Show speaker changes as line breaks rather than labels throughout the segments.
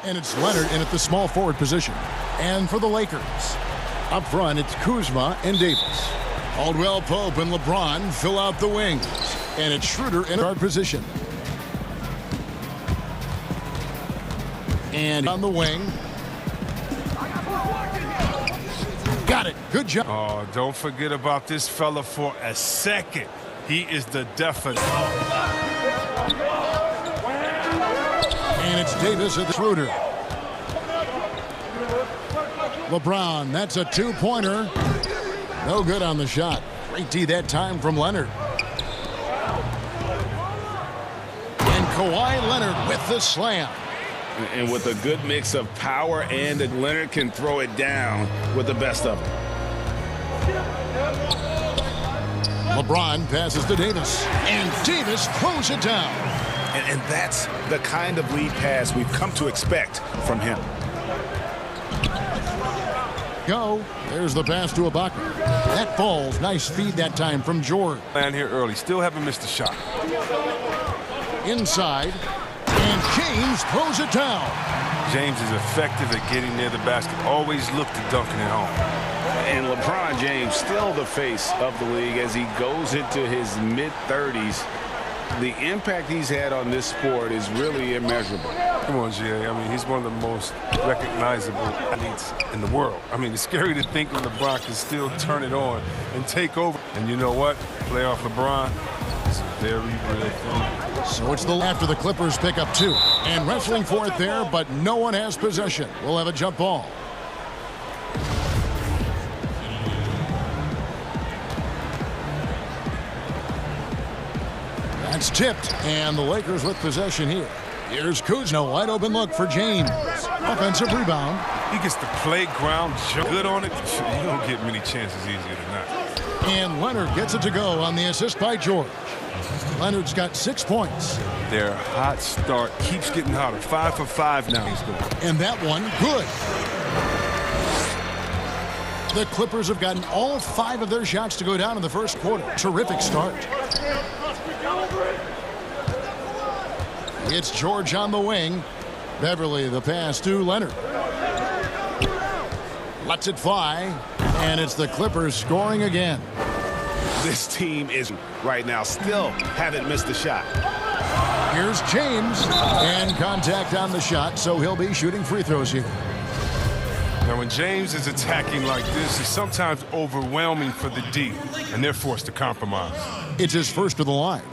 And it's Leonard in at the small forward position. And for the Lakers, up front, it's Kuzma and Davis. Caldwell Pope and LeBron fill out the wings. And it's Schroeder in guard position. And on the wing. Got it. Good job.
Oh, don't forget about this fella for a second. He is the definite.
And it's Davis at the Schroeder. LeBron, that's a two-pointer. No good on the shot. Great D that time from Leonard. And Kawhi Leonard with the slam.
And with a good mix of power and that Leonard can throw it down with the best of it.
LeBron passes to Davis. And Davis throws it down.
And that's the kind of lead pass we've come to expect from him.
Go. There's the pass to Ibaka. That falls. Nice speed that time from George.
Man here early. Still haven't missed a shot.
Inside. And James throws it down.
James is effective at getting near the basket. Always look to dunking it home.
And LeBron James still the face of the league as he goes into his mid-30s. The impact he's had on this sport is really immeasurable.
Come on, Jay. I mean, he's one of the most recognizable athletes in the world. I mean, it's scary to think of LeBron can still turn it on and take over. And you know what? Playoff LeBron is a very real thing.
So it's after the Clippers pick up two. And wrestling for it there, but no one has possession. We'll have a jump ball. That's tipped, and the Lakers with possession here. Here's Kuzma, wide open look for James. Offensive rebound.
He gets the playground good on it. You don't get many chances easier than that.
And Leonard gets it to go on the assist by George. Leonard's got 6 points.
Their hot start keeps getting hotter. 5 for 5 now he's going.
And that one, good. The Clippers have gotten all 5 of their shots to go down in the first quarter. Terrific start. It's George on the wing. Beverly the pass to Leonard. Lets it fly. And it's the Clippers scoring again.
This team is right now still haven't missed a shot.
Here's James. And contact on the shot, so he'll be shooting free throws here.
Now, when James is attacking like this, it's sometimes overwhelming for the D, and they're forced to compromise.
It's his first to the line.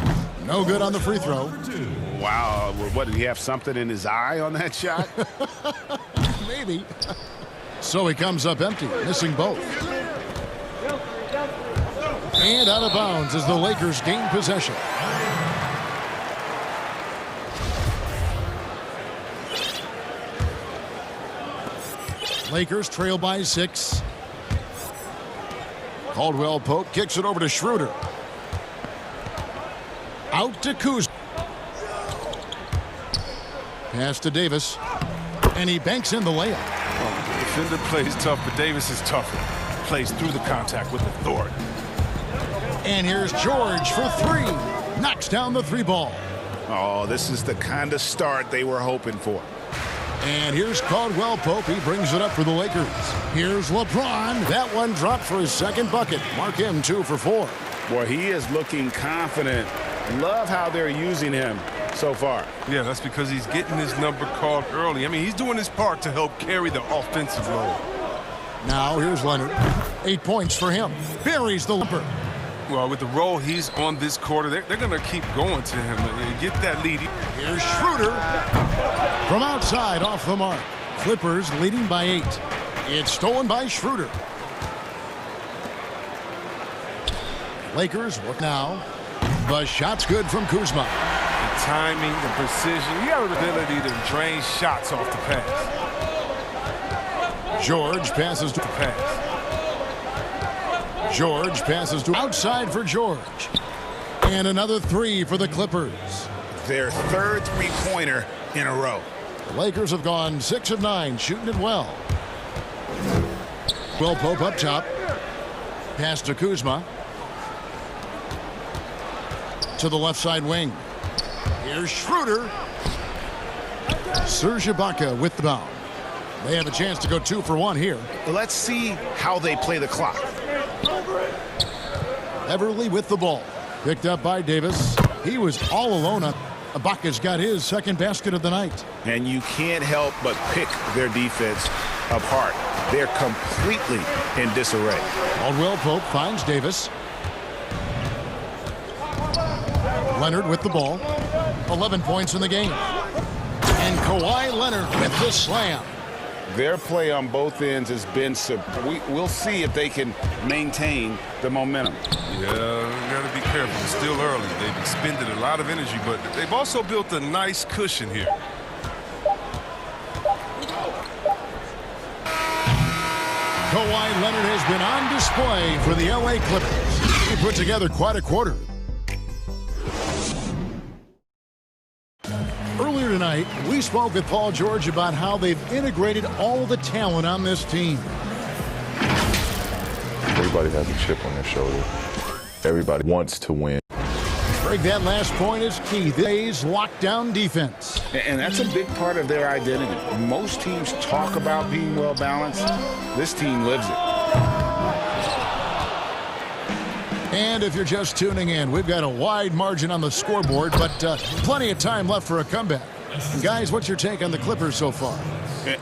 No good on the free throw.
Wow, what, did he have something in his eye on that shot?
Maybe. So he comes up empty, missing both. And out of bounds as the Lakers gain possession. Lakers trail by 6. Caldwell Pope kicks it over to Schroeder. Out to Kuzma. Pass to Davis. And he banks in the layup.
The defender plays tough, but Davis is tougher. Plays through the contact with authority.
And here's George for 3. Knocks down the 3 ball.
Oh, this is the kind of start they were hoping for.
And here's Caldwell Pope. He brings it up for the Lakers. Here's LeBron. That one dropped for his second bucket. Mark him 2 for 4.
Boy, he is looking confident. Love how they're using him so far.
Yeah, that's because he's getting his number called early. I mean, he's doing his part to help carry the offensive load.
Now here's Leonard. 8 points for him. Buries the lumper.
Well, with the role he's on this quarter, they're going to keep going to him and get that lead.
Here's Schroeder. From outside, off the mark. Clippers leading by 8. It's stolen by Schroeder. Lakers work now. The shot's good from Kuzma.
The timing, the precision. He has the ability to drain shots off the pass.
George passes to pass. George passes to outside for George. And another 3 for the Clippers.
Their third three-pointer in a row.
The Lakers have gone 6 of 9, shooting it well. Will Pope up top. Pass to Kuzma. To the left side wing. Here's Schroeder. Serge Ibaka with the ball. They have a chance to go 2 for 1 here.
Let's see how they play the clock.
Everly with the ball. Picked up by Davis. He was all alone. Ibaka's got his second basket of the night.
And you can't help but pick their defense apart. They're completely in disarray.
Caldwell Pope finds Davis. Leonard with the ball. 11 points in the game. And Kawhi Leonard with the slam.
Their play on both ends has been we'll see if they can maintain the momentum.
Yeah, you got to be careful. It's still early. They've expended a lot of energy, but they've also built a nice cushion here.
Kawhi Leonard has been on display for the LA Clippers. He put together quite a quarter. Earlier tonight, we spoke with Paul George about how they've integrated all the talent on this team.
Everybody has a chip on their shoulder. Everybody wants to win.
Greg, that last point is key. Today's lockdown defense.
And that's a big part of their identity. Most teams talk about being well-balanced. This team lives it.
And if you're just tuning in, we've got a wide margin on the scoreboard, but plenty of time left for a comeback. Guys, what's your take on the Clippers so far?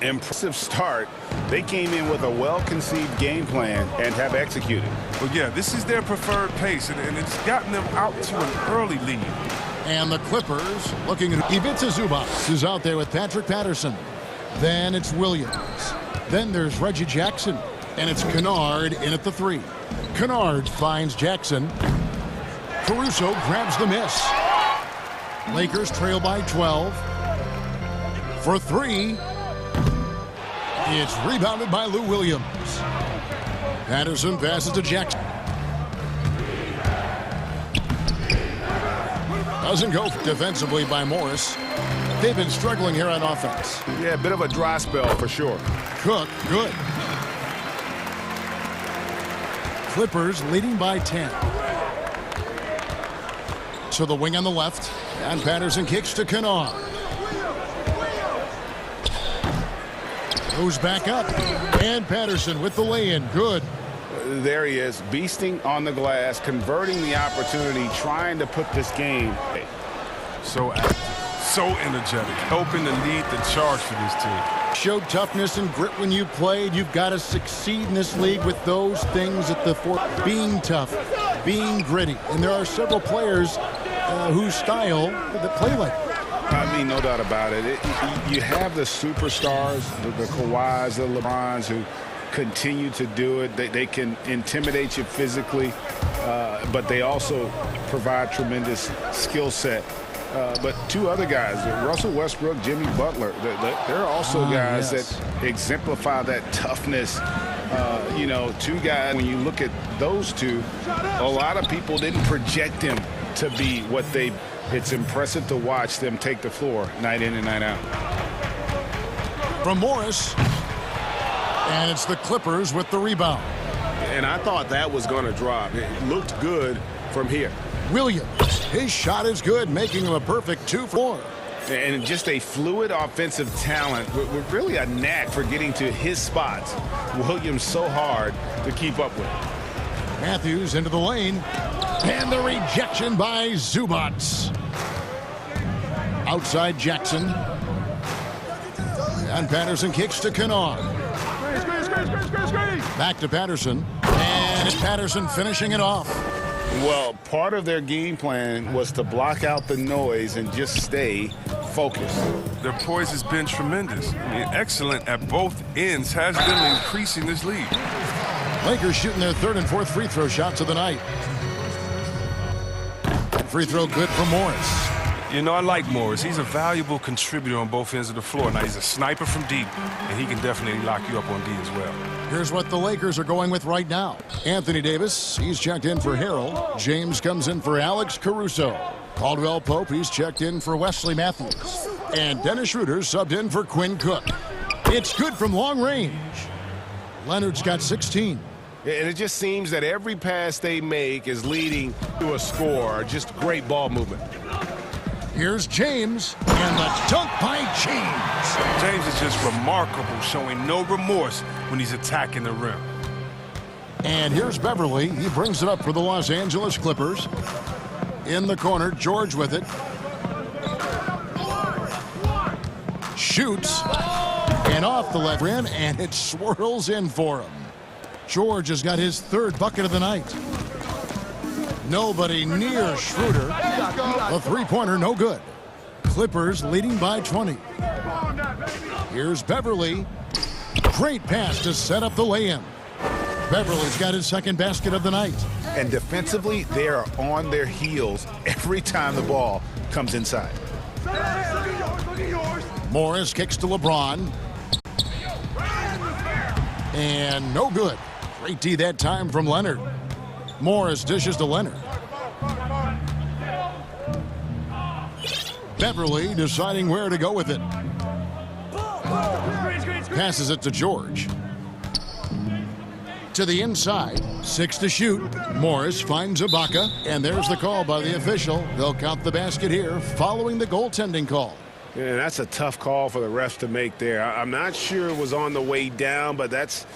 Impressive start. They came in with a well-conceived game plan and have executed.
Well, yeah, this is their preferred pace, and it's gotten them out to an early lead.
And the Clippers looking at Ivica Zubac, who's out there with Patrick Patterson. Then it's Williams. Then there's Reggie Jackson. And it's Kennard in at the 3. Kennard finds Jackson. Caruso grabs the miss. Lakers trail by 12. For 3. It's rebounded by Lou Williams. Patterson passes to Jackson. Doesn't go defensively by Morris. They've been struggling here on offense.
Yeah, a bit of a dry spell for sure.
Cook, good. Clippers leading by 10. So the wing on the left. And Patterson kicks to Kennard. Goes back up. And Patterson with the lay-in. Good.
There he is, beasting on the glass, converting the opportunity, trying to put this game.
So active, so energetic, helping to lead the charge for this team.
Showed toughness and grit when you played. You've got to succeed in this league with those things at the fore. Being tough, being gritty. And there are several players whose style that play like that.
I mean, no doubt about it. You have the superstars, the Kawhis, the LeBrons, who continue to do it. They can intimidate you physically, but they also provide tremendous skill set. But two other guys, Russell Westbrook, Jimmy Butler, they're also guys that exemplify that toughness. You know, two guys, when you look at those two, a lot of people didn't project them to be what they. It's impressive to watch them take the floor night in and night out.
From Morris. And it's the Clippers with the rebound.
And I thought that was going to drop. It looked good from here.
Williams, his shot is good, making him a perfect 2 for 4.
And just a fluid offensive talent with really a knack for getting to his spots. Williams so hard to keep up with.
Matthews into the lane. And the rejection by Zubac. Outside Jackson. And Patterson kicks to Kennard. Back to Patterson. And it's Patterson finishing it off.
Well, part of their game plan was to block out the noise and just stay focused.
Their poise has been tremendous. I mean, excellent at both ends, has been increasing this lead.
Lakers shooting their third and fourth free throw shots of the night. Free throw good for Morris.
You know, I like Morris. He's a valuable contributor on both ends of the floor. Now, he's a sniper from deep, and he can definitely lock you up on D as well.
Here's what the Lakers are going with right now. Anthony Davis, he's checked in for Harrell. James comes in for Alex Caruso. Caldwell Pope, he's checked in for Wesley Matthews. And Dennis Schroeder subbed in for Quinn Cook. It's good from long range. Leonard's got 16.
And it just seems that every pass they make is leading to a score. Just great ball movement.
Here's James, and the dunk by James.
James is just remarkable, showing no remorse when he's attacking the rim.
And here's Beverly. He brings it up for the Los Angeles Clippers. In the corner, George with it. Shoots. And off the left rim, and it swirls in for him. George has got his third bucket of the night. Nobody near Schroeder. A three-pointer, no good. Clippers leading by 20. Here's Beverly. Great pass to set up the lay-in. Beverly's got his second basket of the night.
And defensively, they are on their heels every time the ball comes inside.
Morris kicks to LeBron. And no good. Great D that time from Leonard. Morris dishes to Leonard. Beverly deciding where to go with it. Passes it to George. To the inside. 6 to shoot. Morris finds Ibaka. And there's the call by the official. They'll count the basket here following the goaltending call.
Yeah, that's a tough call for the refs to make there. I'm not sure it was on the way down, but that's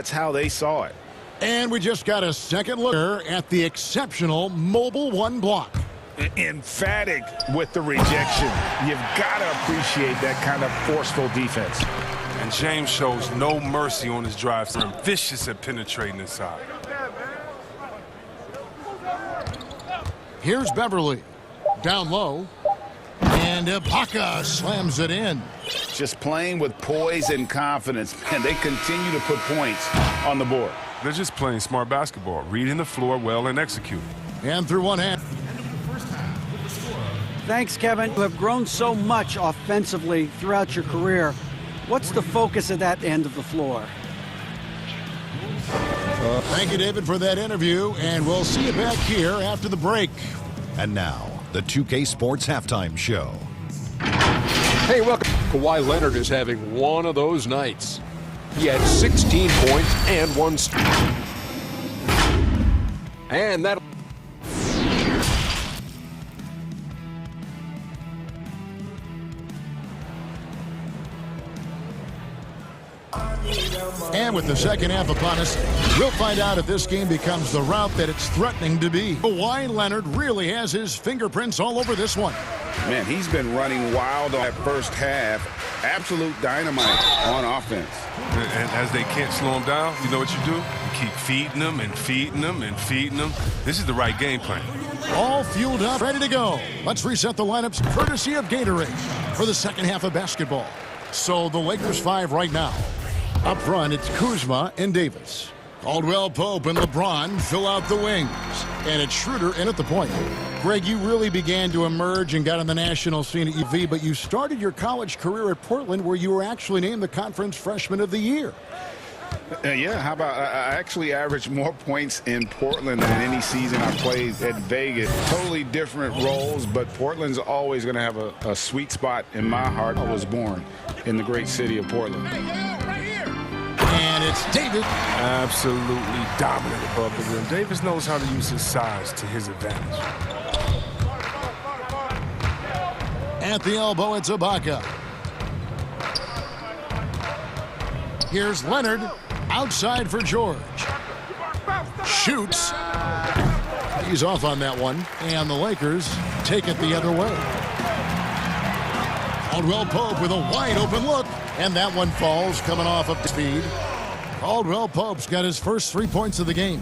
how they saw it.
And we just got a second look at the exceptional Mobile 1 block.
Emphatic with the rejection. You've got to appreciate that kind of forceful defense.
And James shows no mercy on his drive. So vicious at penetrating inside.
Here's Beverly. Down low. And Ibaka slams it in.
Just playing with poise and confidence. And they continue to put points on the board.
They're just playing smart basketball, reading the floor well and executing.
And through one hand.
Thanks, Kevin. You have grown so much offensively throughout your career. What's the focus at that end of the floor?
Thank you, David, for that interview. And we'll see you back here after the break.
And now, the 2K Sports Halftime Show.
Hey, welcome. Kawhi Leonard is having one of those nights. He had 16 points and one steal. And that...
And with the second half upon us, we'll find out if this game becomes the route that it's threatening to be. Kawhi Leonard really has his fingerprints all over this one.
Man, he's been running wild on that first half. Absolute dynamite on offense.
And as they can't slow him down, you know what you do? You keep feeding them and feeding them and feeding them. This is the right game plan.
All fueled up, ready to go. Let's reset the lineups courtesy of Gatorade for the second half of basketball. So the Lakers 5 right now. Up front, it's Kuzma and Davis. Caldwell Pope and LeBron fill out the wings. And it's Schroeder in at the point. Greg, you really began to emerge and got on the national scene at UV, but you started your college career at Portland where you were actually named the Conference Freshman of the Year.
Yeah, how about I actually averaged more points in Portland than any season I played at Vegas. Totally different roles, but Portland's always going to have a sweet spot in my heart. I was born in the great city of Portland.
And it's Davis.
Absolutely dominant above the rim. Davis knows how to use his size to his advantage.
At the elbow, it's Ibaka. Here's Leonard. Outside for George. Shoots. He's off on that one. And the Lakers take it the other way. Caldwell Pope with a wide open look. And that one falls coming off of speed. Caldwell Pope's got his first 3 points of the game.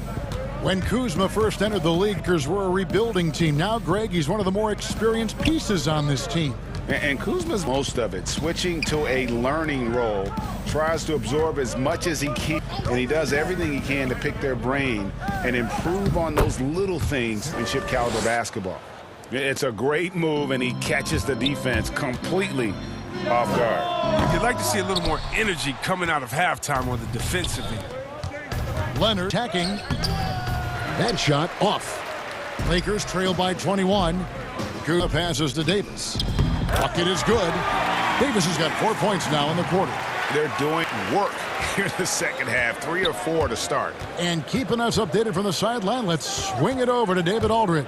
When Kuzma first entered the league, Lakers were a rebuilding team. Now, Greg, he's one of the more experienced pieces on this team.
And Kuzma's most of it, switching to a learning role, tries to absorb as much as he can, and he does everything he can to pick their brain and improve on those little things in chip caliber basketball. It's a great move, and he catches the defense completely off guard.
You'd like to see a little more energy coming out of halftime on the defensive end.
Leonard attacking. That shot off. Lakers trail by 21. Kuzma passes to Davis. Bucket is good. Davis has got 4 points now in the quarter.
They're doing work here in the second half, 3 or 4 to start.
And keeping us updated from the sideline, let's swing it over to David Aldridge.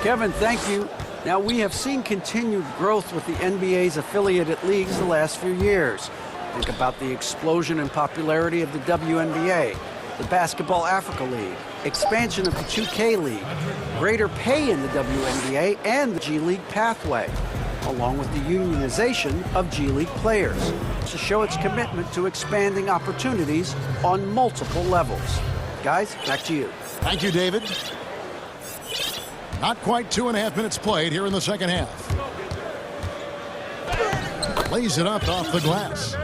Kevin, thank you. Now, we have seen continued growth with the NBA's affiliated leagues the last few years. Think about the explosion in popularity of the WNBA, the Basketball Africa League, expansion of the 2K League, greater pay in the WNBA and the G League pathway, along with the unionization of G League players, to show its commitment to expanding opportunities on multiple levels. Guys, back to you.
Thank you, David. Not quite 2.5 minutes played here in the second half. Lays it up off the glass.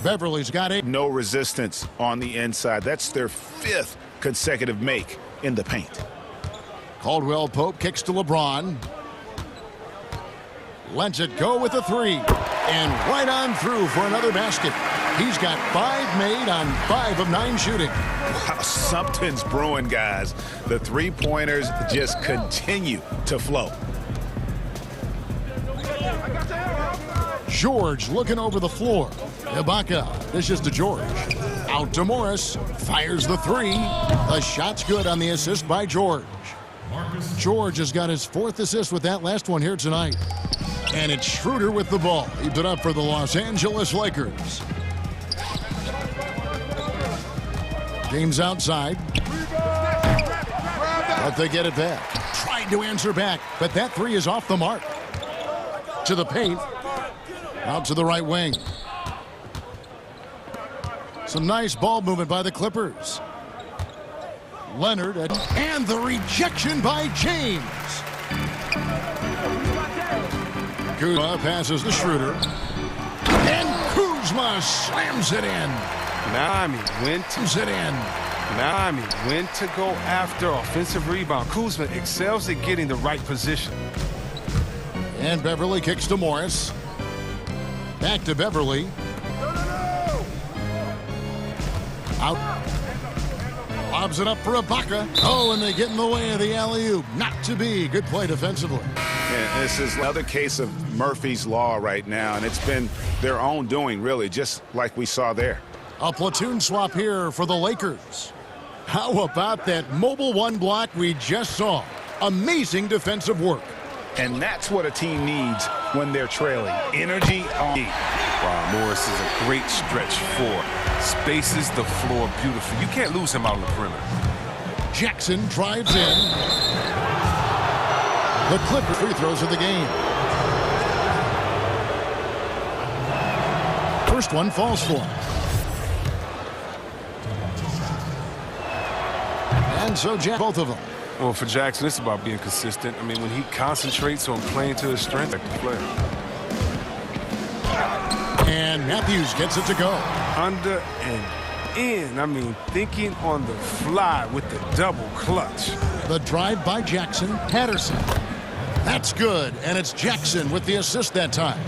Beverly's got it.
No resistance on the inside. That's their 5th consecutive make in the paint.
Caldwell Pope kicks to LeBron. Lets it go with a 3. And right on through for another basket. He's got 5 made on 5 of 9 shooting.
Wow, something's brewing, guys. The three-pointers just continue to flow.
George looking over the floor. Ibaka dishes to George. Out to Morris. Fires the 3. The shot's good on the assist by George. George has got his 4th assist with that last one here tonight. And it's Schroeder with the ball. Heaps it up for the Los Angeles Lakers. James outside. But they get it back. Tried to answer back, but that 3 is off the mark. To the paint. Out to the right wing. Some nice ball movement by the Clippers. Leonard and the rejection by James. Kuzma passes to Schroeder. And Kuzma slams it in.
Miami went to
it in.
Miami went to go after offensive rebound. Kuzma excels at getting the right position.
And Beverly kicks to Morris. Back to Beverly. Out. Lobs it up for Ibaka. Oh, and they get in the way of the alley-oop. Not to be. Good play defensively.
And this is another case of Murphy's Law right now, and it's been their own doing, really, just like we saw there.
A platoon swap here for the Lakers. How about that mobile 1 block we just saw? Amazing defensive work.
And that's what a team needs when they're trailing. Energy on.
Wow, Morris is a great stretch 4. Spaces the floor beautifully. You can't lose him out on the perimeter.
Jackson drives in. The Clippers free throws of the game. First one falls for him. And so both of them.
Well, for Jackson, it's about being consistent. I mean, when he concentrates on playing to his strength, like the player.
And Matthews gets it to go.
Under and in. I mean, thinking on the fly with the double clutch.
The drive by Jackson. Patterson. That's good. And it's Jackson with the assist that time.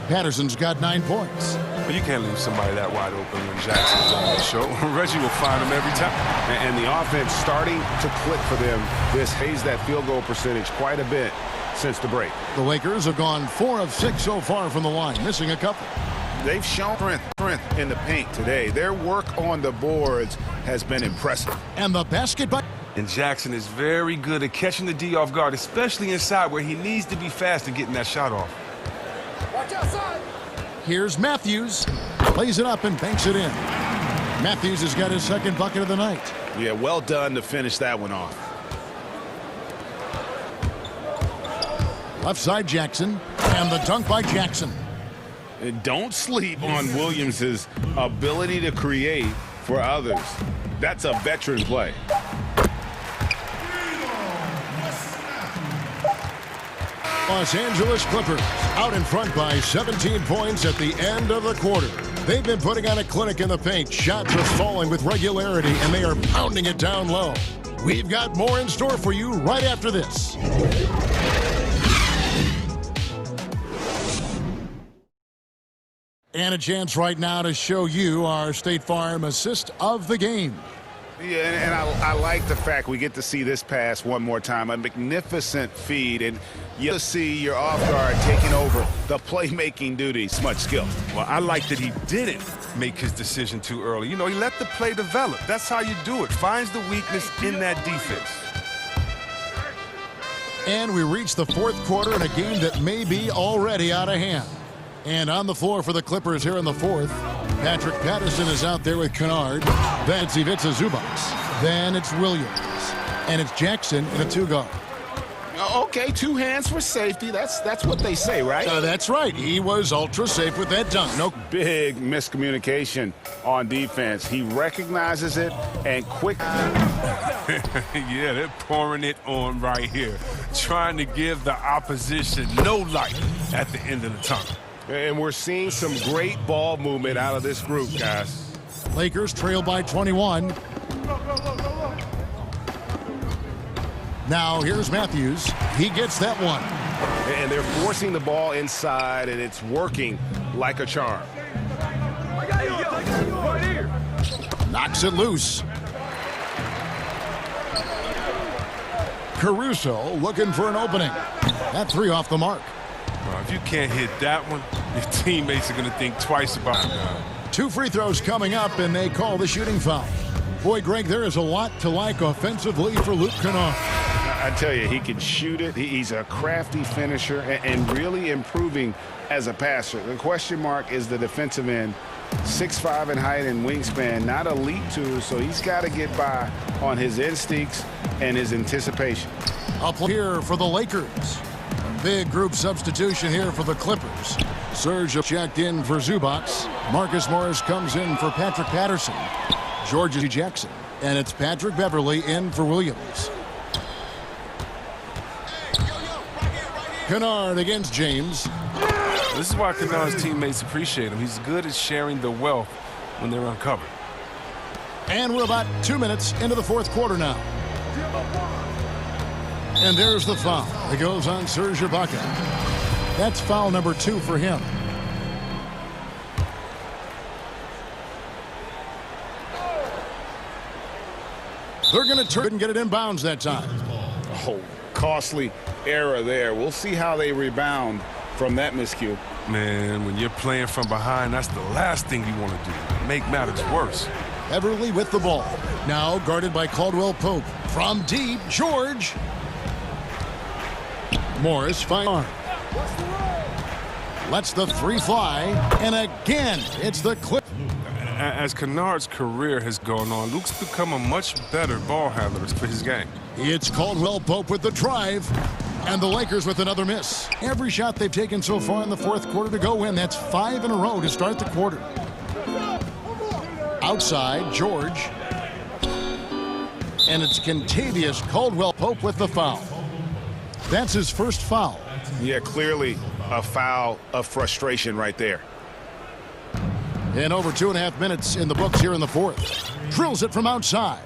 Patterson's got 9 points.
But you can't leave somebody that wide open when Jackson's on the show. Reggie will find him every time.
And the offense starting to click for them. This raised that field goal percentage quite a bit since the break.
The Lakers have gone 4 of 6 so far from the line, missing a couple.
They've shown strength in the paint today. Their work on the boards has been impressive.
And the basket by...
And Jackson is very good at catching the D off guard, especially inside where he needs to be fast and getting that shot off.
Watch outside. Here's Matthews. Plays it up and banks it in. Matthews has got his 2nd bucket of the night.
Yeah, well done to finish that one off.
Left side Jackson. And the dunk by Jackson.
And don't sleep on Williams's ability to create for others. That's a veteran play.
Los Angeles Clippers out in front by 17 points at the end of the quarter. They've been putting on a clinic in the paint. Shots are falling with regularity, and they are pounding it down low. We've got more in store for you right after this. And a chance right now to show you our State Farm assist of the game.
Yeah, and I like the fact we get to see this pass one more time. A magnificent feed, and you'll see your off guard taking over the playmaking duties. Much skill.
Well, I like that he didn't make his decision too early. You know, he let the play develop. That's how you do it. Finds the weakness in that defense.
And we reach the fourth quarter in a game that may be already out of hand. And on the floor for the Clippers here in the fourth, Patrick Patterson is out there with Kennard. Then it's Ivica Zubac. Then it's Williams. And it's Jackson in a two-guard.
Okay, two hands for safety. That's what they say, right?
That's right. He was ultra safe with that dunk. No
big miscommunication on defense. He recognizes it and quick.
Yeah, they're pouring it on right here, trying to give the opposition no light at the end of the tunnel.
And we're seeing some great ball movement out of this group, guys.
Lakers trail by 21. Now here's Matthews. He gets that one.
And they're forcing the ball inside, and it's working like a charm.
Knocks it loose. Caruso looking for an opening. That three off the mark.
If you can't hit that one, your teammates are going to think twice about it.
Two free throws coming up, and they call the shooting foul. Boy, Greg, there is a lot to like offensively for Luke Kennard.
I tell you, he can shoot it. He's a crafty finisher and really improving as a passer. The question mark is the defensive end. 6'5" in height and wingspan, not elite too, so he's got to get by on his instincts and his anticipation.
Up here for the Lakers. Big group substitution here for the Clippers. Serge checked in for Zubac. Marcus Morris comes in for Patrick Patterson. George Jackson. And it's Patrick Beverly in for Williams. Kennard against James.
This is why Kennard's teammates appreciate him. He's good at sharing the wealth when they're uncovered.
And we're about 2 minutes into the fourth quarter now. And there's the foul. It goes on Serge Ibaka. That's foul number 2 for him. They're going to turn and get it inbounds that time.
Oh, costly error there. We'll see how they rebound from that miscue.
Man, when you're playing from behind, that's the last thing you want to do. Make matters worse.
Beverly with the ball. Now guarded by Caldwell Pope. From deep, George. Morris finds. Lets the three fly. And again, it's the clip.
As Kennard's career has gone on, Luke's become a much better ball handler for his game.
It's Caldwell Pope with the drive. And the Lakers with another miss. Every shot they've taken so far in the fourth quarter to go in. That's 5 in a row to start the quarter. Outside, George. And it's Kentavious Caldwell Pope with the foul. That's his first foul.
Yeah, clearly a foul of frustration right there.
And over 2.5 minutes in the books here in the fourth. Drills it from outside.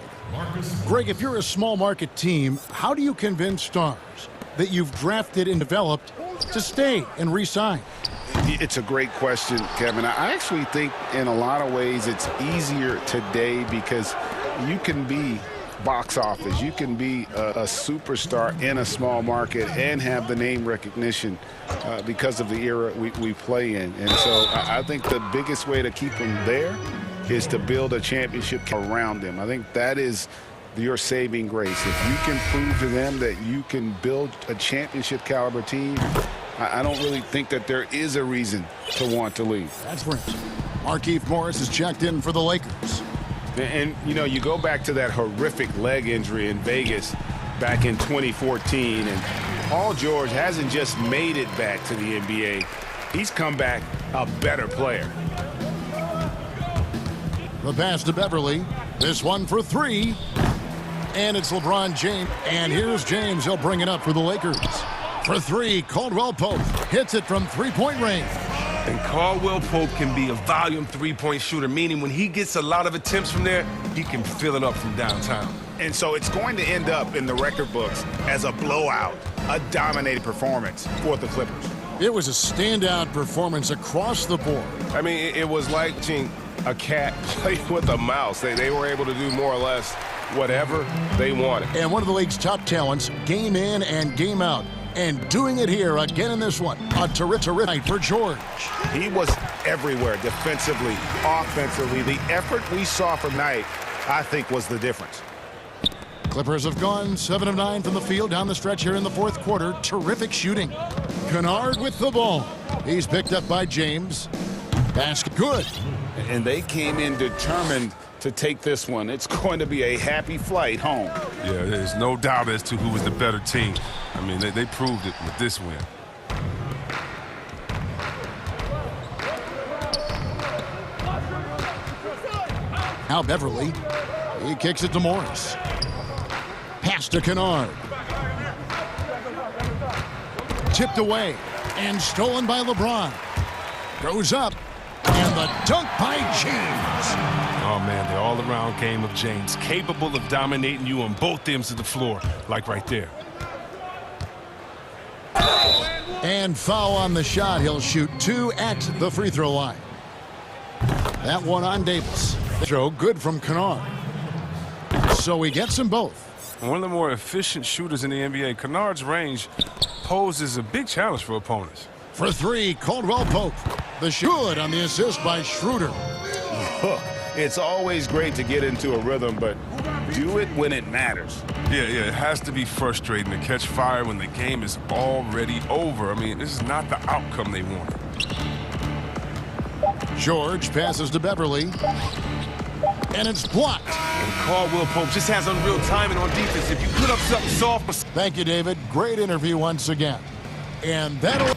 Greg, if you're a small market team, how do you convince stars that you've drafted and developed to stay and re-sign?
It's a great question, Kevin. I actually think in a lot of ways it's easier today because you can be box office. You can be a superstar in a small market and have the name recognition because of the era we play in. And so I think the biggest way to keep them there is to build a championship around them. I think that is your saving grace. If you can prove to them that you can build a championship caliber team, I don't really think that there is a reason to want to leave.
That's right. Markieff Morris is checked in for the Lakers.
And, you know, you go back to that horrific leg injury in Vegas back in 2014, and Paul George hasn't just made it back to the NBA. He's come back a better player.
The pass to Beverly. This one for 3. And it's LeBron James. And here's James. He'll bring it up for the Lakers. For 3, Caldwell Pope hits it from three-point range.
And Caldwell Pope can be a volume three-point shooter, meaning when he gets a lot of attempts from there, he can fill it up from downtown.
And so it's going to end up in the record books as a blowout, a dominated performance for the Clippers.
It was a standout performance across the board.
I mean, it was like watching a cat play with a mouse. They were able to do more or less whatever they wanted.
And one of the league's top talents, game in and game out. And doing it here again in this one. A terrific night for George.
He was everywhere, defensively, offensively. The effort we saw from Knight, I think, was the difference.
Clippers have gone 7 of 9 from the field down the stretch here in the fourth quarter. Terrific shooting. Kennard with the ball. He's picked up by James. Basket good.
And they came in determined to take this one. It's going to be a happy flight home.
Yeah, there's no doubt as to who was the better team. I mean, they proved it with this win.
Now Beverly. He kicks it to Morris. Pass to Kennard. Tipped away and stolen by LeBron. Goes up, and the dunk by James.
Oh, man, the all-around game of James, capable of dominating you on both ends of the floor, like right there.
And foul on the shot. He'll shoot 2 at the free throw line. That one on Davis. Throw good from Kennard. So he gets them both.
One of the more efficient shooters in the NBA, Kennard's range poses a big challenge for opponents.
For 3, Caldwell Pope. The good on the assist by Schroeder.
Look, it's always great to get into a rhythm, but do it when it matters.
Yeah, it has to be frustrating to catch fire when the game is already over. I mean, this is not the outcome they wanted.
George passes to Beverly. And it's blocked.
And Caldwell Pope just has unreal timing on defense. If you put up something soft.
Thank you, David. Great interview once again. And that'll...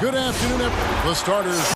Good afternoon, everyone. The starters.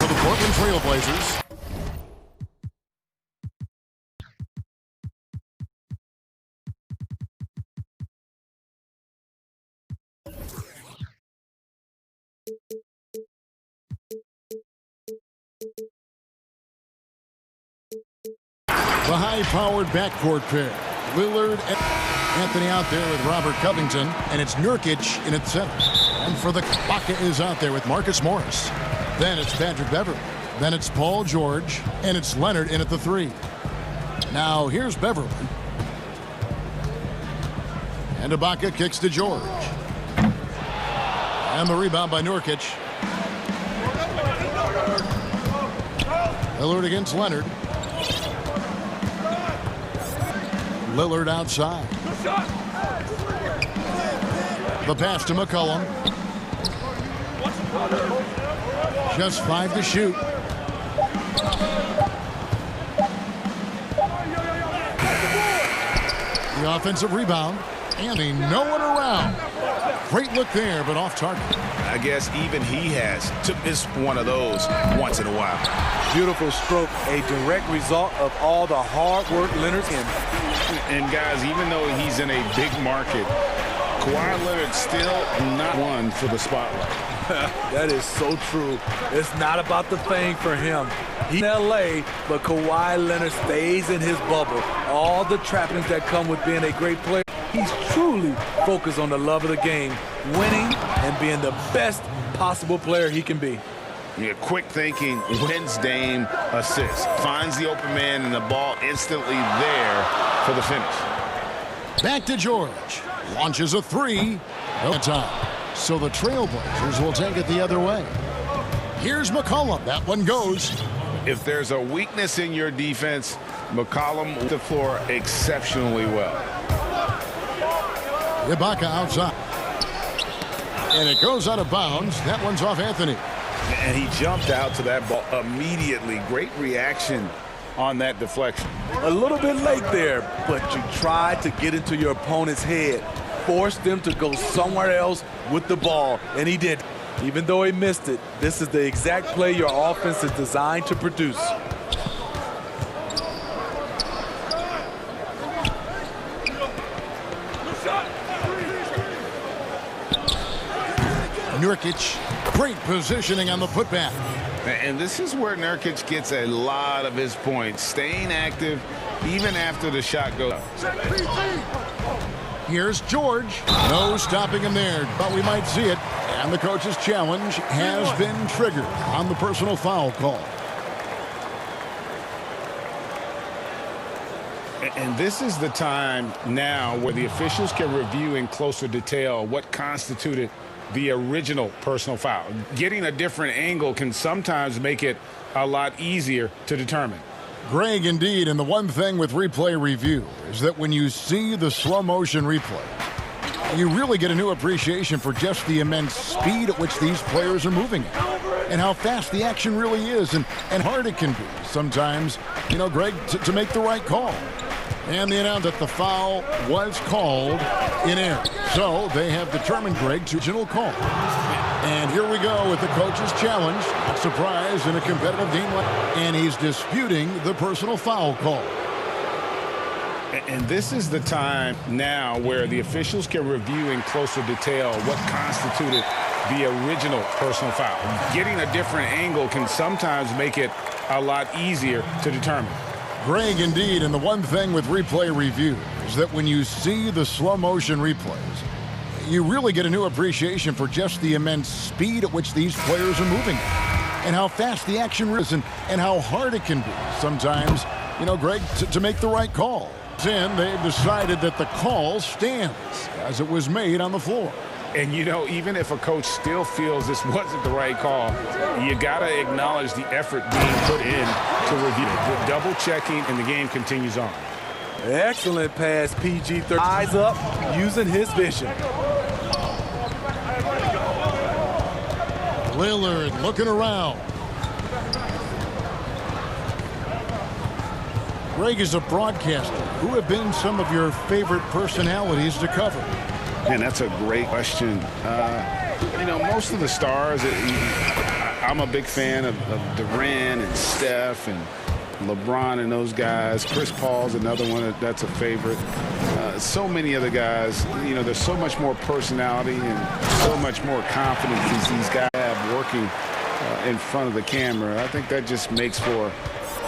For the Portland Trailblazers. The high-powered backcourt pair. Lillard and Anthony out there with Robert Covington, and it's Nurkic in at center. And for the Ibaka is out there with Marcus Morris. Then it's Patrick Beverley. Then it's Paul George, and it's Leonard in at the 3. Now here's Beverley. And Ibaka kicks to George. And the rebound by Nurkic. Lillard against Leonard. Lillard outside. The pass to McCollum. Just 5 to shoot. The offensive rebound. And no one around. Great look there, but off target.
I guess even he has took this one of those once in a while.
Beautiful stroke, a direct result of all the hard work Leonard's in.
And guys, even though he's in a big market, Kawhi Leonard's still not one for the spotlight.
That is so true. It's not about the fame for him. He's in L.A., but Kawhi Leonard stays in his bubble. All the trappings that come with being a great player. He's truly focused on the love of the game, winning and being the best possible player he can be.
Yeah, quick thinking, wins Dame, assists, finds the open man, and the ball instantly there for the finish.
Back to George. Launches a 3. No time. So the Trailblazers will take it the other way. Here's McCollum. That one goes.
If there's a weakness in your defense, McCollum the floor exceptionally well.
Ibaka outside. And it goes out of bounds. That one's off Anthony.
And he jumped out to that ball immediately. Great reaction on that deflection.
A little bit late there, but you tried to get into your opponent's head. Force them to go somewhere else with the ball, and he did. Even though he missed it, this is the exact play your offense is designed to produce.
Nurkic, great positioning on the putback.
And this is where Nurkic gets a lot of his points, staying active even after the shot goes.
Here's George. No stopping him there, but we might see it. And the coach's challenge has been triggered on the personal foul call.
And this is the time now where the officials can review in closer detail what constituted the original personal foul. Getting a different angle can sometimes make it a lot easier to determine.
Greg, indeed, and the one thing with replay review is that when you see the slow motion replay, you really get a new appreciation for just the immense speed at which these players are moving at, and how fast the action really is, and hard it can be sometimes, you know, Greg, to make the right call. And they announced that the foul was called in error. So they have determined, Greg, to original call. And here we go with the coach's challenge. Not surprised in a competitive game like, and he's disputing the personal foul call.
And this is the time now where the officials can review in closer detail what constituted the original personal foul. Getting a different angle can sometimes make it a lot easier to determine.
Greg, indeed, and the one thing with replay review is that when you see the slow motion replays, you really get a new appreciation for just the immense speed at which these players are moving and how fast the action is and how hard it can be sometimes, you know, Greg, to make the right call. Then they've decided that the call stands as it was made on the floor.
And, you know, even if a coach still feels this wasn't the right call, you got to acknowledge the effort being put in to review. The double checking, and the game continues on.
Excellent pass, PG-13. Eyes up, using his vision.
Lillard looking around. Greg, is a broadcaster, who have been some of your favorite personalities to cover?
And that's a great question. You know, most of the stars, I'm a big fan of Durant and Steph and LeBron and those guys. Chris Paul's another one that's a favorite. So many other guys, you know, there's so much more personality and so much more confidence these guys have working in front of the camera. I think that just makes for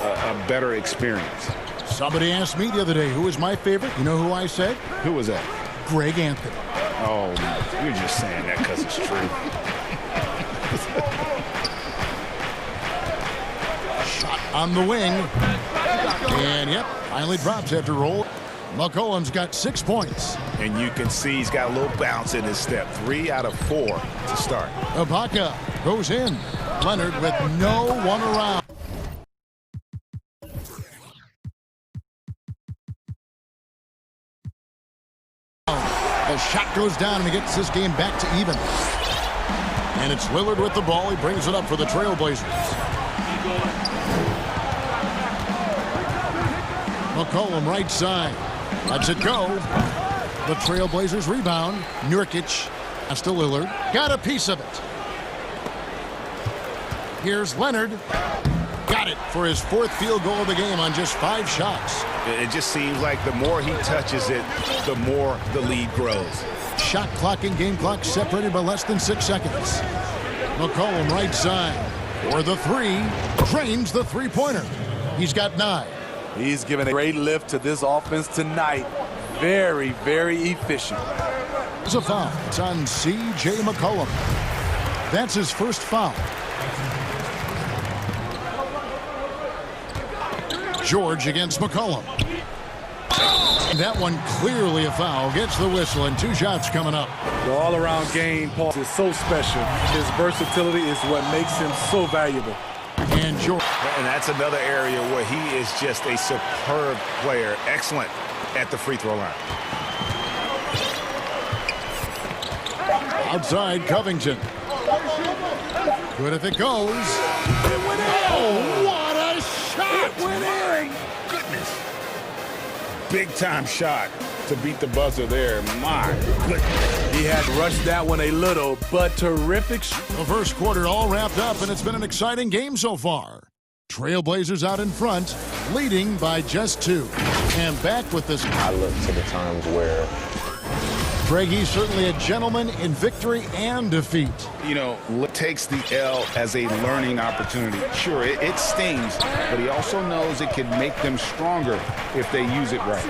a better experience.
Somebody asked me the other day, who was my favorite? You know who I said?
Who was that?
Greg Anthony.
Oh, you're just saying that because it's true.
Shot on the wing. And, yep, finally drops after roll. McCollum's got 6 points.
And you can see he's got a little bounce in his step. 3 out of 4 to start.
Ibaka goes in. Leonard with no one around. The shot goes down, and he gets this game back to even. And it's Lillard with the ball. He brings it up for the Trailblazers. McCollum right side. Lets it go. The Trailblazers rebound. Nurkic. That's to Lillard. Got a piece of it. Here's Leonard. Got it for his 4th field goal of the game on just 5 shots.
It just seems like the more he touches it, the more the lead grows.
Shot clock and game clock separated by less than 6 seconds. McCollum right side for the 3. Drains the three-pointer. He's got 9.
He's given a great lift to this offense tonight. Very, very efficient.
There's a foul. It's on C.J. McCollum. That's his first foul. George against McCollum. That one clearly a foul. Gets the whistle, and 2 shots coming up.
The all-around game, Paul, is so special. His versatility is what makes him so valuable.
And George.
And that's another area where he is just a superb player. Excellent at the free throw line.
Outside, Covington. Good if it goes.
It went in.
Oh, what a shot!
It went in.
Goodness. Big-time shot to beat the buzzer there. My goodness.
He had rushed that one a little, but terrific.
The first quarter all wrapped up, and it's been an exciting game so far. Trailblazers out in front, leading by just 2. And back with this.
I look to the times where
Greg, he's certainly a gentleman in victory and defeat.
You know, takes the L as a learning opportunity. Sure, it stings, but he also knows it can make them stronger if they use it right.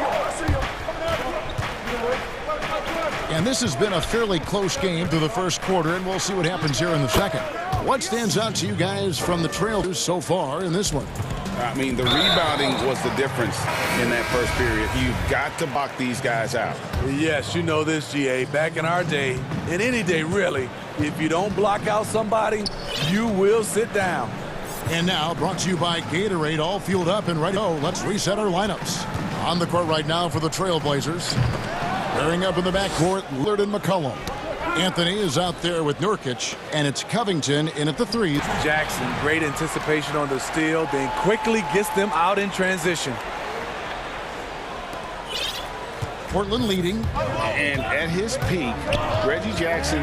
And this has been a fairly close game through the first quarter, and we'll see what happens here in the second. What stands out to you guys from the Trailblazers so far in this one?
I mean, the rebounding was the difference in that first period. You've got to block these guys out.
Yes, you know this, GA. Back in our day, in any day really, if you don't block out somebody, you will sit down.
And now, brought to you by Gatorade, all fueled up and ready to go. Let's reset our lineups. On the court right now for the Trailblazers. Pairing up in the backcourt, Lillard and McCollum. Anthony is out there with Nurkic, and it's Covington in at the 3.
Jackson, great anticipation on the steal, then quickly gets them out in transition.
Portland leading.
And at his peak, Reggie Jackson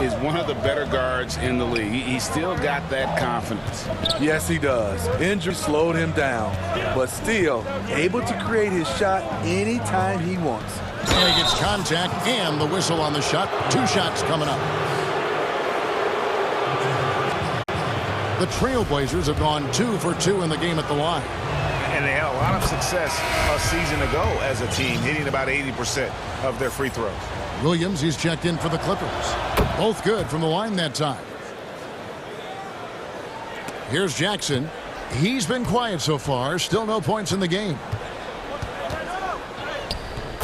is one of the better guards in the league. He's still got that confidence.
Yes, he does. Injury slowed him down, but still able to create his shot anytime he wants.
And he gets contact and the whistle on the shot. 2 shots coming up. The Trailblazers have gone 2 for 2 in the game at the line.
And they had a lot of success a season ago as a team, hitting about 80% of their free throws.
Williams, he's checked in for the Clippers. Both good from the line that time. Here's Jackson. He's been quiet so far. Still no points in the game.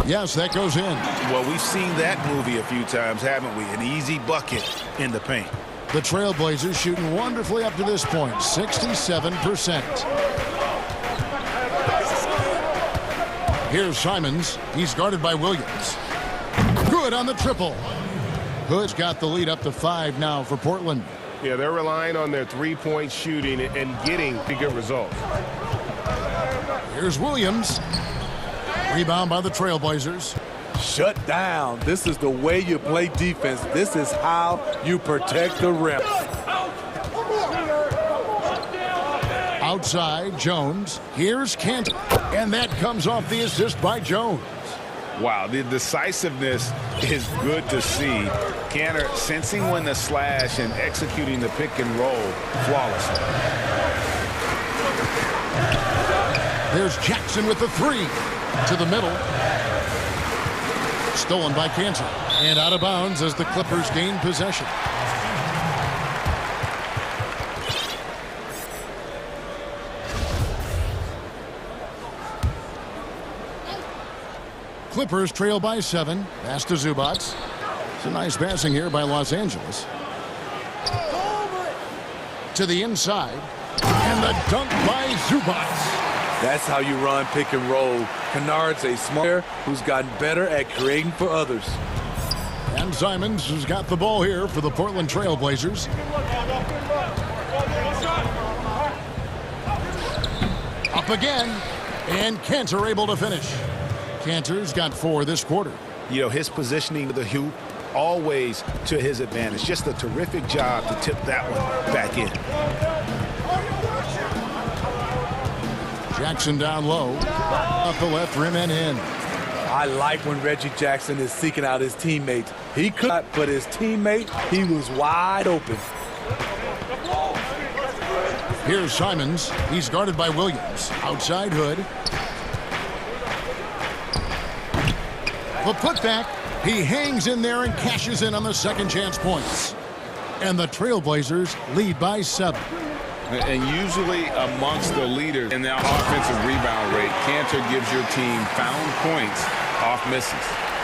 Yes, that goes in.
Well, we've seen that movie a few times, haven't we? An easy bucket in the paint.
The Trailblazers shooting wonderfully up to this point, 67%. Here's Simons. He's guarded by Williams. Good on the triple. Hood's got the lead up to 5 now for Portland.
Yeah, they're relying on their three-point shooting and getting good results.
Here's Williams. Rebound by the Trailblazers.
Shut down. This is the way you play defense. This is how you protect the rim.
Outside, Jones. Here's Cantor. And that comes off the assist by Jones.
Wow, the decisiveness is good to see. Cantor sensing when the slash and executing the pick and roll flawlessly.
There's Jackson with the 3. To the middle. Stolen by Cantor. And out of bounds as the Clippers gain possession. Clippers trail by 7. Pass to Zubac. It's a nice passing here by Los Angeles. To the inside. And the dunk by Zubac.
That's how you run pick and roll. Kennard's a smart player who's gotten better at creating for others.
And Simons has got the ball here for the Portland Trailblazers. Up again. And Cantor able to finish. Cantor's got 4 this quarter.
You know, his positioning of the hoop always to his advantage. Just a terrific job to tip that one back in.
Jackson down low. Up the left rim and in.
I like when Reggie Jackson is seeking out his teammates. He could not, but his teammate, he was wide open.
Here's Simons. He's guarded by Williams. Outside Hood. The putback. He hangs in there and cashes in on the second chance points. And the Trailblazers lead by 7.
And usually amongst the leaders in their offensive rebound rate, Cantor gives your team found points off misses.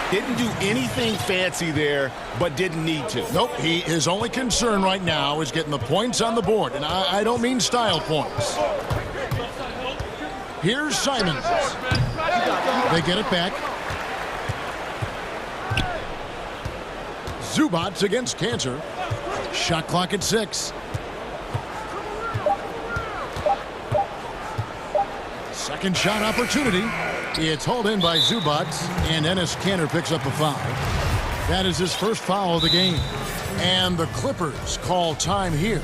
Didn't do anything fancy there, but didn't need to.
Nope, his only concern right now is getting the points on the board, and I don't mean style points. Here's Simons. They get it back. Zubac against Cantor. Shot clock at 6. Second shot opportunity. It's hauled in by Zubac, and Enes Kanter picks up a foul. That is his first foul of the game. And the Clippers call time here.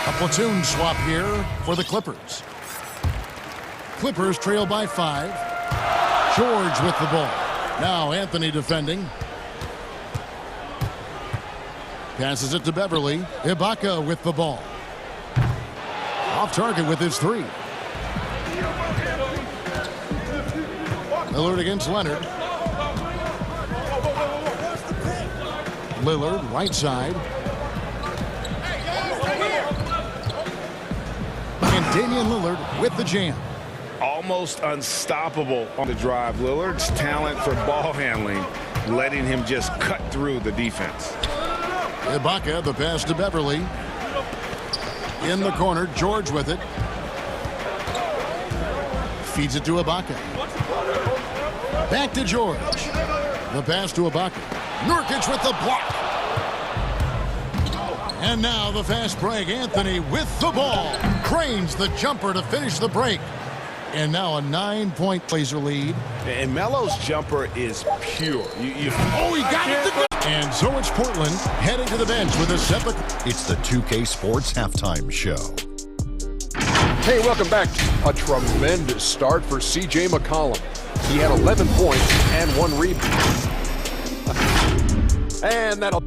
A platoon swap here for the Clippers. Clippers trail by 5. George with the ball. Now Anthony defending. Passes it to Beverly. Ibaka with the ball. Off target with his 3. Lillard against Leonard. Lillard right side. And Damian Lillard with the jam.
Almost unstoppable on the drive. Lillard's talent for ball handling, letting him just cut through the defense.
Ibaka, the pass to Beverly. In the corner, George with it. Feeds it to Ibaka. Back to George. The pass to Ibaka. Nurkic with the block. And now the fast break. Anthony with the ball. Cranes the jumper to finish the break. And now a 9-point Blazer lead.
And Melo's jumper is pure.
Oh, he got it. And so it's Portland heading to the bench with a 7.
It's the 2K Sports Halftime Show.
Hey, welcome back. A tremendous start for C.J. McCollum. He had 11 points and 1 rebound. And that'll...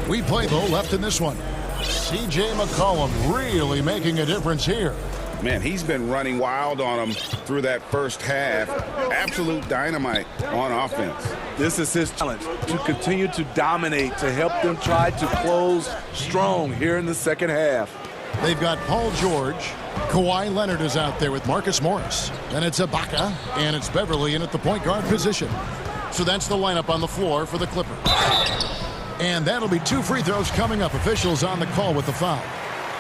We play though left in this one. C.J. McCollum really making a difference here.
Man, he's been running wild on him through that first half. Absolute dynamite on offense.
This is his challenge, to continue to dominate, to help them try to close strong here in the second half.
They've got Paul George. Kawhi Leonard is out there with Marcus Morris. Then it's Ibaka, and it's Beverly in at the point guard position. So that's the lineup on the floor for the Clippers. And that'll be 2 free throws coming up. Officials on the call with the foul.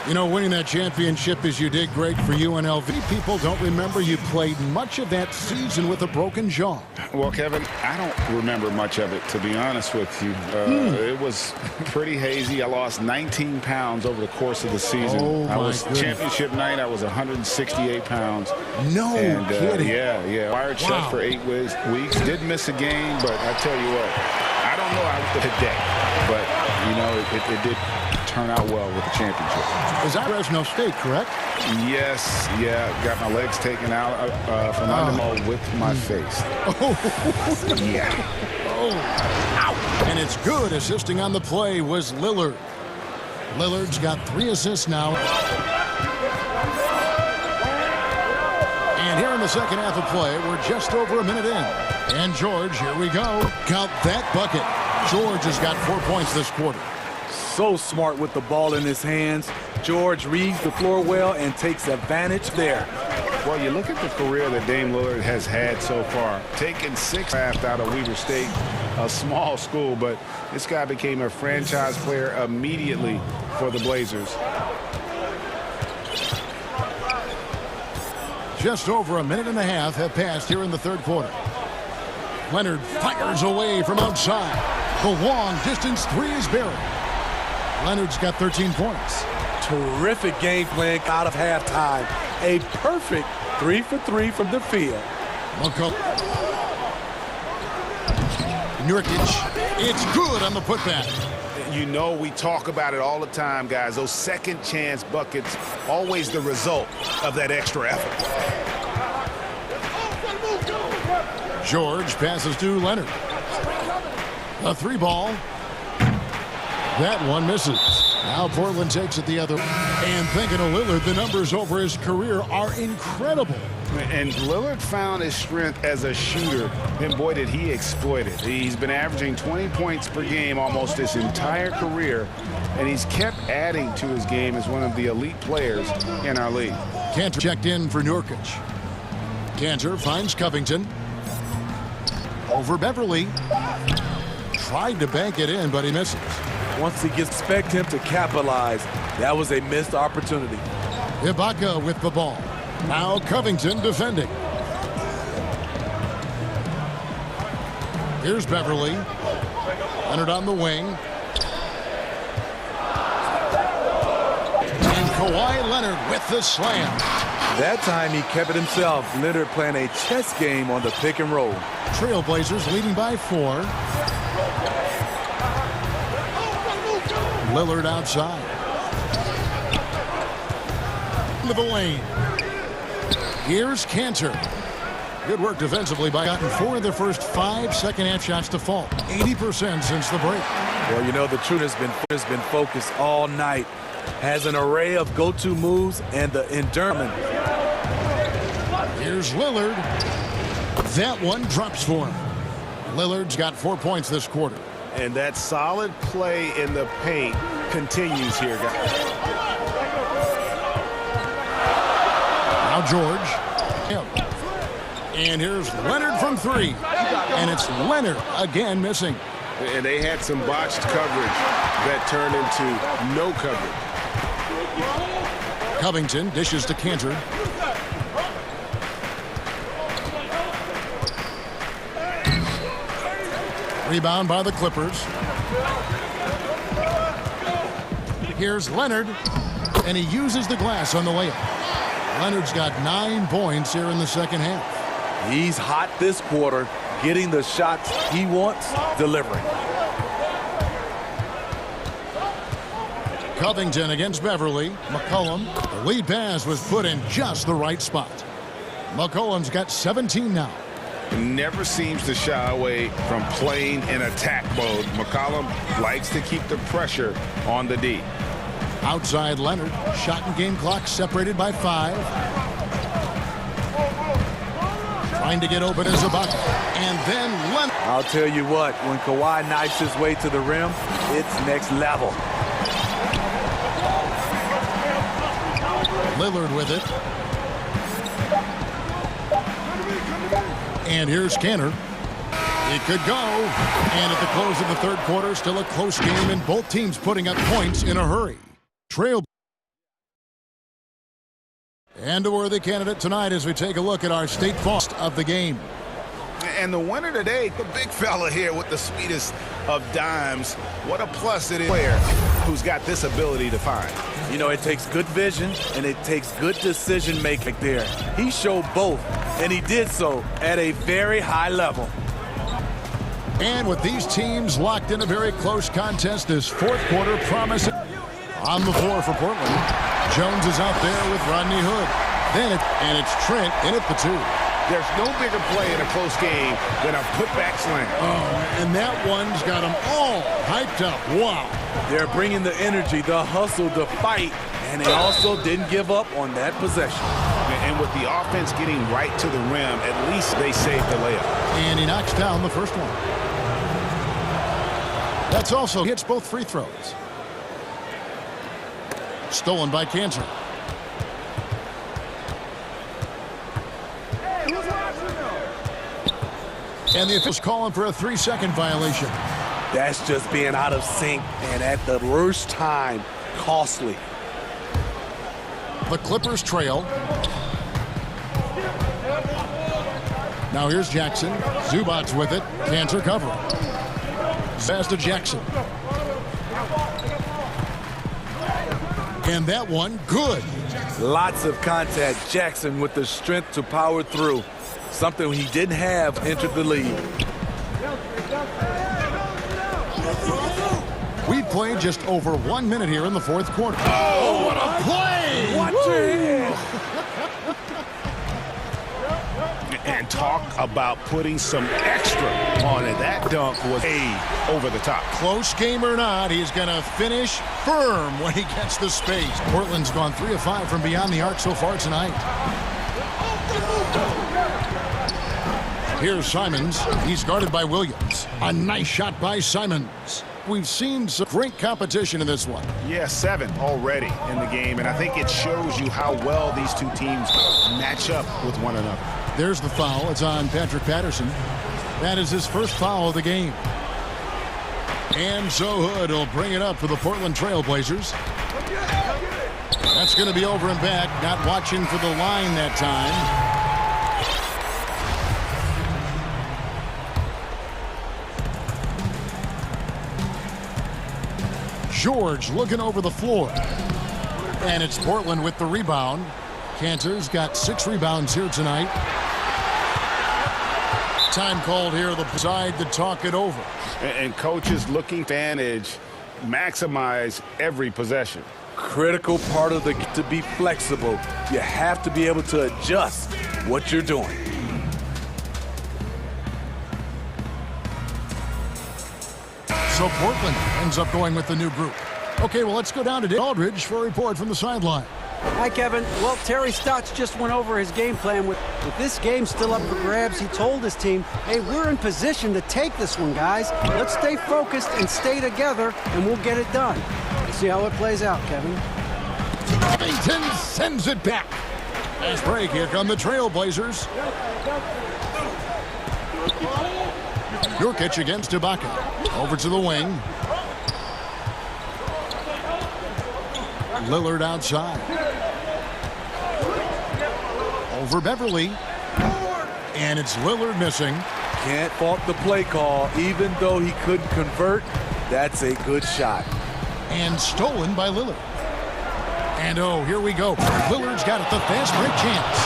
You know, winning that championship as you did great for UNLV. People don't remember you played much of that season with a broken jaw.
Well, Kevin, I don't remember much of it, to be honest with you. It was pretty hazy. I lost 19 pounds over the course of the season.
Oh,
I was
goodness.
championship night. I was 168 pounds.
No kidding.
Yeah. Wired shut for 8 weeks. Didn't miss a game, but I tell you what, I don't know how today, but you know, it did turn out well with the championship.
Is that Fresno State, correct?
Yes, yeah. Got my legs taken out from under with my face. Yeah.
Oh. Ow. And it's good. Assisting on the play was Lillard. Lillard's got 3 assists now. And here in the second half of play, we're just over a minute in. And George, here we go. Count that bucket. George has got 4 points this quarter.
So smart with the ball in his hands. George reads the floor well and takes advantage there.
Well, you look at the career that Dame Lillard has had so far. Taking 6 drafts out of Weber State, a small school, but this guy became a franchise player immediately for the Blazers.
Just over a minute and a half have passed here in the third quarter. Leonard fires away from outside. The long distance 3 is buried. Leonard's got 13 points.
Terrific game plan out of halftime. A perfect 3 for 3 from the field.
Nurkic, it's good on the putback.
You know, we talk about it all the time, guys. Those second chance buckets, always the result of that extra effort.
George passes to Leonard. A 3 ball. That one misses. Now Portland takes it the other. And thinking of Lillard, the numbers over his career are incredible.
And Lillard found his strength as a shooter, and boy, did he exploit it. He's been averaging 20 points per game almost his entire career, and he's kept adding to his game as one of the elite players in our league.
Cantor checked in for Nurkic. Cantor finds Covington. Over Beverly. Tried to bank it in, but he misses.
Once he gets, expect him to capitalize. That was a missed opportunity.
Ibaka with the ball. Now Covington defending. Here's Beverly. Leonard on the wing. And Kawhi Leonard with the slam.
That time he kept it himself. Leonard playing a chess game on the pick and roll.
Trailblazers leading by 4. Lillard outside. Into the lane. Here's Cantor. Good work defensively by gotten 4 of the first 5 second-half shots to fall. 80% since the break.
Well, you know, the truth has been focused all night. Has an array of go-to moves and the endurance.
Here's Lillard. That one drops for him. Lillard's got 4 points this quarter.
And that solid play in the paint continues here, guys.
Now George. And here's Leonard from 3. And it's Leonard again missing.
And they had some botched coverage that turned into no coverage.
Covington dishes to Cantor. Rebound by the Clippers. Here's Leonard, and he uses the glass on the layup. Leonard's got 9 points here in the second half.
He's hot this quarter, getting the shots he wants, delivering.
Covington against Beverly. McCollum. The lead pass was put in just the right spot. McCollum's got 17 now.
Never seems to shy away from playing in attack mode. McCollum likes to keep the pressure on the D.
Outside Leonard. Shot and game clock separated by 5. Trying to get open as a bucket. And then Leonard.
I'll tell you what, when Kawhi knifes his way to the rim, it's next level.
Lillard with it. And here's Cantor. It could go. And at the close of the third quarter, still a close game, and both teams putting up points in a hurry. Trail. And a worthy candidate tonight as we take a look at our state cost of the game.
And the winner today, the big fella here with the sweetest of dimes. What a plus it is. Player who's got this ability to find.
You know, it takes good vision and it takes good decision making there. He showed both, and he did so at a very high level.
And with these teams locked in a very close contest, this fourth quarter promising. On the floor for Portland, Jones is out there with Rodney Hood. And it's Trent in at the 2.
There's no bigger play in a close game than a putback slam.
Oh, and that one's got them all hyped up. Wow.
They're bringing the energy, the hustle, the fight, and they also didn't give up on that possession.
And with the offense getting right to the rim, at least they saved the layup.
And he knocks down the first one. That's also hits both free throws. Stolen by Cantor. And the official's calling for a 3-second violation.
That's just being out of sync, and at the worst time, costly.
The Clippers trail. Now here's Jackson. Zubac's with it. Cantor covering. Pass to Jackson. And that one, good.
Lots of contact. Jackson with the strength to power through. Something he didn't have entered the league.
We played just over 1 minute here in the fourth quarter. Oh, what a play!
Watch it!
And talk about putting some extra on it. That dunk was over the top.
Close game or not, he's going to finish firm when he gets the space. Portland's gone 3 of 5 from beyond the arc so far tonight. Here's Simons. He's guarded by Williams. A nice shot by Simons. We've seen some great competition in this one.
Yeah, 7 already in the game, and I think it shows you how well these two teams match up with one another.
There's the foul. It's on Patrick Patterson. That is his first foul of the game. And so Hood will bring it up for the Portland Trail Blazers. That's going to be over and back. Not watching for the line that time. George looking over the floor. And it's Portland with the rebound. Cantor's got 6 rebounds here tonight. Time called here, the side to talk it over.
And coaches looking advantage, maximize every possession.
Critical part of to be flexible. You have to be able to adjust what you're doing.
So Portland ends up going with the new group. Okay, well, let's go down to Aldridge for a report from the sideline.
Hi, Kevin. Well, Terry Stotts just went over his game plan. With this game still up for grabs, he told his team, hey, we're in position to take this one, guys. Let's stay focused and stay together, and we'll get it done. Let's see how it plays out, Kevin.
Covington sends it back. Nice break. Here come the Trailblazers. Nurkic against Ibaka. Over to the wing. Lillard outside. Over Beverly. And it's Lillard missing.
Can't fault the play call. Even though he couldn't convert, that's a good shot.
And stolen by Lillard. And oh, here we go. Lillard's got it, the fast break chance.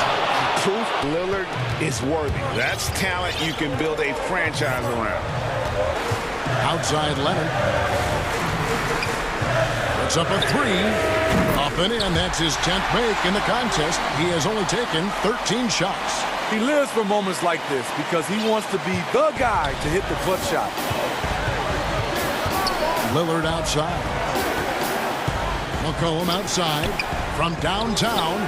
Proof Lillard is worthy. That's talent you can build a franchise around.
Outside Leonard. It's up a three. Up and in. That's his 10th make in the contest. He has only taken 13 shots.
He lives for moments like this because he wants to be the guy to hit the clutch shot.
Lillard outside. McCollum outside. From downtown.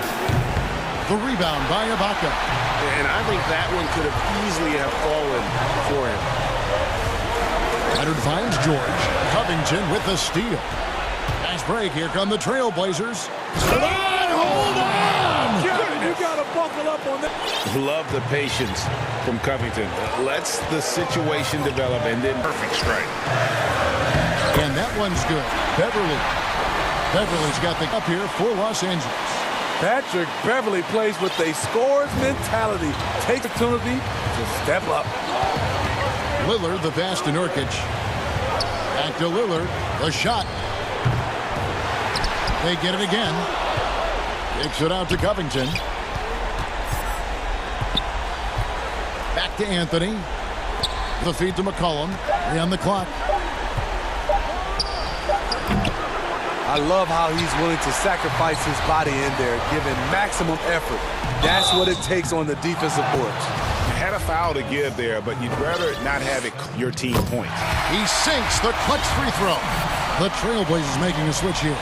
The rebound by Ibaka.
And I think that one could have easily have fallen for him.
Leonard finds George. Covington with the steal. Nice break. Here come the Trailblazers. Hold on!
You got to buckle up on that.
Love the patience from Covington. Lets the situation develop and then perfect strike.
And that one's good. Beverly's got the up here for Los Angeles.
Patrick Beverly plays with a scorer's mentality. Takes the opportunity to step up.
Lillard, the pass to Nurkic. Back to Lillard. The shot. They get it again. Kicks it out to Covington. Back to Anthony. The feed to McCollum. 3 on the clock.
I love how he's willing to sacrifice his body in there, giving maximum effort. That's what it takes on the defensive boards.
Had a foul to give there, but you'd rather not have it your team points.
He sinks the clutch free throw. The Trailblazers making a switch here.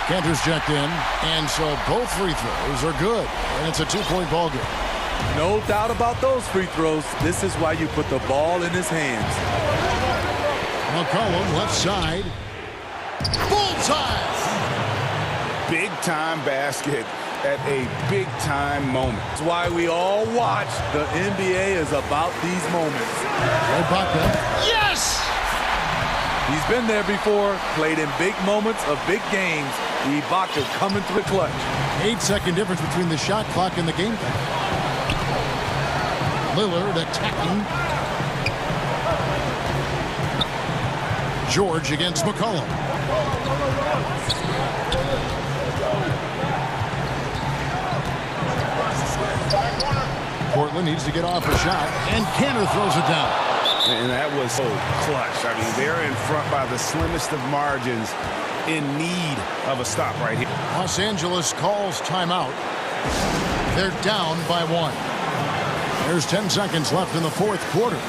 Cantor's checked in, and so both free throws are good. And it's a 2-point ball game.
No doubt about those free throws. This is why you put the ball in his hands.
McCollum left side. Bullseye!
Big-time basket at a big-time moment.
That's why we all watch. The NBA is about these moments.
Ibaka. Yes!
He's been there before, played in big moments of big games. Ibaka coming through the clutch.
8-second difference between the shot clock and the game clock. Lillard attacking. George against McCollum. Portland needs to get off a shot, and Cantor throws it down.
And that was so clutch. I mean, they're in front by the slimmest of margins, in need of a stop right here.
Los Angeles calls timeout. They're down by 1. There's 10 seconds left in the fourth quarter.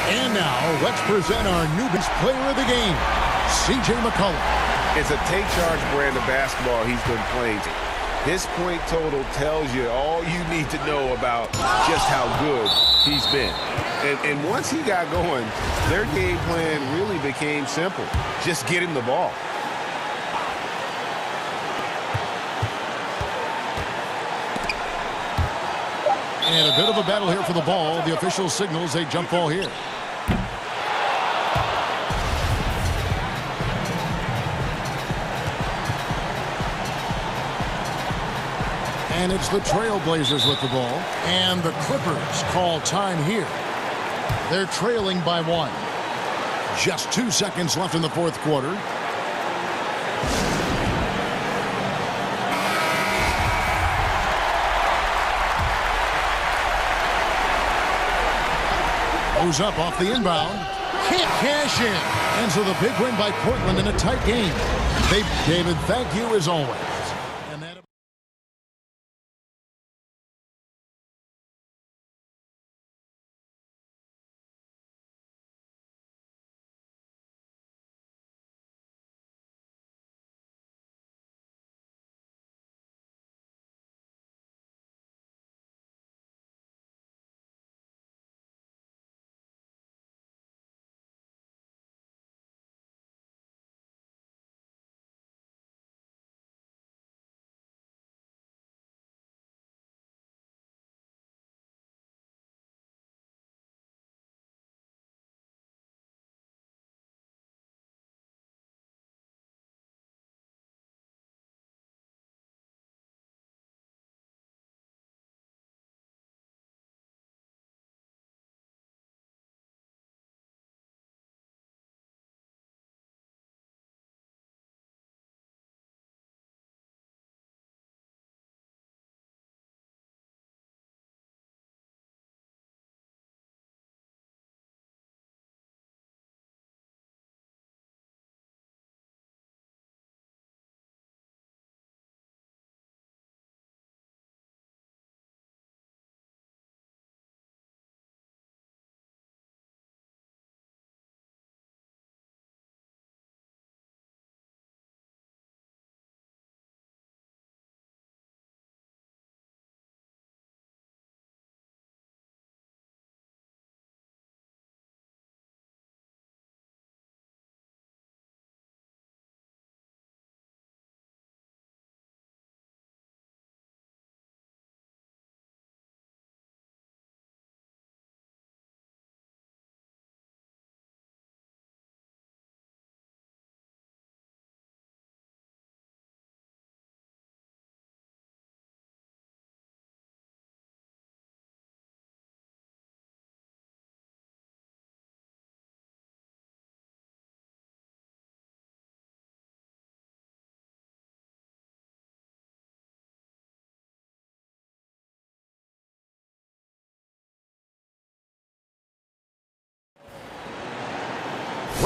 And now, let's present our newest player of the game, C.J. McCollum.
It's a take-charge brand of basketball he's been playing. His point total tells you all you need to know about just how good he's been. And once he got going, their game plan really became simple. Just get him the ball.
And a bit of a battle here for the ball. The official signals a jump ball here. And it's the Trailblazers with the ball. And the Clippers call time here. They're trailing by 1. Just 2 seconds left in the fourth quarter. Goes up off the inbound. Can't cash in. And so the big win by Portland in a tight game. David, thank you as always.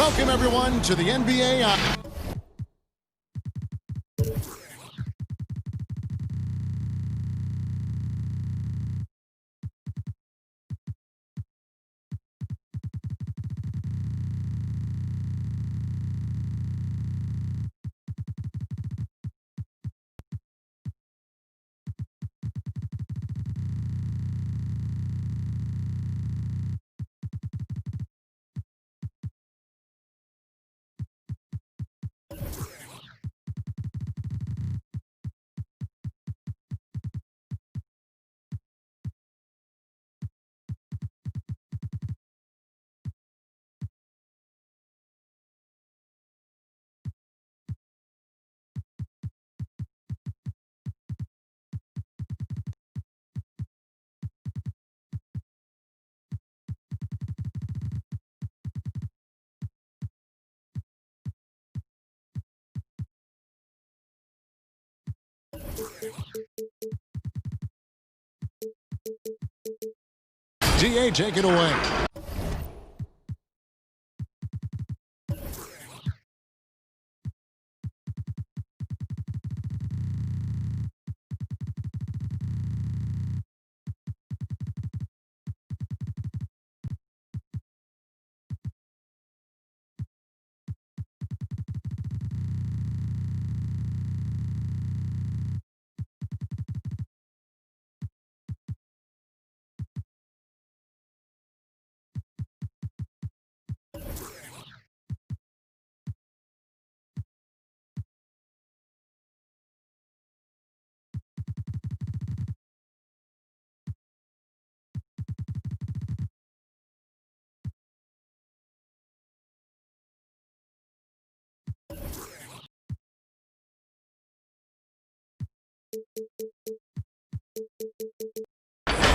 Welcome, everyone, to the NBA. GA, take it away.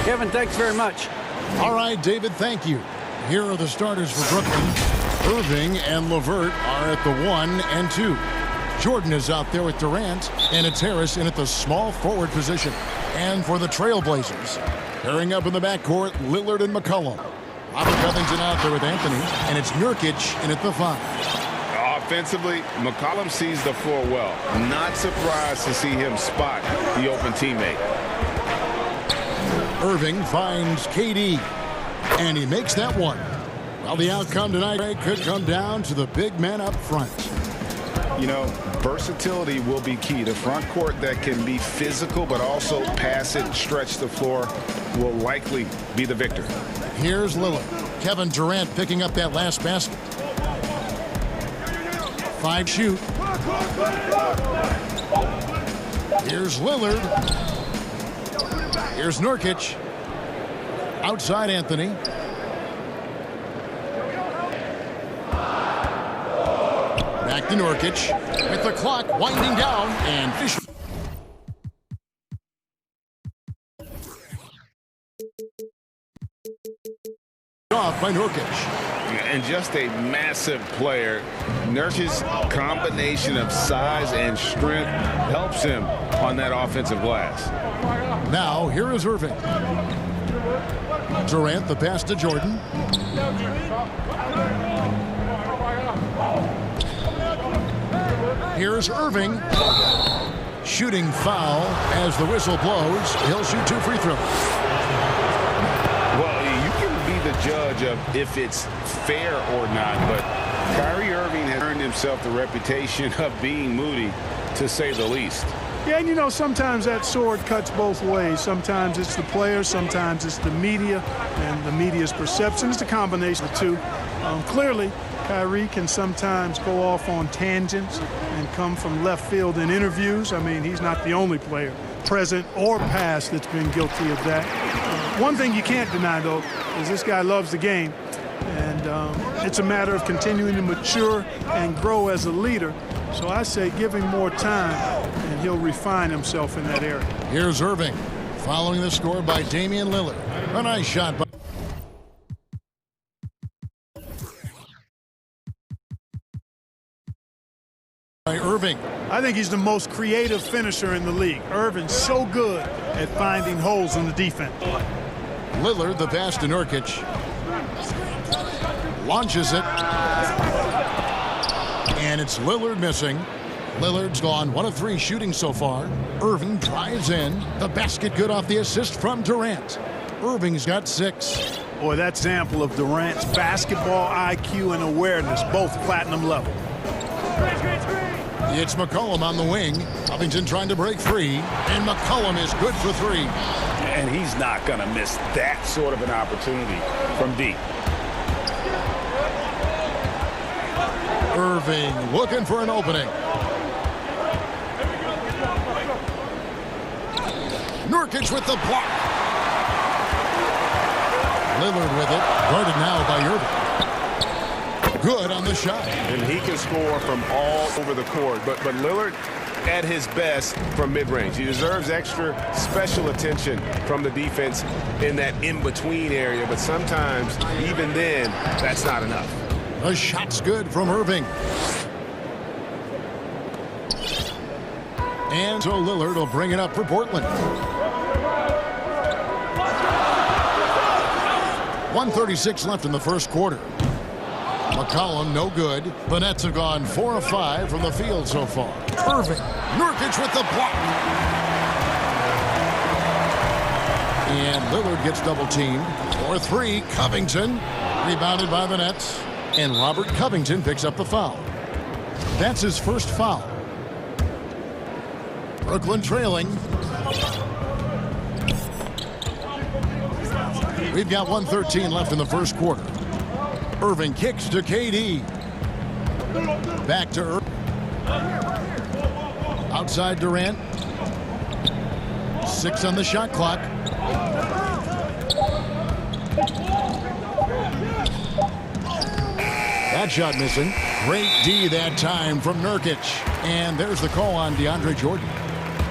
Kevin, thanks very much.
All right, David, thank you. Here are the starters for Brooklyn. Irving and LeVert are at the 1 and 2. Jordan is out there with Durant, and it's Harris in at the small forward position. And for the Trailblazers, pairing up in the backcourt, Lillard and McCollum. Robert Covington out there with Anthony, and it's Nurkic in at the 5.
Offensively, McCollum sees the floor well. Not surprised to see him spot the open teammate.
Irving finds KD, and he makes that one. Well, the outcome tonight could come down to the big man up front.
You know, versatility will be key. The front court that can be physical but also pass it, stretch the floor will likely be the victor.
Here's Lillard. Kevin Durant picking up that last basket. 5 shoot. Here's Lillard. Here's Nurkic. Outside Anthony. Back to Nurkic. With the clock winding down and Fisher. Off by Nurkic.
And just a massive player. Nurkic's combination of size and strength helps him on that offensive glass.
Now, here is Irving. Durant, the pass to Jordan. Here's Irving. Shooting foul as the whistle blows. He'll shoot 2 free throws.
Well, you can be the judge of if it's fair or not, but Kyrie Irving has earned himself the reputation of being moody, to say the least.
Yeah, and you know, sometimes that sword cuts both ways. Sometimes it's the players, sometimes it's the media, and the media's perception. It's a combination of the two. Clearly, Kyrie can sometimes go off on tangents and come from left field in interviews. I mean, he's not the only player, present or past, that's been guilty of that. One thing you can't deny, though, is this guy loves the game. And it's a matter of continuing to mature and grow as a leader. So I say give him more time, and he'll refine himself in that area.
Here's Irving, following the score by Damian Lillard. A nice shot by Irving.
I think he's the most creative finisher in the league. Irving's so good at finding holes in the defense.
Lillard, the pass to Nurkic. Launches it. And it's Lillard missing. Lillard's gone 1 of 3 shooting so far. Irving drives in. The basket good off the assist from Durant. Irving's got 6.
Boy, that's an example of Durant's basketball IQ and awareness, both platinum level.
It's McCollum on the wing. Covington trying to break free. And McCollum is good for 3.
And he's not going to miss that sort of an opportunity from deep.
Irving looking for an opening. Nurkic with the block. Lillard with it. Guarded now by Irving. Good on the shot.
And he can score from all over the court. But Lillard at his best from mid-range. He deserves extra special attention from the defense in that in-between area. But sometimes, even then, that's not enough.
The shot's good from Irving. And so Lillard will bring it up for Portland. 1:36 left in the first quarter. McCollum, no good. The Nets have gone 4 of 5 from the field so far. Irving, Nurkic with the block. And Lillard gets double-teamed. For 3, Covington. Rebounded by the Nets. And Robert Covington picks up the foul. That's his first foul. Brooklyn trailing. We've got 1:13 left in the first quarter. Irving kicks to KD. Back to Irving. Outside Durant. 6 on the shot clock. That shot missing. Great D that time from Nurkic. And there's the call on DeAndre Jordan.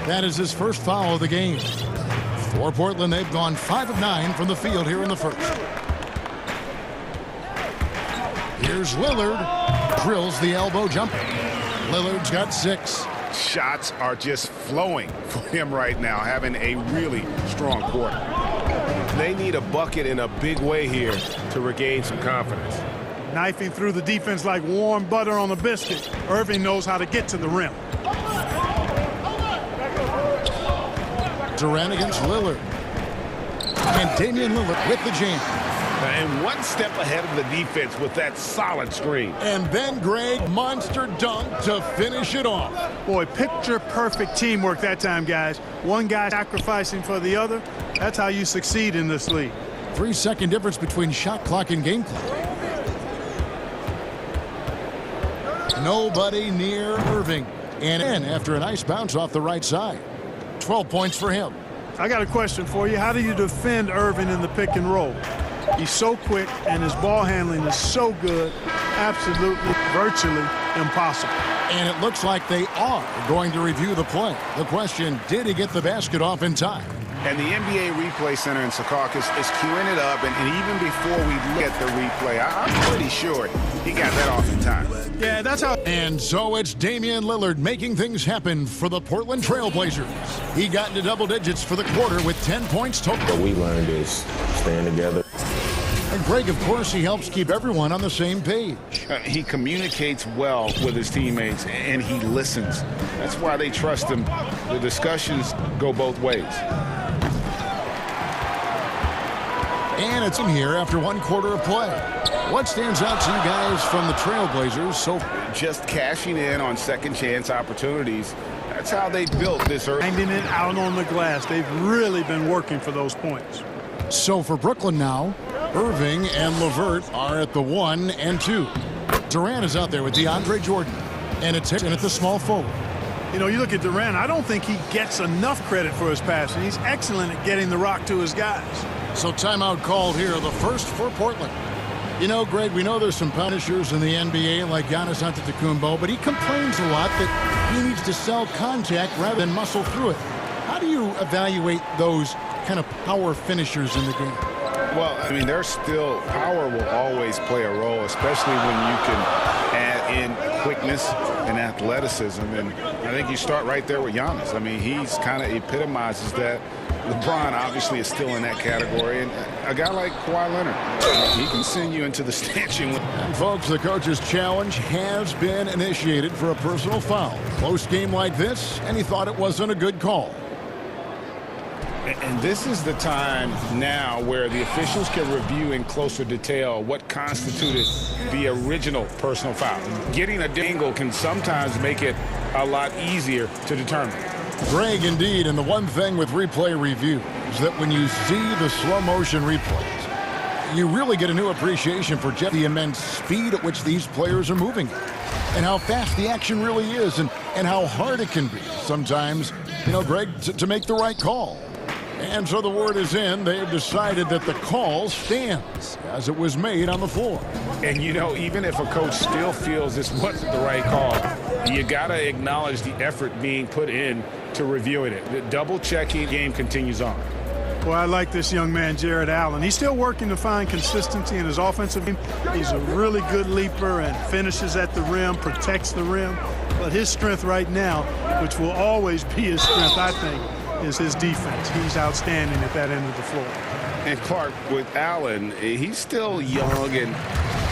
That is his first foul of the game. For Portland, they've gone 5 of 9 from the field here in the first. Here's Lillard. Drills the elbow jumper. Lillard's got 6.
Shots are just flowing for him right now, having a really strong quarter.
They need a bucket in a big way here to regain some confidence.
Knifing through the defense like warm butter on a biscuit. Irving knows how to get to the rim.
Durant against Lillard. And Damian Lillard with the jam.
And one step ahead of the defense with that solid screen.
And then Greg, monster dunk to finish it off.
Boy, picture perfect teamwork that time, guys. One guy sacrificing for the other. That's how you succeed in this league.
3-second difference between shot clock and game clock. Nobody near Irving. And in after a nice bounce off the right side. 12 points for him.
I got a question for you. How do you defend Irving in the pick and roll? He's so quick and his ball handling is so good. Absolutely, virtually impossible.
And it looks like they are going to review the play. The question, did he get the basket off in time?
And the NBA Replay Center in Secaucus is queuing it up. And even before we look at the replay, I'm pretty sure he got that off in time.
Yeah, that's how.
And so it's Damian Lillard making things happen for the Portland Trail Blazers. He got into double digits for the quarter with 10 points total.
What we learned is staying together.
And Greg, of course, he helps keep everyone on the same page.
He communicates well with his teammates, and he listens. That's why they trust him. The discussions go both ways.
And it's in here after 1 quarter of play. What stands out to you guys from the Trailblazers? So
just cashing in on second chance opportunities. That's how they built this early.
Finding it out on the glass. They've really been working for those points.
So for Brooklyn now, Irving and LeVert are at the 1 and 2. Durant is out there with DeAndre Jordan. And it's hit at the small forward.
You know, you look at Durant, I don't think he gets enough credit for his passing. He's excellent at getting the rock to his guys.
So timeout called here, the first for Portland. You know, Greg, we know there's some punishers in the NBA like Giannis Antetokounmpo, but he complains a lot that he needs to sell contact rather than muscle through it. How do you evaluate those kind of power finishers in the game?
Well, I mean, there's still power will always play a role, especially when you can add in quickness and athleticism. And I think you start right there with Giannis. I mean, he's kind of epitomizes that. LeBron obviously is still in that category, and a guy like Kawhi Leonard, he can send you into the stanchion.
And folks, the coach's challenge has been initiated for a personal foul. Close game like this, and he thought it wasn't a good call.
And this is the time now where the officials can review in closer detail what constituted the original personal foul. Getting a dangle can sometimes make it a lot easier to determine.
Greg, indeed, and the one thing with replay review is that when you see the slow motion replays, you really get a new appreciation for just the immense speed at which these players are moving and how fast the action really is and how hard it can be sometimes, you know, Greg, to make the right call. And so the word is in. They've decided that the call stands as it was made on the floor.
And, you know, even if a coach still feels this wasn't the right call, you got to acknowledge the effort being put in to reviewing it. The double-checking game continues on.
Well, I like this young man, Jared Allen. He's still working to find consistency in his offensive game. He's a really good leaper and finishes at the rim, protects the rim. But his strength right now, which will always be his strength, I think, is his defense. He's outstanding at that end of the floor.
And Clark, with Allen, he's still young, and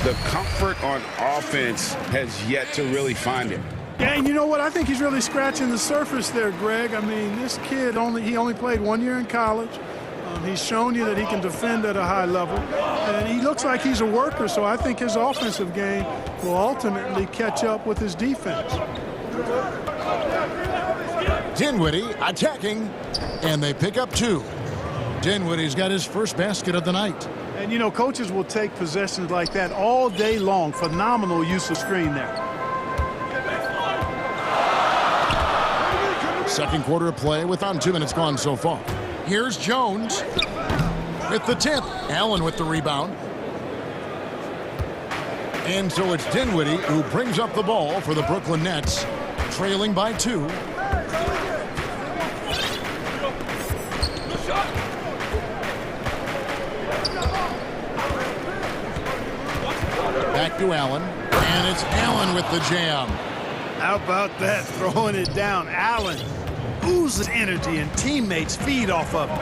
the comfort on offense has yet to really find him.
Yeah, and you know what? I think he's really scratching the surface there, Greg. I mean, this kid he only played 1 year in college. He's shown you that he can defend at a high level, and he looks like he's a worker, so I think his offensive game will ultimately catch up with his defense.
Dinwiddie attacking, and they pick up 2. Dinwiddie's got his first basket of the night.
And, you know, coaches will take possessions like that all day long. Phenomenal use of screen there.
Second quarter of play with on 2 minutes gone so far. Here's Jones with the tip. Allen with the rebound. And so it's Dinwiddie who brings up the ball for the Brooklyn Nets, trailing by 2. Back to Allen, and it's Allen with the jam.
How about that, throwing it down? Allen oozes energy, and teammates feed off of him.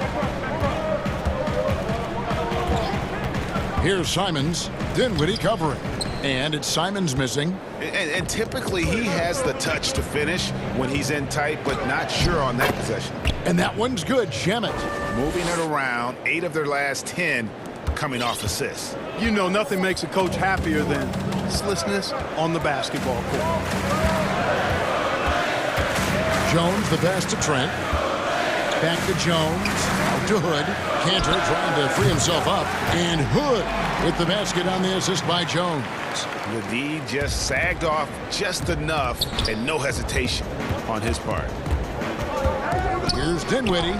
Here's Simons. Dinwiddie covering. And it's Simons missing.
And typically he has the touch to finish when he's in tight, but not sure on that possession.
And that one's good. Shemet.
Moving it around, 8 of their last 10 coming off assists.
You know, nothing makes a coach happier than slickness on the basketball court.
Jones, the pass to Trent. Back to Jones. Out to Hood. Cantor trying to free himself up. And Hood with the basket on the assist by Jones.
The D just sagged off just enough and no hesitation on his part.
Here's Dinwiddie.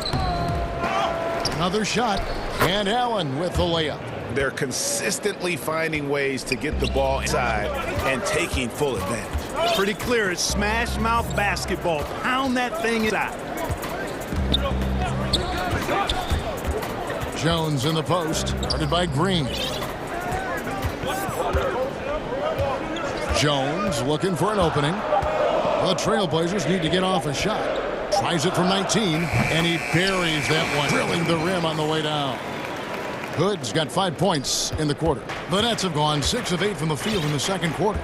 Another shot. And Allen with the layup.
They're consistently finding ways to get the ball inside and taking full advantage.
Pretty clear, it's smash mouth basketball. Pound that thing inside.
Jones in the post, guarded by Green. Jones looking for an opening. The Trailblazers need to get off a shot. Tries it from 19, and he buries that one, drilling the rim on the way down. Hood's got 5 points in the quarter. The Nets have gone 6 of 8 from the field in the second quarter.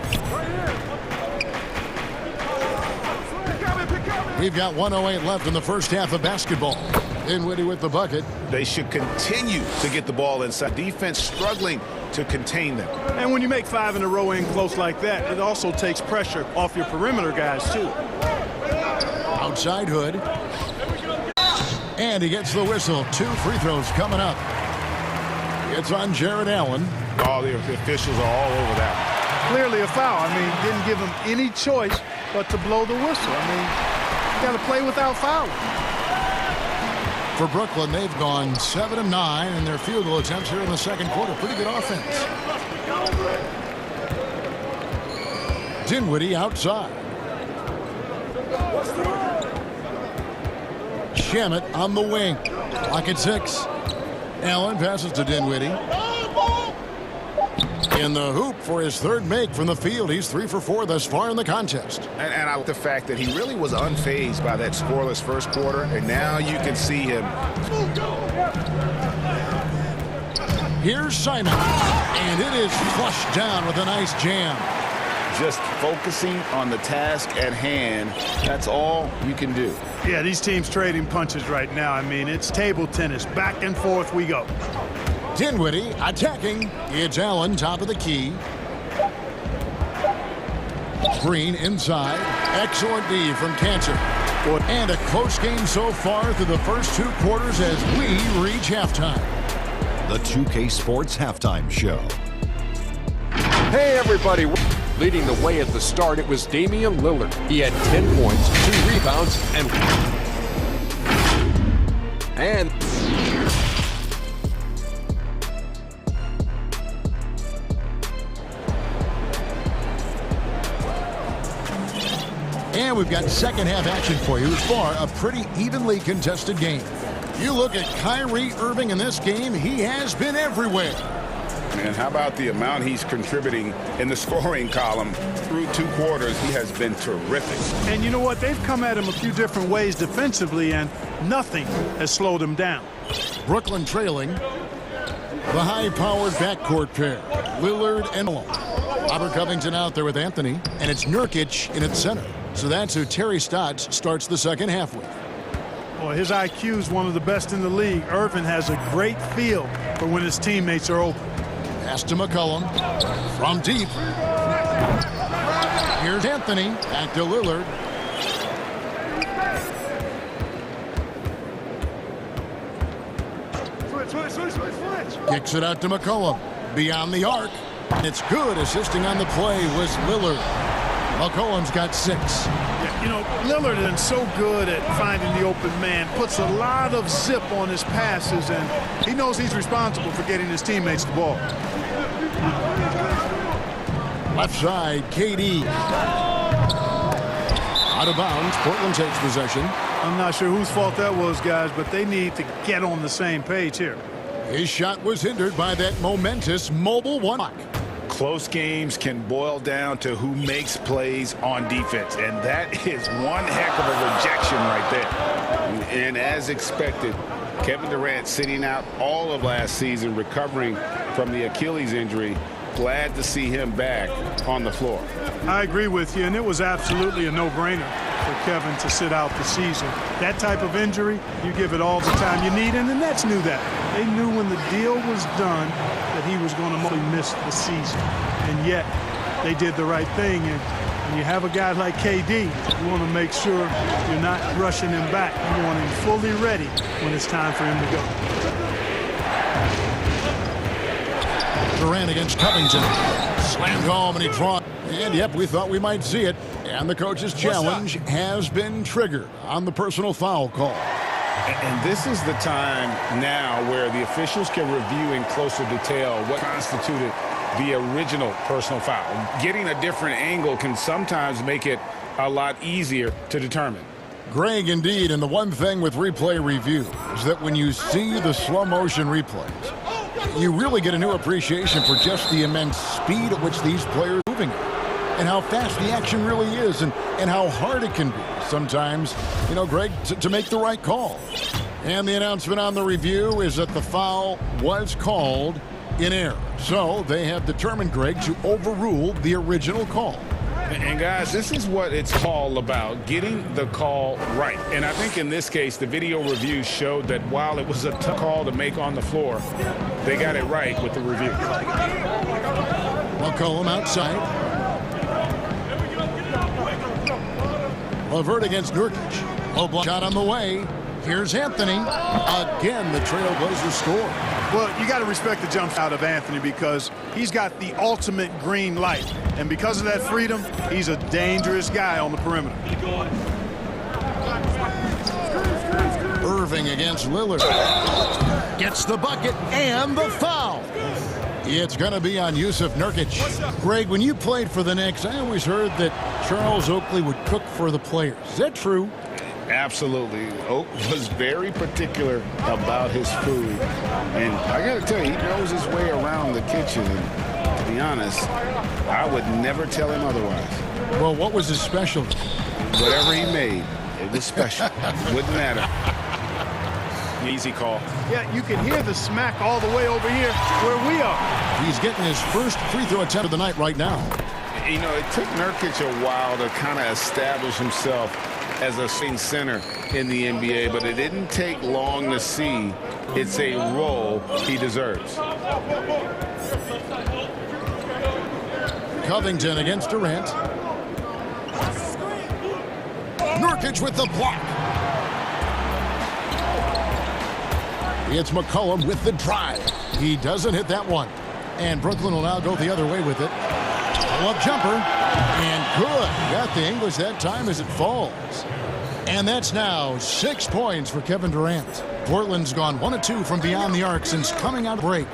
We've got 1:08 left in the first half of basketball. Dinwiddie with the bucket.
They should continue to get the ball inside. Defense struggling to contain them.
And when you make 5 in a row in close like that, it also takes pressure off your perimeter guys, too.
Outside Hood. And he gets the whistle. 2 free throws coming up. It's on Jared Allen.
All the officials are all over that.
Clearly a foul. I mean, didn't give him any choice but to blow the whistle. I mean, you got to play without fouling.
For Brooklyn, they've gone 7 of 9 in their field goal attempts here in the second quarter. Pretty good offense. Dinwiddie outside. Shemet on the wing. Clock at 6. Allen passes to Dinwiddie. In the hoop for his third make from the field. He's 3 for 4 thus far in the contest.
And I like the fact that he really was unfazed by that scoreless first quarter, and now you can see him.
Here's Simon, and it is flushed down with a nice jam.
Just focusing on the task at hand, that's all you can do.
Yeah, these teams trading punches right now. I mean, it's table tennis. Back and forth we go.
Dinwiddie attacking. It's Allen, top of the key. Green inside. Excellent D from Cancer. And a close game so far through the first 2 quarters as we reach halftime.
The 2K Sports Halftime Show.
Hey, everybody. Leading the way at the start, it was Damian Lillard. He had 10 points, 2 rebounds,
And we've got second half action for you. As far a pretty evenly contested game. You look at Kyrie Irving in this game, he has been everywhere.
And how about the amount he's contributing in the scoring column? Through 2 quarters, he has been terrific.
And you know what? They've come at him a few different ways defensively, and nothing has slowed him down.
Brooklyn trailing. The high-powered backcourt pair, Lillard and Malone. Robert Covington out there with Anthony, and it's Nurkic in its center. So that's who Terry Stotts starts the second half with.
Boy, his IQ is one of the best in the league. Irvin has a great feel for when his teammates are open.
Pass to McCollum from deep. Here's Anthony. Back to Lillard. Kicks it out to McCollum. Beyond the arc. It's good. Assisting on the play was Lillard. McCollum's got 6.
Yeah, you know, Lillard is so good at finding the open man. Puts a lot of zip on his passes, and he knows he's responsible for getting his teammates the ball.
Left side, KD. Out of bounds. Portland takes possession.
I'm not sure whose fault that was, guys, but they need to get on the same page here.
His shot was hindered by that momentous mobile one.
Close games can boil down to who makes plays on defense, and that is one heck of a rejection right there. And as expected, Kevin Durant sitting out all of last season, recovering from the Achilles injury. Glad to see him back on the floor.
I agree with you, and it was absolutely a no-brainer for Kevin to sit out the season. That type of injury, you give it all the time you need, and the Nets knew that. They knew when the deal was done that he was going to mostly miss the season, and yet they did the right thing. And when you have a guy like KD, you want to make sure you're not rushing him back. You want him fully ready when it's time for him to go.
Durant against Covington. Slammed home and he draws. And yep, we thought we might see it. And the coach's challenge has been triggered on the personal foul call.
And this is the time now where the officials can review in closer detail what constituted the original personal foul. Getting a different angle can sometimes make it a lot easier to determine.
Greg, indeed, and the one thing with replay review is that when you see the slow motion replays, you really get a new appreciation for just the immense speed at which these players are moving and how fast the action really is and how hard it can be sometimes, you know, Greg, to make the right call. And the announcement on the review is that the foul was called in error. So they have determined, Greg, to overrule the original call.
And guys, this is what it's all about, getting the call right. And I think in this case, the video review showed that while it was a tough call to make on the floor, they got it right with the review.
McCollum outside. Levert against Nurkic. Low block shot on the way. Here's Anthony. Again, the Trailblazers score.
Well, you got to respect the jump out of Anthony because he's got the ultimate green light. And because of that freedom, he's a dangerous guy on the perimeter.
Irving against Lillard. Gets the bucket and the foul. It's going to be on Yusuf Nurkic. Greg, when you played for the Knicks, I always heard that Charles Oakley would cook for the players. Is that true?
Absolutely. Oak was very particular about his food. And I got to tell you, he knows his way around the kitchen. And to be honest, I would never tell him otherwise.
Well, what was his specialty?
Whatever he made, it was special. Wouldn't matter. Easy call.
Yeah, you can hear the smack all the way over here where we are.
He's getting his first free throw attempt of the night right now.
You know, it took Nurkic a while to kind of establish himself as a center in the NBA, but it didn't take long to see it's a role he deserves.
Covington against Durant. Nurkic with the block. It's McCollum with the drive. He doesn't hit that one. And Brooklyn will now go the other way with it. Pull-up jumper. And good. Got the English that time as it falls. And that's now 6 points for Kevin Durant. Portland's gone 1 of 2 from beyond the arc since coming out of break.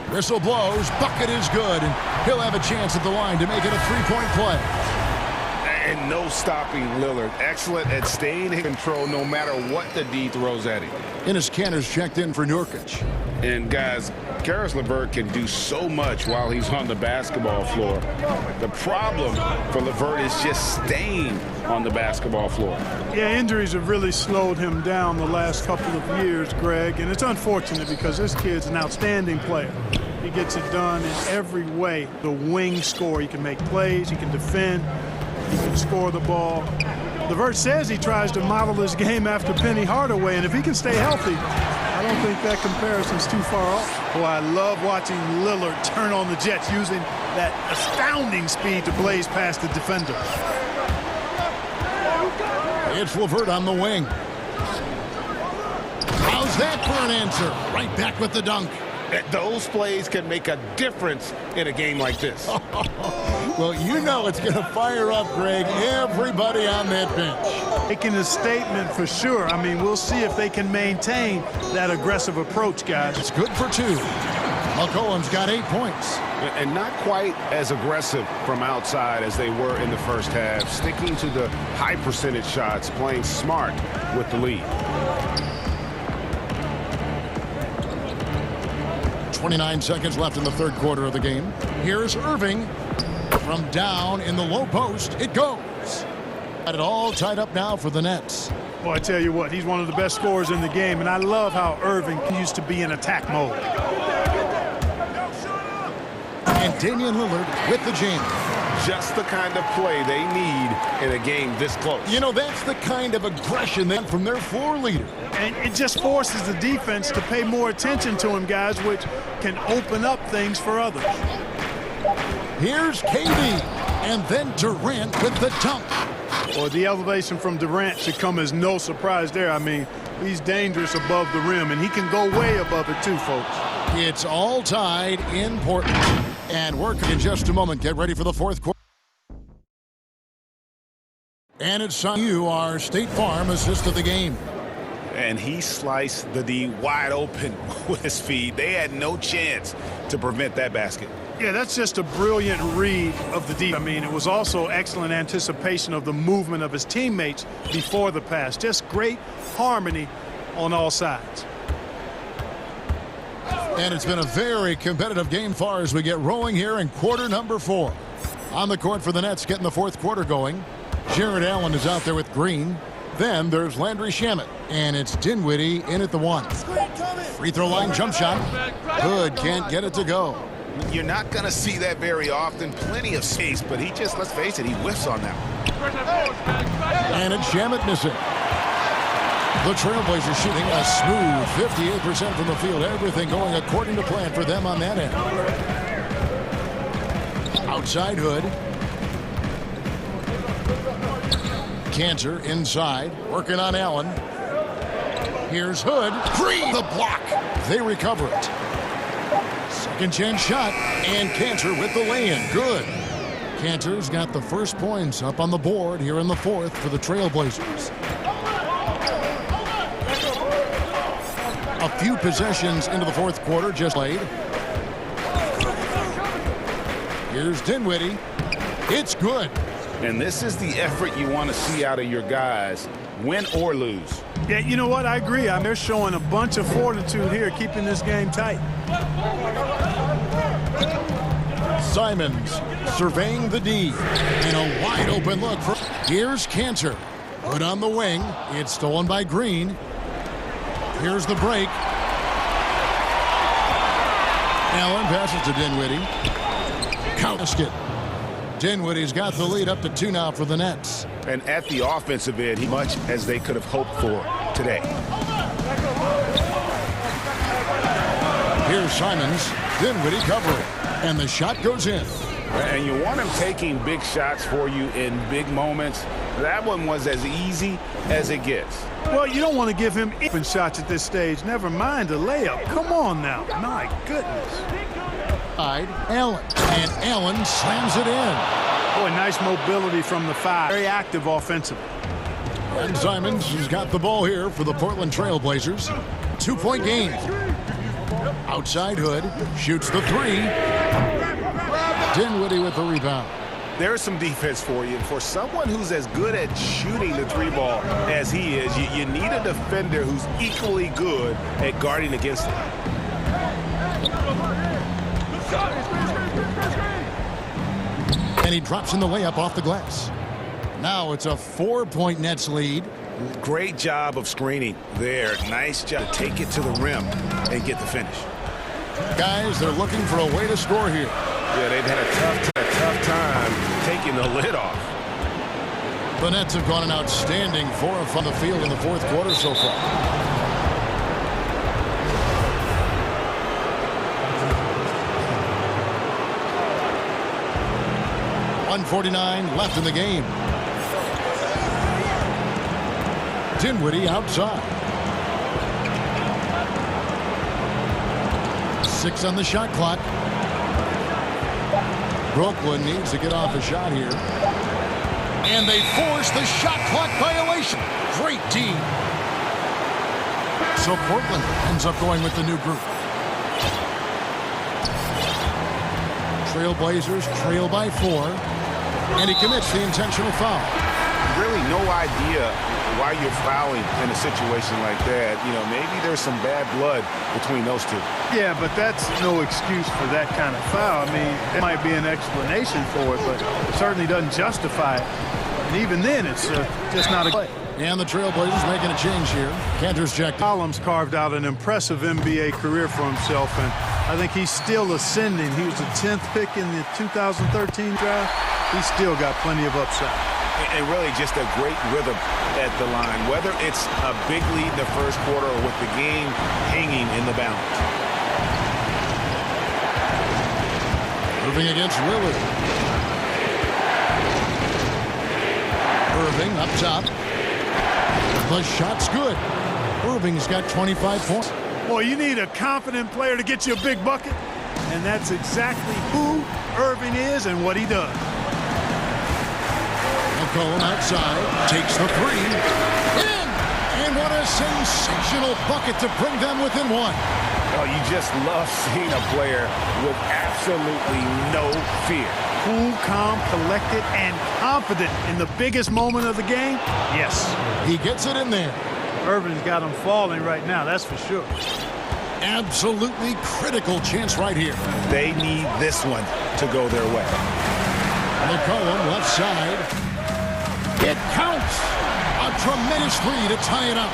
Whistle blows. Bucket is good. And he'll have a chance at the line to make it a three-point play.
And no stopping Lillard. Excellent at staying in control no matter what the D throws at him.
Enes Kanter's checked in for Nurkic.
And guys, Karis LeVert can do so much while he's on the basketball floor. The problem for LeVert is just staying on the basketball floor.
Yeah, injuries have really slowed him down the last couple of years, Greg, and it's unfortunate because this kid's an outstanding player. He gets it done in every way. The wing score, he can make plays, he can defend, he can score the ball. LeVert says he tries to model his game after Penny Hardaway, and if he can stay healthy, I don't think that comparison's too far off. Boy, I love watching Lillard turn on the Jets using that astounding speed to blaze past the defender.
It's LeVert on the wing. How's that for an answer? Right back with the dunk.
Those plays can make a difference in a game like this.
Well, you know it's going to fire up, Greg, everybody on that bench.
Making a statement for sure. I mean, we'll see if they can maintain that aggressive approach, guys.
It's good for 2. McCollum's got 8 points.
And not quite as aggressive from outside as they were in the first half. Sticking to the high percentage shots, playing smart with the lead.
29 seconds left in the third quarter of the game. Here's Irving. From down in the low post, it goes. Got it all tied up now for the Nets.
Boy, I tell you what, he's one of the best scorers in the game, and I love how Irving used to be in attack mode.
And Damian Lillard with the jam.
Just the kind of play they need in a game this close.
You know, that's the kind of aggression they from their floor leader.
And it just forces the defense to pay more attention to him, guys, which can open up things for others.
Here's KD, and then Durant with the dunk.
Well, the elevation from Durant should come as no surprise there. I mean, he's dangerous above the rim, and he can go way above it too, folks.
It's all tied in Portland. And working in just a moment. Get ready for the fourth quarter. And it's on you, our State Farm assist of the game.
And he sliced the D wide open with his feet. They had no chance to prevent that basket.
Yeah, that's just a brilliant read of the D. I mean, it was also excellent anticipation of the movement of his teammates before the pass. Just great harmony on all sides.
And it's been a very competitive game far as we get rolling here in quarter number 4. On the court for the Nets, getting the fourth quarter going. Jared Allen is out there with Green. Then there's Landry Shamet. And it's Dinwiddie in at the 1. Free throw line jump shot. Good, can't get it to go.
You're not going to see that very often. Plenty of space, but he just, let's face it, he whiffs on that one.
And it's Shamet missing. The Trailblazers shooting a smooth 58% from the field. Everything going according to plan for them on that end. Outside Hood. Kanter inside, working on Allen. Here's Hood. Green the block. They recover it. Second chance shot, and Kanter with the lay-in. Good. Kanter's got the first points up on the board here in the fourth for the Trailblazers. A few possessions into the fourth quarter just played. Here's Dinwiddie. It's good.
And this is the effort you want to see out of your guys, win or lose.
Yeah, you know what? I agree. They're showing a bunch of fortitude here, keeping this game tight.
Simons surveying the D. And a wide open look. Here's Cantor. Put on the wing. It's stolen by Green. Here's the break. Allen passes to Dinwiddie. Basket. Dinwiddie's got the lead up to 2 now for the Nets.
And at the offensive end, much as they could have hoped for today.
Here's Simons. Dinwiddie covering. And the shot goes in.
And you want him taking big shots for you in big moments. That one was as easy as it gets.
Well, you don't want to give him open shots at this stage. Never mind a layup. Come on now. My goodness.
Allen. And Allen slams it in.
Boy, nice mobility from the 5. Very active offensively.
And Simons has got the ball here for the Portland Trail Blazers. 2-point game. Outside Hood. Shoots the 3. Dinwiddie with the rebound.
There's some defense for you. For someone who's as good at shooting the 3 ball as he is, you need a defender who's equally good at guarding against him.
And he drops in the layup off the glass. Now it's a 4-point Nets lead.
Great job of screening there. Nice job to take it to the rim and get the finish.
Guys, they're looking for a way to score here.
Yeah, they've had a tough time taking the lid off.
The Nets have gone an outstanding 4 from the field in the 4th quarter so far. .149 left in the game. Dinwiddie outside. 6 on the shot clock. Brooklyn needs to get off a shot here. And they force the shot clock violation. Great D. So Portland ends up going with the new group. Trailblazers trail by 4. And he commits the intentional foul.
Really no idea why you're fouling in a situation like that. You know, maybe there's some bad blood between those two.
Yeah, but that's no excuse for that kind of foul. I mean, there might be an explanation for it, but it certainly doesn't justify it. And even then, it's just not a play.
And the Trailblazers making a change here. Cantor's checked.
Collins carved out an impressive NBA career for himself, and I think he's still ascending. He was the 10th pick in the 2013 draft. He's still got plenty of upside.
And really just a great rhythm at the line, whether it's a big lead in the 1st quarter or with the game hanging in the balance.
Moving against Lillard. Irving up top. The shot's good. Irving's got 25 points.
Boy, you need a confident player to get you a big bucket, and that's exactly who Irving is and what he does.
McCollum outside, takes the 3. In! And what a sensational bucket to bring them within 1.
Oh, you just love seeing a player with absolutely no fear.
Cool, calm, collected, and confident in the biggest moment of the game? Yes.
He gets it in there.
Irving's got him falling right now, that's for sure.
Absolutely critical chance right here.
They need this one to go their way.
McCollum left side. It counts. A tremendous 3 to tie it up.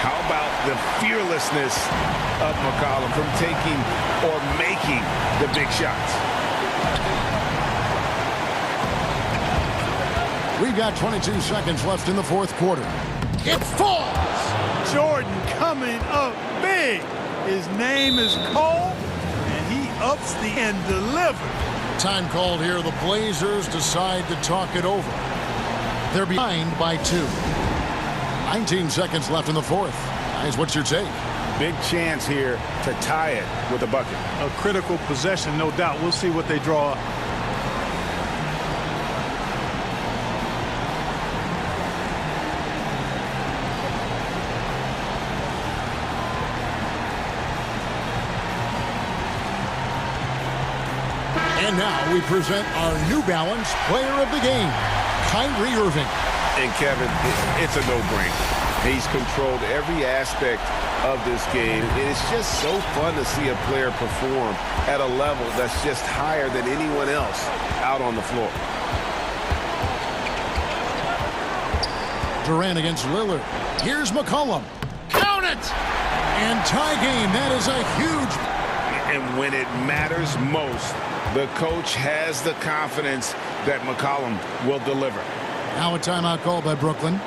How about the fearlessness of McCollum from taking or making the big shots?
We've got 22 seconds left in the 4th quarter. It falls.
Jordan coming up big. His name is Cole, and he ups the and delivers.
Time called here. The Blazers decide to talk it over. They're behind by 2. 19 seconds left in the 4th. Guys, what's your take?
Big chance here to tie it with a bucket.
A critical possession, no doubt. We'll see what they draw up.
And now we present our New Balance Player of the Game. Kyrie Irving.
And Kevin, it's a no-brainer. He's controlled every aspect of this game. It's just so fun to see a player perform at a level that's just higher than anyone else out on the floor.
Durant against Lillard. Here's McCollum. Count it! And tie game. That is a huge...
And when it matters most, the coach has the confidence that McCollum will deliver.
Now a timeout called by Brooklyn.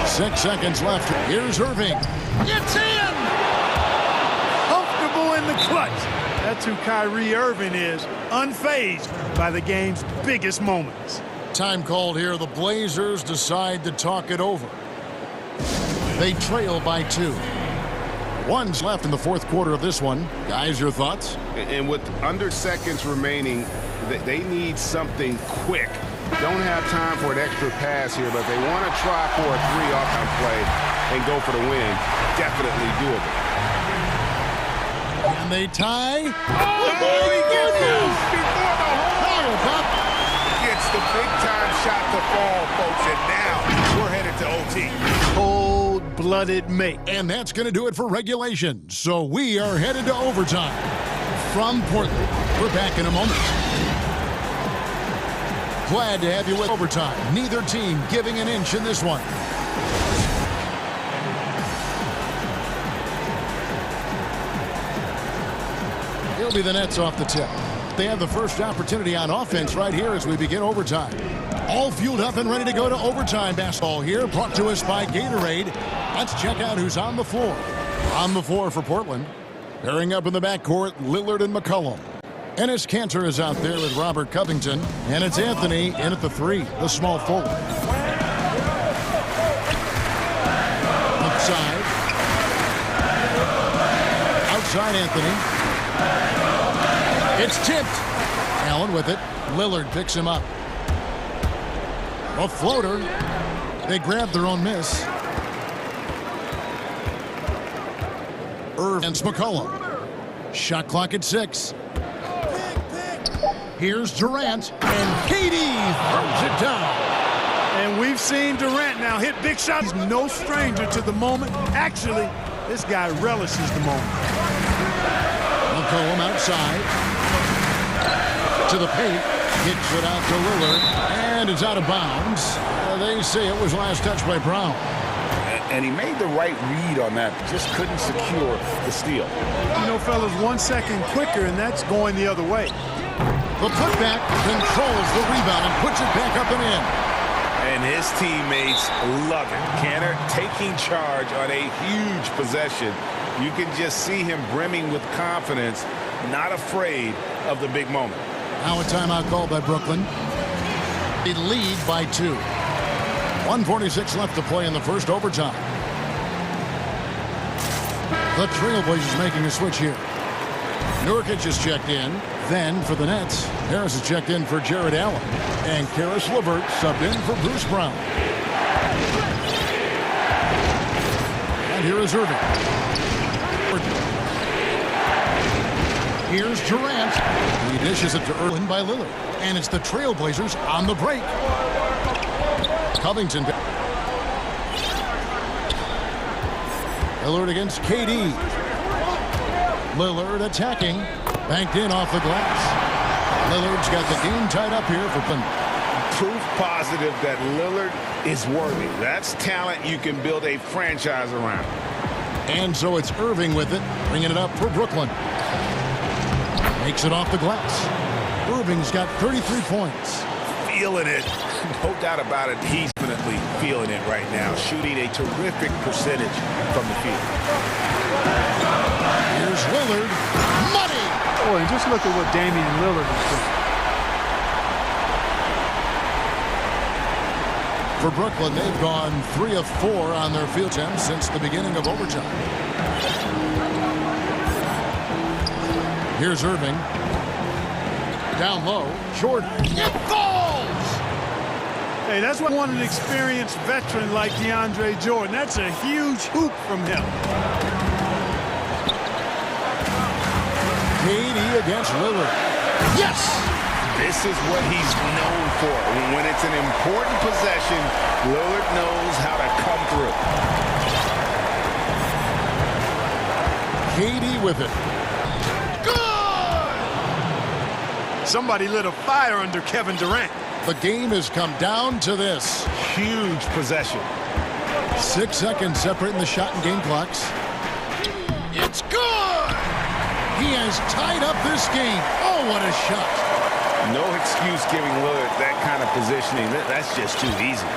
Six seconds left. Here's Irving. It's in!
Comfortable in the clutch. That's who Kyrie Irving is, unfazed by the game's biggest moments.
Time called here. The Blazers decide to talk it over. They trail by 2. One's left in the fourth quarter of this one. Guys, your thoughts?
And with under seconds remaining, they need something quick. Don't have time for an extra pass here, but they want to try for a 3-off play and go for the win. Definitely doable.
And they tie.
Oh, he gets loose before the whole gets the big-time shot to fall, folks, and now we're headed to OT.
Cold-blooded mate. And that's going to do it for regulation. So we are headed to overtime. From Portland, we're back in a moment. Glad to have you with overtime. Neither team giving an inch in this one. It'll be the Nets off the tip. They have the first opportunity on offense right here as we begin overtime. All fueled up and ready to go to overtime basketball here, brought to us by Gatorade. Let's check out who's on the floor. On the floor for Portland. Pairing up in the backcourt, Lillard and McCollum. Enes Kanter is out there with Robert Covington. And it's Anthony in at the 3, the small forward. Outside. Outside Anthony. It's tipped. Allen with it. Lillard picks him up. A floater. They grab their own miss. Against McCollum. Shot clock at 6. Here's Durant, and Katie throws it down.
And we've seen Durant now hit big shots. He's no stranger to the moment. Actually, this guy relishes the moment.
McCollum outside. To the paint. Kicks it out to Lillard, and it's out of bounds. They say it was last touched by Brown.
And he made the right read on that. Just couldn't secure the steal.
You know, fellas, 1 second quicker, and that's going the other way.
The putback controls the rebound and puts it back up and in.
And his teammates love it. Kanter taking charge on a huge possession. You can just see him brimming with confidence, not afraid of the big moment.
Now a timeout called by Brooklyn. They lead by 2. 1:46 left to play in the first overtime. The Trailblazers making a switch here. Nurkic is checked in. Then for the Nets, Harris is checked in for Jared Allen. And Karis LeVert subbed in for Bruce Brown. And here is Irving. Here's Durant. He dishes it to Irving by Lillard. And it's the Trailblazers on the break. Covington. Lillard against KD. Lillard attacking. Banked in off the glass. Lillard's got the game tied up here for Clinton.
Proof positive that Lillard is worthy. That's talent you can build a franchise around.
And so it's Irving with it, bringing it up for Brooklyn. Makes it off the glass. Irving's got 33 points.
feeling it.
No doubt about it. He's definitely feeling it right now, shooting a terrific percentage from the field.
Here's Lillard. Money!
Oh, and just look at what Damian Lillard is doing.
For Brooklyn, they've gone 3 of 4 on their field attempts since the beginning of overtime. Here's Irving. Down low. Jordan. It falls!
Hey, that's what I want, an experienced veteran like DeAndre Jordan. That's a huge hoop from him.
KD against Lillard. Yes!
This is what he's known for. When it's an important possession, Lillard knows how to come through.
KD with it. Good!
Somebody lit a fire under Kevin Durant.
The game has come down to this.
Huge possession.
6 seconds separating the shot and game clocks. It's good! He has tied up this game. Oh, what a shot.
No excuse giving Lillard that kind of positioning. That's just too easy.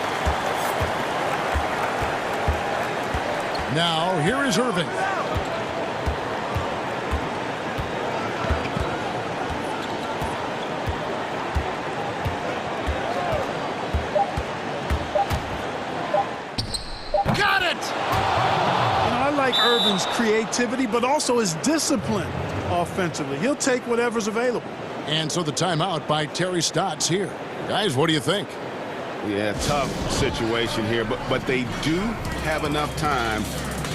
Now, here is Irving. Got it!
I like Irving's creativity, but also his discipline offensively. He'll take whatever's available.
And so the timeout by Terry Stotts here. Guys, what do you think?
Yeah, tough situation here, but they do have enough time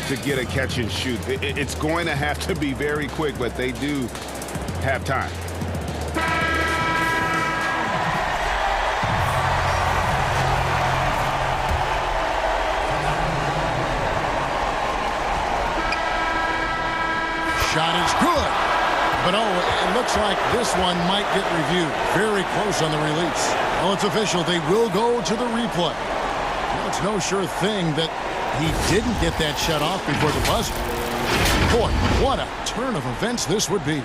to get a catch and shoot. It's going to have to be very quick, but they do have time.
Shot is good. But, oh, it looks like this one might get reviewed. Very close on the release. Oh, it's official. They will go to the replay. Well, it's no sure thing that he didn't get that shut off before the buzzer. Boy, what a turn of events this would be.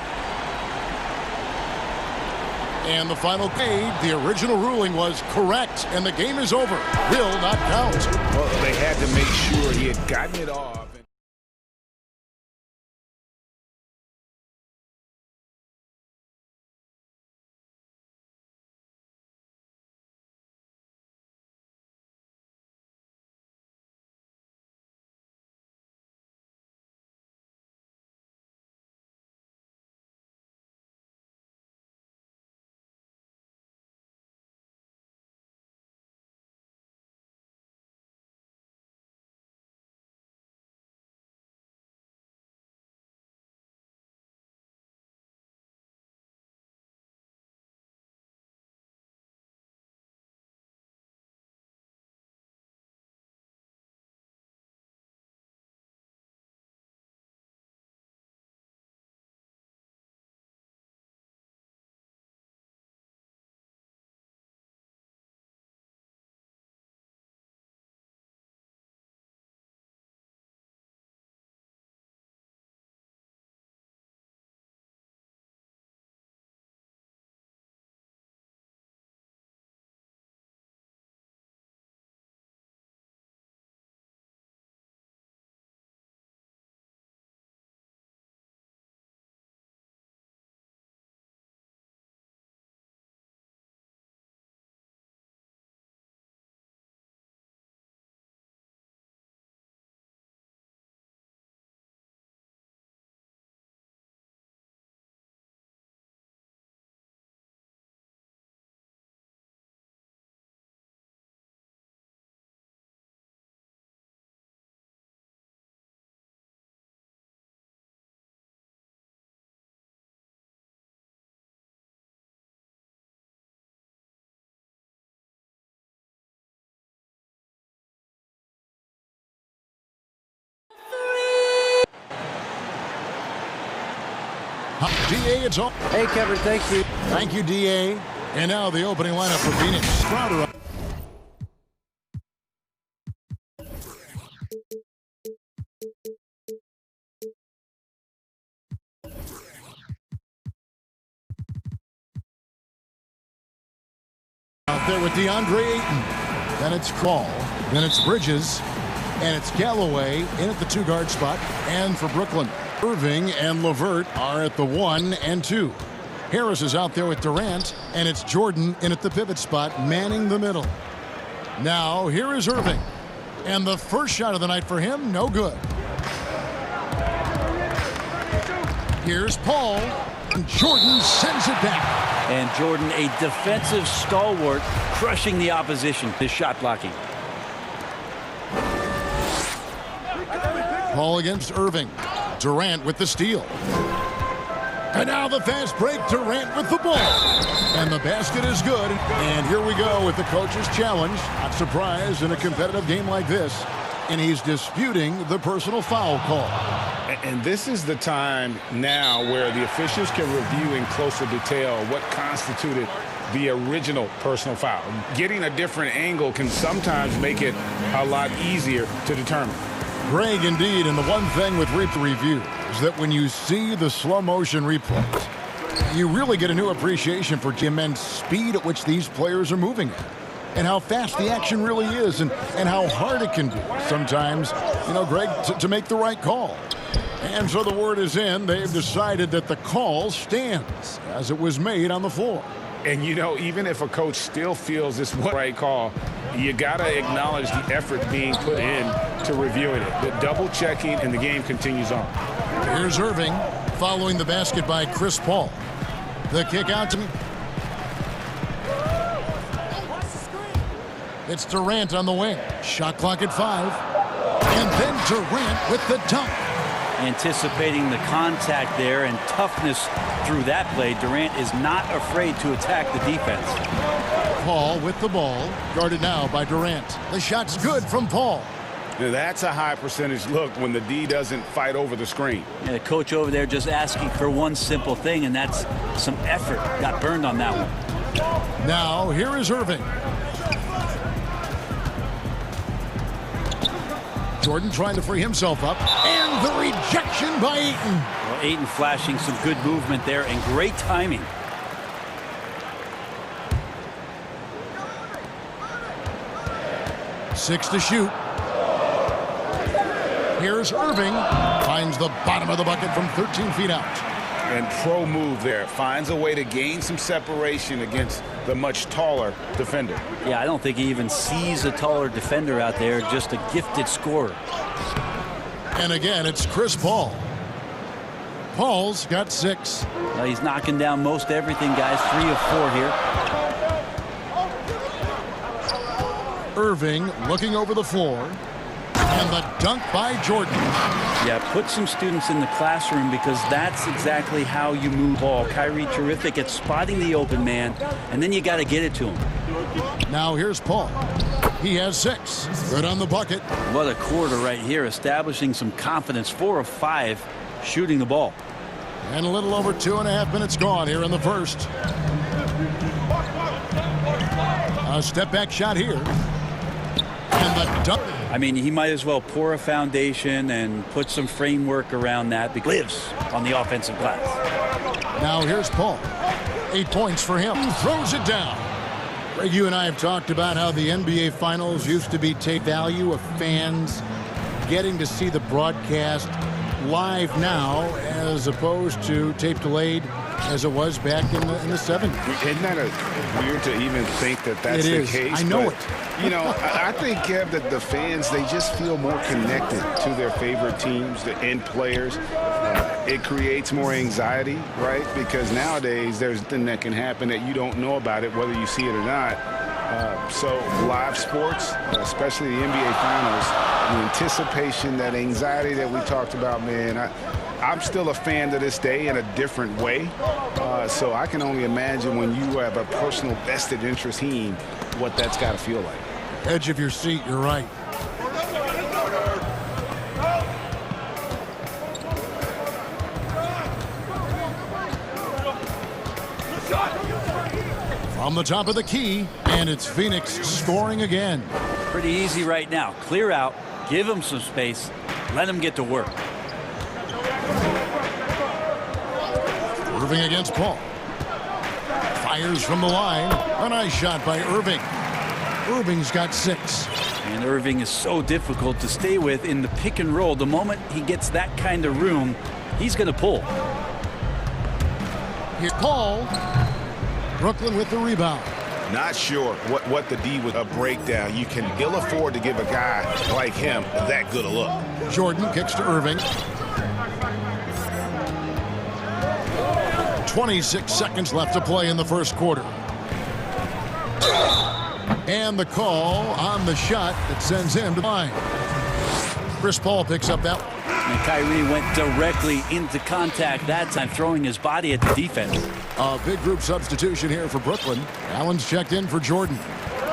And the final paid, the original ruling was correct, and the game is over. Will not count.
Well, they had to make sure he had gotten it off.
DA, it's all.
Hey, Kevin, thank you.
Thank you, DA. And now the opening lineup for Phoenix. Crowder up. out there with DeAndre Ayton. Then it's Crawl. Then it's Bridges. And it's Galloway in at the 2-guard spot. And for Brooklyn, Irving and LeVert are at the 1 and 2. Harris is out there with Durant. And it's Jordan in at the pivot spot, manning the middle. Now, here is Irving. And the first shot of the night for him, no good. Here's Paul. And Jordan sends it back.
And Jordan, a defensive stalwart, crushing the opposition. His shot blocking.
Paul against Irving. Durant with the steal. And now the fast break. Durant with the ball. And the basket is good. And here we go with the coach's challenge. Not surprised in a competitive game like this. And he's disputing the personal foul call.
And this is the time now where the officials can review in closer detail what constituted the original personal foul. Getting a different angle can sometimes make it a lot easier to determine.
Greg, indeed, and the one thing with replay review is that when you see the slow motion replays, you really get a new appreciation for the immense speed at which these players are moving at. And how fast the action really is, and how hard it can be sometimes, Greg, to make the right call. And so the word is in. They've decided that the call stands as it was made on the floor.
And, even if a coach still feels this was the right call, you got to acknowledge the effort being put in to reviewing it. The double checking, and the game continues on.
Here's Irving following the basket by Chris Paul. The kick out to me. It's Durant on the wing. Shot clock at 5. And then Durant with the dunk.
Anticipating the contact there and toughness through that play, Durant is not afraid to attack the defense.
Paul with the ball, guarded now by Durant. The shot's good from Paul.
Now that's a high percentage look when the D doesn't fight over the screen.
Yeah, the coach over there just asking for one simple thing, and that's some effort. Got burned on that one.
Now here is Irving. Jordan trying to free himself up, and the rejection by Ayton.
Well, Ayton flashing some good movement there and great timing.
Six to shoot. Here's Irving. Finds the bottom of the bucket from 13 feet out.
And pro move there. Finds a way to gain some separation against the much taller defender.
Yeah, I don't think he even sees a taller defender out there, just a gifted scorer.
And again, it's Chris Paul. Paul's got 6.
Well, he's knocking down most everything, guys. 3 of 4 here.
Irving looking over the floor. And the dunk by Jordan.
Yeah, put some students in the classroom, because that's exactly how you move ball. Kyrie terrific at spotting the open man, and then you got to get it to him.
Now here's Paul. He has 6. Good on the bucket.
What a quarter right here, establishing some confidence. 4 of 5 shooting the ball.
And a little over 2.5 minutes gone here in the first. A step back shot here. And the dunk.
I mean, he might as well pour a foundation and put some framework around that, because he lives on the offensive glass.
Now here's Paul. 8 points for him. Throws it down. Greg, you and I have talked about how the NBA Finals used to be take value of fans getting to see the broadcast live now, as opposed to tape delayed as it was back in the 70s.
Isn't that weird to even think that that's the case?
I know it.
I think, Kev, that the fans, they just feel more connected to their favorite teams and players. It creates more anxiety, right? Because nowadays there's nothing that can happen that you don't know about it, whether you see it or not. So live sports, especially the NBA Finals, the anticipation, that anxiety that we talked about, man, I'm still a fan to this day in a different way. So I can only imagine when you have a personal vested interest team, what that's got to feel like.
Edge of your seat, you're right. From the top of the key, and it's Phoenix scoring again.
Pretty easy right now. Clear out, give him some space, let him get to work.
Irving against Paul. Fires from the line. A nice shot by Irving. Irving's got 6.
And Irving is so difficult to stay with in the pick and roll. The moment he gets that kind of room, he's going to pull.
Here's Paul. Brooklyn with the rebound.
Not sure what the D was a breakdown. You can ill afford to give a guy like him that good a look.
Jordan kicks to Irving. 26 seconds left to play in the first quarter. And the call on the shot that sends him to the line. Chris Paul picks up that.
And Kyrie went directly into contact that time, throwing his body at the defense.
A big group substitution here for Brooklyn. Allen's checked in for Jordan.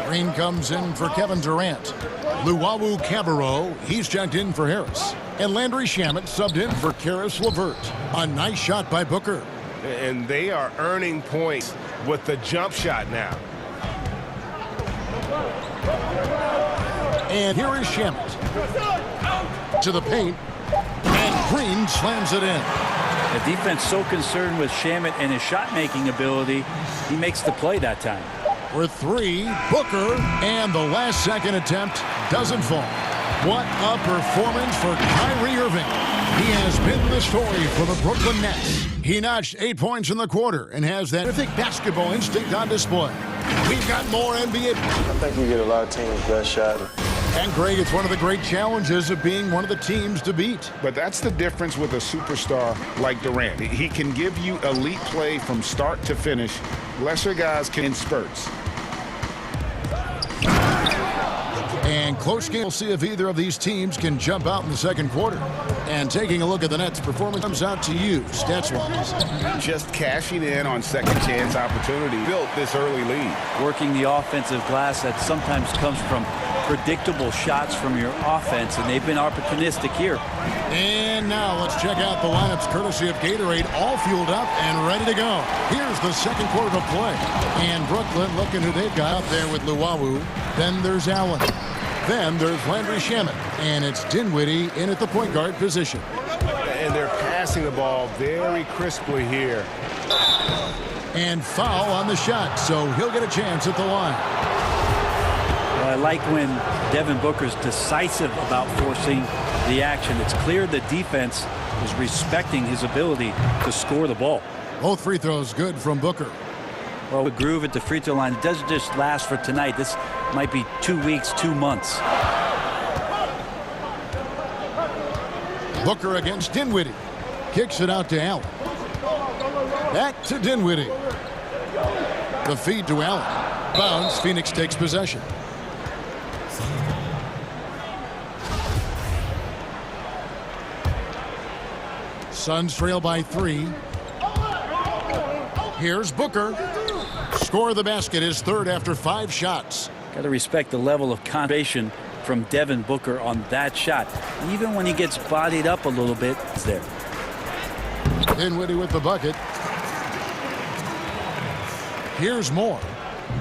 Green comes in for Kevin Durant. Luwawu Cabarro, he's checked in for Harris. And Landry Shamet subbed in for Karis LeVert. A nice shot by Booker.
And they are earning points with the jump shot now.
And here is Shamet. To the paint. And Green slams it in.
The defense so concerned with Shamet and his shot-making ability, he makes the play that time.
For 3, Booker, and the last second attempt doesn't fall. What a performance for Kyrie Irving. He has been the story for the Brooklyn Nets. He notched 8 points in the quarter and has that terrific basketball instinct on display. We've got more NBA.
I think you get a lot of teams' best shot.
And Greg, it's one of the great challenges of being one of the teams to beat.
But that's the difference with a superstar like Durant. He can give you elite play from start to finish. Lesser guys can in spurts.
And close game. We'll see if either of these teams can jump out in the second quarter. And taking a look at the Nets' performance comes out to you, stats-wise.
Just cashing in on second chance opportunity. Built this early lead.
Working the offensive glass that sometimes comes from predictable shots from your offense, and they've been opportunistic here.
And now let's check out the lineups courtesy of Gatorade, all fueled up and ready to go. Here's the second quarter to play. And Brooklyn looking who they've got up there with Luwawu. Then there's Allen. Then there's Landry Shamet. And it's Dinwiddie in at the point guard position.
And they're passing the ball very crisply here.
And foul on the shot, so he'll get a chance at the line.
Well, I like when Devin Booker's decisive about forcing the action. It's clear the defense is respecting his ability to score the ball.
Both free throws good from Booker.
Well, the groove at the free throw line, it doesn't just last for tonight. This might be 2 weeks, 2 months.
Booker against Dinwiddie. Kicks it out to Allen. Back to Dinwiddie. The feed to Allen. Bounce. Phoenix takes possession. Suns trail by 3. Here's Booker. Score the basket, his third after 5 shots.
Got to respect the level of concentration from Devin Booker on that shot. Even when he gets bodied up a little bit, it's there.
Dinwiddie with the bucket. Here's more.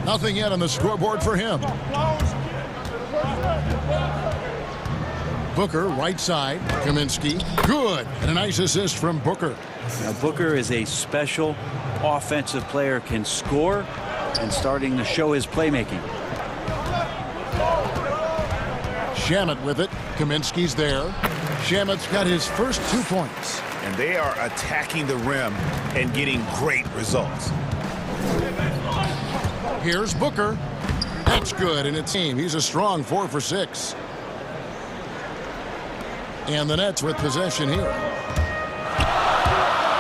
Nothing yet on the scoreboard for him. Booker, right side. Kaminsky, good. And a nice assist from Booker.
Now, Booker is a special offensive player, can score, and starting to show his playmaking.
Shamet with it. Kaminsky's there. Shamet's got his first 2 points.
And they are attacking the rim and getting great results.
Here's Booker. That's good, and it's team. He's a strong 4 for 6. And the Nets with possession here.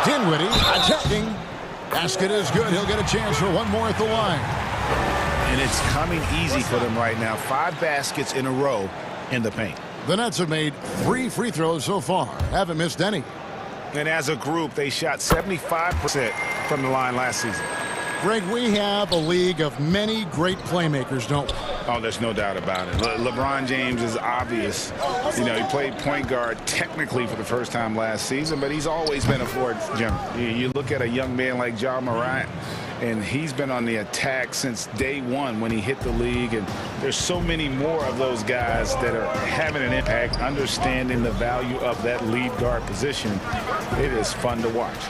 Dinwiddie attacking. Basket is good. He'll get a chance for one more at the line.
And it's coming easy for them right now. 5 baskets in a row in the paint.
The Nets have made 3 free throws so far. Haven't missed any.
And as a group, they shot 75% from the line last season.
Greg, we have a league of many great playmakers, don't we?
Oh, there's no doubt about it. LeBron James is obvious. You know, he played point guard technically for the first time last season, but he's always been a forward general. You look at a young man like Ja Morant, and he's been on the attack since day one when he hit the league. And there's so many more of those guys that are having an impact, understanding the value of that lead guard position. It is fun to watch.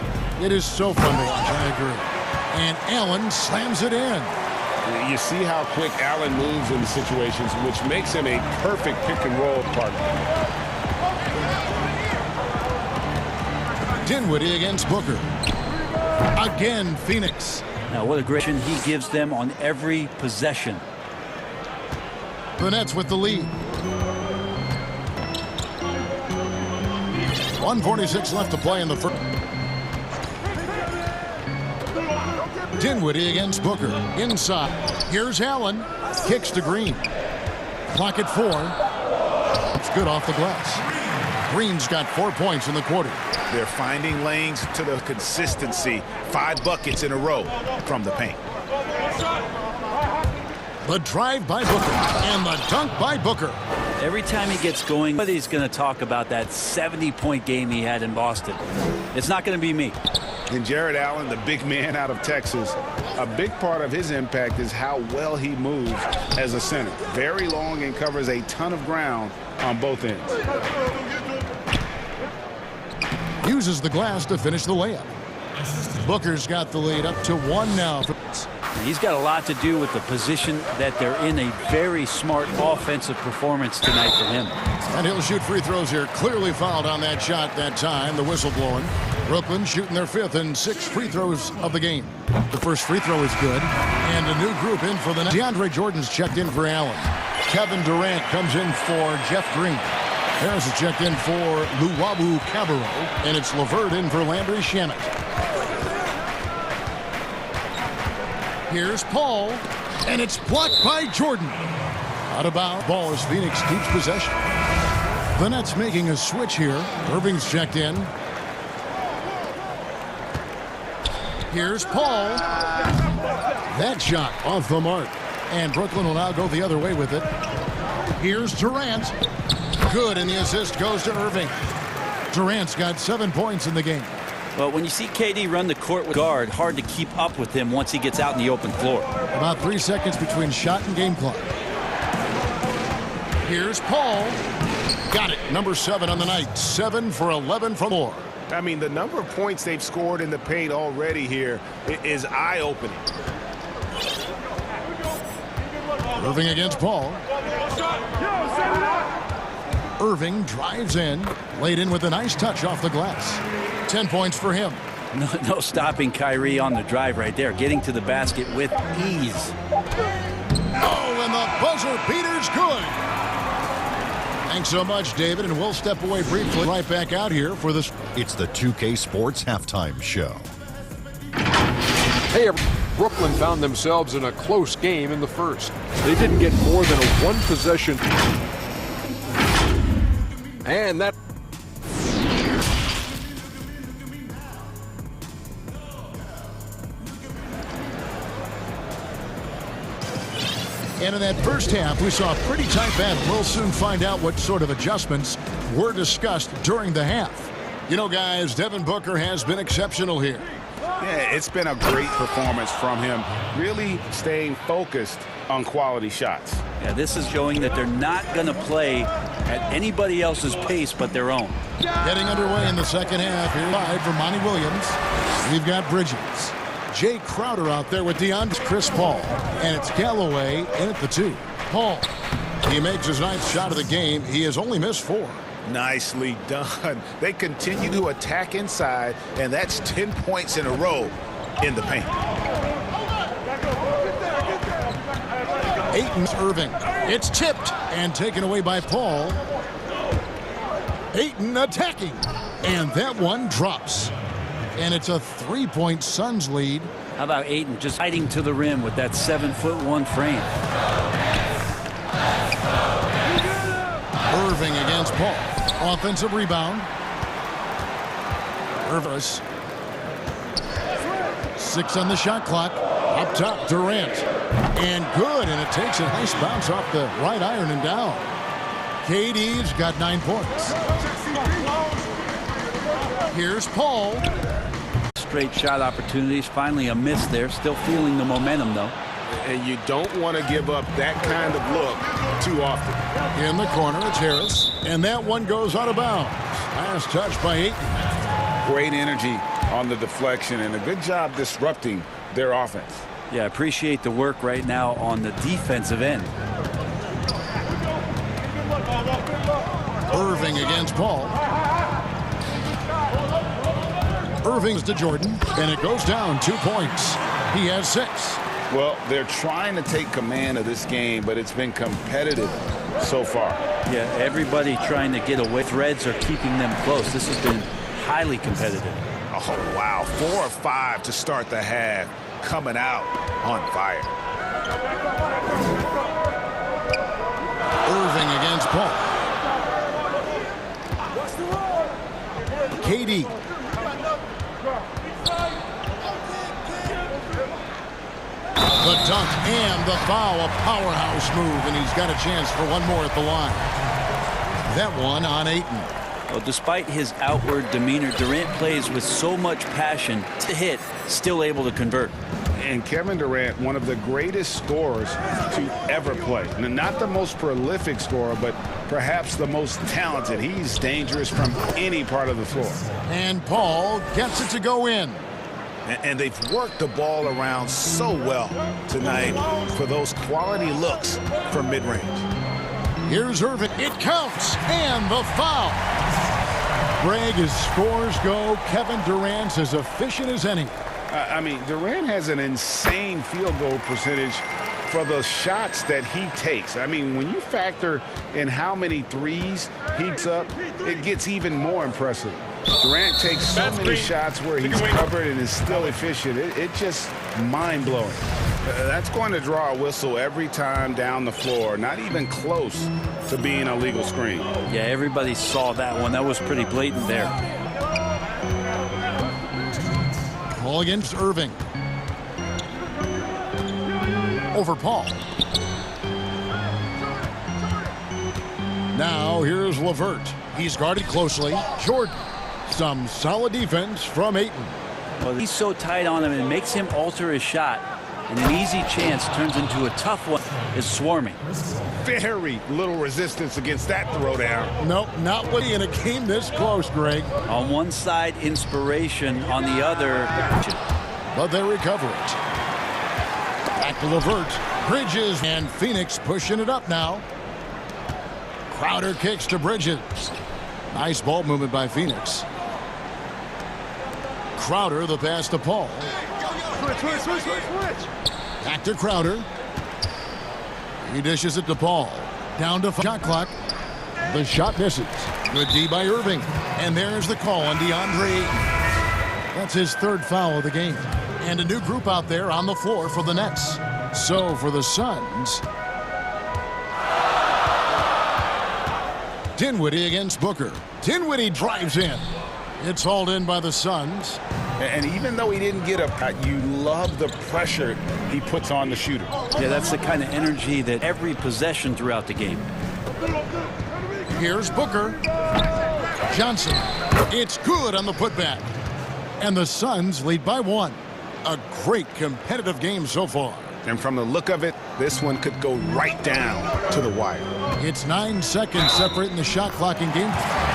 It is so fun to watch, I agree. And Allen slams it in.
You see how quick Allen moves in situations, which makes him a perfect pick-and-roll partner.
Dinwiddie against Booker. Again, Phoenix.
Now, what aggression he gives them on every possession.
The Nets with the lead. 1:46 left to play in the first. Dinwiddie against Booker. Inside. Here's Allen. Kicks to Green. Clock at 4. It's good off the glass. Green's got 4 points in the quarter.
They're finding lanes to the consistency. 5 buckets in a row from the paint.
The drive by Booker and the dunk by Booker.
Every time he gets going, somebody's going to talk about that 70-point game he had in Boston. It's not going to be me.
And Jared Allen, the big man out of Texas, a big part of his impact is how well he moves as a center. Very long and covers a ton of ground on both ends.
Uses the glass to finish the layup. Booker's got the lead up to 1 now.
He's got a lot to do with the position that they're in. A very smart offensive performance tonight for him.
And he'll shoot free throws here. Clearly fouled on that shot that time. The whistle blowing. Brooklyn shooting their 5th and 6th free throws of the game. The first free throw is good. And a new group in for the net. DeAndre Jordan's checked in for Allen. Kevin Durant comes in for Jeff Green. Harris is checked in for Luwawu Cabarro. And it's LeVert in for Landry Shamet. Here's Paul, and it's blocked by Jordan. Out of bounds, ball as Phoenix keeps possession. The Nets making a switch here. Irving's checked in. Here's Paul. That shot off the mark. And Brooklyn will now go the other way with it. Here's Durant. Good, and the assist goes to Irving. Durant's got 7 points in the game.
Well, when you see KD run the court with guard, hard to keep up with him once he gets out in the open floor.
About 3 seconds between shot and game clock. Here's Paul. Got it. Number 7 on the night. 7 for 11 from 4.
I mean, the number of points they've scored in the paint already here is eye-opening.
Irving against Paul. Irving drives in. Laid in with a nice touch off the glass. 10 points for him.
No stopping Kyrie on the drive right there. Getting to the basket with ease.
Oh, and the buzzer beater's good. Thanks so much, David, and we'll step away briefly. Right back out here for this.
It's the 2K Sports Halftime Show.
Hey, Brooklyn found themselves in a close game in the first. They didn't get more than a 1-possession. And that...
And in that first half, we saw a pretty tight battle. We'll soon find out what sort of adjustments were discussed during the half. You know, guys, Devin Booker has been exceptional here.
Yeah, it's been a great performance from him. Really staying focused on quality shots.
Yeah, this is showing that they're not going to play at anybody else's pace but their own.
Getting underway in the second half. Here live from Monty Williams. We've got Bridges. Jay Crowder out there with DeAndre, Chris Paul. And it's Galloway in at the 2. Paul. He makes his ninth shot of the game. He has only missed 4.
Nicely done. They continue to attack inside, and that's 10 points in a row in the paint.
Ayton's Irving. It's tipped and taken away by Paul. Ayton attacking. And that one drops. And it's a 3-point Suns lead.
How about Ayton just hiding to the rim with that 7'1" frame?
Irving against Paul. Offensive rebound. Irving. 6 on the shot clock. Up top, Durant. And good, and it takes a nice bounce off the right iron and down. KD's got 9 points. Here's Paul.
Straight shot opportunities. Finally a miss there. Still feeling the momentum, though.
And you don't want to give up that kind of look too often.
In the corner, it's Harris. And that one goes out of bounds. Last touch by Ayton.
Great energy on the deflection, and a good job disrupting their offense.
Yeah, appreciate the work right now on the defensive end.
Irving against Paul. Irving's to Jordan, and it goes down 2 points. He has 6.
Well, they're trying to take command of this game, but it's been competitive so far.
Yeah, everybody trying to get away. Threads are keeping them close. This has been highly competitive.
Oh, wow. 4 or 5 to start the half. Coming out on fire.
Irving against Paul. KD. The dunk and the foul, a powerhouse move, and he's got a chance for one more at the line. That one on Ayton.
Well, despite his outward demeanor, Durant plays with so much passion to hit, still able to convert.
And Kevin Durant, one of the greatest scorers to ever play. Not the most prolific scorer, but perhaps the most talented. He's dangerous from any part of the floor.
And Paul gets it to go in.
And they've worked the ball around so well tonight for those quality looks from mid-range.
Here's Irving. It counts. And the foul. Greg, as scores go, Kevin Durant's as efficient as any.
I mean, Durant has an insane field goal percentage for the shots that he takes. I mean, when you factor in how many threes he's up, it gets even more impressive. Durant takes so many shots where he's covered and is still efficient. It's just mind-blowing. That's going to draw a whistle every time down the floor, not even close to being a legal screen.
Yeah, everybody saw that one. That was pretty blatant there.
Paul against Irving. Over Paul. Now here's LeVert. He's guarded closely. Jordan. Some solid defense from Ayton.
Well, he's so tight on him, it makes him alter his shot. And an easy chance turns into a tough one. Is swarming.
Very little resistance against that throwdown.
Nope, not with in a game this close, Greg.
On one side, inspiration. On the other,
but they recover it. Back to LeVert. Bridges and Phoenix pushing it up now. Crowder kicks to Bridges. Nice ball movement by Phoenix. Crowder, the pass to Paul. Back to Crowder. He dishes it to Paul. Down to shot clock. The shot misses. Good D by Irving. And there's the call on DeAndre Ayton. That's his 3rd foul of the game. And a new group out there on the floor for the Nets. So for the Suns, Dinwiddie against Booker. Dinwiddie drives in. It's hauled in by the Suns.
And even though he didn't get a, you love the pressure he puts on the shooter.
Yeah, that's the kind of energy that every possession throughout the game.
Here's Booker. Johnson. It's good on the putback. And the Suns lead by 1. A great competitive game so far.
And from the look of it, this one could go right down to the wire.
It's 9 seconds separating the shot clock in game.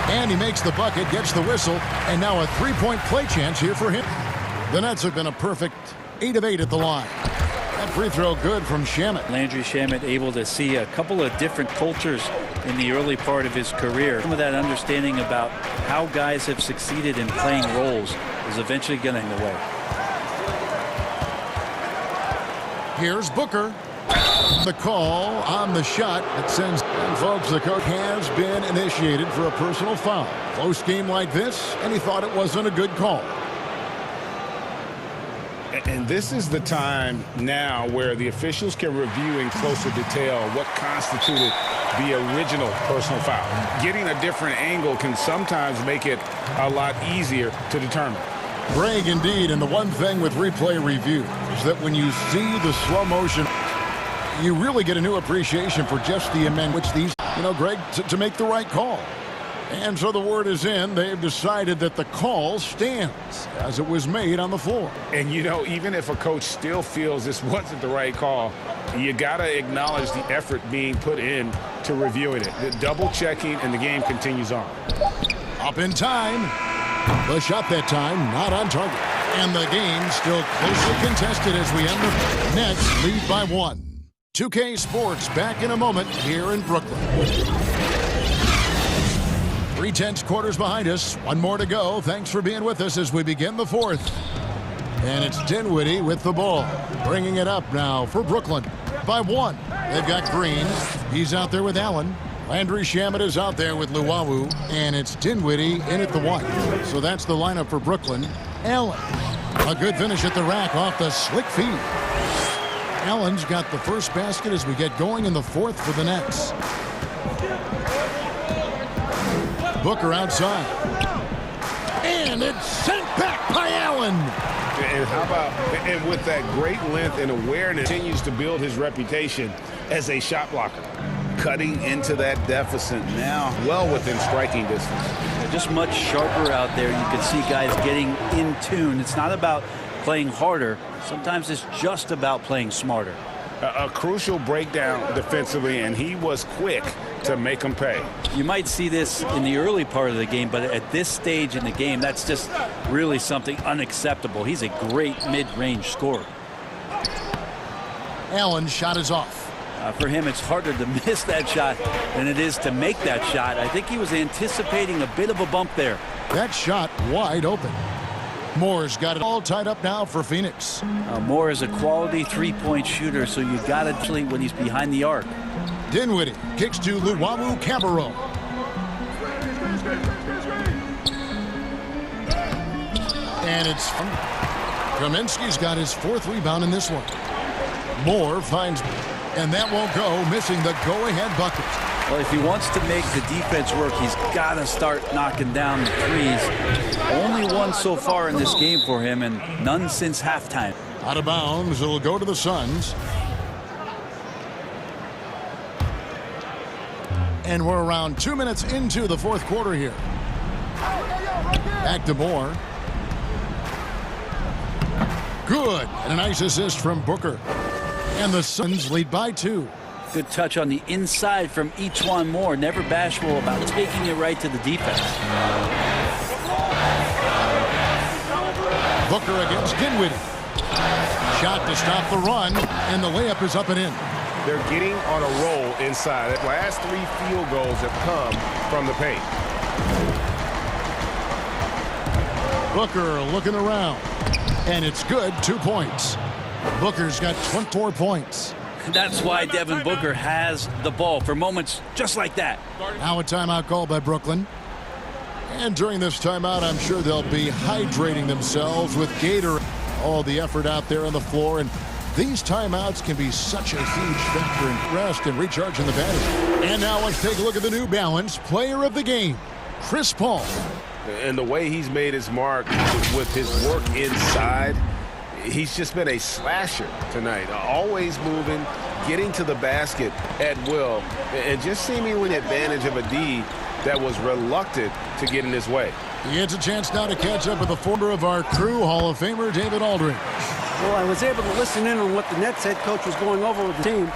And he makes the bucket, gets the whistle, and now a 3-point play chance here for him. The Nets have been a perfect 8 of 8 at the line. That free throw good from Shamet.
Landry Shamet able to see a couple of different cultures in the early part of his career. Some of that understanding about how guys have succeeded in playing roles is eventually getting away.
Here's Booker. The call on the shot that sends. And folks, the coach has been initiated for a personal foul. Close game like this, and he thought it wasn't a good call.
And this is the time now where the officials can review in closer detail what constituted the original personal foul. Getting a different angle can sometimes make it a lot easier to determine.
Greg, indeed, and the one thing with replay review is that when you see the slow motion, you really get a new appreciation for just the amount which these, Greg, to make the right call. And so the word is in. They've decided that the call stands as it was made on the floor.
And, even if a coach still feels this wasn't the right call, you got to acknowledge the effort being put in to reviewing it. The double checking, and the game continues on.
Up in time. The shot that time, not on target. And the game still closely contested as we end the Nets lead by 1. 2K Sports back in a moment here in Brooklyn. 3/10 quarters behind us. One more to go. Thanks for being with us as we begin the fourth. And it's Dinwiddie with the ball. Bringing it up now for Brooklyn by 1. They've got Green. He's out there with Allen. Landry Shamet is out there with Luwawu. And it's Dinwiddie in at the 1. So that's the lineup for Brooklyn. Allen. A good finish at the rack off the slick feed. Allen's got the first basket as we get going in the fourth for the Nets. Booker outside. And it's sent back by Allen.
And how about, and with that great length and awareness, continues to build his reputation as a shot blocker. Cutting into that deficit now, well within striking distance.
Just much sharper out there. You can see guys getting in tune. It's not about playing harder. Sometimes it's just about playing smarter.
A crucial breakdown defensively, and he was quick to make them pay.
You might see this in the early part of the game, but at this stage in the game, that's just really something unacceptable. He's a great mid-range scorer.
Allen's shot is off.
For him, it's harder to miss that shot than it is to make that shot. I think he was anticipating a bit of a bump there.
That shot wide open. Moore's got it all tied up now for Phoenix.
Moore is a quality three-point shooter, so you got to play when he's behind the arc.
Dinwiddie kicks to Luwawu-Cabarrot. And it's Kaminsky's got his 4th rebound in this one. Moore finds, and that won't go, missing the go-ahead bucket.
Well, if he wants to make the defense work, he's got to start knocking down the threes. Only one so far in this game for him, and none since halftime.
Out of bounds, it'll go to the Suns. And we're around 2 minutes into the fourth quarter here. Back to Moore. Good, and a nice assist from Booker. And the Suns lead by 2.
Good touch on the inside from E'Twaun Moore. Never bashful about taking it right to the defense.
Booker against Dinwiddie. Shot to stop the run, and the layup is up and in.
They're getting on a roll inside. The last 3 field goals have come from the paint.
Booker looking around, and it's good. 2 points. Booker's got 24 points.
That's why Devin Booker has the ball for moments just like that.
Now a timeout called by Brooklyn. And during this timeout, I'm sure they'll be hydrating themselves with Gator. All the effort out there on the floor. And these timeouts can be such a huge factor in rest and recharging the battery. And now let's take a look at the New Balance Player of the Game, Chris Paul.
And the way he's made his mark with his work inside, he's just been a slasher tonight. Always moving, getting to the basket at will, and just seemingly an advantage of a D that was reluctant to get in his way.
He gets a chance now to catch up with the former of our crew, Hall of Famer David Aldridge.
Well, I was able to listen in on what the Nets head coach was going over with the team.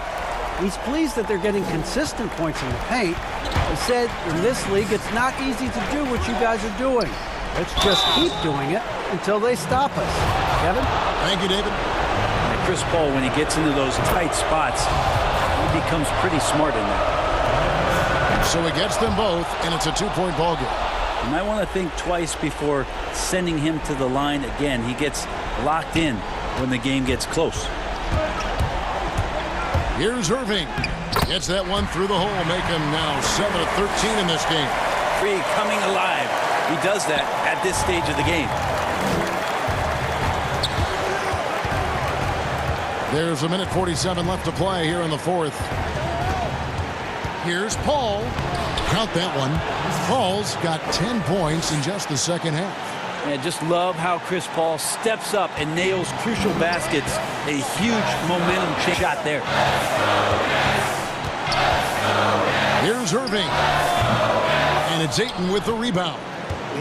He's pleased that they're getting consistent points in the paint. He said, in this league, it's not easy to do what you guys are doing. Let's just keep doing it until they stop us. Kevin?
Thank you, David.
And Chris Paul, when he gets into those tight spots, he becomes pretty smart in there.
So he gets them both, and it's a 2-point ball game.
You might want to think twice before sending him to the line again. He gets locked in when the game gets close.
Here's Irving. Gets that one through the hole, make him now 7 of 13 in this game.
Free coming alive. He does that at this stage of the game.
There's 1:47 left to play here in the fourth. Here's Paul. Count that one. Paul's got 10 points in just the second half.
And just love how Chris Paul steps up and nails crucial baskets. A huge momentum shot there.
Here's Irving. And it's Ayton with the rebound.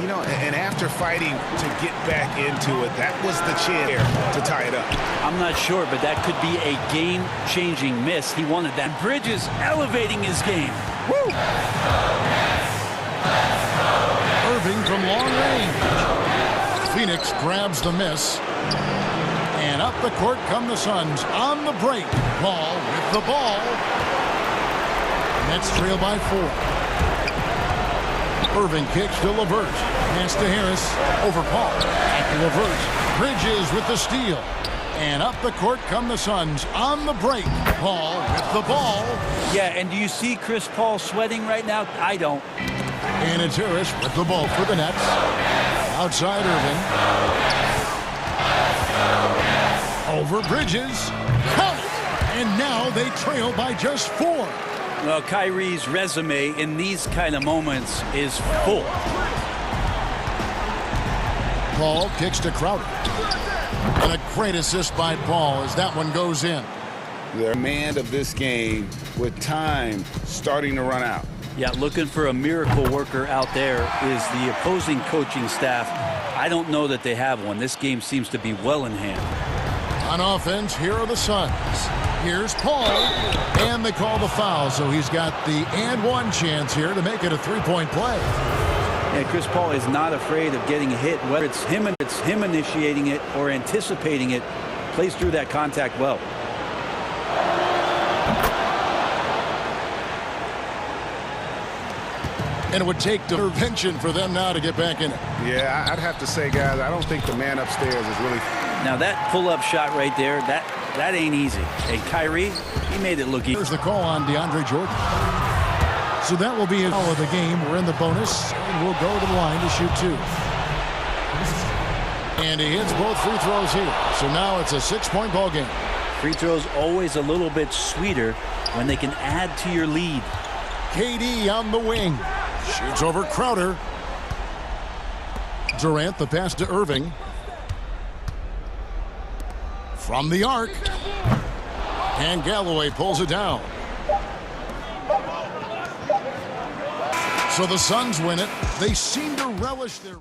You know, and after fighting to get back into it, that was the chance to tie it up.
I'm not sure, but that could be a game-changing miss. He wanted that. Bridges elevating his game.
Woo! Irving from long range. Phoenix grabs the miss. And up the court come the Suns on the break. Paul with the ball. Nets trail by 4. Irving kicks to LeVert. Pass to Harris. Over Paul. Back to LeVert. Bridges with the steal. And up the court come the Suns on the break. Paul with the ball.
Yeah, and do you see Chris Paul sweating right now? I don't.
And it's Harris with the ball for the Nets. Outside Irving. Over Bridges. Count it. And now they trail by just 4.
Well, Kyrie's resume in these kind of moments is full.
Paul kicks to Crowder. And a great assist by Paul as that one goes in.
The command of this game with time starting to run out.
Yeah, looking for a miracle worker out there is the opposing coaching staff. I don't know that they have one. This game seems to be well in hand.
On offense, here are the Suns. Here's Paul, and they call the foul, so he's got the and one chance here to make it a three-point play.
Yeah, Chris Paul is not afraid of getting hit, whether it's him initiating it or anticipating it. Plays through that contact well.
And it would take intervention for them now to get back in it.
Yeah, I'd have to say, guys, I don't think the man upstairs is really...
Now that pull-up shot right there, that ain't easy. And Kyrie, he made it look easy.
There's the call on DeAndre Jordan. So that will be all of the game. We're in the bonus, and we'll go to the line to shoot 2. And he hits both free throws here. So now it's a 6-point ball game.
Free throws always a little bit sweeter when they can add to your lead.
KD on the wing. Shoots over Crowder. Durant, the pass to Irving. From the arc. And Galloway pulls it down. So the Suns win it. They seem to relish their...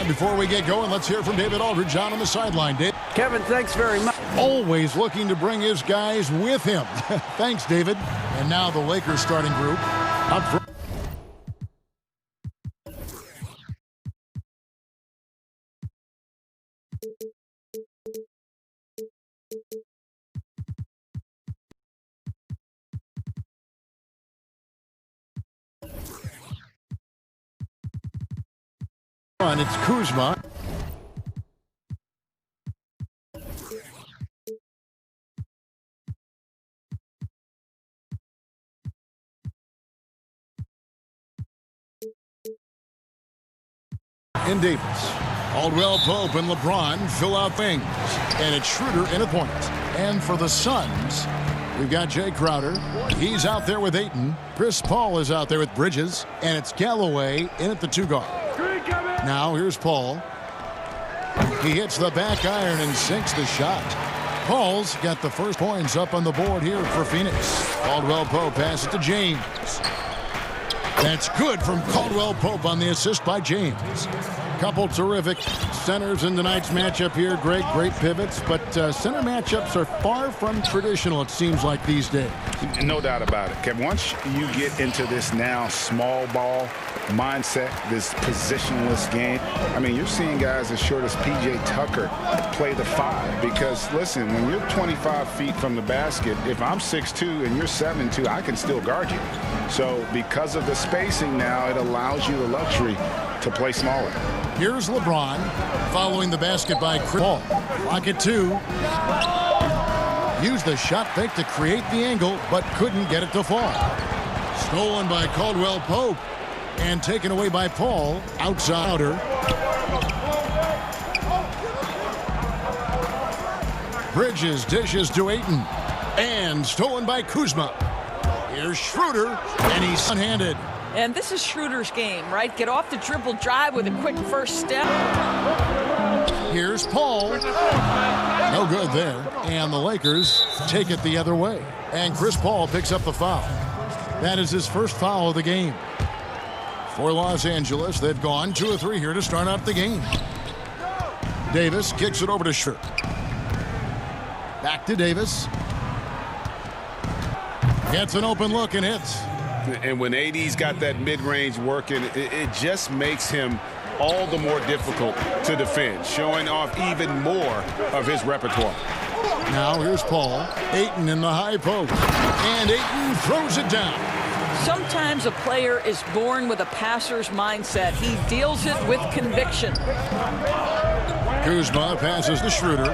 Before we get going, let's hear from David Aldridge on the sideline. Dave.
Kevin, thanks very much.
Always looking to bring his guys with him. Thanks, David. And now the Lakers starting group up front. And it's Kuzma. In Davis. Caldwell Pope and LeBron fill out things. And it's Schroeder in a point. And for the Suns, we've got Jay Crowder. He's out there with Ayton. Chris Paul is out there with Bridges. And it's Galloway in at the 2 guard. Now here's Paul. He hits the back iron and sinks the shot. Paul's got the first points up on the board here for Phoenix. Caldwell Pope passes to James. That's good from Caldwell Pope on the assist by James. Couple terrific centers in tonight's matchup here. Greg, great pivots, but center matchups are far from traditional, it seems like, these days.
No doubt about it, Kev. Once you get into this now small ball mindset, this positionless game, I mean, you're seeing guys as short as P.J. Tucker play the 5 because, listen, when you're 25 feet from the basket, if I'm 6'2" and you're 7'2", I can still guard you. So because of the spacing now, it allows you the luxury to play smaller.
Here's LeBron following the basket by Chris Paul. Clock at 2. Used the shot fake to create the angle, but couldn't get it to fall. Stolen by Caldwell Pope and taken away by Paul outsider. Bridges dishes to Ayton and stolen by Kuzma. Here's Schroeder, and he's one-handed.
And this is Schroeder's game, right? Get off the dribble drive with a quick first step.
Here's Paul. No good there. And the Lakers take it the other way. And Chris Paul picks up the foul. That is his first foul of the game. For Los Angeles, they've gone 2 of 3 here to start out the game. Davis kicks it over to Schroeder. Back to Davis. Gets an open look and hits.
And when AD's got that mid-range working, it just makes him all the more difficult to defend, showing off even more of his repertoire.
Now here's Paul. Ayton in the high post. And Ayton throws it down.
Sometimes a player is born with a passer's mindset. He deals it with conviction.
Kuzma passes to Schroeder.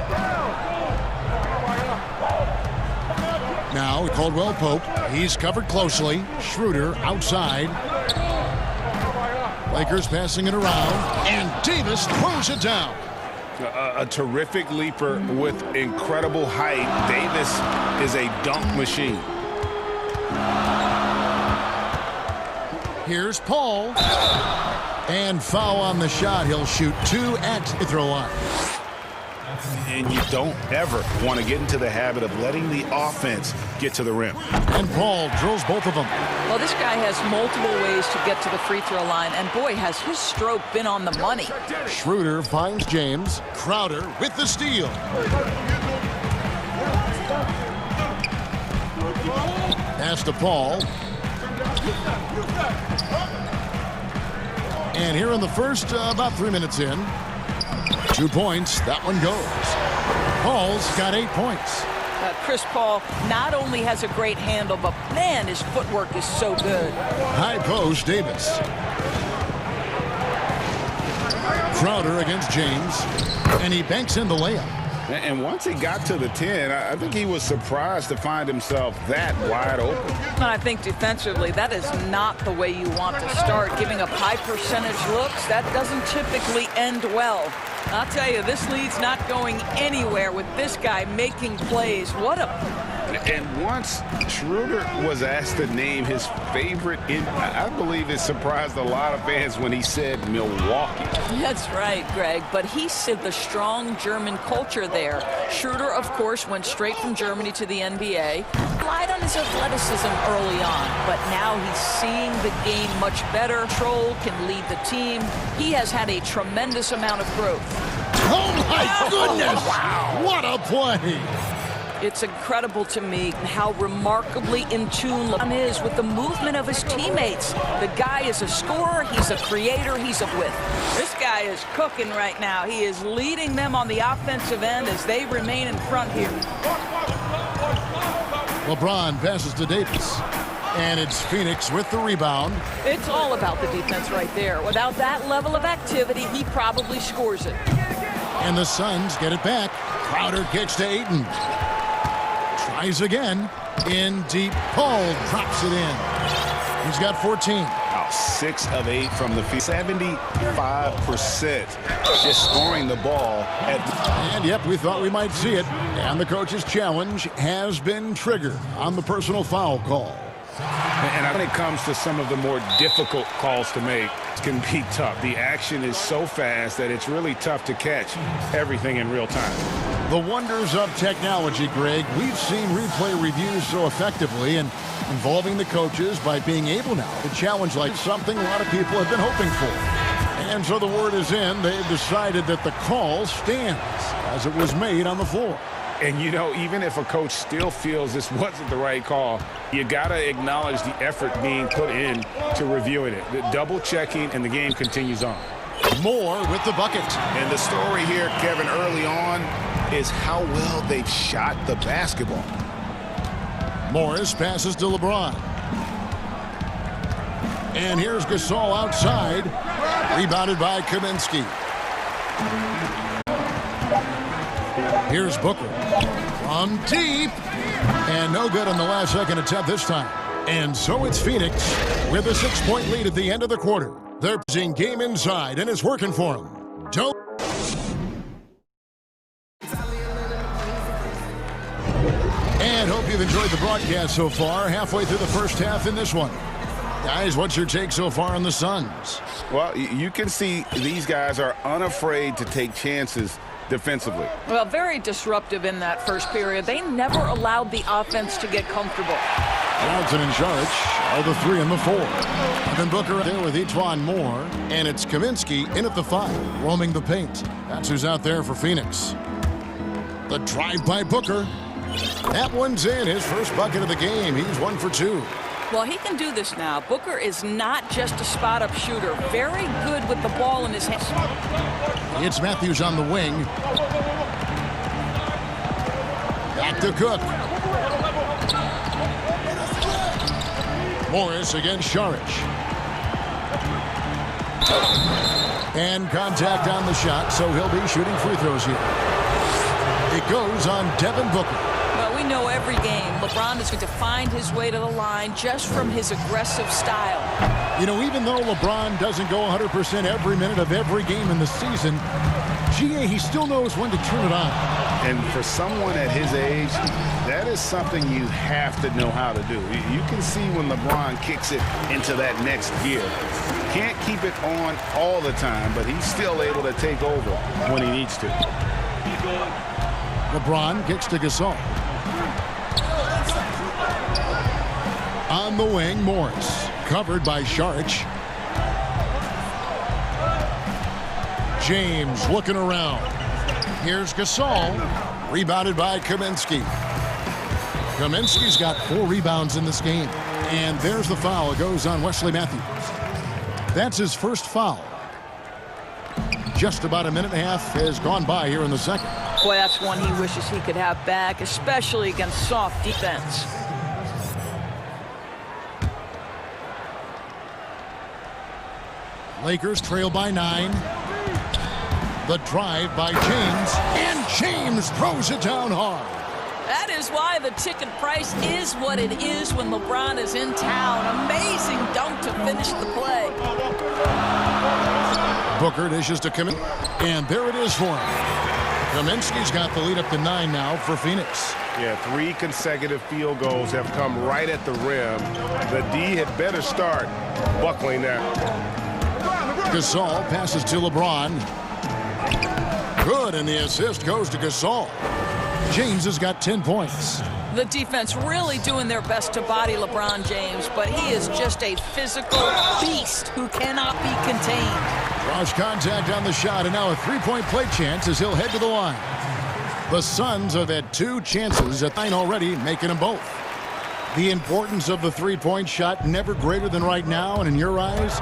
Now Caldwell Pope. He's covered closely. Schroeder outside. Lakers passing it around. And Davis throws it down.
A terrific leaper with incredible height. Davis is a dunk machine.
Here's Paul. And foul on the shot. He'll shoot 2 at the throw line.
And you don't ever want to get into the habit of letting the offense get to the rim.
And Paul drills both of them.
Well, this guy has multiple ways to get to the free throw line, and boy, has his stroke been on the money.
Schroeder finds James. Crowder with the steal. Pass to Paul. And here in the first, about 3 minutes in, 2 points. That one goes. Paul's got 8 points.
Chris Paul not only has a great handle, but man, his footwork is so good.
High post, Davis. Crowder against James. And he banks in the layup.
And once he got to the 10, I think he was surprised to find himself that wide open.
And I think defensively, that is not the way you want to start. Giving up high percentage looks, that doesn't typically end well. I'll tell you, this lead's not going anywhere with this guy making plays. What a...
And once Schroeder was asked to name his favorite, I believe it surprised a lot of fans when he said Milwaukee.
That's right, Greg. But he said the strong German culture there. Schroeder, of course, went straight from Germany to the NBA. Relied on his athleticism early on, but now he's seeing the game much better. Troll can lead the team. He has had a tremendous amount of growth.
Oh, my goodness! Wow. What a play!
It's incredible to me how remarkably in tune LeBron is with the movement of his teammates. The guy is a scorer, he's a creator, he's a width. This guy is cooking right now. He is leading them on the offensive end as they remain in front here.
LeBron passes to Davis. And it's Phoenix with the rebound.
It's all about the defense right there. Without that level of activity, he probably scores it.
And the Suns get it back. Crowder kicks to Ayton. Tries again. In deep. Paul drops it in. He's got 14.
6 of 8 from the field. 75% just scoring the ball.
And yep, we thought we might see it. And the coach's challenge has been triggered on the personal foul call.
And when it comes to some of the more difficult calls to make, it can be tough. The action is so fast that it's really tough to catch everything in real time.
The wonders of technology, Greg. We've seen replay reviews so effectively and involving the coaches by being able now to challenge like something a lot of people have been hoping for. And so the word is in. They've decided that the call stands as it was made on the floor.
And, you know, even if a coach still feels this wasn't the right call, you got to acknowledge the effort being put in to reviewing it. The double checking, and the game continues on.
Moore with the bucket.
And the story here, Kevin, early on is how well they've shot the basketball.
Morris passes to LeBron. And here's Gasol outside. Rebounded by Kaminsky. Here's Booker from deep. And no good on the last second attempt this time. And so it's Phoenix with a 6-point lead at the end of the quarter. They're pushing game inside, and it's working for them. Don't. And hope you've enjoyed the broadcast so far. Halfway through the first half in this one. Guys, what's your take so far on the Suns?
Well, you can see these guys are unafraid to take chances defensively.
Well, very disruptive in that first period. They never allowed the offense to get comfortable.
Johnson and Saric are the 3 and the 4. Devin Booker there with E'Twaun Moore. And it's Kaminsky in at the 5, roaming the paint. That's who's out there for Phoenix. The drive by Booker. That one's in. His first bucket of the game. He's 1 for 2.
Well, he can do this now. Booker is not just a spot-up shooter. Very good with the ball in his hands.
It's Matthews on the wing. Back to Cook. Morris against Saric. And contact on the shot, so he'll be shooting free throws here. It goes on Devin Booker.
Well, we know every game LeBron is going to find his way to the line just from his aggressive style.
You know, even though LeBron doesn't go 100% every minute of every game in the season, he still knows when to turn it on.
And for someone at his age, that is something you have to know how to do. You can see when LeBron kicks it into that next gear. Can't keep it on all the time, but he's still able to take over when he needs to.
LeBron kicks to Gasol. On the wing, Morris. Covered by Saric. James looking around. Here's Gasol. Rebounded by Kaminsky. Kaminsky's got 4 rebounds in this game. And there's the foul. It goes on Wesley Matthews. That's his first foul. Just about a minute and a half has gone by here in the second.
Boy, that's one he wishes he could have back, especially against soft defense.
Lakers trail by 9. The drive by James. And James throws it down hard.
That is why the ticket price is what it is when LeBron is in town. Amazing dunk to finish the play.
Booker dishes to Kaminsky. And there it is for him. Kaminsky's got the lead up to 9 now for Phoenix.
Yeah, 3 consecutive field goals have come right at the rim. The D had better start buckling there.
Gasol passes to LeBron. Good, and the assist goes to Gasol. James has got 10 points.
The defense really doing their best to body LeBron James, but he is just a physical beast who cannot be contained.
Draws contact on the shot, and now a 3-point play chance as he'll head to the line. The Suns have had 2 chances at 9 already, making them both. The importance of the 3-point shot never greater than right now, and in your eyes,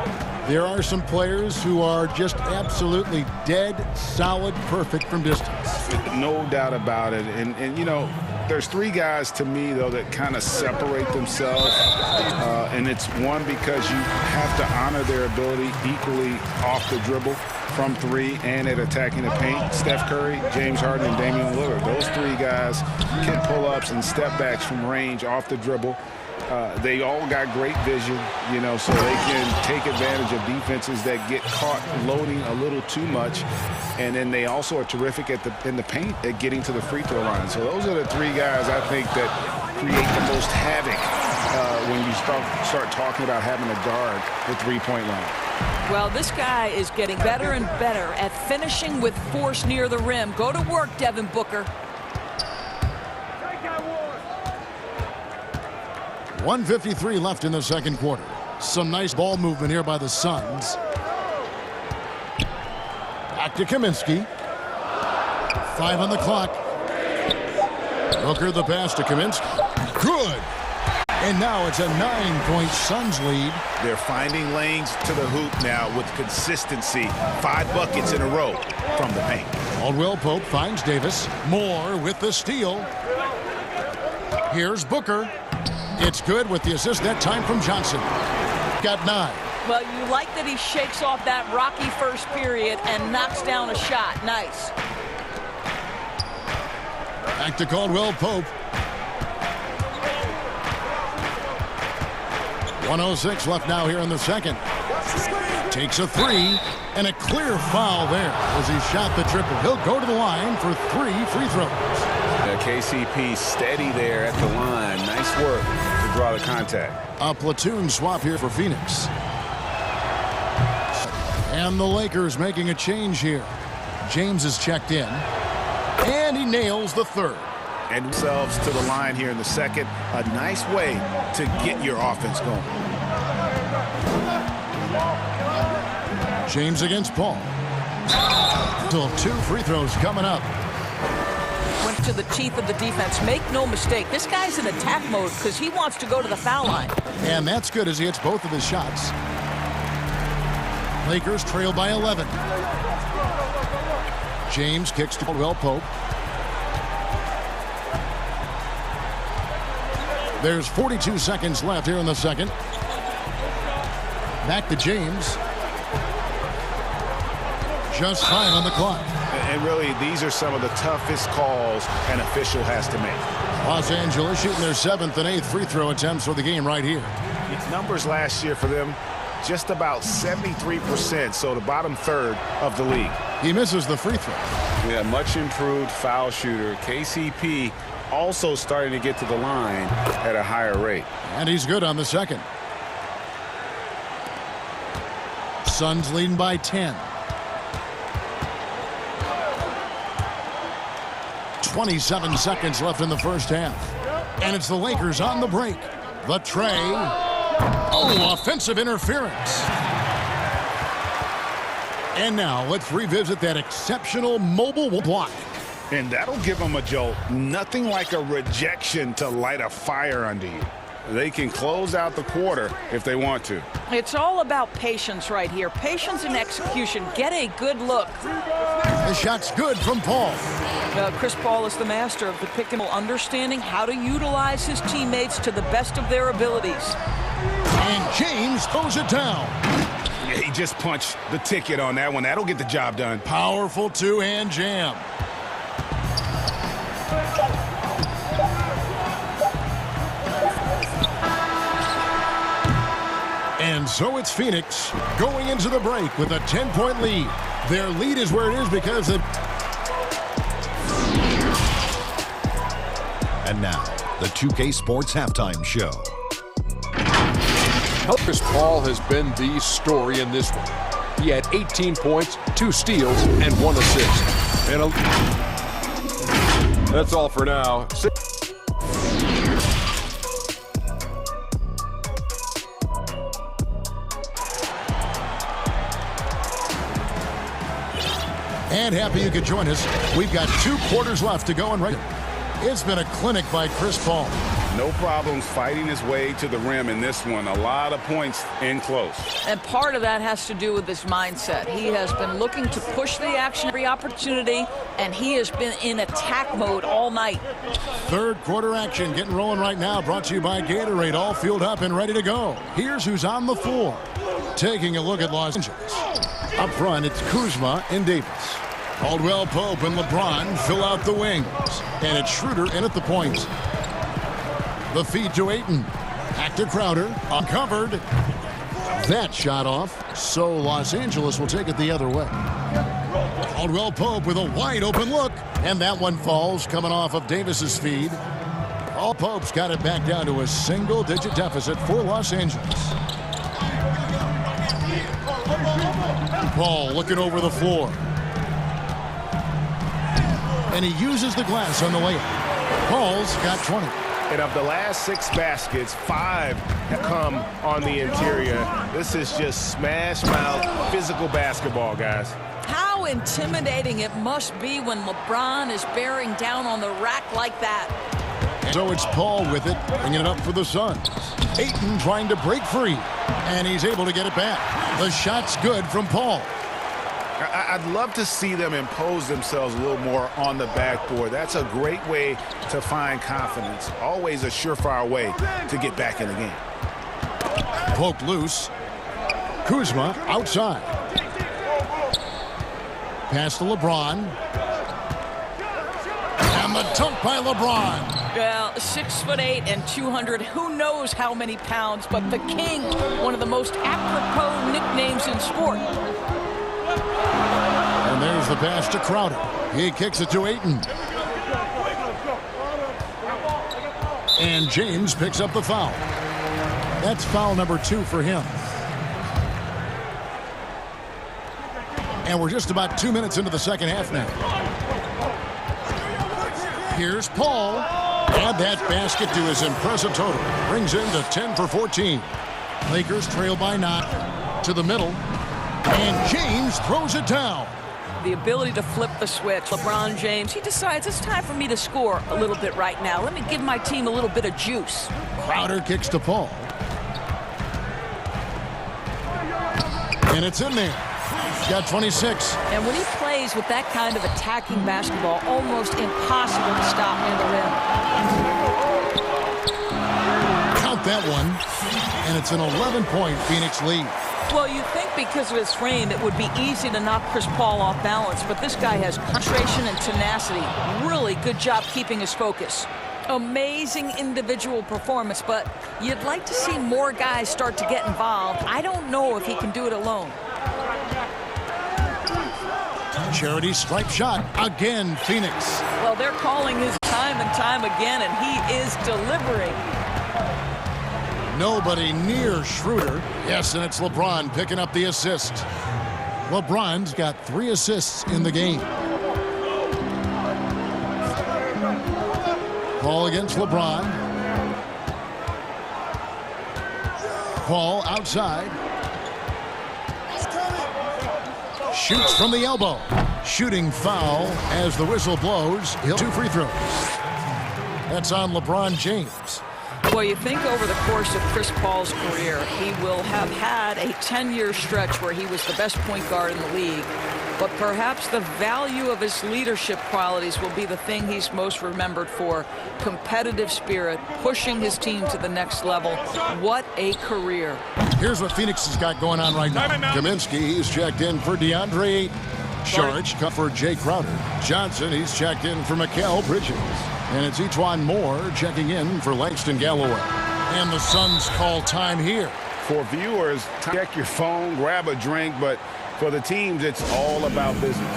there are some players who are just absolutely dead, solid, perfect from distance.
No doubt about it. And you know, There's three guys to me, though, that kind of separate themselves. And it's one, because you have to honor their ability equally off the dribble, from three, and at attacking the paint. Steph Curry, James Harden, and Damian Lillard. Those three guys can pull-ups and step-backs from range off the dribble. They all got great vision, you know, so they can take advantage of defenses that get caught loading a little too much. And then they also are terrific in the paint at getting to the free throw line. So those are the three guys, I think, that create the most havoc when you start talking about having a guard the three-point line.
Well, this guy is getting better and better at finishing with force near the rim. Go to work, Devin Booker.
1:53 left in the second quarter. Some nice ball movement here by the Suns. Back to Kaminsky. 5 on the clock. Booker the pass to Kaminsky. Good. And now it's a 9-point Suns lead.
They're finding lanes to the hoop now with consistency. 5 buckets in a row from the paint.
Caldwell Pope finds Davis. Moore with the steal. Here's Booker. It's good with the assist that time from Johnson. Got 9.
Well, you like that he shakes off that rocky first period and knocks down a shot. Nice.
Back to Caldwell Pope. 1:06 left now here in the second. Takes a 3, and a clear foul there as he shot the triple. He'll go to the line for 3 free throws.
KCP steady there at the line. Nice work to draw the contact.
A platoon swap here for Phoenix. And the Lakers making a change here. James is checked in, and he nails the third.
And themselves to the line here in the second. A nice way to get your offense going.
James against Paul. Still 2 free throws coming up.
Went to the teeth of the defense. Make no mistake, this guy's in attack mode because he wants to go to the foul line.
And that's good as he hits both of his shots. Lakers trail by 11. James kicks to Caldwell Pope. There's 42 seconds left here in the second. Back to James. Just 5 on the clock.
And really, these are some of the toughest calls an official has to make.
Los Angeles shooting their 7th and 8th free throw attempts for the game right here.
Numbers last year for them, just about 73%, so the bottom third of the league.
He misses the free throw.
Yeah, much improved foul shooter. KCP also starting to get to the line at a higher rate.
And he's good on the second. Suns leading by 10. 27 seconds left in the first half. And it's the Lakers on the break. The tray. Oh, offensive interference. And now let's revisit that exceptional mobile block.
And that'll give them a jolt. Nothing like a rejection to light a fire under you. They can close out the quarter if they want to.
It's all about patience right here. Patience and execution. Get a good look.
The shot's good from Paul.
Chris Paul is the master of the pick and roll, understanding how to utilize his teammates to the best of their abilities.
And James throws it down.
Yeah, he just punched the ticket on that one. That'll get the job done.
Powerful two-hand jam. And so it's Phoenix going into the break with a 10-point lead. Their lead is where it is because of...
And now, the 2K Sports Halftime Show.
Chris Paul has been the story in this one. He had 18 points, 2 steals, and 1 assist. And that's all for now.
And happy you could join us. We've got 2 quarters left to go and right. It's been a clinic by Chris Paul.
No problems fighting his way to the rim in this one. A lot of points in close.
And part of that has to do with his mindset. He has been looking to push the action every opportunity, and he has been in attack mode all night.
Third quarter action getting rolling right now, brought to you by Gatorade, all fueled up and ready to go. Here's who's on the floor. Taking a look at Los Angeles. Up front, it's Kuzma and Davis. Caldwell Pope and LeBron fill out the wings. And it's Schroeder in at the point. The feed to Ayton. Back to Crowder. Uncovered. That shot off. So Los Angeles will take it the other way. Caldwell Pope with a wide open look. And that one falls coming off of Davis's feed. All Pope's got it back down to a single-digit deficit for Los Angeles. Paul looking over the floor. And he uses the glass on the layup. Paul's got 20.
And of the last 6 baskets, 5 have come on the interior. This is just smash mouth physical basketball, guys.
How intimidating it must be when LeBron is bearing down on the rack like that.
So it's Paul with it, bringing it up for the Suns. Ayton trying to break free, and he's able to get it back. The shot's good from Paul.
I'd love to see them impose themselves a little more on the backboard. That's a great way to find confidence. Always a surefire way to get back in the game.
Poke loose. Kuzma outside. Pass to LeBron. And the dunk by LeBron.
Well, 6'8" and 200, who knows how many pounds, but the King, one of the most apropos nicknames in sport.
And there's the pass to Crowder. He kicks it to Ayton. And James picks up the foul. That's foul number 2 for him. And we're just about 2 minutes into the second half now. Here's Paul. And that basket to his impressive total. Brings him to 10 for 14. Lakers trail by 9. To the middle. And James throws it down.
The ability to flip the switch. LeBron James, he decides it's time for me to score a little bit right now. Let me give my team a little bit of juice.
Crowder kicks to Paul. And it's in there. He's got 26.
And when he plays with that kind of attacking basketball, almost impossible to stop near the rim.
Count that one. And it's an 11-point Phoenix lead.
Well, you think because of his frame, it would be easy to knock Chris Paul off balance, but this guy has concentration and tenacity. Really good job keeping his focus. Amazing individual performance, but you'd like to see more guys start to get involved. I don't know if he can do it alone.
Charity stripe shot. Again, Phoenix.
Well, they're calling his time and time again, and he is delivering.
Nobody near Schroeder. Yes, and it's LeBron picking up the assist. LeBron's got 3 assists in the game. Paul against LeBron. Paul outside. Shoots from the elbow. Shooting foul as the whistle blows. He'll 2 free throws. That's on LeBron James.
Well, you think over the course of Chris Paul's career, he will have had a 10-year stretch where he was the best point guard in the league. But perhaps the value of his leadership qualities will be the thing he's most remembered for. Competitive spirit, pushing his team to the next level. What a career.
Here's what Phoenix has got going on right now. Kaminsky, he's checked in for DeAndre Ayton. Sharge cut for Jay Crowder. Johnson, he's checked in for Mikal Bridges. And it's Etuan Moore checking in for Langston Galloway. And the Suns call time here.
For viewers, check your phone, grab a drink, but for the teams, it's all about business.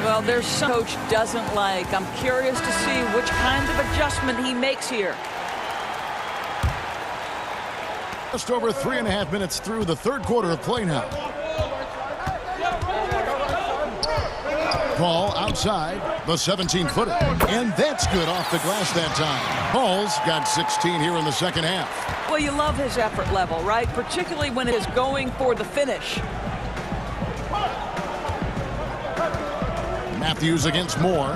Well, there's some coach doesn't like. I'm curious to see which kind of adjustment he makes here.
Just over 3.5 minutes through the third quarter of play now. Paul outside, the 17-footer. And that's good off the glass that time. Paul's got 16 here in the second half.
Well, you love his effort level, right? Particularly when it is going for the finish.
Matthews against Moore.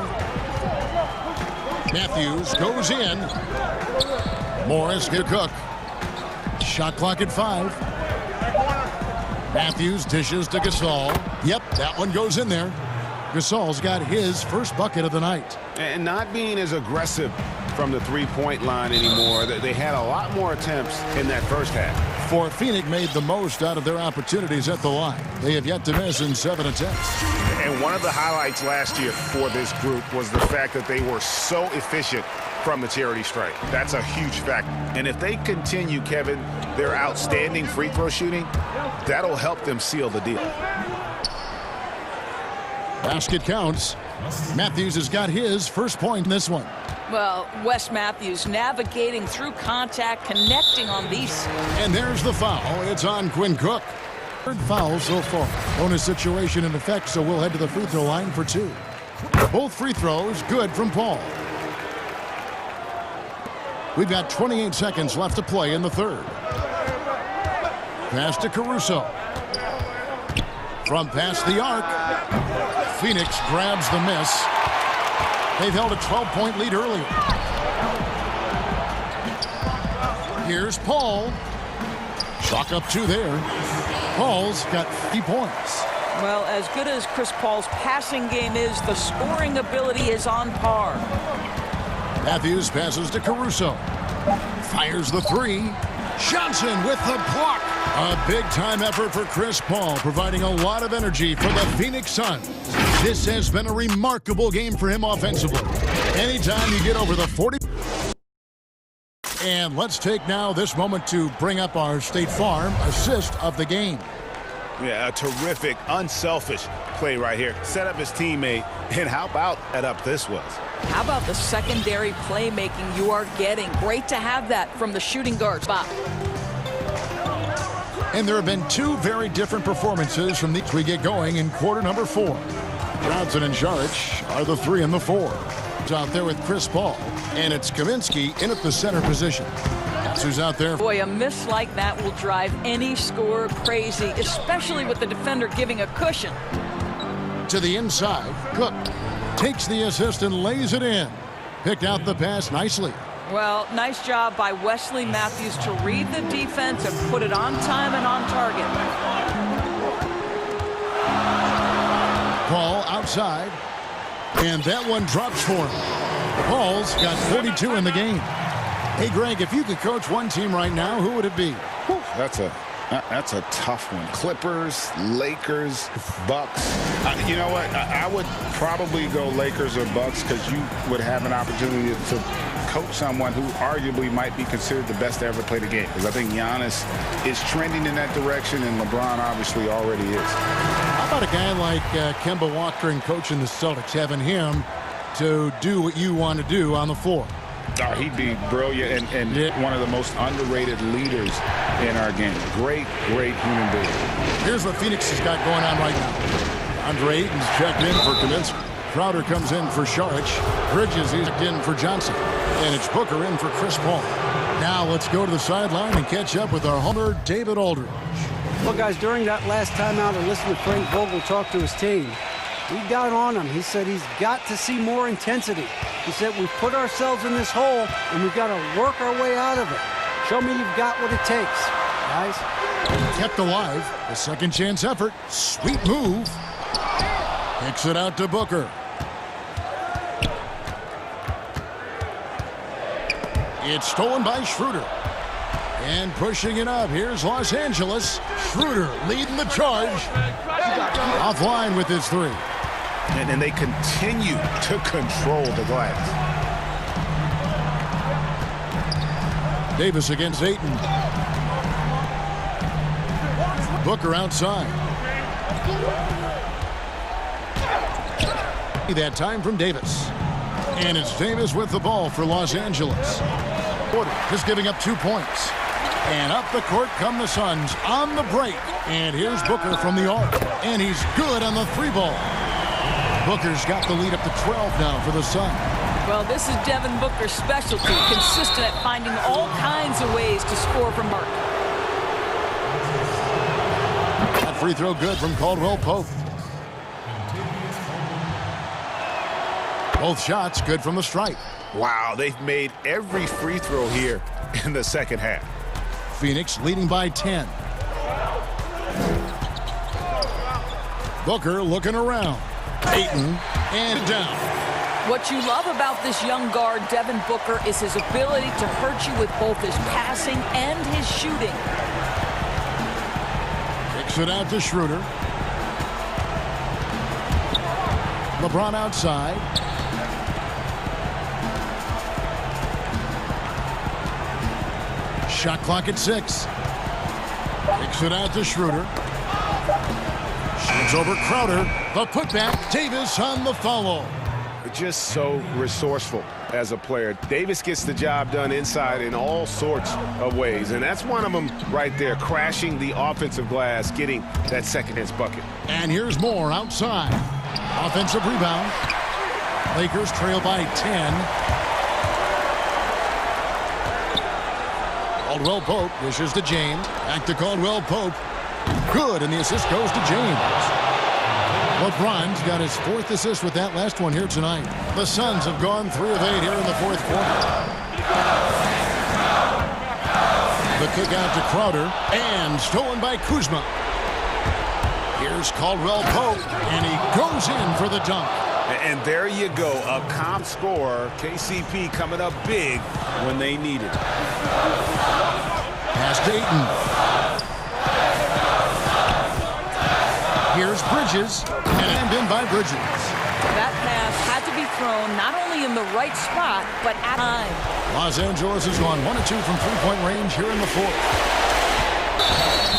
Matthews goes in. Morris to Cook. Shot clock at 5. Matthews dishes to Gasol. Yep, that one goes in there. Gasol's got his first bucket of the night.
And not being as aggressive from the three-point line anymore. They had a lot more attempts in that first half.
For Phoenix made the most out of their opportunities at the line. They have yet to miss in 7 attempts.
And one of the highlights last year for this group was the fact that they were so efficient from the charity stripe. That's a huge factor. And if they continue, Kevin, their outstanding free throw shooting, that'll help them seal the deal.
Basket counts. Matthews has got his first point in this one.
Well, Wes Matthews navigating through contact, connecting on these.
And there's the foul. It's on Quinn Cook. Third foul so far. Bonus situation in effect, so we'll head to the free throw line for 2. Both free throws good from Paul. We've got 28 seconds left to play in the third. Pass to Caruso. From past the arc. Phoenix grabs the miss. They've held a 12-point lead earlier. Here's Paul. Chalk up 2 there. Paul's got 3 points.
Well, as good as Chris Paul's passing game is, the scoring ability is on par.
Matthews passes to Caruso. Fires the 3. Johnson with the block. A big-time effort for Chris Paul, providing a lot of energy for the Phoenix Suns. This has been a remarkable game for him offensively. Anytime you get over the 40. And let's take now this moment to bring up our State Farm assist of the game.
Yeah, a terrific, unselfish play right here. Set up his teammate, and how about that up this was?
How about the secondary playmaking you are getting? Great to have that from the shooting guard spot.
And there have been 2 very different performances from these we get going in quarter number 4. Johnson and Jaric are the 3 and the 4. It's out there with Chris Paul, and it's Kaminsky in at the center position. That's who's out there.
Boy, a miss like that will drive any scorer crazy, especially with the defender giving a cushion.
To the inside, Cook takes the assist and lays it in. Picked out the pass nicely.
Well, nice job by Wesley Matthews to read the defense and put it on time and on target.
Paul outside, and that one drops for him. Paul's got 42 in the game. Hey, Greg, if you could coach one team right now, who would it be?
That's a tough one. Clippers, Lakers, Bucks. You know what? I would probably go Lakers or Bucks because you would have an opportunity to coach someone who arguably might be considered the best to ever play the game. Because I think Giannis is trending in that direction, and LeBron obviously already is.
How about a guy like Kemba Walker and coaching the Celtics, having him to do what you want to do on the floor?
Oh, he'd be brilliant and one of the most underrated leaders in our game. Great human being.
Here's what Phoenix has got going on right now. Andre Ayton's checked in for Kaminsky. Crowder comes in for Jaric. Bridges is in for Johnson. And it's Booker in for Chris Paul. Now let's go to the sideline and catch up with our homer, David Aldridge.
Well, guys, during that last timeout and listening to Frank Vogel talk to his team, we got on him. He said he's got to see more intensity. He said we've put ourselves in this hole and we've got to work our way out of it. Show me you've got what it takes, guys.
Kept alive. A second chance effort. Sweet move. Kicks it out to Booker. It's stolen by Schroeder. And pushing it up. Here's Los Angeles. Schroeder leading the charge. Offline with his 3.
And they continue to control the glass.
Davis against Ayton. Booker outside. That time from Davis. And it's Davis with the ball for Los Angeles. Just giving up 2 points. And up the court come the Suns on the break. And here's Booker from the arc. And he's good on the 3-ball. Booker's got the lead up to 12 now for the Suns.
Well, this is Devin Booker's specialty, consistent at finding all kinds of ways to score from mark.
That free throw good from Caldwell Pope. Both shots good from the stripe.
Wow, they've made every free throw here in the second half.
Phoenix leading by 10. Booker looking around. Ayton and down.
What you love about this young guard, Devin Booker, is his ability to hurt you with both his passing and his shooting.
Kicks it out to Schroeder. LeBron outside. Shot clock at 6. Kicks it out to Schroeder. Shoots over Crowder. The putback. Davis on the follow.
Just so resourceful as a player. Davis gets the job done inside in all sorts of ways, and that's one of them right there, crashing the offensive glass, getting that second-chance bucket.
And here's more outside. Offensive rebound. Lakers trail by 10. Caldwell Pope dishes to James. Back to Caldwell Pope. Good, and the assist goes to James. LeBron's got his 4th assist with that last one here tonight. The Suns have gone 3 of 8 here in the 4th quarter. The kick out to Crowder, and stolen by Kuzma. Here's Caldwell Pope, and he goes in for the dunk.
And there you go, a comp scorer. KCP coming up big when they need it.
Pass to Ayton. Here's Bridges, and in by Bridges.
That pass had to be thrown not only in the right spot, but at time.
Los Angeles has gone 1 of 2 from three-point range here in the 4th.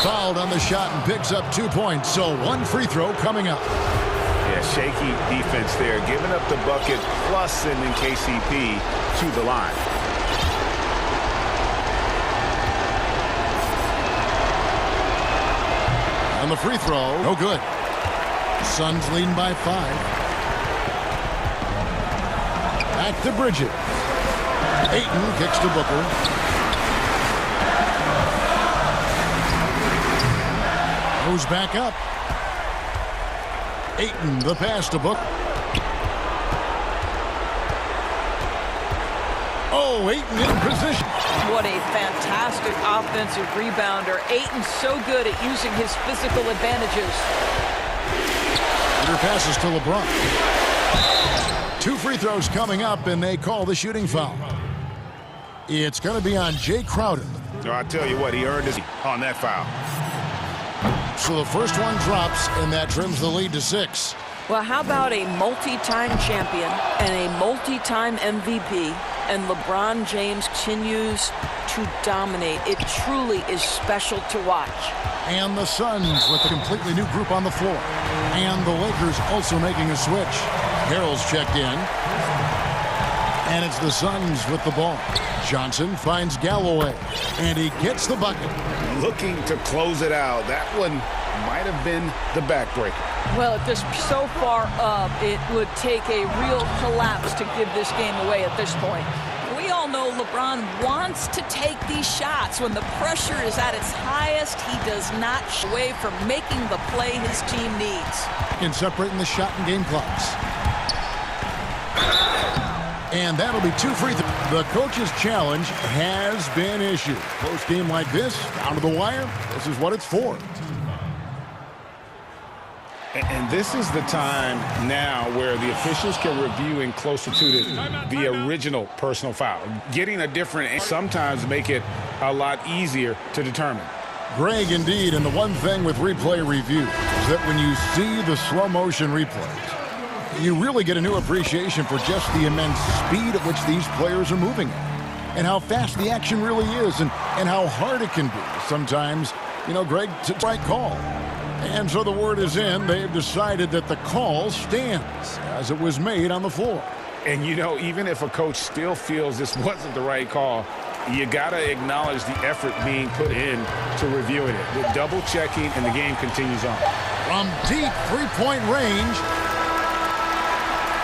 Fouled on the shot and picks up 2 points, so 1 free throw coming up.
Yeah, shaky defense there, giving up the bucket, plus sending KCP to the line.
And the free throw, no good. Suns leading by 5. Back to Bridges. Ayton kicks to Booker. Goes back up. Ayton, the pass to Booker. Oh, Ayton in position.
What a fantastic offensive rebounder. Ayton's so good at using his physical advantages.
Peter passes to LeBron. 2 free throws coming up, and they call the shooting foul. It's going to be on Jay Crowder.
So I tell you what, he earned his on that foul.
So the first one drops, and that trims the lead to 6.
Well, how about a multi-time champion and a multi-time MVP, and LeBron James continues to dominate. It truly is special to watch.
And the Suns with a completely new group on the floor. And the Lakers also making a switch. Harrell's checked in. And it's the Suns with the ball. Johnson finds Galloway, and he gets the bucket.
Looking to close it out. That one might have been the backbreaker.
Well, if this so far up, it would take a real collapse to give this game away at this point. We all know LeBron wants to take these shots. When the pressure is at its highest, he does not shy away from making the play his team needs.
And separating the shot and game clocks. And that'll be 2 free throws. The coach's challenge has been issued. Close game like this, down to the wire, this is what it's for.
And this is the time now where the officials can review and closer to the original personal foul. Getting a different sometimes make it a lot easier to determine.
Greg, indeed, and the one thing with replay review is that when you see the slow motion replays, you really get a new appreciation for just the immense speed at which these players are moving at, and how fast the action really is, and how hard it can be sometimes, you know, Greg, to right call. And so the word is in. They've decided that the call stands as it was made on the floor.
And, you know, even if a coach still feels this wasn't the right call, you got to acknowledge the effort being put in to reviewing it. The double checking, and the game continues on.
From deep three-point range.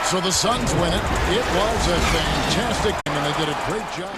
So the Suns win it. It was a fantastic game, and they did a great job.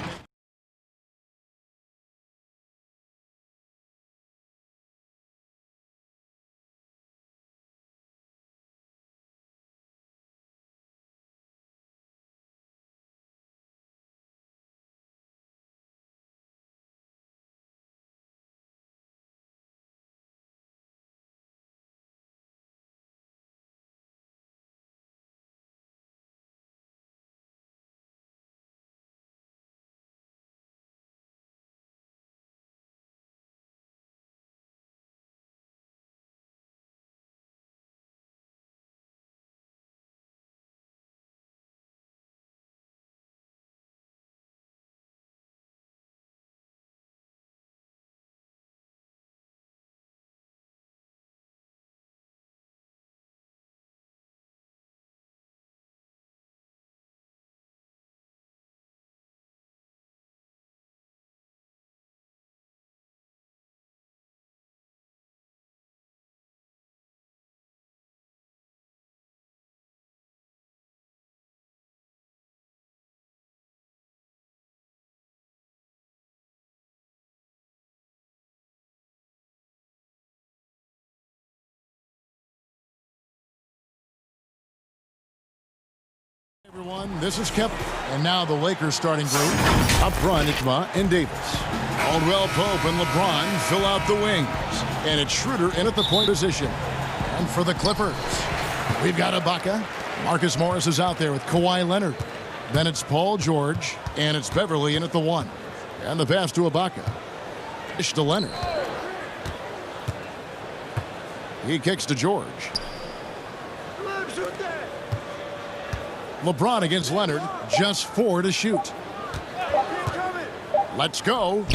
Everyone, this is Kevin. And now the Lakers starting group. Up front, it's Ma and Davis. Caldwell Pope and LeBron fill out the wings. And it's Schroeder in at the point position. And for the Clippers, we've got Ibaka. Marcus Morris is out there with Kawhi Leonard. Then it's Paul George. And it's Beverly in at the 1. And the pass to Ibaka. Dish to Leonard. He kicks to George. LeBron against Leonard, just 4 to shoot. Let's go.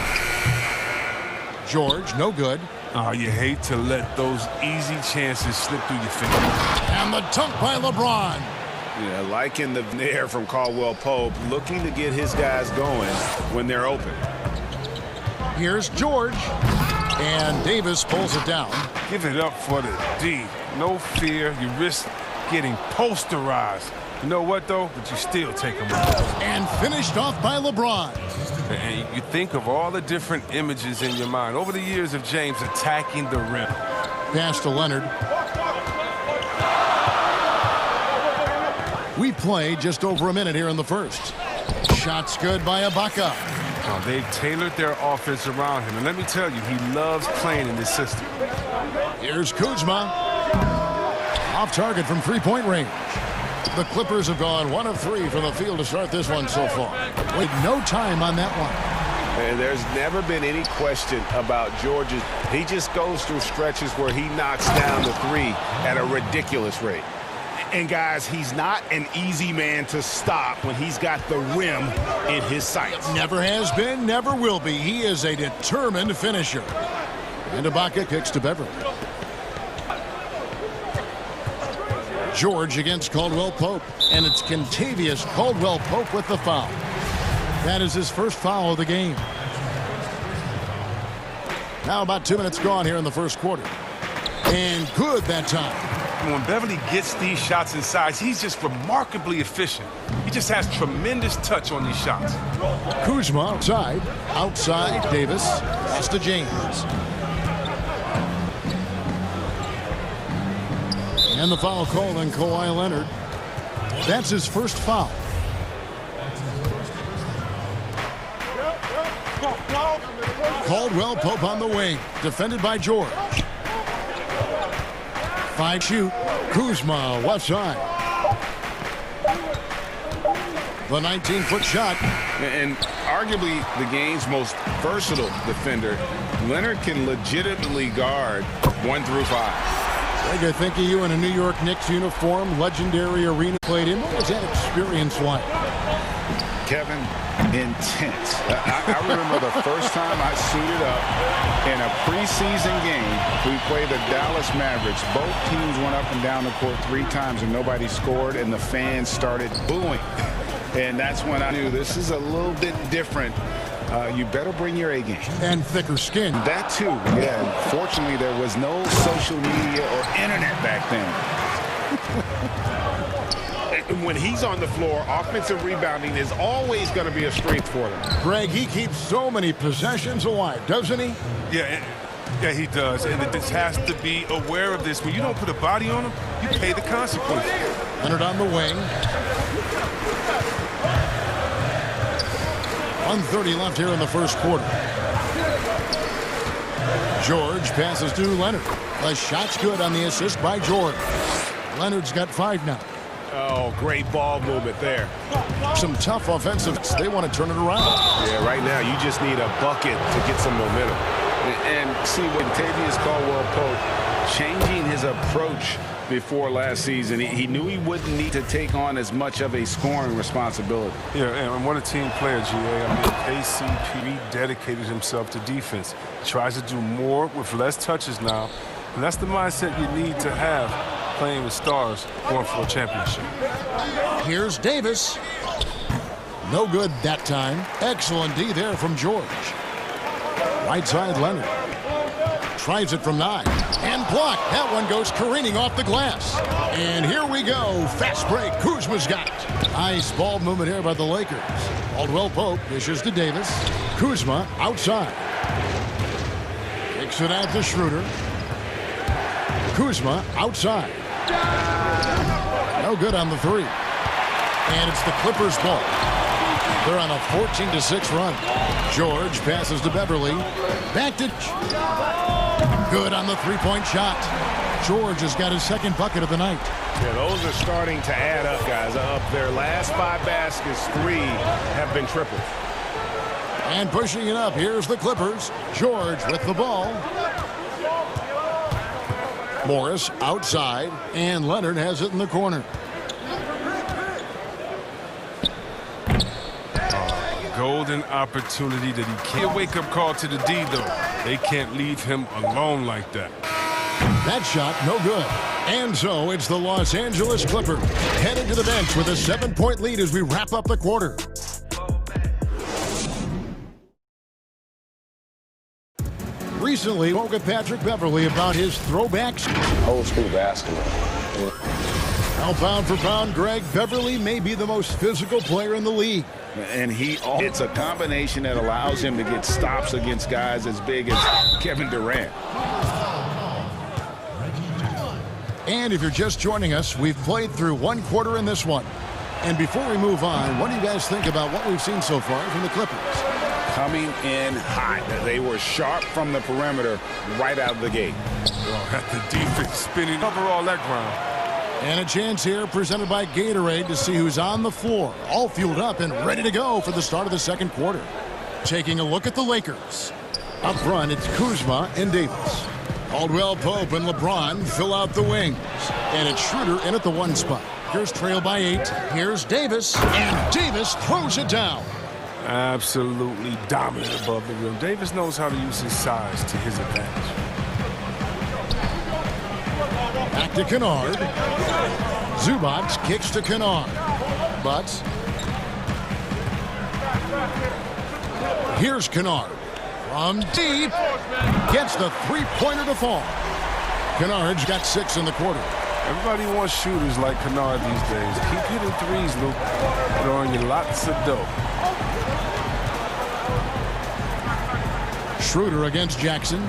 George, no good.
Oh, you hate to let those easy chances slip through your fingers.
And the dunk by LeBron.
Yeah, liking the nair from Caldwell Pope, looking to get his guys going when they're open.
Here's George. And Davis pulls it down.
Give it up for the D. No fear. You risk getting posterized. You know what, though? But you still take them out.
And finished off by LeBron.
And you think of all the different images in your mind over the years of James attacking the rim.
Pass to Leonard. We played just over a minute here in the first. Shots good by Ibaka.
Oh, they've tailored their offense around him. And let me tell you, he loves playing in this system.
Here's Kuzma. Off target from three-point range. The Clippers have gone 1 of 3 from the field to start this one so far. Wait, no time on that one.
And there's never been any question about George's. He just goes through stretches where he knocks down the 3 at a ridiculous rate. And guys, he's not an easy man to stop when he's got the rim in his sights.
Never has been, never will be. He is a determined finisher. And Ibaka kicks to Beverly. George against Caldwell Pope. And it's Kentavious Caldwell Pope with the foul. That is his first foul of the game. Now about 2 minutes gone here in the first quarter. And good that time.
When Beverly gets these shots inside, he's just remarkably efficient. He just has tremendous touch on these shots.
Kuzma outside. Outside, Davis. That's to James. And the foul called on Kawhi Leonard. That's his first foul. Caldwell Pope on the wing. Defended by George. 5 shoot. Kuzma left side. The 19-foot shot.
And arguably the game's most versatile defender, Leonard can legitimately guard 1 through 5.
Greg, I think of you in a New York Knicks uniform, legendary arena played in. What was that experience like?
Kevin, intense. I remember the first time I suited up in a preseason game. We played the Dallas Mavericks. Both teams went up and down the court 3 times and nobody scored, and the fans started booing. And that's when I knew this is a little bit different. You better bring your A game.
And thicker skin.
That too, yeah. Fortunately, there was no social media or internet back then.
When he's on the floor, offensive rebounding is always going to be a strength for them.
Greg, he keeps so many possessions alive, doesn't he?
Yeah, he does. And it just has to be aware of this. When you don't put a body on him, you pay the consequences.
Leonard on the wing. 1:30 left here in the first quarter. George passes to Leonard. The shot's good on the assist by George. Leonard's got 5 now.
Oh, great ball movement there.
Some tough offensives. They want to turn it around.
Yeah, right now you just need a bucket to get some momentum.
And see, when Kentavious Caldwell Pope changing his approach before last season, he knew he wouldn't need to take on as much of a scoring responsibility.
Yeah, and what a team player, GA. I mean, KCP dedicated himself to defense. He tries to do more with less touches now, and that's the mindset you need to have playing with stars going for a championship.
Here's Davis. No good that time. Excellent D there from George. Right side Leonard. Tries it from 9. And blocked. That one goes careening off the glass. And here we go. Fast break. Kuzma's got it. Nice ball movement here by the Lakers. Caldwell Pope dishes to Davis. Kuzma outside. Kicks it out to Schroeder. Kuzma outside. No good on the 3. And it's the Clippers' ball. They're on a 14-6 run. George passes to Beverly. Back to... Good on the three-point shot. George has got his second bucket of the night.
Yeah, those are starting to add up, guys. Up their last 5 baskets, 3 have been triples.
And pushing it up, here's the Clippers. George with the ball. Morris outside, and Leonard has it in the corner.
Golden opportunity that he can't. Wake-up call to the D, though. They can't leave him alone like that.
That shot, no good. And so it's the Los Angeles Clippers headed to the bench with a 7-point lead as we wrap up the quarter. Recently, spoke with Patrick Beverly about his throwbacks.
Old school basketball.
Now, pound for pound, Greg, Beverly may be the most physical player in the league.
And it's a combination that allows him to get stops against guys as big as Kevin Durant.
And if you're just joining us, we've played through one quarter in this one. And before we move on, what do you guys think about what we've seen so far from the Clippers?
Coming in hot. They were sharp from the perimeter right out of the gate.
Got the defense spinning over all that ground.
And a chance here presented by Gatorade to see who's on the floor, all fueled up and ready to go for the start of the second quarter. Taking a look at the Lakers. Up front, it's Kuzma and Davis. Caldwell Pope and LeBron fill out the wings. And it's Schroeder in at the 1 spot. Here's trail by 8. Here's Davis. And Davis throws it down.
Absolutely dominant above the rim. Davis knows how to use his size to his advantage.
Back to Kennard. Zubac kicks to Kennard. But here's Kennard. From deep. Gets the three-pointer to fall. Kennard's got 6 in the quarter.
Everybody wants shooters like Kennard these days. Keep hitting threes, Luke. Throwing you lots of dough.
Schroeder against Jackson.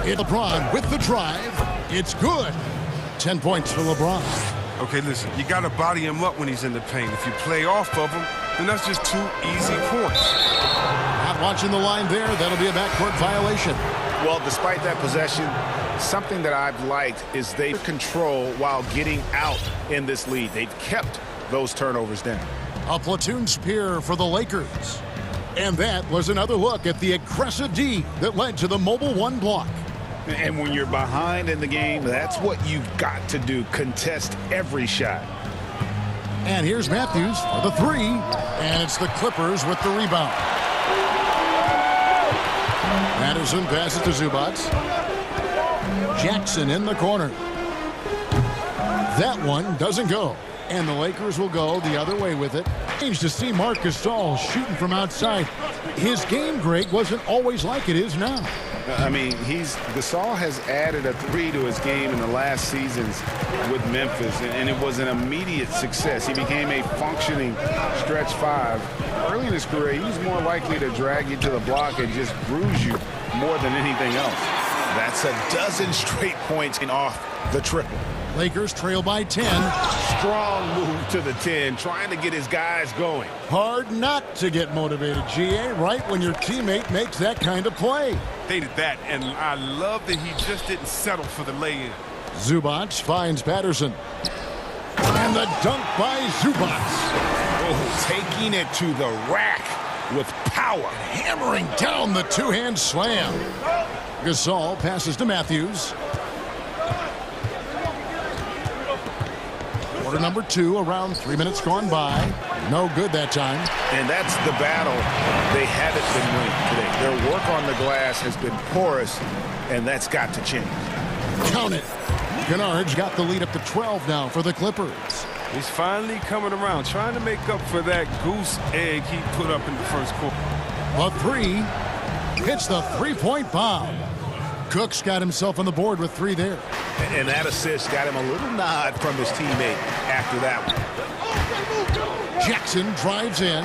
It's LeBron with the drive. It's good. 10 points for LeBron.
Okay, listen, you got to body him up when he's in the paint. If you play off of him, then that's just 2 easy points.
Not watching the line there. That'll be a backcourt violation.
Well, despite that possession, something that I've liked is they control while getting out in this lead. They've kept those turnovers down.
A platoon spear for the Lakers. And that was another look at the aggressive D that led to the mobile 1 block.
And when you're behind in the game, that's what you've got to do. Contest every shot.
And here's Matthews for the 3. And it's the Clippers with the rebound. Madison passes to Zubac. Jackson in the corner. That one doesn't go. And the Lakers will go the other way with it. Change to see Marc Gasol shooting from outside. His game, Greg, wasn't always like it is now.
I mean, Gasol has added a 3 to his game in the last seasons with Memphis, and it was an immediate success. He became a functioning stretch 5. Early in his career, he was more likely to drag you to the block and just bruise you more than anything else. That's a dozen straight points off the triple.
Lakers trail by 10.
Strong move to the 10, trying to get his guys going.
Hard not to get motivated, GA, right when your teammate makes that kind of play.
Hated that, and I love that he just didn't settle for the lay-in.
Zubac finds Patterson. And the dunk by Zubac.
Oh, taking it to the rack with power.
Hammering down the two-hand slam. Gasol passes to Matthews. Quarter number 2, around 3 minutes gone by. No good that time.
And that's the battle they haven't been winning today. Their work on the glass has been porous, and that's got to change.
Count it. Kennard's got the lead up to 12 now for the Clippers.
He's finally coming around, trying to make up for that goose egg he put up in the first quarter.
A 3 hits the three-point bomb. Cook's got himself on the board with 3 there.
And that assist got him a little nod from his teammate after that one.
Jackson drives in.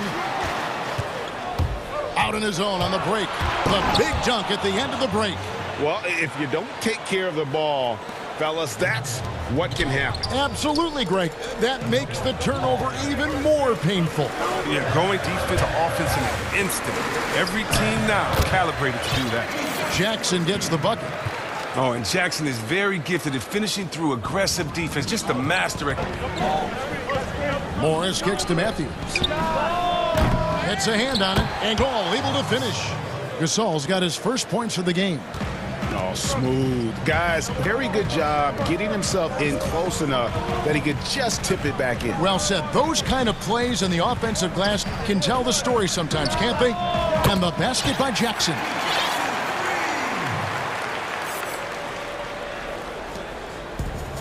Out in his own on the break. The big dunk at the end of the break.
Well, if you don't take care of the ball, fellas, that's what can happen.
Absolutely, Greg. That makes the turnover even more painful.
Yeah, going defense to offense in an instant. Every team now calibrated to do that.
Jackson gets the bucket.
Oh, and Jackson is very gifted at finishing through aggressive defense. Just a master at...
Morris kicks to Matthews. Gets a hand on it, and Gall able to finish. Gasol's got his first points of the game.
Oh, smooth. Guys, very good job getting himself in close enough that he could just tip it back in.
Well said. Those kind of plays in the offensive glass can tell the story sometimes, can't they? And the basket by Jackson.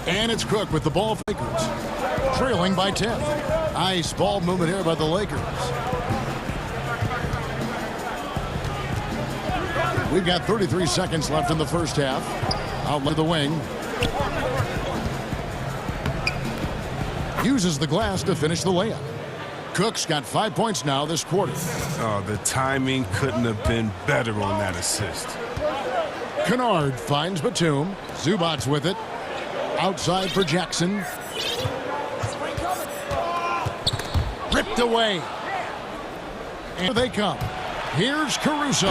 And it's Cook with the ball for Lakers. Trailing by 10. Nice ball movement here by the Lakers. We've got 33 seconds left in the first half. Outlet the wing. Uses the glass to finish the layup. Cook's got 5 points now this quarter.
Oh, the timing couldn't have been better on that assist.
Kennard finds Batum. Zubac's with it. Outside for Jackson. Ripped away. And here they come. Here's Caruso.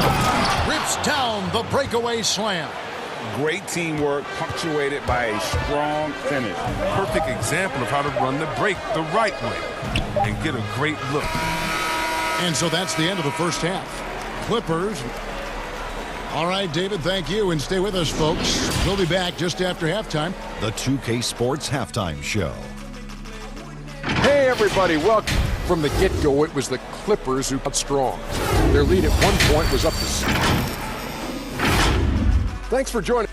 Rips down the breakaway slam.
Great teamwork punctuated by a strong finish.
Perfect example of how to run the break the right way and get a great look.
And so that's the end of the first half. Clippers. All right, David, thank you. And stay with us, folks. We'll be back just after halftime.
The 2K Sports Halftime Show.
Hey, everybody, welcome. From the get-go, it was the Clippers who got strong. Their lead at one point was up to 6. Thanks for joining.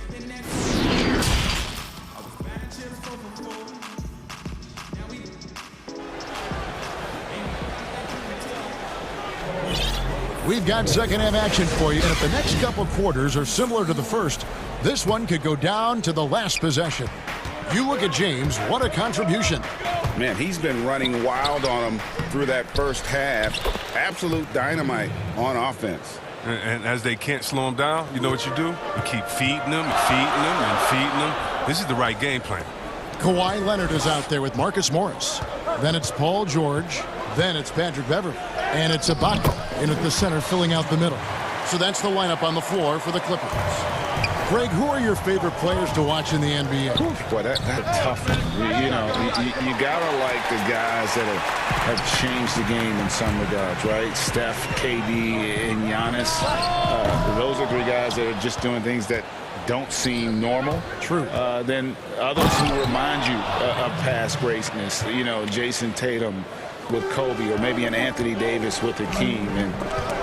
We've got second half action for you, and if the next couple quarters are similar to the first, this one could go down to the last possession. You look at James, what a contribution.
Man, he's been running wild on him through that first half. Absolute dynamite on offense.
And as they can't slow him down, you know what you do? You keep feeding them and feeding them and feeding them. This is the right game plan.
Kawhi Leonard is out there with Marcus Morris. Then it's Paul George. Then it's Patrick Beverley. And it's Ibaka in at the center filling out the middle. So that's the lineup on the floor for the Clippers. Greg, who are your favorite players to watch in the NBA?
Boy, that's a tough one. You know, you got to like the guys that have changed the game in some regards, right? Steph, KD, and Giannis. Those are three guys that are just doing things that don't seem normal.
True.
Then others who remind you of past greatness. You know, Jason Tatum with Kobe, or maybe an Anthony Davis with Hakeem. And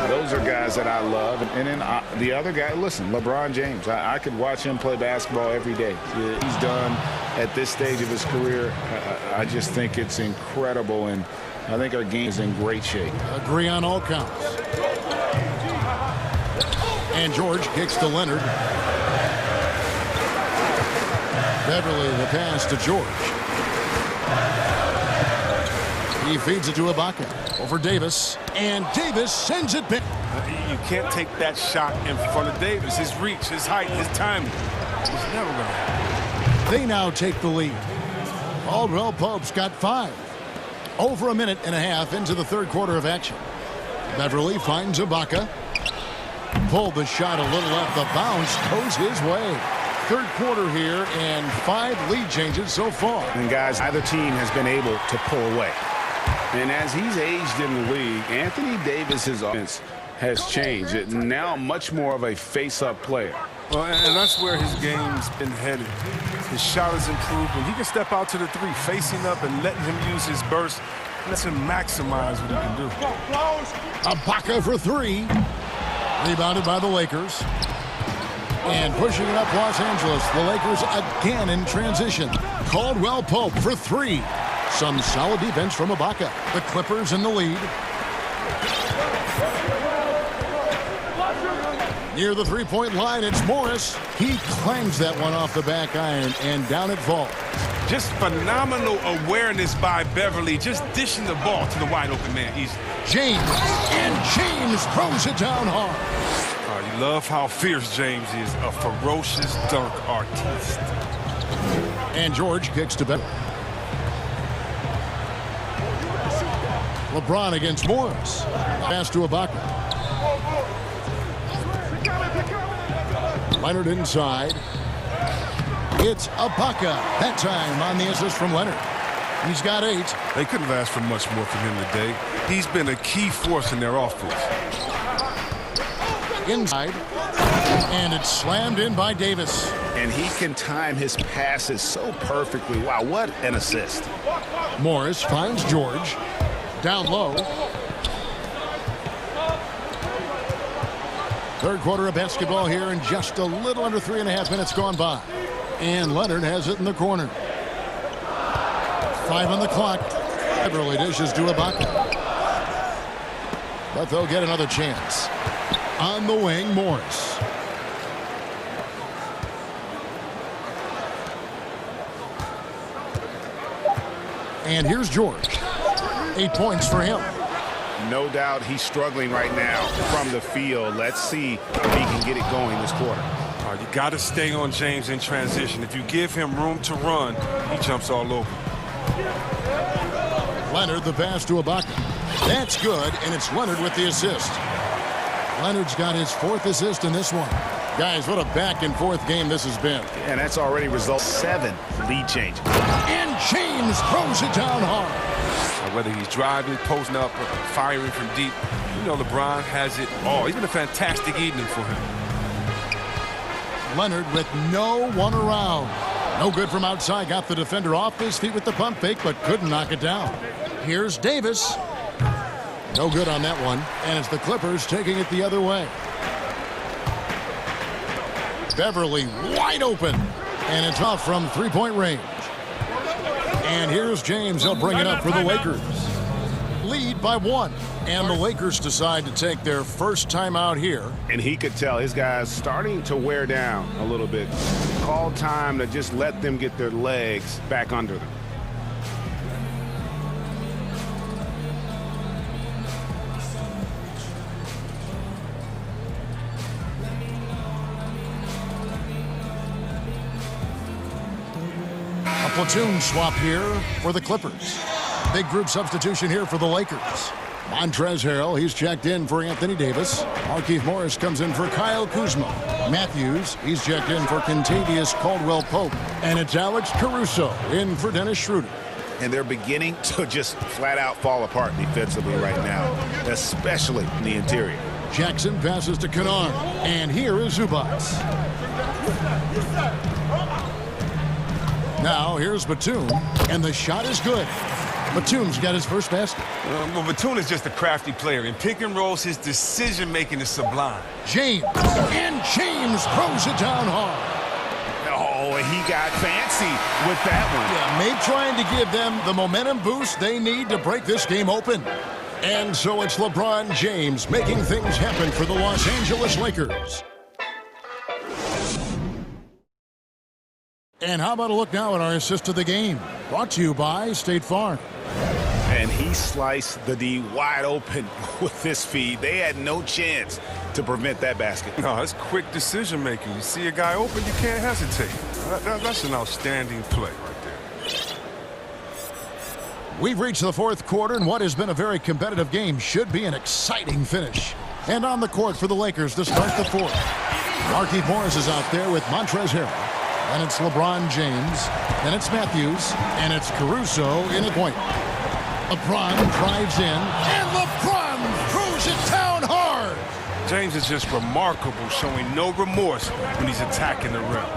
those are guys that I love. And then the other guy, listen, LeBron James. I could watch him play basketball every day. He's done at this stage of his career. I just think it's incredible, and I think our game is in great shape.
Agree on all counts. And George kicks to Leonard. Beverley, the pass to George. He feeds it to Ibaka over Davis, and Davis sends it back.
You can't take that shot in front of Davis. His reach, his height, his timing. It's never going to happen.
They now take the lead. Caldwell Pope's got 5. Over a minute and a half into the third quarter of action. Beverley finds Ibaka. Pulled the shot a little off the bounce, goes his way. Third quarter here, and 5 lead changes so far.
And guys, either team has been able to pull away. And as he's aged in the league, Anthony Davis's offense has changed. Now much more of a face-up player.
Well, and that's where his game's been headed. His shot has improved. When he can step out to the 3, facing up and letting him use his burst, lets him maximize what he can do.
Ibaka for 3. Rebounded by the Lakers. And pushing it up Los Angeles. The Lakers again in transition. Caldwell Pope for 3. Some solid defense from Ibaka. The Clippers in the lead. Near the three-point line, it's Morris. He clangs that one off the back iron, and down it falls.
Just phenomenal awareness by Beverley, just dishing the ball to the wide-open man easily.
James, and James throws it down hard.
You love how fierce James is, a ferocious dunk artiste.
And George kicks to Beverly. LeBron against Morris. Pass to Ibaka. Leonard inside. It's Ibaka. That time on the assist from Leonard. He's got 8.
They couldn't have asked for much more from him today. He's been a key force in their offense.
Inside. And it's slammed in by Davis.
And he can time his passes so perfectly. Wow, what an assist.
Morris finds George. Down low. Third quarter of basketball here, and just a little under 3.5 minutes gone by. And Leonard has it in the corner. 5 on the clock. Beverly dishes to Ibaka. But they'll get another chance. On the wing, Morris. And here's George. 8 points for him.
No doubt he's struggling right now from the field. Let's see if he can get it going this quarter.
You got to stay on James in transition. If you give him room to run, he jumps all over.
Leonard, the pass to Ibaka. That's good, and it's Leonard with the assist. Leonard's got his 4th assist in this one. Guys, what a back-and-forth game this has been.
And that's already result 7 lead change.
And James throws it down hard.
Whether he's driving, posting up, or firing from deep, you know LeBron has it all. It's been a fantastic evening for him.
Leonard with no one around. No good from outside. Got the defender off his feet with the pump fake, but couldn't knock it down. Here's Davis. No good on that one. And it's the Clippers taking it the other way. Beverly wide open. And it's off from 3-point range. And here's James. He'll bring it up for the Lakers. Lead by 1. And the Lakers decide to take their first timeout here.
And he could tell his guys starting to wear down a little bit. Call time to just let them get their legs back under them.
Platoon swap here for the Clippers. Big group substitution here for the Lakers. Montrezl Harrell, he's checked in for Anthony Davis. Markieff Morris comes in for Kyle Kuzma. Matthews, he's checked in for Kentavious Caldwell-Pope. And it's Alex Caruso in for Dennis Schroeder.
And they're beginning to just flat out fall apart defensively right now, especially in the interior.
Jackson passes to Kennard. And here is Zubac. Now, here's Batum, and the shot is good. Batum's got his first basket.
Well, Batum is just a crafty player. In pick and rolls, his decision-making is sublime.
James, and James throws it down hard.
Oh, and he got fancy with that one.
Yeah, May trying to give them the momentum boost they need to break this game open. And so it's LeBron James making things happen for the Los Angeles Lakers. And how about a look now at our assist of the game? Brought to you by State Farm.
And he sliced the D wide open with this feed. They had no chance to prevent that basket.
No, it's quick decision making. You see a guy open, you can't hesitate. That's an outstanding play right there.
We've reached the 4th quarter, and what has been a very competitive game should be an exciting finish. And on the court for the Lakers to start the 4th. Markieff Morris is out there with Montrezl Harrell. And it's LeBron James, and it's Matthews, and it's Caruso in a point. LeBron drives in, and LeBron throws it down hard.
James is just remarkable, showing no remorse when he's attacking the rim.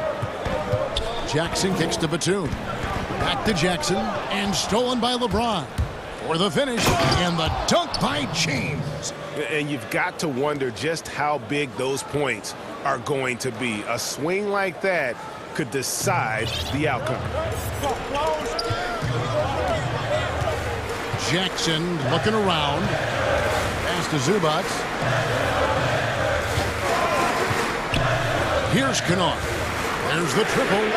Jackson kicks to Batum. Back to Jackson, and stolen by LeBron. For the finish, and the dunk by James.
And you've got to wonder just how big those points are going to be. A swing like that could decide the outcome.
Jackson looking around. Pass to Zubac. Here's Kennard. There's the triple.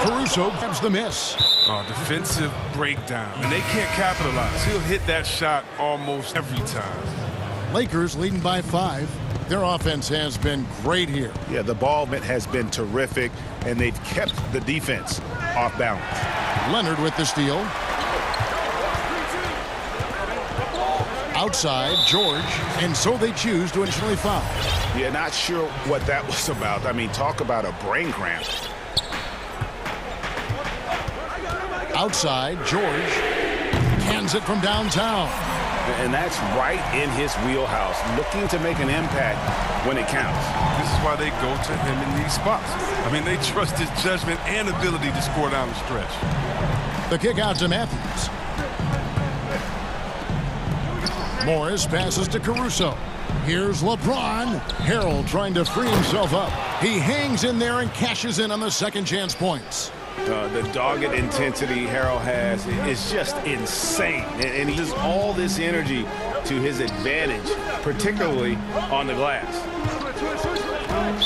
Caruso grabs the miss.
Oh, defensive breakdown. And they can't capitalize. He'll hit that shot almost every time.
Lakers leading by 5. Their offense has been great here.
Yeah, the ball movement has been terrific, and they've kept the defense off balance.
Leonard with the steal. Outside, George, and so they choose to intentionally foul.
Yeah, not sure what that was about. I mean, talk about a brain cramp.
Outside, George cans it from downtown.
And that's right in his wheelhouse, looking to make an impact when it counts.
This is why they go to him in these spots. I mean, they trust his judgment and ability to score down the stretch.
The kick out to Matthews. Morris passes to Caruso. Here's LeBron. Harrell trying to free himself up. He hangs in there and cashes in on the second chance points.
The dogged intensity Harrell has is just insane. And he uses all this energy to his advantage, particularly on the glass.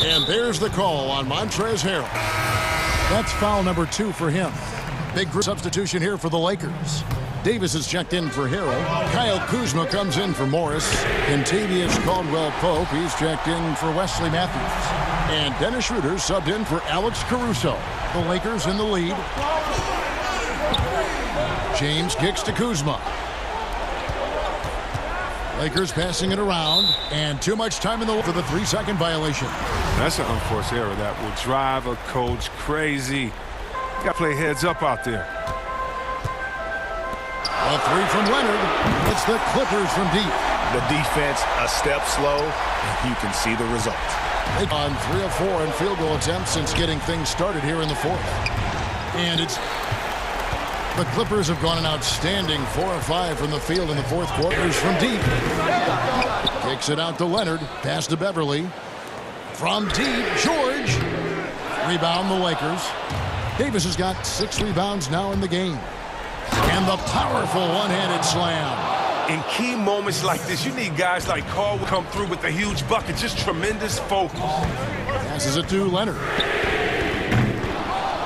And there's the call on Montrezl Harrell. That's foul number 2 for him. Big substitution here for the Lakers. Davis is checked in for Harrell. Kyle Kuzma comes in for Morris. Kentavious Caldwell-Pope, he's checked in for Wesley Matthews. And Dennis Schroeder subbed in for Alex Caruso. The Lakers in the lead. James kicks to Kuzma. Lakers passing it around, and too much time in the for the 3-second violation.
That's an unforced error that will drive a coach crazy. You got to play heads up out there.
A 3 from Leonard. It's the Clippers from deep.
The defense a step slow, and you can see the result.
On 3 of 4 in field goal attempts since getting things started here in the 4th. And it's the Clippers have gone an outstanding 4 of 5 from the field in the 4th quarter. From deep. Kicks it out to Leonard. Pass to Beverly. From deep, George. Rebound the Lakers. Davis has got 6 rebounds now in the game. And the powerful one-handed slam.
In key moments like this, you need guys like Caldwell come through with a huge bucket. Just tremendous focus.
Passes it to Leonard.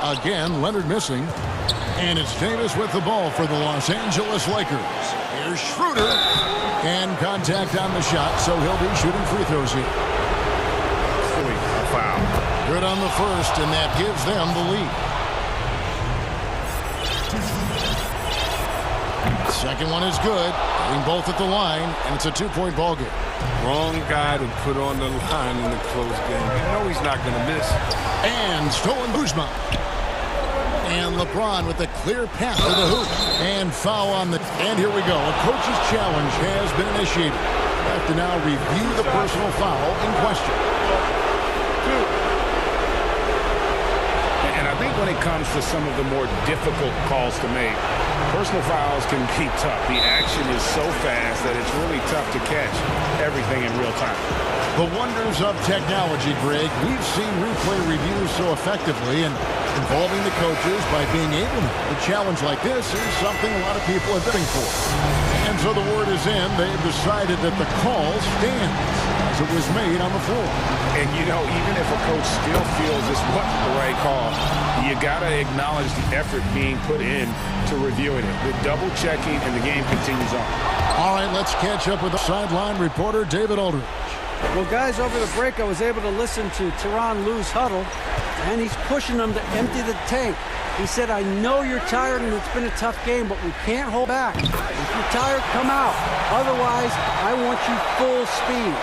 Again, Leonard missing. And it's Davis with the ball for the Los Angeles Lakers. Here's Schroeder. And contact on the shot, so he'll be shooting free throws here.
A foul.
Good on the first, and that gives them the lead. Second one is good. Getting both at the line, and it's a 2-point ball game.
Wrong guy to put on the line in the close game. You know he's not going to miss.
And stolen Kuzma. And LeBron with a clear path to the hoop. And foul on the... And here we go. A coach's challenge has been initiated. We have to now review the personal foul in question.
And I think when it comes to some of the more difficult calls to make, personal fouls can be tough. The action is so fast that it's really tough to catch everything in real time.
The wonders of technology, Greg. We've seen replay reviews so effectively, and involving the coaches by being able to a challenge like this is something a lot of people are bidding for. And so the word is in. They've decided that the call stands as it was made on the floor.
And, you know, even if a coach still feels this wasn't the right call, you got to acknowledge the effort being put in to reviewing it. The double checking, and the game continues on.
All right, let's catch up with the sideline reporter, David Aldridge.
Well, guys, over the break, I was able to listen to Tyronn Lue's huddle, and he's pushing them to empty the tank. He said, I know you're tired and it's been a tough game, but we can't hold back. If you're tired, come out. Otherwise, I want you full speed.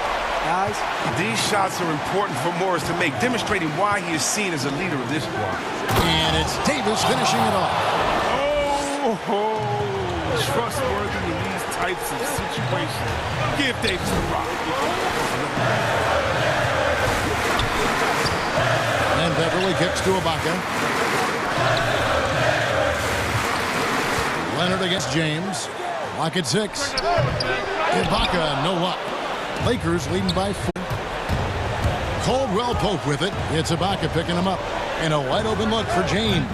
Guys,
these shots are important for Morris to make, demonstrating why he is seen as a leader of this squad.
And it's Davis finishing it off.
Trustworthy in these types of situations. Give Davis the rock.
And Beverly kicks to Ibaka. Leonard against James. Lock at 6. Ibaka, no luck. Lakers leading by 4. Caldwell-Pope with it. It's Ibaka picking him up. And a wide open look for James.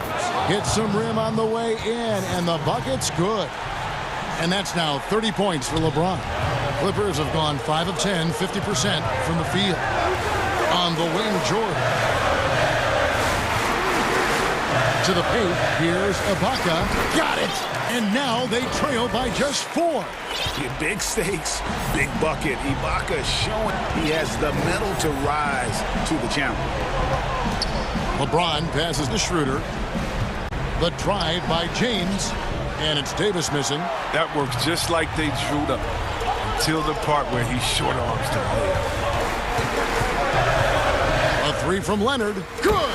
Gets some rim on the way in, and the bucket's good. And that's now 30 points for LeBron. Clippers have gone 5 of 10, 50% from the field. On the wing, George. to the paint. Here's Ibaka. Got it. And now they trail by just 4.
Big stakes, big bucket. Ibaka showing he has the mettle to rise to the challenge.
LeBron passes to Schroeder. The drive by James. And it's Davis missing.
That works just like they drew up until the part where he short arms the layup.
A 3 from Leonard. Good.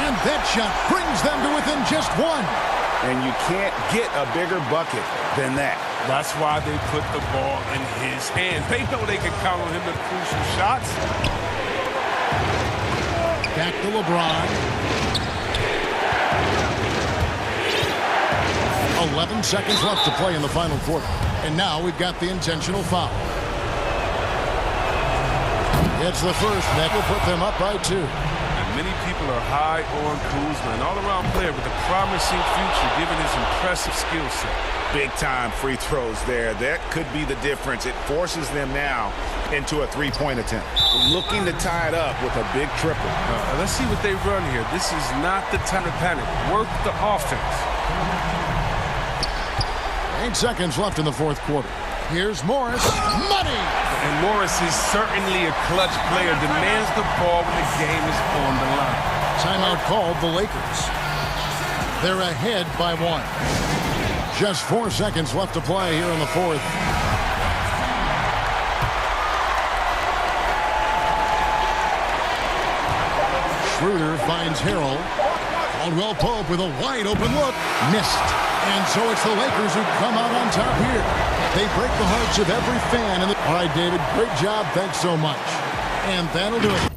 And that shot brings them to within just 1.
And you can't get a bigger bucket than that.
That's why they put the ball in his hands. They know they can count on him in crucial shots.
Back to LeBron. 11 seconds left to play in the final quarter. And now we've got the intentional foul. It's the first that will put them up by 2.
And many people are high on Kuzma, an all-around player with a promising future given his impressive skill set.
Big-time free throws there. That could be the difference. It forces them now into a three-point attempt. Looking to tie it up with a big triple.
Let's see what they run here. This is not the time to panic. Work the offense.
8 seconds left in the fourth quarter. Here's Morris. Money!
And Morris is certainly a clutch player. Demands the ball when the game is on the line.
Timeout called the Lakers. They're ahead by 1. Just 4 seconds left to play here in the fourth. Schroeder finds Harrell. Caldwell Pope with a wide open look. Missed. And so it's the Lakers who come out on top here. They break the hearts of every fan. All right, David, great job. Thanks so much. And that'll do it.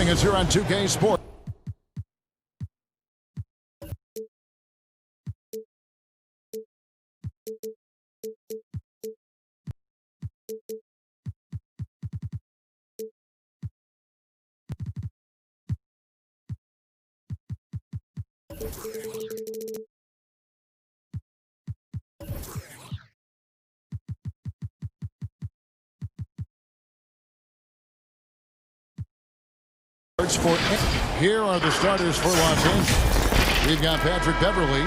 Us here on 2K Sports. Here are the starters for Los Angeles. We've got Patrick Beverly.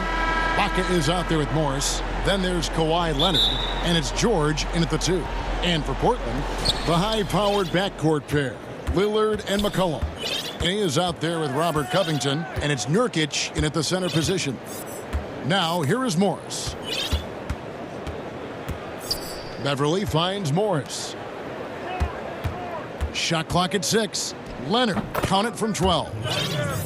Baca is out there with Morris. Then there's Kawhi Leonard. And it's George in at the 2. And for Portland, the high-powered backcourt pair, Lillard and McCollum. And he is out there with Robert Covington. And it's Nurkic in at the center position. Now, here is Morris. Beverly finds Morris. Shot clock at 6. Leonard, count it from 12.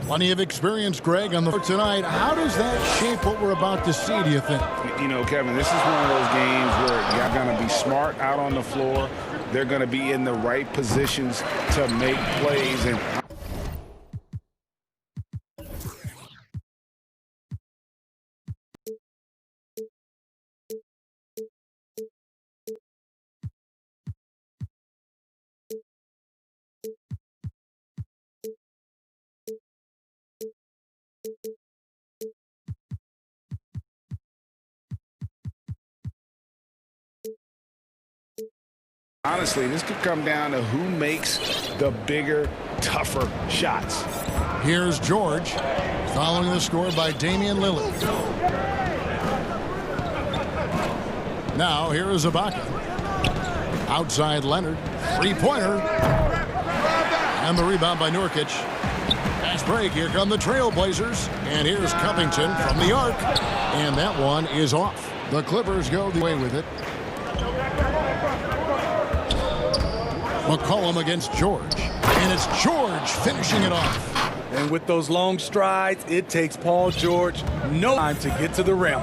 Plenty of experience, Greg, on the floor tonight. How does that shape what we're about to see, do you think?
You know, Kevin, this is one of those games where you're going to be smart out on the floor. They're going to be in the right positions to make plays. And honestly, this could come down to who makes the bigger, tougher shots.
Here's George, following the score by Damian Lillard. Now, here is Ibaka. Outside Leonard, three-pointer. And the rebound by Nurkic. Fast break, here come the Trailblazers. And here's Covington from the arc. And that one is off. The Clippers go the way with it. McCollum against George. And it's George finishing it off.
And with those long strides, it takes Paul George no time to get to the rim.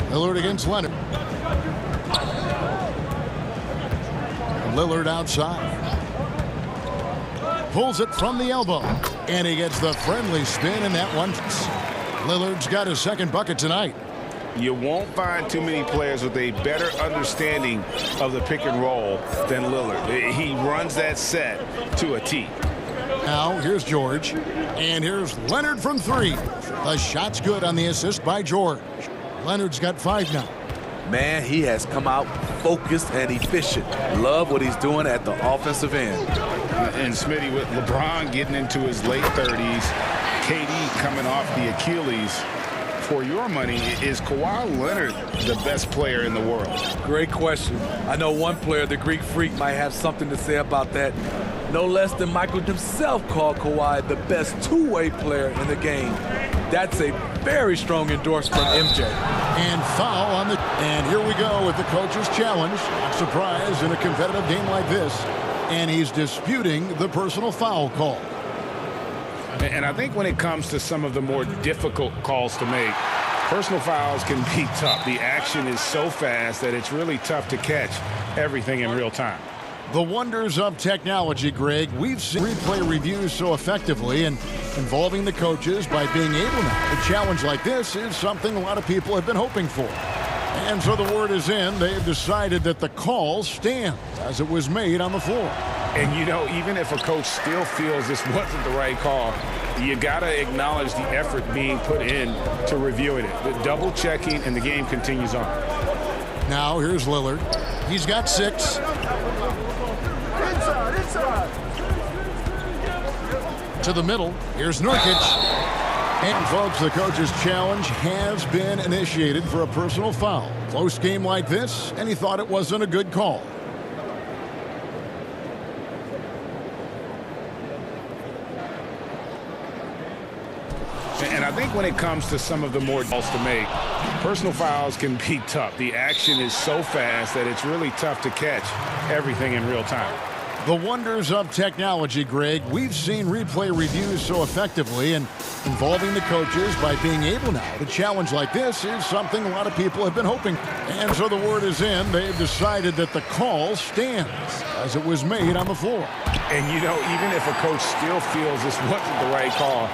Lillard against Leonard. Lillard outside. Pulls it from the elbow. And he gets the friendly spin, and that one. Lillard's got his second bucket tonight.
You won't find too many players with a better understanding of the pick and roll than Lillard. He runs that set to a T.
Now, here's George. And here's Leonard from 3. The shot's good on the assist by George. Leonard's got 5 now.
Man, he has come out focused and efficient. Love what he's doing at the offensive end.
And Smitty, with LeBron getting into his late 30s, KD coming off the Achilles, for your money, is Kawhi Leonard the best player in the world?
Great question. I know one player, the Greek Freak, might have something to say about that. No less than Michael himself called Kawhi the best two-way player in the game. That's a very strong endorsement from MJ.
And foul on the... And here we go with the coach's challenge. Surprise in a competitive game like this. And he's disputing the personal foul call.
And I think when it comes to some of the more difficult calls to make, personal fouls can be tough. The action is so fast that it's really tough to catch everything in real time.
The wonders of technology, Greg. We've seen replay reviews so effectively, and involving the coaches by being able now to challenge like this is something a lot of people have been hoping for. And so the word is in. They've decided that the call stands as it was made on the floor.
And, you know, even if a coach still feels this wasn't the right call, you got to acknowledge the effort being put in to reviewing it. The double checking, and the game continues on.
Now here's Lillard. He's got 6.
Inside.
To the middle. Here's Nurkic. And, folks, the coach's challenge has been initiated for a personal foul. Close game like this, and he thought it wasn't a good call.
And I think when it comes to some of the more calls to make, personal fouls can be tough. The action is so fast that it's really tough to catch everything in real time.
The wonders of technology, Greg. We've seen replay reviews so effectively, and involving the coaches by being able now to challenge like this is something a lot of people have been hoping. And so the word is in. They've decided that the call stands as it was made on the floor.
And, you know, even if a coach still feels this wasn't the right call,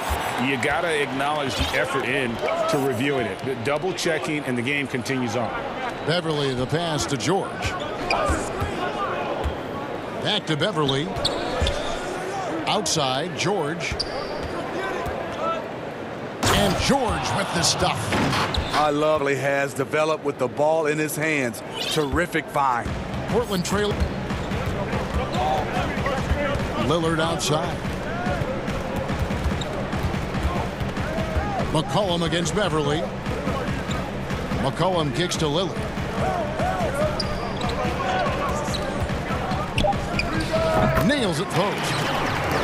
you got to acknowledge the effort in to reviewing it. The double checking, and the game continues on.
Beverly, the pass to George. Back to Beverly. Outside, George. And George with the stuff.
I love he has developed with the ball in his hands. Terrific find.
Portland trail. Lillard outside. McCollum against Beverly. McCollum kicks to Lillard. Nails it post.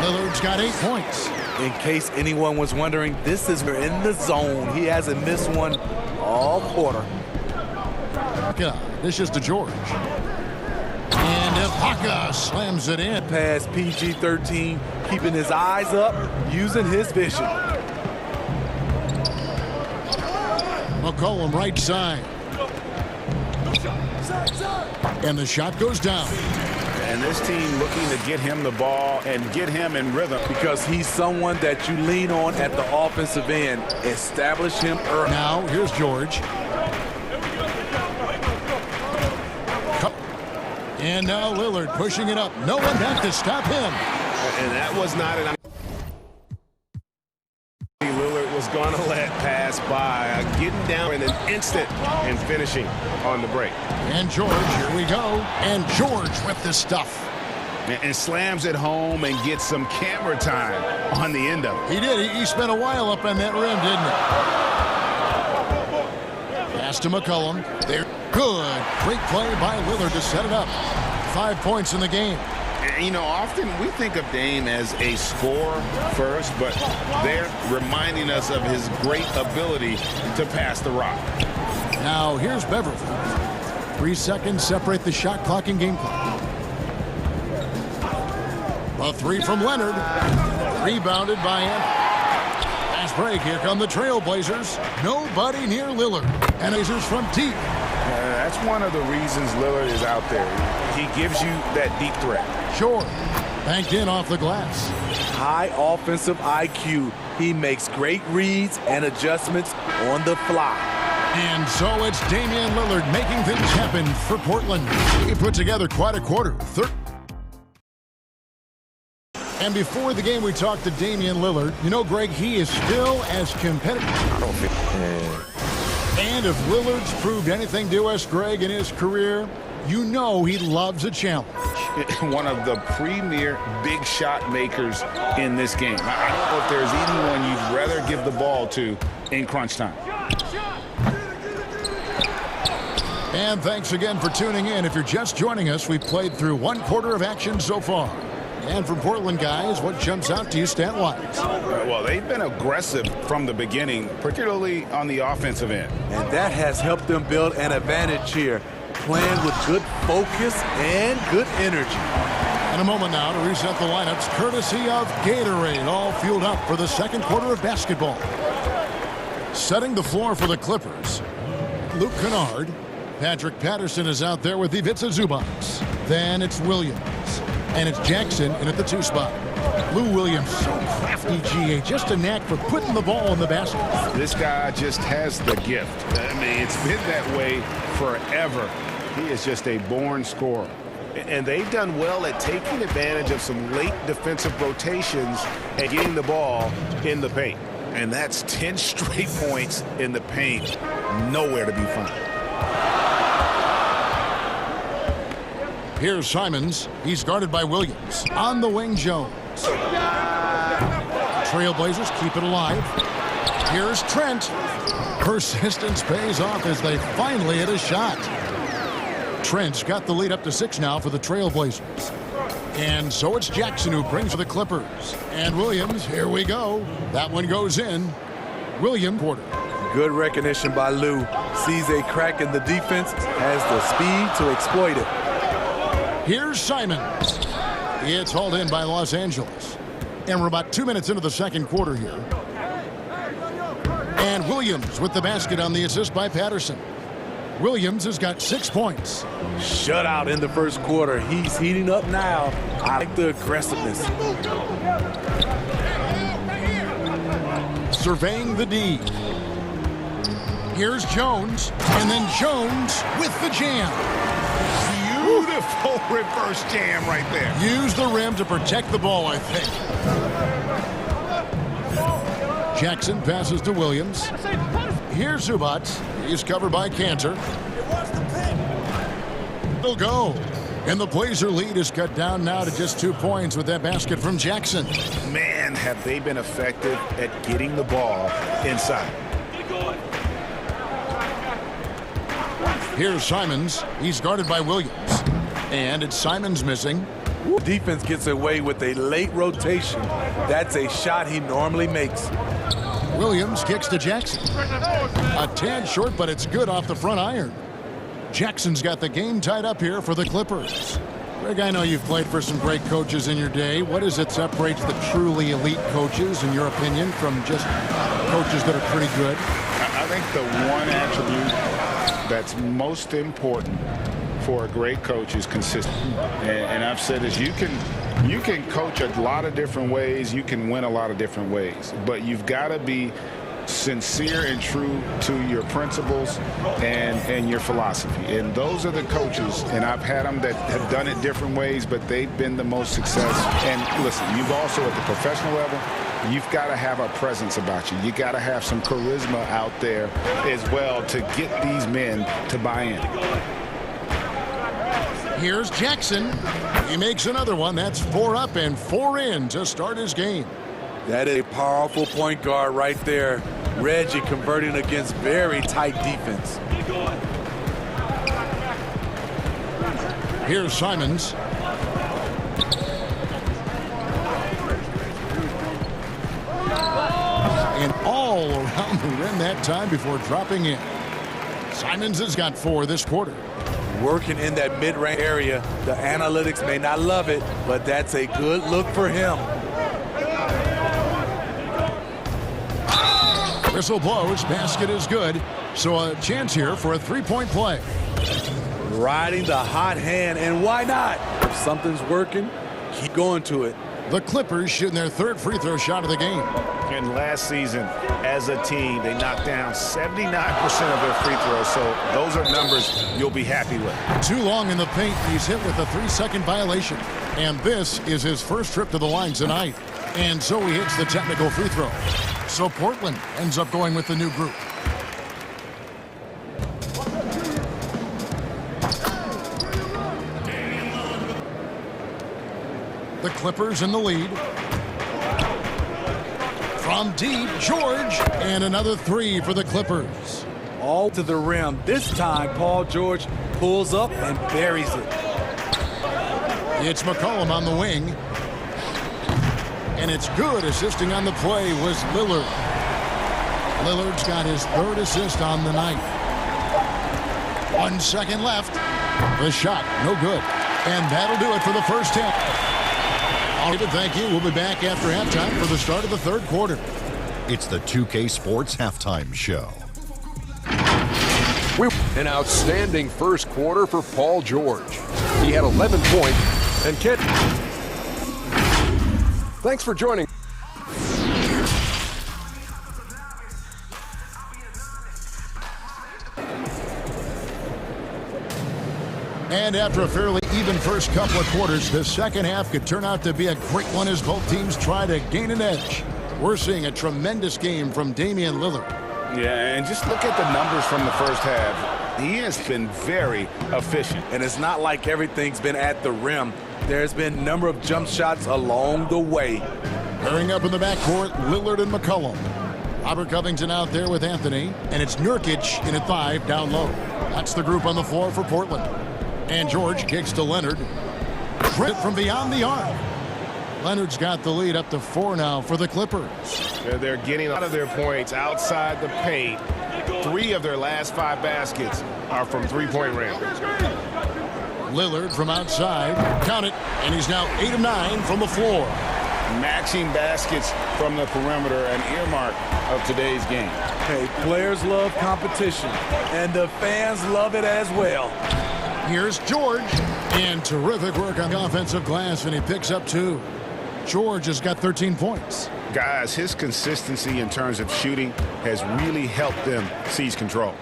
Lillard's got 8 points.
In case anyone was wondering, this is in the zone. He hasn't missed one all quarter.
This is to George. And Ibaka slams it in.
Past PG-13, keeping his eyes up, using his vision.
McCollum right side. And the shot goes down.
And this team looking to get him the ball and get him in rhythm.
Because he's someone that you lean on at the offensive end. Establish him early.
Now, here's George. And now Lillard pushing it up. No one back to stop him.
And that was not an... Lillard was going to let pass by. Getting down in an instant and finishing on the break.
And George, here we go. And George with the stuff.
And slams it home and gets some camera time on the end of it.
He did. He spent a while up on that rim, didn't he? Pass to McCollum. They're good. Great play by Lillard to set it up. 5 points in the game.
You know, often we think of Dame as a scorer first, but they're reminding us of his great ability to pass the rock.
Now, here's Beverly. 3 seconds separate the shot clock and game clock. A 3 from Leonard. Rebounded by him. Fast break. Here come the Trailblazers. Nobody near Lillard. And Blazers from deep.
That's one of the reasons Lillard is out there. He gives you that deep threat.
Sure. Banked in off the glass.
High offensive IQ. He makes great reads and adjustments on the fly.
And so it's Damian Lillard making things happen for Portland. He put together quite a quarter. And before the game, we talked to Damian Lillard. You know, Greg, he is still as competitive. And if Lillard's proved anything to us, Greg, in his career, you know he loves a challenge.
One of the premier big shot makers in this game. I don't know if there's anyone you'd rather give the ball to in crunch time.
And thanks again for tuning in. If you're just joining us, we've played through 1 quarter of action so far. And from Portland, guys, what jumps out to you stat-wise?
Well, they've been aggressive from the beginning, particularly on the offensive end.
And that has helped them build an advantage here, playing with good focus and good energy.
In a moment now to reset the lineups, courtesy of Gatorade, all fueled up for the 2nd quarter of basketball. Setting the floor for the Clippers, Luke Kennard. Patrick Patterson is out there with Ivica Zubac. Then it's Williams. And it's Jackson in at the 2 spot. Lou Williams, so crafty, GA. Just a knack for putting the ball in the basket.
This guy just has the gift. I mean, it's been that way forever. He is just a born scorer.
And they've done well at taking advantage of some late defensive rotations and getting the ball in the paint.
And that's 10 straight points in the paint. Nowhere to be found.
Here's Simons. He's guarded by Williams. On the wing, Jones. Trailblazers keep it alive. Here's Trent. Persistence pays off as they finally hit a shot. Trent's got the lead up to 6 now for the Trailblazers. And so it's Jackson who brings for the Clippers. And Williams, here we go. That one goes in. William Porter.
Good recognition by Lou. Sees a crack in the defense, has the speed to exploit it.
Here's Simons. It's hauled in by Los Angeles. And we're about 2 minutes into the second quarter here. And Williams with the basket on the assist by Patterson. Williams has got 6 points.
Shutout in the first quarter. He's heating up now. I like the aggressiveness.
Surveying the D. Here's Jones. And then Jones with the jam.
Beautiful reverse jam right there.
Use the rim to protect the ball, I think. Jackson passes to Williams. Here's Zubac. He's covered by Cantor. It'll go. And the Blazer lead is cut down now to just 2 points with that basket from Jackson.
Man, have they been effective at getting the ball inside.
Here's Simons. He's guarded by Williams. And it's Simons missing.
Defense gets away with a late rotation. That's a shot he normally makes.
Williams kicks to Jackson. A tad short, but it's good off the front iron. Jackson's got the game tied up here for the Clippers. Greg, I know you've played for some great coaches in your day. What is it separates the truly elite coaches, in your opinion, from just coaches that are pretty good?
I think the one attribute that's most important for a great coach is consistency. And I've said this, you can coach a lot of different ways, you can win a lot of different ways, but you've got to be sincere and true to your principles and your philosophy. And those are the coaches, and I've had them that have done it different ways, but they've been the most successful. And listen, you've also at the professional level, you've got to have a presence about you. You got to have some charisma out there as well to get these men to buy in.
Here's Jackson. He makes another one. That's 4 up and 4 in to start his game.
That is a powerful point guard right there. Reggie converting against very tight defense.
Here's Simons. And all around the rim that time before dropping in. Simons has got 4 this quarter.
Working in that mid-range area. The analytics may not love it, but that's a good look for him.
Whistle blows, basket is good. So a chance here for a 3-point play.
Riding the hot hand, and why not? If something's working, keep going to it.
The Clippers shooting their 3rd free throw shot of the game.
And last season, as a team, they knocked down 79% of their free throws, so those are numbers you'll be happy with.
Too long in the paint, he's hit with a 3-second violation. And this is his first trip to the line tonight. And so he hits the technical free throw. So Portland ends up going with the new group. The Clippers in the lead. From deep, George, and another 3 for the Clippers.
All to the rim. This time, Paul George pulls up and buries it.
It's McCollum on the wing. And it's good. Assisting on the play was Lillard. Lillard's got his 3rd assist on the night. 1 second left. The shot, no good. And that'll do it for the first half. David, thank you. We'll be back after halftime for the start of the 3rd quarter.
It's the 2K Sports Halftime Show.
An outstanding first quarter for Paul George. He had 11 points and Kent. Thanks for joining.
And after a fairly even first couple of quarters, the second half could turn out to be a great one as both teams try to gain an edge. We're seeing a tremendous game from Damian Lillard.
Yeah, and just look at the numbers from the first half. He has been very efficient.
And it's not like everything's been at the rim. There's been a number of jump shots along the way.
Pairing up in the backcourt, Lillard and McCollum. Robert Covington out there with Anthony, and it's Nurkic in at 5 down low. That's the group on the floor for Portland. And George kicks to Leonard. Trip from beyond the arc. Leonard's got the lead up to 4 now for the Clippers.
They're getting out of their points outside the paint. 3 of their last 5 baskets are from three-point range.
Lillard from outside. Count it. And he's now 8 of 9 from the floor.
Matching baskets from the perimeter, an earmark of today's game.
Hey, players love competition, and the fans love it as well.
Here's George. And terrific work on the offensive glass, and he picks up 2. George has got 13 points.
Guys, his consistency in terms of shooting has really helped them seize control.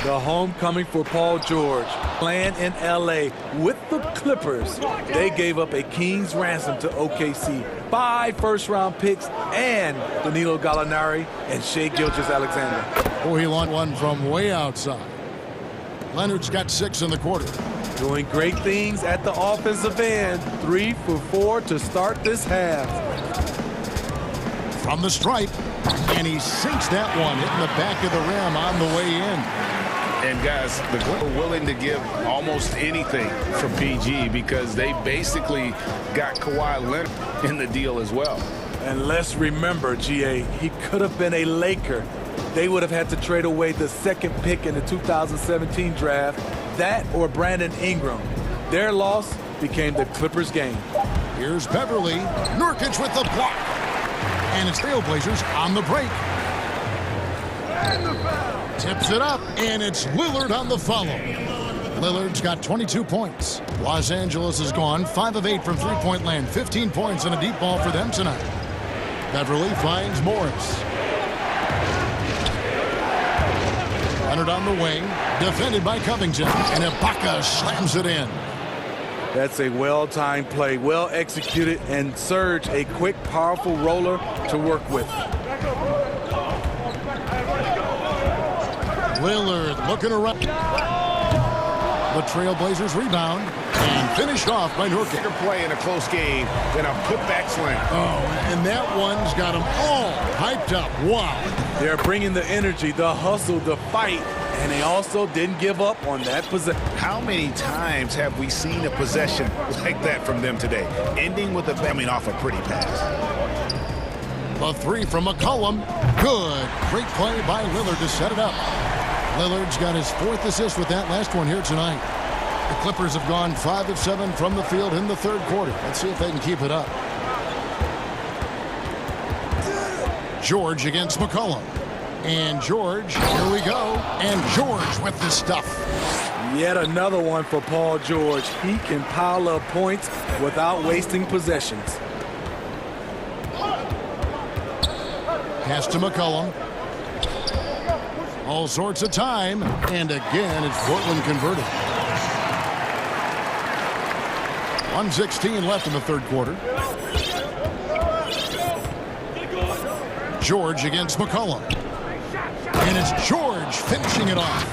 The homecoming for Paul George, playing in L.A. with the Clippers. They gave up a king's ransom to OKC, 5 first-round picks, and Danilo Gallinari and Shai Gilgeous-Alexander.
Oh, he launched one from way outside. Leonard's got 6 in the quarter.
Doing great things at the offensive end. 3 for 4 to start this half.
From the stripe, and he sinks that one, hitting the back of the rim on the way in.
And guys, the Clippers are willing to give almost anything for PG because they basically got Kawhi Leonard in the deal as well.
And let's remember, GA, he could have been a Laker. They would have had to trade away the 2nd pick in the 2017 draft, that or Brandon Ingram. Their loss became the Clippers' game.
Here's Beverly. Nurkic with the block. And it's Trailblazers on the break. Tips it up, and it's Lillard on the follow. Lillard's got 22 points. Los Angeles has gone 5 of 8 from three-point land. 15 points and a deep ball for them tonight. Beverly finds Morris. Leonard on the wing, defended by Covington, and Ibaka slams it in.
That's a well-timed play, well executed, and Serge a quick, powerful roller to work with.
Lillard looking around. The Trailblazers rebound and finished off by Nurkic.
Bigger play in a close game than a putback slam.
Oh, and that one's got them all hyped up. Wow.
They're bringing the energy, the hustle, the fight, and they also didn't give up on that possession.
How many times have we seen a possession like that from them today, ending with a coming off a pretty pass?
The 3 from McCollum. Good. Great play by Lillard to set it up. Lillard's got his 4th assist with that last one here tonight. The Clippers have gone 5 of 7 from the field in the 3rd quarter. Let's see if they can keep it up. George against McCollum. And George, here we go. And George with the stuff.
Yet another one for Paul George. He can pile up points without wasting possessions.
Pass to McCollum. All sorts of time. And again, it's Portland converted. 1:16 left in the 3rd quarter. George against McCollum. And it's George finishing it off.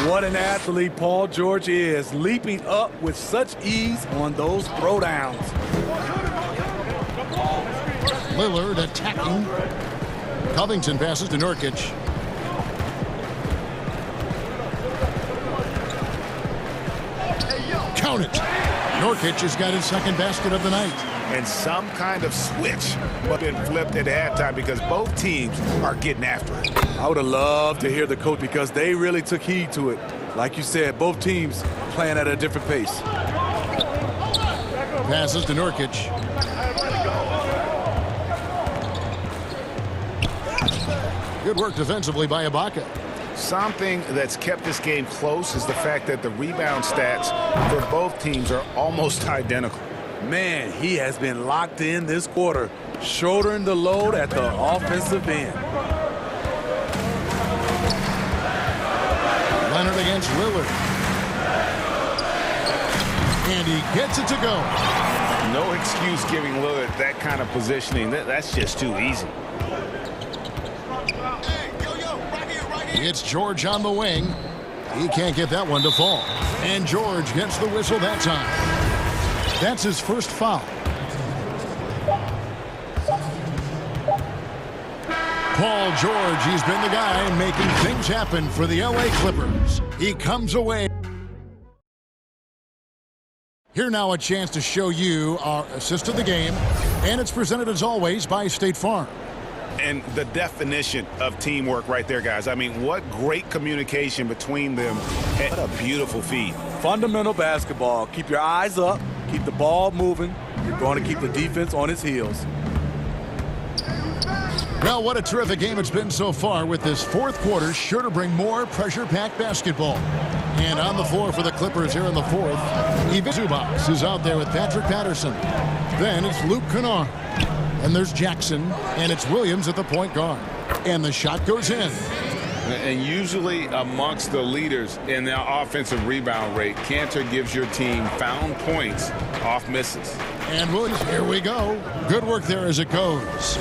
What an athlete Paul George is, leaping up with such ease on those throwdowns.
Lillard attacking. Covington passes to Nurkic. Count it. Nurkic has got his 2nd basket of the night.
And some kind of switch has been flipped at halftime because both teams are getting after it.
I would have loved to hear the coach because they really took heed to it. Like you said, both teams playing at a different pace.
Passes to Nurkic. Good work defensively by Ibaka.
Something that's kept this game close is the fact that the rebound stats for both teams are almost identical.
Man, he has been locked in this quarter, shouldering the load at the offensive end.
Leonard against Lillard. And he gets it to go.
No excuse giving Lillard that kind of positioning. That's just too easy.
It's George on the wing. He can't get that one to fall. And George gets the whistle that time. That's his first foul. Paul George, he's been the guy making things happen for the LA Clippers. He comes away. Here now a chance to show you our assist of the game. And it's presented as always by State Farm.
And the definition of teamwork right there, guys. I mean, what great communication between them. What a beautiful feed.
Fundamental basketball. Keep your eyes up. Keep the ball moving. You're going to keep the defense on its heels.
Well, what a terrific game it's been so far, with this fourth quarter sure to bring more pressure-packed basketball. And on the floor for the Clippers here in the fourth, Zubac is out there with Patrick Patterson. Then it's Luke Kennard. And there's Jackson, and it's Williams at the point guard. And the shot goes in.
And usually amongst the leaders in their offensive rebound rate, Cantor gives your team found points off misses.
And Williams, here we go. Good work there as it goes.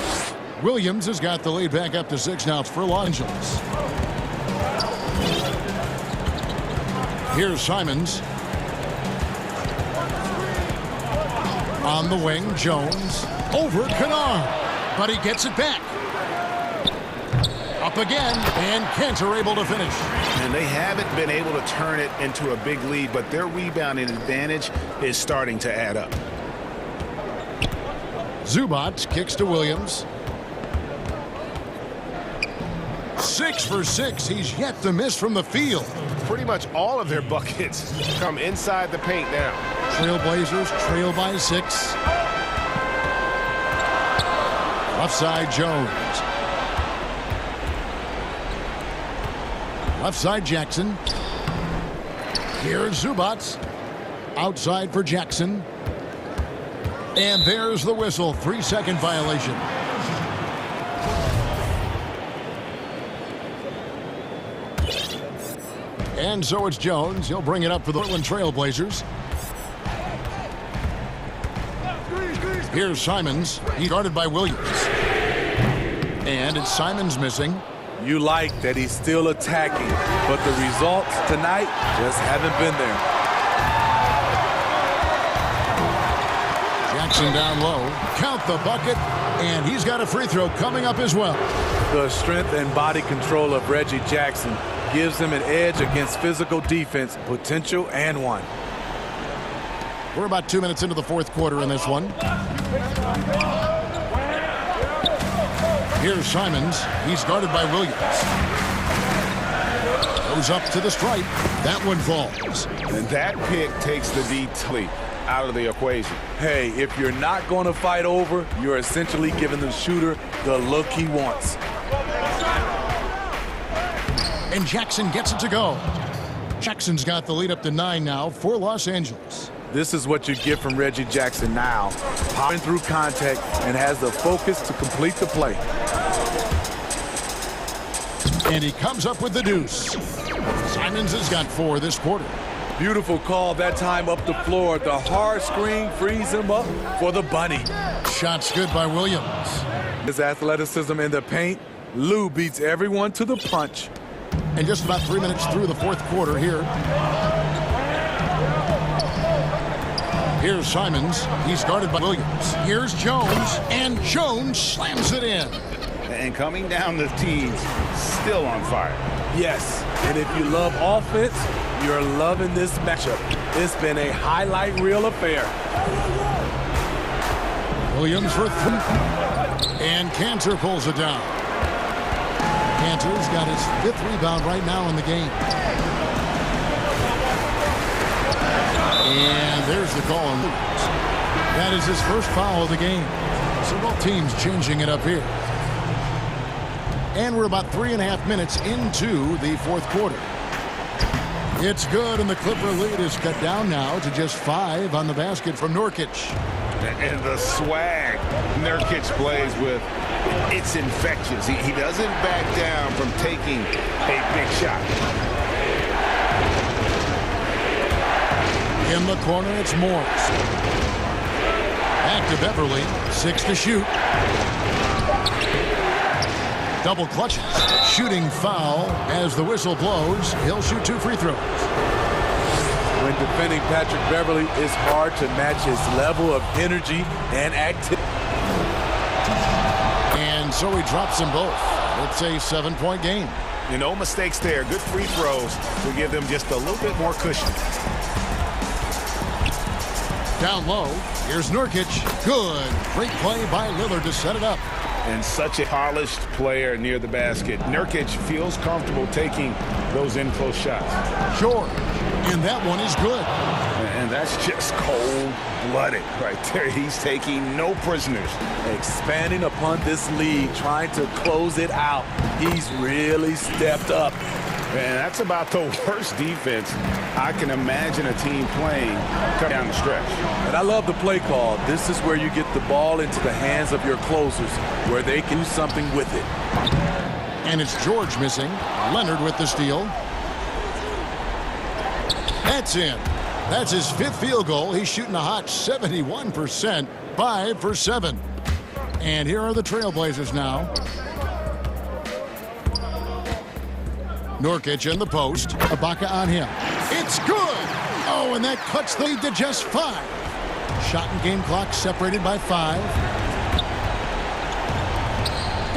Williams has got the lead back up to 6 now for Los Angeles. Here's Simons. On the wing, Jones. Over Kennard. But he gets it back. Up again, and Cantor able to finish.
And they haven't been able to turn it into a big lead, but their rebounding advantage is starting to add up.
Zubac kicks to Williams. 6 for 6. He's yet to miss from the field.
Pretty much all of their buckets come inside the paint now.
Trailblazers trail by 6. Left side, Jones. Left side, Jackson. Here's Zubac. Outside for Jackson. And there's the whistle. 3-second violation. And so it's Jones. He'll bring it up for the Portland Trailblazers. Here's Simons. He's guarded by Williams. And it's Simons missing.
You like that he's still attacking, but the results tonight just haven't been there.
Jackson down low. Count the bucket. And he's got a free throw coming up as well.
The strength and body control of Reggie Jackson gives him an edge against physical defense, potential and one.
We're about 2 minutes into the fourth quarter in this one. Here's Simons. He's guarded by Williams. Goes up to the stripe. That one falls.
And that pick takes the D out of the equation.
Hey, if you're not going to fight over, you're essentially giving the shooter the look he wants.
And Jackson gets it to go. Jackson's got the lead up to 9 now for Los Angeles.
This is what you get from Reggie Jackson now. Popping through contact and has the focus to complete the play.
And he comes up with the deuce. Simons has got 4 this quarter.
Beautiful call that time up the floor. The hard screen frees him up for the bunny.
Shot's good by Williams.
His athleticism in the paint. Lou beats everyone to the punch.
And just about 3 minutes through the fourth quarter here. Here's Simons. He's guarded by Williams. Here's Jones. And Jones slams it in.
And coming down the tees, still on fire.
Yes, and if you love offense, you're loving this matchup. It's been a highlight reel affair.
Williams for 3. And Cantor pulls it down. Cantor's got his 5th rebound right now in the game. And there's the call on Williams. That is his first foul of the game. So both teams changing it up here. And we're about 3.5 minutes into the fourth quarter. It's good, and the Clipper lead is cut down now to just 5 on the basket from Nurkic.
And the swag Nurkic plays with, it's infectious. He doesn't back down from taking a big shot.
In the corner, it's Morris. Back to Beverly. 6 to shoot. Double clutches. Shooting foul as the whistle blows. He'll shoot 2 free throws.
When defending Patrick Beverly, it's hard to match his level of energy and activity.
And so he drops them both. It's a 7-point game.
No mistakes there. Good free throws to give them just a little bit more cushion.
Down low, here's Nurkic. Good. Great play by Lillard to set it up.
And such a polished player near the basket. Nurkic feels comfortable taking those in-close shots.
Sure. And that one is good.
And that's just cold-blooded right there. He's taking no prisoners.
Expanding upon this lead, trying to close it out. He's really stepped up.
And that's about the worst defense I can imagine a team playing coming down the stretch.
And I love the play call. This is where you get the ball into the hands of your closers, where they can do something with it.
And it's George missing. Leonard with the steal. That's in. That's his 5th field goal. He's shooting a hot 71%, 5 for 7. And here are the Trailblazers now. Nurkic in the post. Ibaka on him. It's good! Oh, and that cuts the lead to just 5. Shot and game clock separated by 5.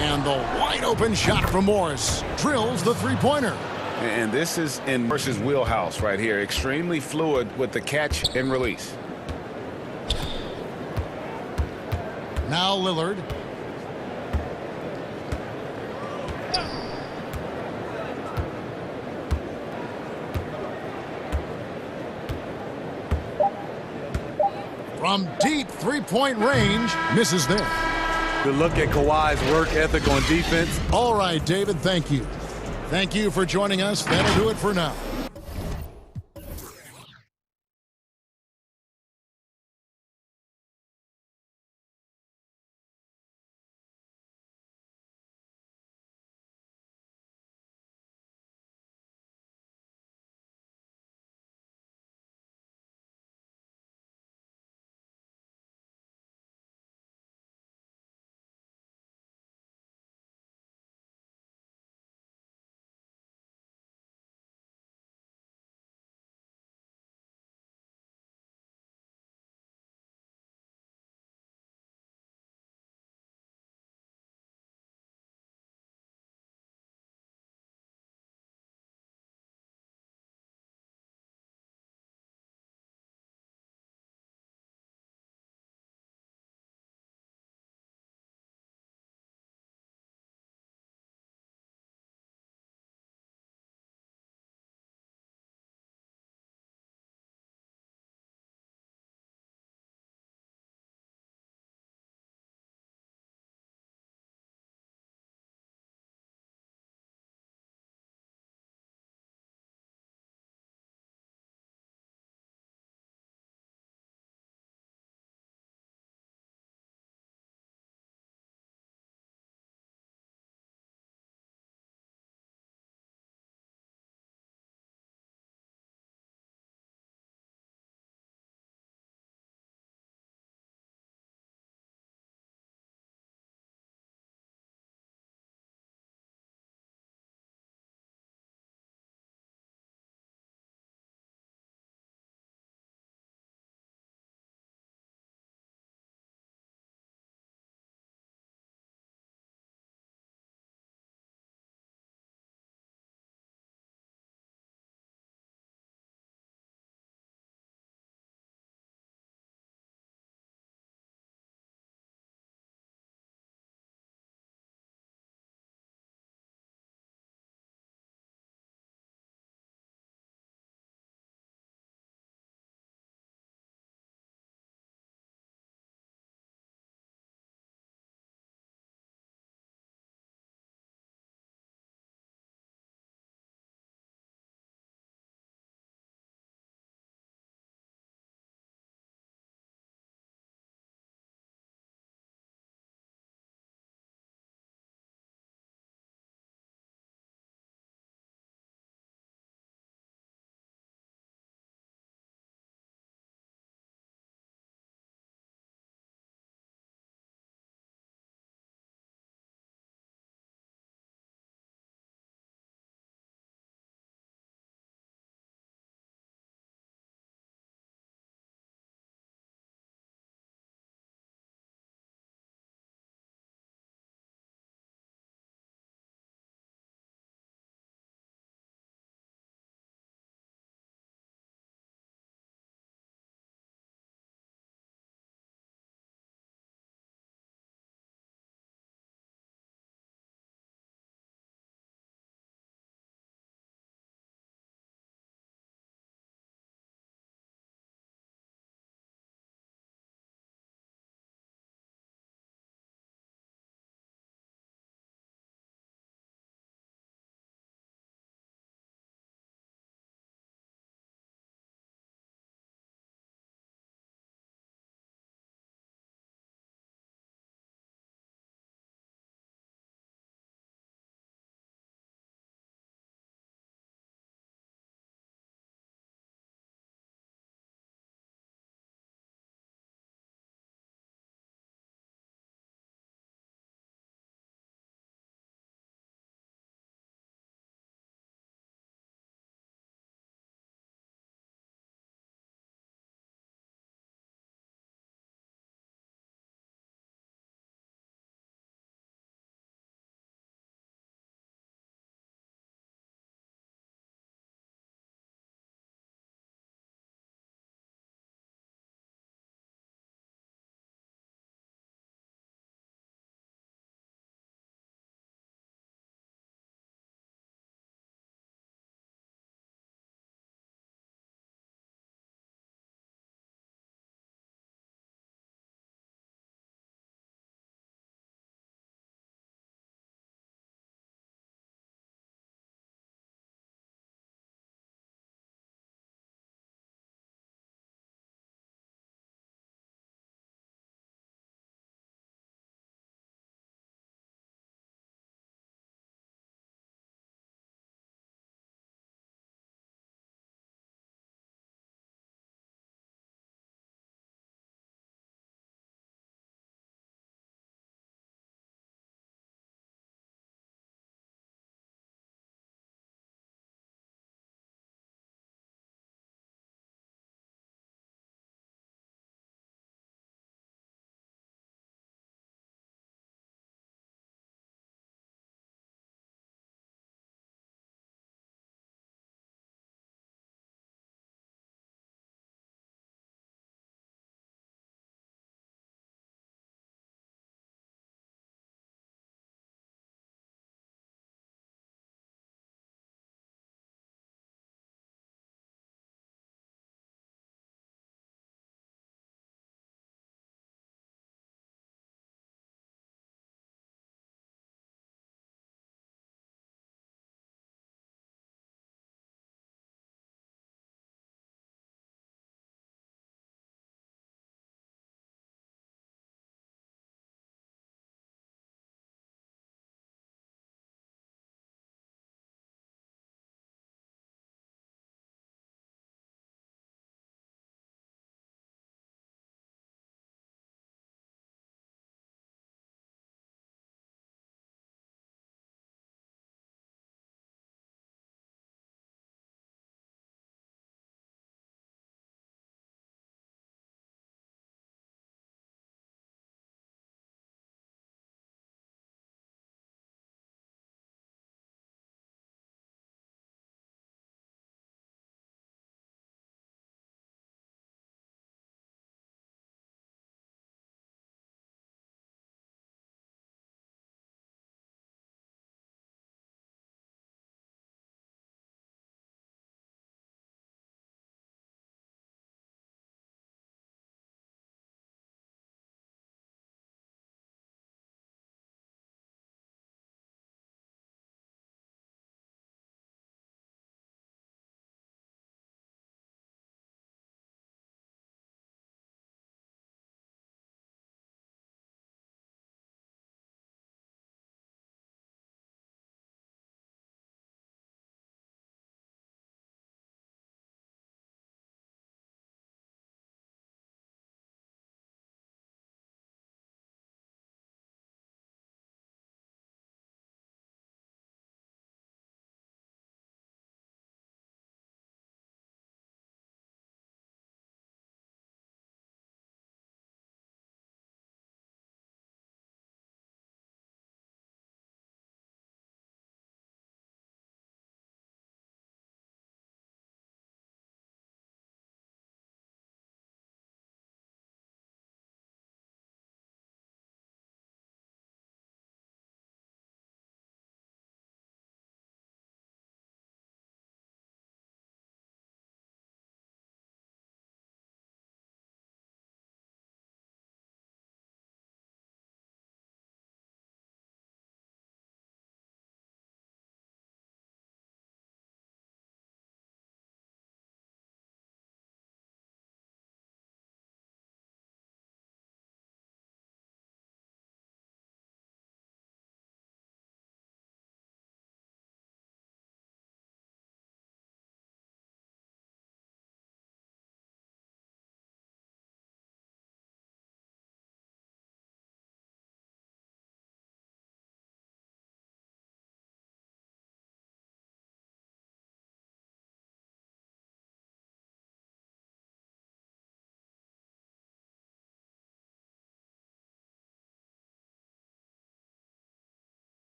And the wide open shot from Morris drills the three-pointer.
And this is in Morris's wheelhouse right here. Extremely fluid with the catch and release.
Now Lillard. From deep three-point range, misses there.
Good look at Kawhi's work ethic on defense.
All right, David, thank you. Thank you for joining us. That'll do it for now.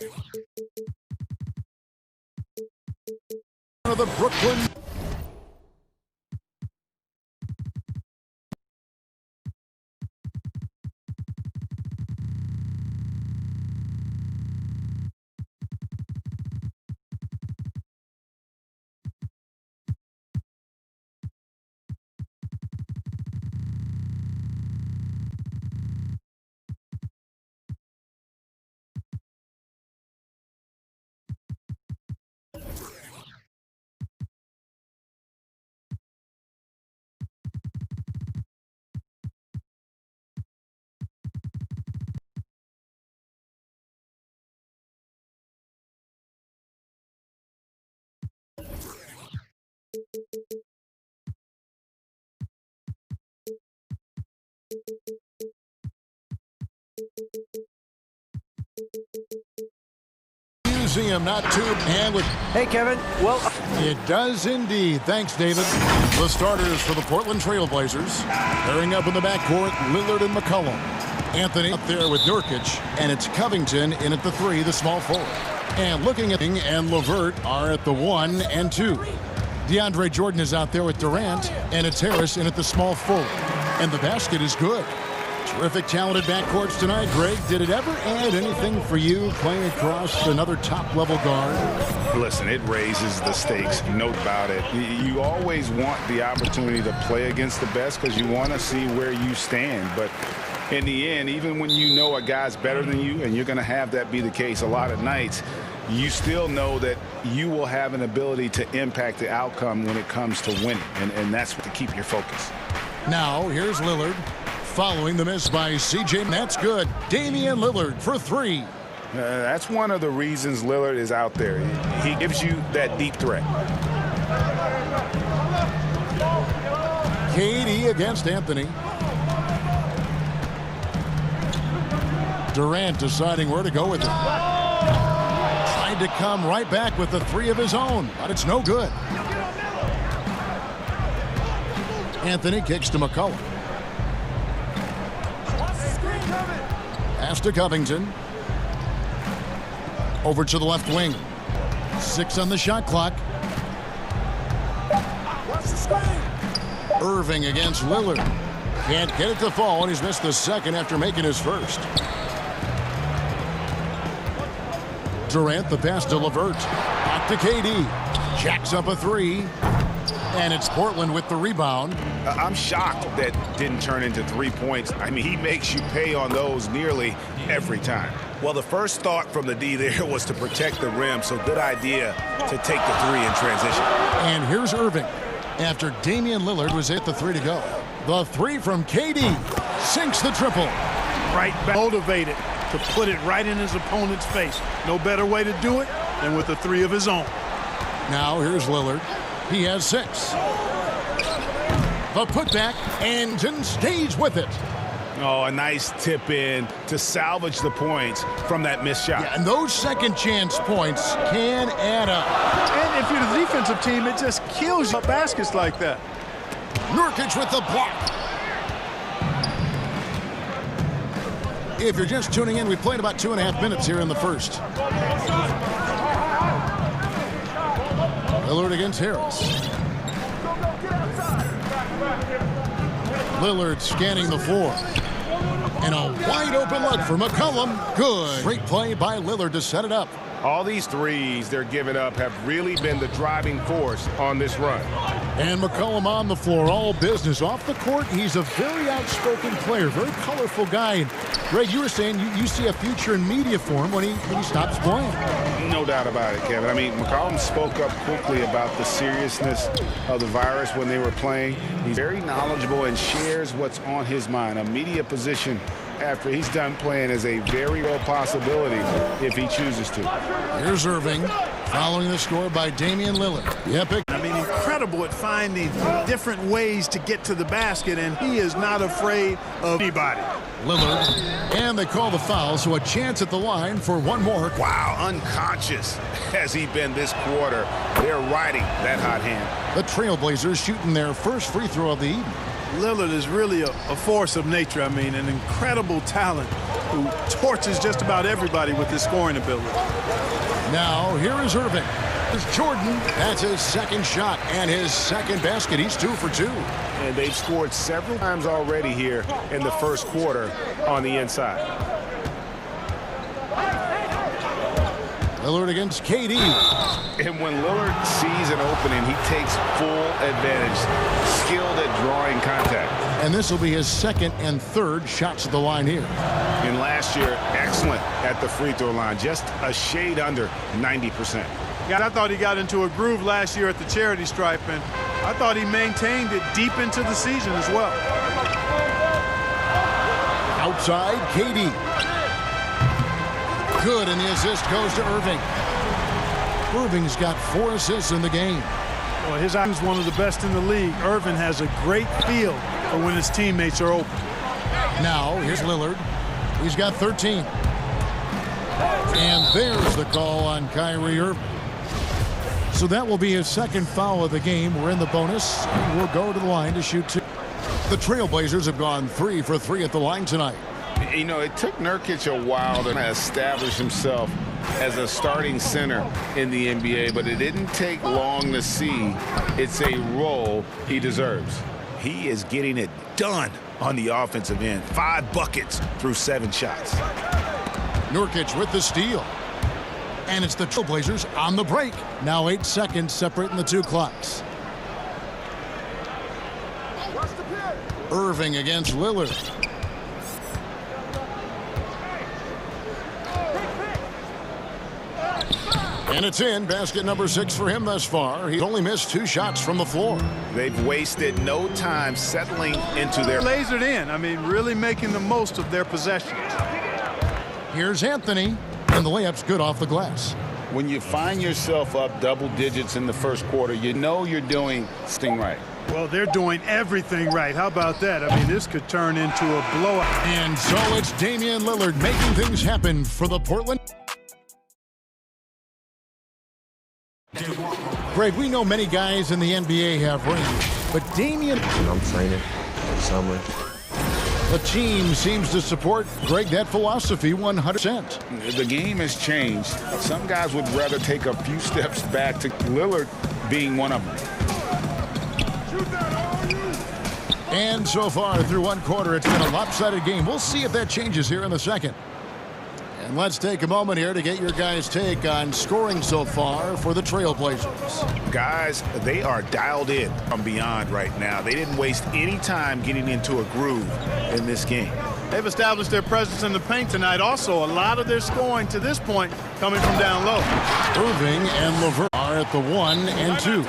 The Brooklyn Museum, not too, and with...
Hey, Kevin. Well,
it does indeed. Thanks, David. The starters for the Portland Trail Blazers. Pairing up in the backcourt, Lillard and McCollum. Anthony up there with Nurkic, and it's Covington in at the 3, the small forward. And looking at and Levert are at the 1 and 2. DeAndre Jordan is out there with Durant, and it's Harris in at the small forward. And the basket is good. Terrific, talented backcourts tonight. Greg, did it ever add anything for you playing across another top-level guard?
Listen, it raises the stakes, no doubt about it. You always want the opportunity to play against the best because you want to see where you stand. But in the end, even when you know a guy's better than you, and you're going to have that be the case a lot of nights, you still know that you will have an ability to impact the outcome when it comes to winning, and that's what to keep your focus.
Now, here's Lillard. Following the miss by CJ, that's good. Damian Lillard for 3.
That's one of the reasons Lillard is out there. He gives you that deep threat.
KD against Anthony. Durant deciding where to go with it. Tried to come right back with the 3 of his own, but it's no good. Anthony kicks to McCollum. Pass to Covington. Over to the left wing. 6 on the shot clock. Irving against Lillard. Can't get it to fall, and he's missed the second after making his first. Durant, the pass to Levert. Back to KD. Jacks up a 3. And it's Portland with the rebound.
I'm shocked that didn't turn into 3 points. I mean, he makes you pay on those nearly every time.
Well, the first thought from the D there was to protect the rim, so good idea to take the 3 in transition.
And here's Irving. After Damian Lillard was at the 3 to go. The 3 from KD. Sinks the triple.
Right back. Motivated to put it right in his opponent's face. No better way to do it than with the 3 of his own.
Now here's Lillard. He has 6. The putback, and stays with it.
Oh, a nice tip in to salvage the points from that missed shot.
Yeah, and those second chance points can add up.
And if you're the defensive team, it just kills you baskets like that.
Nurkic with the block. If you're just tuning in, we played about 2.5 minutes here in the first. Lillard against Harris. Lillard scanning the floor. And a wide open look for McCollum. Good. Great play by Lillard to set it up.
All these threes they're giving up have really been the driving force on this run.
And McCollum on the floor, all business. Off the court, he's a very outspoken player, very colorful guy. And Greg, you were saying you see a future in media for him when he stops playing.
No doubt about it, Kevin. I mean, McCollum spoke up quickly about the seriousness of the virus when they were playing. He's very knowledgeable and shares what's on his mind. A media position after he's done playing is a very real possibility if he chooses to.
Here's Irving following the score by Damian Lillard. The epic.
I mean, incredible at finding different ways to get to the basket, and he is not afraid of anybody.
Lillard, and they call the foul, so a chance at the line for one more.
Wow, unconscious has he been this quarter. They're riding that hot hand.
The Trailblazers shooting their first free throw of the evening.
Lillard is really a force of nature. I mean, an incredible talent. who torches just about everybody with his scoring ability.
Now, here is Irving. Here's Jordan. That's his second shot and his second basket. He's 2 for 2.
And they've scored several times already here in the first quarter on the inside.
Lillard against KD.
And when Lillard sees an opening, he takes full advantage. Skilled at drawing contact.
And this will be his second and third shots at the line here.
And last year, excellent at the free throw line. Just a shade under 90%.
I thought he got into a groove last year at the charity stripe, and I thought he maintained it deep into the season as well.
Outside, KD. Good, and the assist goes to Irving. Irving's got 4 assists in the game.
Well, his eye is one of the best in the league. Irving has a great feel for when his teammates are open.
Now, here's Lillard. He's got 13. And there's the call on Kyrie Irving. So that will be his second foul of the game. We're in the bonus, and we'll go to the line to shoot 2. The Trailblazers have gone 3 for 3 at the line tonight.
You know, it took Nurkic a while to establish himself as a starting center in the NBA, but it didn't take long to see it's a role he deserves. He is getting it done on the offensive end. 5 buckets through 7 shots.
Nurkic with the steal. And it's the Trailblazers on the break. Now 8 seconds separating the 2 clocks. Irving against Lillard. And it's in. Basket number 6 for him thus far. He's only missed 2 shots from the floor.
They've wasted no time settling into their...
Lasered in. I mean, really making the most of their possessions.
Here's Anthony. And the layup's good off the glass.
When you find yourself up double digits in the first quarter, you know you're doing something right.
Well, they're doing everything right. How about that? I mean, this could turn into a blowout.
And so it's Damian Lillard making things happen for the Portland. Greg, we know many guys in the NBA have range, but Damian...
I'm training this summer.
The team seems to support, Greg, that philosophy 100%.
The game has changed. Some guys would rather take a few steps back, to Lillard being one of them.
And so far through 1 quarter, it's been a lopsided game. We'll see if that changes here in the second. And let's take a moment here to get your guys' take on scoring so far for the Trailblazers.
Guys, they are dialed in from beyond right now. They didn't waste any time getting into a groove in this game.
They've established their presence in the paint tonight. Also, a lot of their scoring to this point coming from down low.
Irving and LeVert are at the 1 and 2.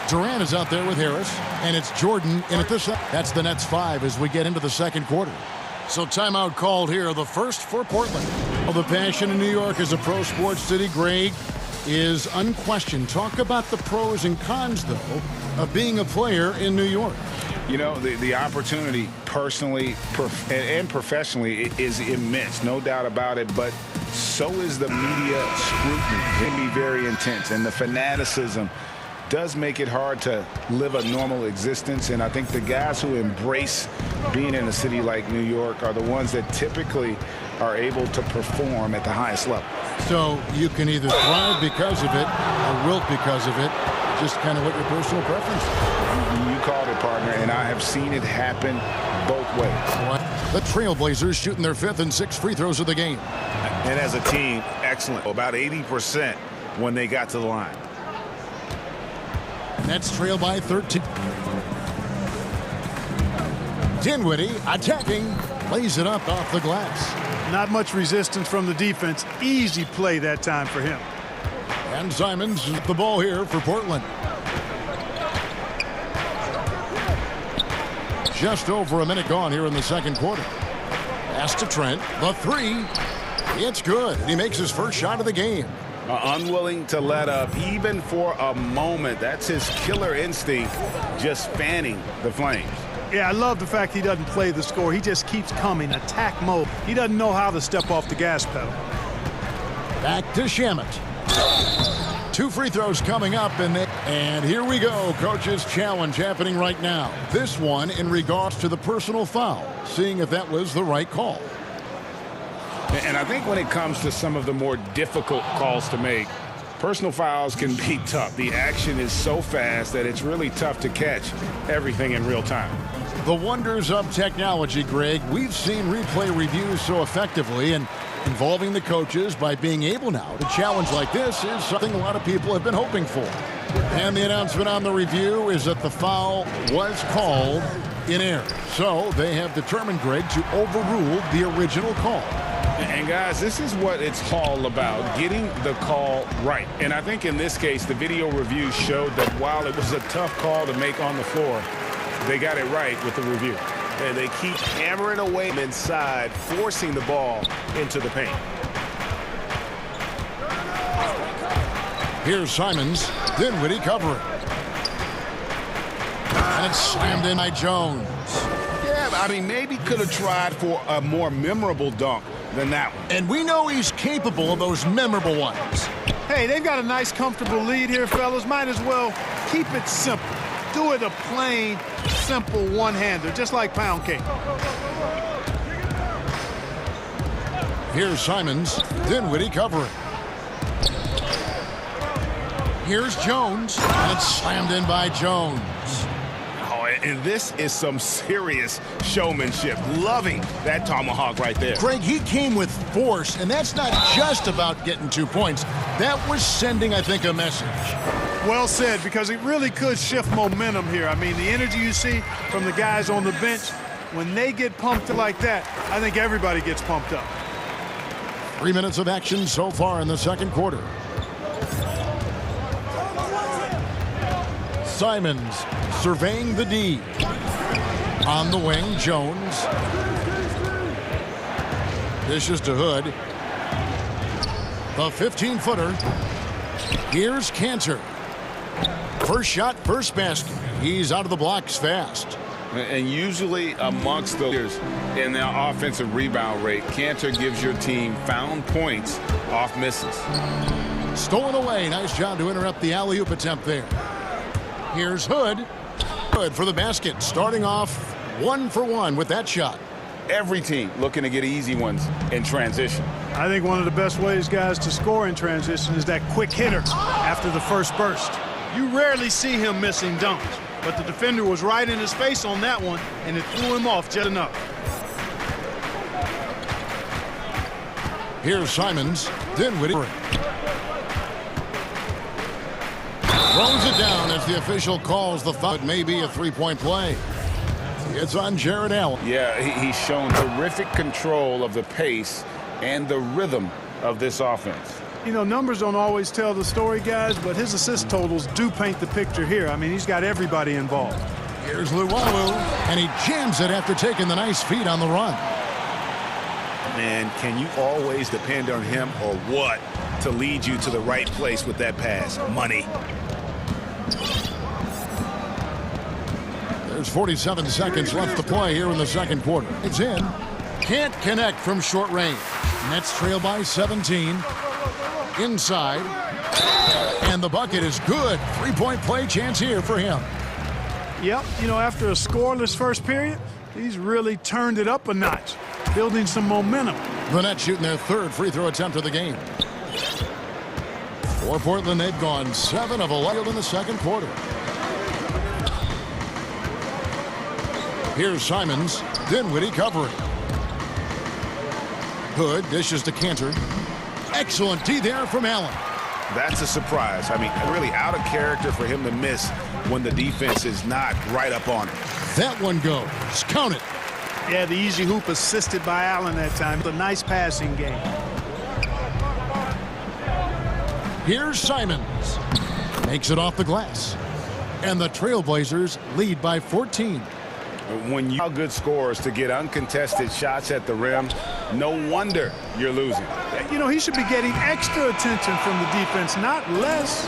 Durant is out there with Harris, and it's Jordan in at this. That's the Nets 5 as we get into the second quarter. So timeout called here, the first for Portland. Well, the passion in New York as a pro sports city, Greg, is unquestioned. Talk about the pros and cons, though, of being a player in New York.
You know, the opportunity personally and professionally is immense, no doubt about it, but so is the media scrutiny. It can be very intense, and the fanaticism does make it hard to live a normal existence. And I think the guys who embrace being in a city like New York are the ones that typically are able to perform at the highest level.
So you can either thrive because of it or wilt because of it, just kind of what your personal preference is.
You called it, partner, and I have seen it happen both ways.
The Trailblazers shooting their 5th and 6th free throws of the game.
And as a team, excellent. About 80% when they got to the line.
Nets trail by 13. Dinwiddie attacking, lays it up off the glass.
Not much resistance from the defense. Easy play that time for him.
And Simons with the ball here for Portland. Just over a minute gone here in the second quarter. Pass to Trent. The 3. It's good. He makes his first shot of the game.
Unwilling to let up even for a moment. That's his killer instinct, just fanning the flames.
Yeah, I love the fact he doesn't play the score. He just keeps coming, attack mode. He doesn't know how to step off the gas pedal.
Back to Shamet. 2 free throws coming up, and here we go. Coach's challenge happening right now. This one in regards to the personal foul, seeing if that was the right call.
And I think when it comes to some of the more difficult calls to make, personal fouls can be tough. The action is so fast that it's really tough to catch everything in real time.
The wonders of technology, Greg. We've seen replay reviews so effectively, and involving the coaches by being able now to challenge like this is something a lot of people have been hoping for. And the announcement on the review is that the foul was called in error. So they have determined, Greg, to overrule the original call.
And guys, this is what it's all about, getting the call right. And I think in this case, the video review showed that while it was a tough call to make on the floor, they got it right with the review.
And they keep hammering away inside, forcing the ball into the paint.
Here's Simons, Dinwiddie covering. And it's slammed in by Jones.
Yeah, I mean, maybe could have tried for a more memorable dunk than that one.
And we know he's capable of those memorable ones.
Hey, they've got a nice, comfortable lead here, fellas. Might as well keep it simple. Do it a plain, simple one-hander, just like pound cake.
Here's Simons, Dinwiddie covering. Here's Jones, and it's slammed in by Jones.
Oh, and this is some serious showmanship. Loving that tomahawk right there.
Greg, he came with force, and that's not just about getting 2 points. That was sending, I think, a message.
Well said, because it really could shift momentum here. I mean, the energy you see from the guys on the bench, when they get pumped like that, I think everybody gets pumped up.
3 minutes of action so far in the second quarter. Simons surveying the D. On the wing, Jones. Dishes to Hood. The 15-footer. Here's Cantor. First shot, first basket. He's out of the blocks fast.
And usually amongst the leaders in their offensive rebound rate, Cantor gives your team found points off misses.
Stolen away. Nice job to interrupt the alley-oop attempt there. Here's Hood. Hood for the basket. Starting off 1 for 1 with that shot.
Every team looking to get easy ones in transition.
I think one of the best ways, guys, to score in transition is that quick hitter after the first burst. You rarely see him missing dunks, but the defender was right in his face on that one, and it threw him off just enough.
Here's Simons. Dinwiddie. Throws it down as the official calls the foul. It may be a three-point play. It's on Jared Allen.
Yeah, he's shown terrific control of the pace and the rhythm of this offense.
You know, numbers don't always tell the story, guys, but his assist totals do paint the picture here. I mean, he's got everybody involved.
Here's Luwawu, and he jams it after taking the nice feed on the run.
Man, can you always depend on him or what to lead you to the right place with that pass? Money.
There's 47 seconds left to play here in the second quarter. It's in. Can't connect from short range. Nets trail by 17. Inside. And the bucket is good. Three-point play chance here for him.
Yep, you know, after a scoreless first period, he's really turned it up a notch, building some momentum.
The Nets shooting their third free throw attempt of the game. For Portland, they've gone 7 of 11 in the second quarter. Here's Simons. Dinwiddie covering. Hood dishes to Cantor. Excellent D there from Allen.
That's a surprise. I mean, really out of character for him to miss when the defense is not right up on it.
That one goes. Count it.
Yeah, the easy hoop assisted by Allen that time. A nice passing game.
Here's Simons. Makes it off the glass. And the Trailblazers lead by 14.
When you have good scores to get uncontested shots at the rim, no wonder you're losing.
You know, he should be getting extra attention from the defense, not less.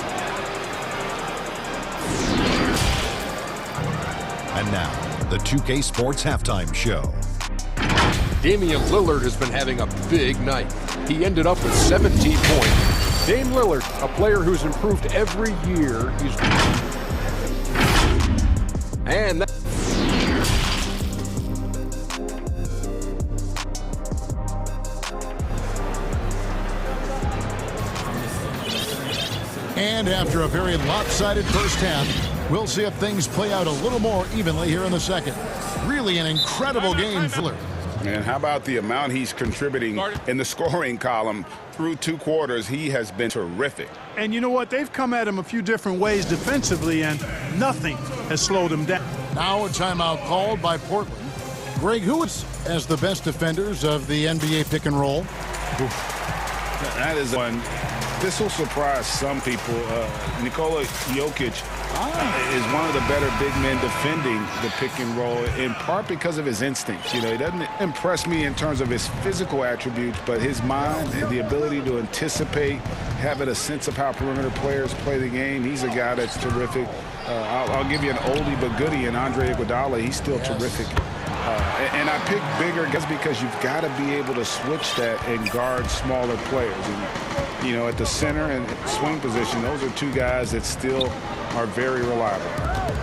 And now, the 2K Sports Halftime Show.
Damian Lillard has been having a big night. He ended up with 17 points. Dame Lillard, a player who's improved every year. And that
And after a very lopsided first half, we'll see if things play out a little more evenly here in the second. Really an incredible game for Lillard.
And how about the amount he's contributing in the scoring column through 2 quarters? He has been terrific.
And you know what? They've come at him a few different ways defensively, and nothing has slowed him down.
Now a timeout called by Portland. Greg, who is as the best defenders of the NBA pick and roll?
That is one. This will surprise some people. Nikola Jokic is one of the better big men defending the pick and roll, in part because of his instincts. You know, he doesn't impress me in terms of his physical attributes, but his mind, the ability to anticipate, having a sense of how perimeter players play the game. He's a guy that's terrific. I'll give you an oldie but goodie in Andre Iguodala. He's still terrific. And I pick bigger guys because you've got to be able to switch that and guard smaller players. And, you know, at the center and swing position, those are 2 guys that still are very reliable.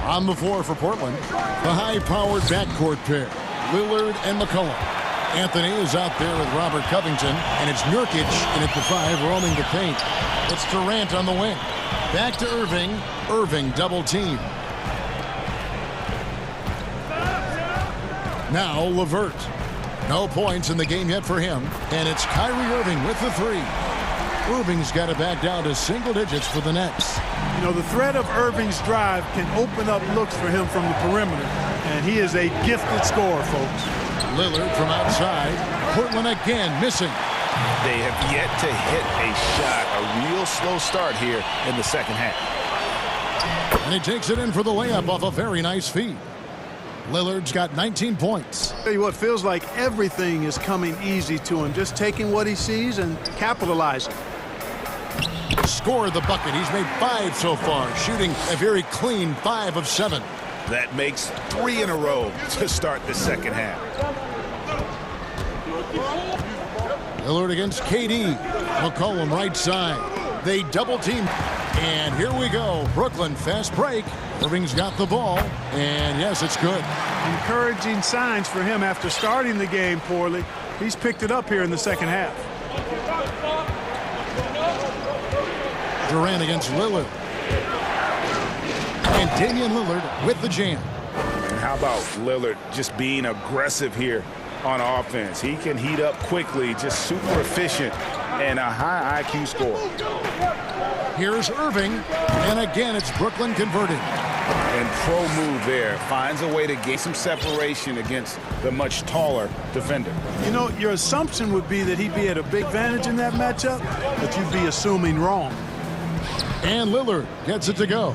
On the floor for Portland, the high-powered backcourt pair, Lillard and McCollum. Anthony is out there with Robert Covington, and it's Nurkic in at the 5 roaming the paint. It's Durant on the wing. Back to Irving. Irving double team. Now LeVert. No points in the game yet for him. And it's Kyrie Irving with the 3. Irving's got it back down to single digits for the Nets.
You know, the threat of Irving's drive can open up looks for him from the perimeter. And he is a gifted scorer, folks.
Lillard from outside. Portland again missing.
They have yet to hit a shot. A real slow start here in the second half.
And he takes it in for the layup off a very nice feed. Lillard's got 19 points.
Tell you what, feels like everything is coming easy to him. Just taking what he sees and capitalizing.
Scored the bucket. He's made 5 so far, shooting a very clean 5 of 7.
That makes 3 in a row to start the second half.
Lillard against KD. McCollum right side. They double team. And here we go. Brooklyn fast break. Irving's got the ball. And yes, it's good.
Encouraging signs for him after starting the game poorly. He's picked it up here in the second half.
Durant against Lillard. And Damian Lillard with the jam.
And how about Lillard just being aggressive here on offense? He can heat up quickly, just super efficient, and a high IQ score.
Here's Irving, and again it's Brooklyn converting.
And pro move there. Finds a way to gain some separation against the much taller defender.
You know, your assumption would be that he'd be at a big advantage in that matchup, but you'd be assuming wrong.
And Lillard gets it to go.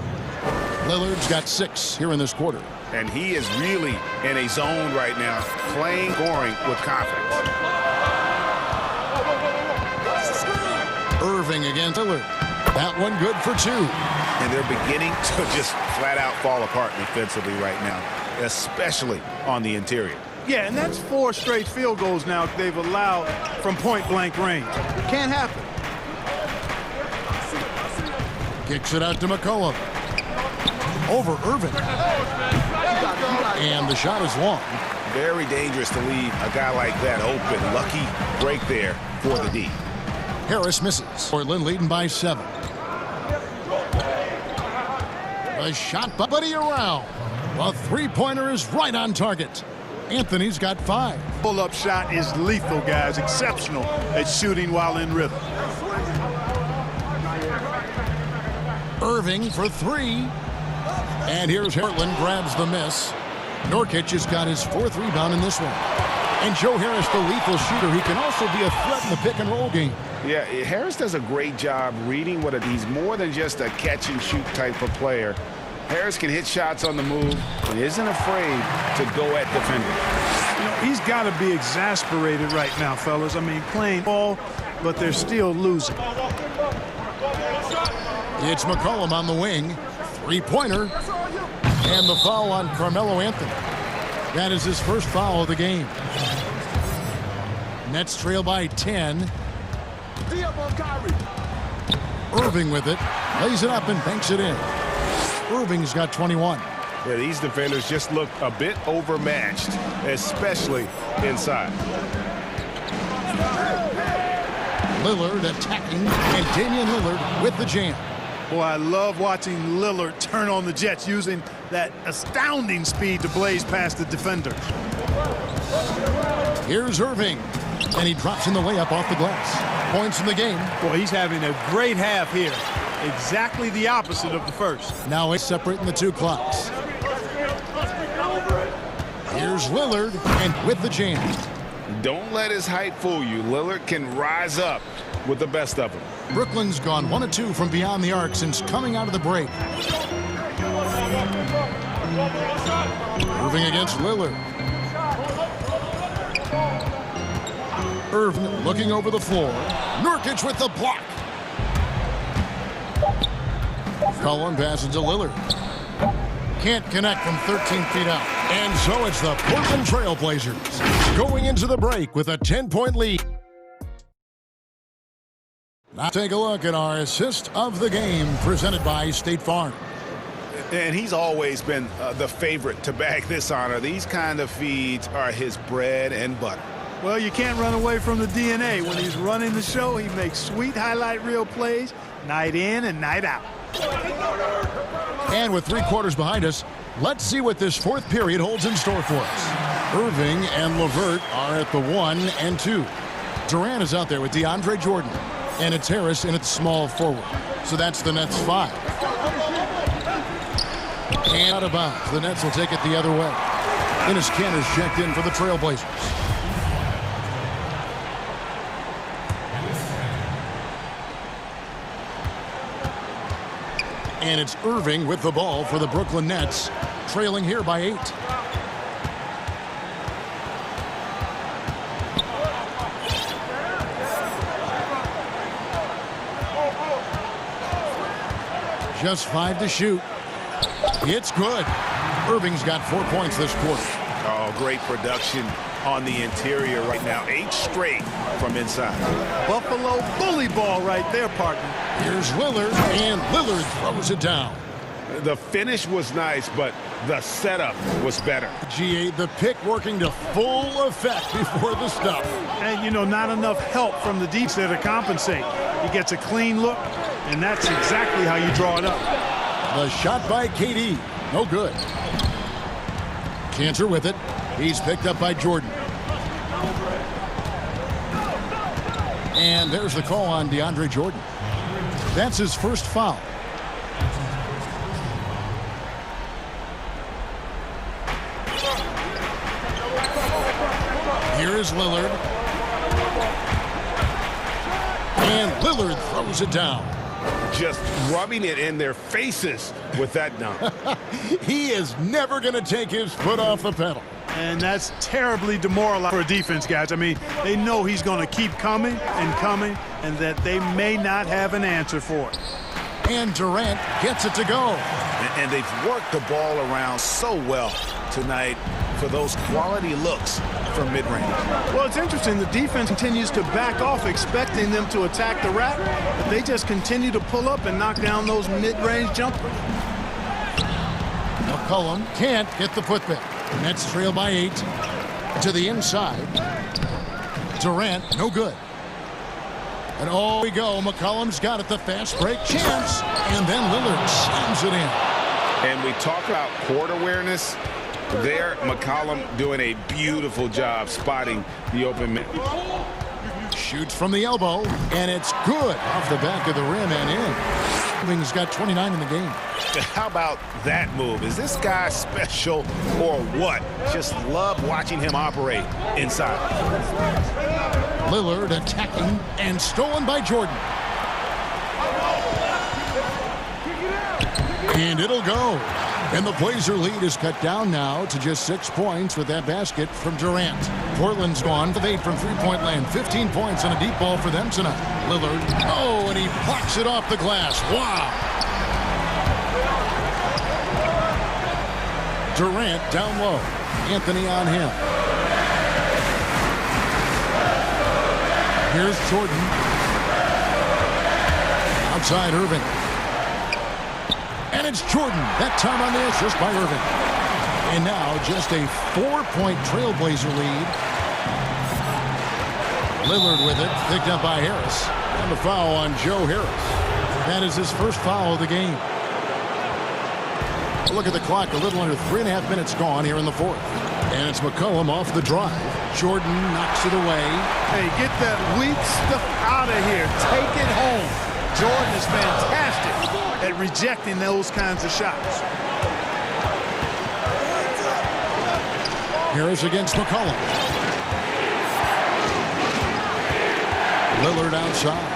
Lillard's got 6 here in this quarter.
And he is really in a zone right now, playing, scoring with confidence.
Irving against Lillard. That one good for 2.
And they're beginning to just flat out fall apart defensively right now, especially on the interior.
Yeah, and that's 4 straight field goals now they've allowed from point-blank range. Can't happen.
Kicks it out to McCollum. Over Irving. And the shot is long.
Very dangerous to leave a guy like that open. Lucky break there for the D.
Harris misses. Portland leading by 7. A shot, buddy, around. The 3-pointer is right on target. Anthony's got 5.
Pull-up shot is lethal, guys. Exceptional at shooting while in rhythm.
Irving for 3. And here's Portland, grabs the miss. Nurkic has got his 4th rebound in this one. And Joe Harris, the lethal shooter, he can also be a threat in the pick-and-roll game.
Yeah, Harris does a great job reading what he's more than just a catch-and-shoot type of player. Harris can hit shots on the move and isn't afraid to go at defenders.
You know, he's got to be exasperated right now, fellas. I mean, playing ball, but they're still losing.
It's McCollum on the wing. 3-pointer. And the foul on Carmelo Anthony. That is his first foul of the game. Nets trail by 10. Irving with it. Lays it up and banks it in. Irving's got 21.
Yeah, these defenders just look a bit overmatched, especially inside.
Lillard attacking, and Damian Lillard with the jam.
Boy, I love watching Lillard turn on the Jets, using that astounding speed to blaze past the defenders.
Here's Irving, and he drops in the layup off the glass. Points in the game.
Boy, he's having a great half here. Exactly the opposite of the first.
Now it's separating the two clocks. Here's Lillard, and with the jam.
Don't let his height fool you. Lillard can rise up with the best of them.
Brooklyn's gone 1 of 2 from beyond the arc since coming out of the break. Irving against Lillard. Irving looking over the floor. Nurkic with the block. Cullen passes to Lillard. Can't connect from 13 feet out. And so it's the Portland Trail Blazers going into the break with a 10-point lead. Now take a look at our assist of the game presented by State Farm.
And he's always been the favorite to bag this honor. These kind of feeds are his bread and butter.
Well, you can't run away from the DNA. When he's running the show, he makes sweet highlight reel plays night in and night out.
And with 3 quarters behind us, let's see what this fourth period holds in store for us. Irving and LeVert are at the 1 and 2. Durant is out there with DeAndre Jordan. And it's Harris in its small forward. So that's the Nets 5. And out of bounds. The Nets will take it the other way. Dennis Kanter's checked in for the Trailblazers. And it's Irving with the ball for the Brooklyn Nets, trailing here by 8. Just 5 to shoot. It's good. Irving's got 4 points this quarter.
Oh, great production on the interior right now. 8 straight from inside.
Buffalo bully ball right there, partner.
Here's Lillard, and Lillard throws it down.
The finish was nice, but the setup was better.
G8, the pick working to full effect before the stuff.
And, you know, not enough help from the defense there to compensate. He gets a clean look, and that's exactly how you draw it up.
The shot by KD. No good. Kanter with it. He's picked up by Jordan. And there's the call on DeAndre Jordan. That's his first foul. Here is Lillard. And Lillard throws it down.
Just rubbing it in their faces with that dunk.
He is never going to take his foot off the pedal.
And that's terribly demoralizing for a defense, guys. I mean, they know he's going to keep coming and coming, and that they may not have an answer for it.
And Durant gets it to go.
And they've worked the ball around so well tonight for those quality looks from mid-range.
Well, it's interesting. The defense continues to back off, expecting them to attack the rack, but they just continue to pull up and knock down those mid-range jumpers.
McCollum can't get the putback. Nets trail by 8 to the inside. Durant, no good. And oh, we go. McCollum's got it. The fast break chance. And then Lillard slams it in.
And we talk about court awareness. There, McCollum doing a beautiful job spotting the open man.
Shoots from the elbow, and it's good off the back of the rim and in. Irving's got 29 in the game.
How about that move? Is this guy special or what? Just love watching him operate inside.
Lillard attacking and stolen by Jordan. And it'll go. And the Blazer lead is cut down now to just 6 points with that basket from Durant. Portland's gone with 8 from three-point land. 15 points on a deep ball for them tonight. Lillard, oh, and he blocks it off the glass. Wow. Durant down low. Anthony on him. Here's Jordan. Outside Irving. And it's Jordan. That time on the assist by Irving. And now just a 4-point Trailblazer lead. Lillard with it. Picked up by Harris. And the foul on Joe Harris. That is his first foul of the game. Look at the clock, a little under 3.5 minutes gone here in the fourth. And it's McCollum off the drive. Jordan knocks it away.
Hey, get that weak stuff out of here. Take it home. Jordan is fantastic at rejecting those kinds of shots.
Harris against McCollum. Lillard outside.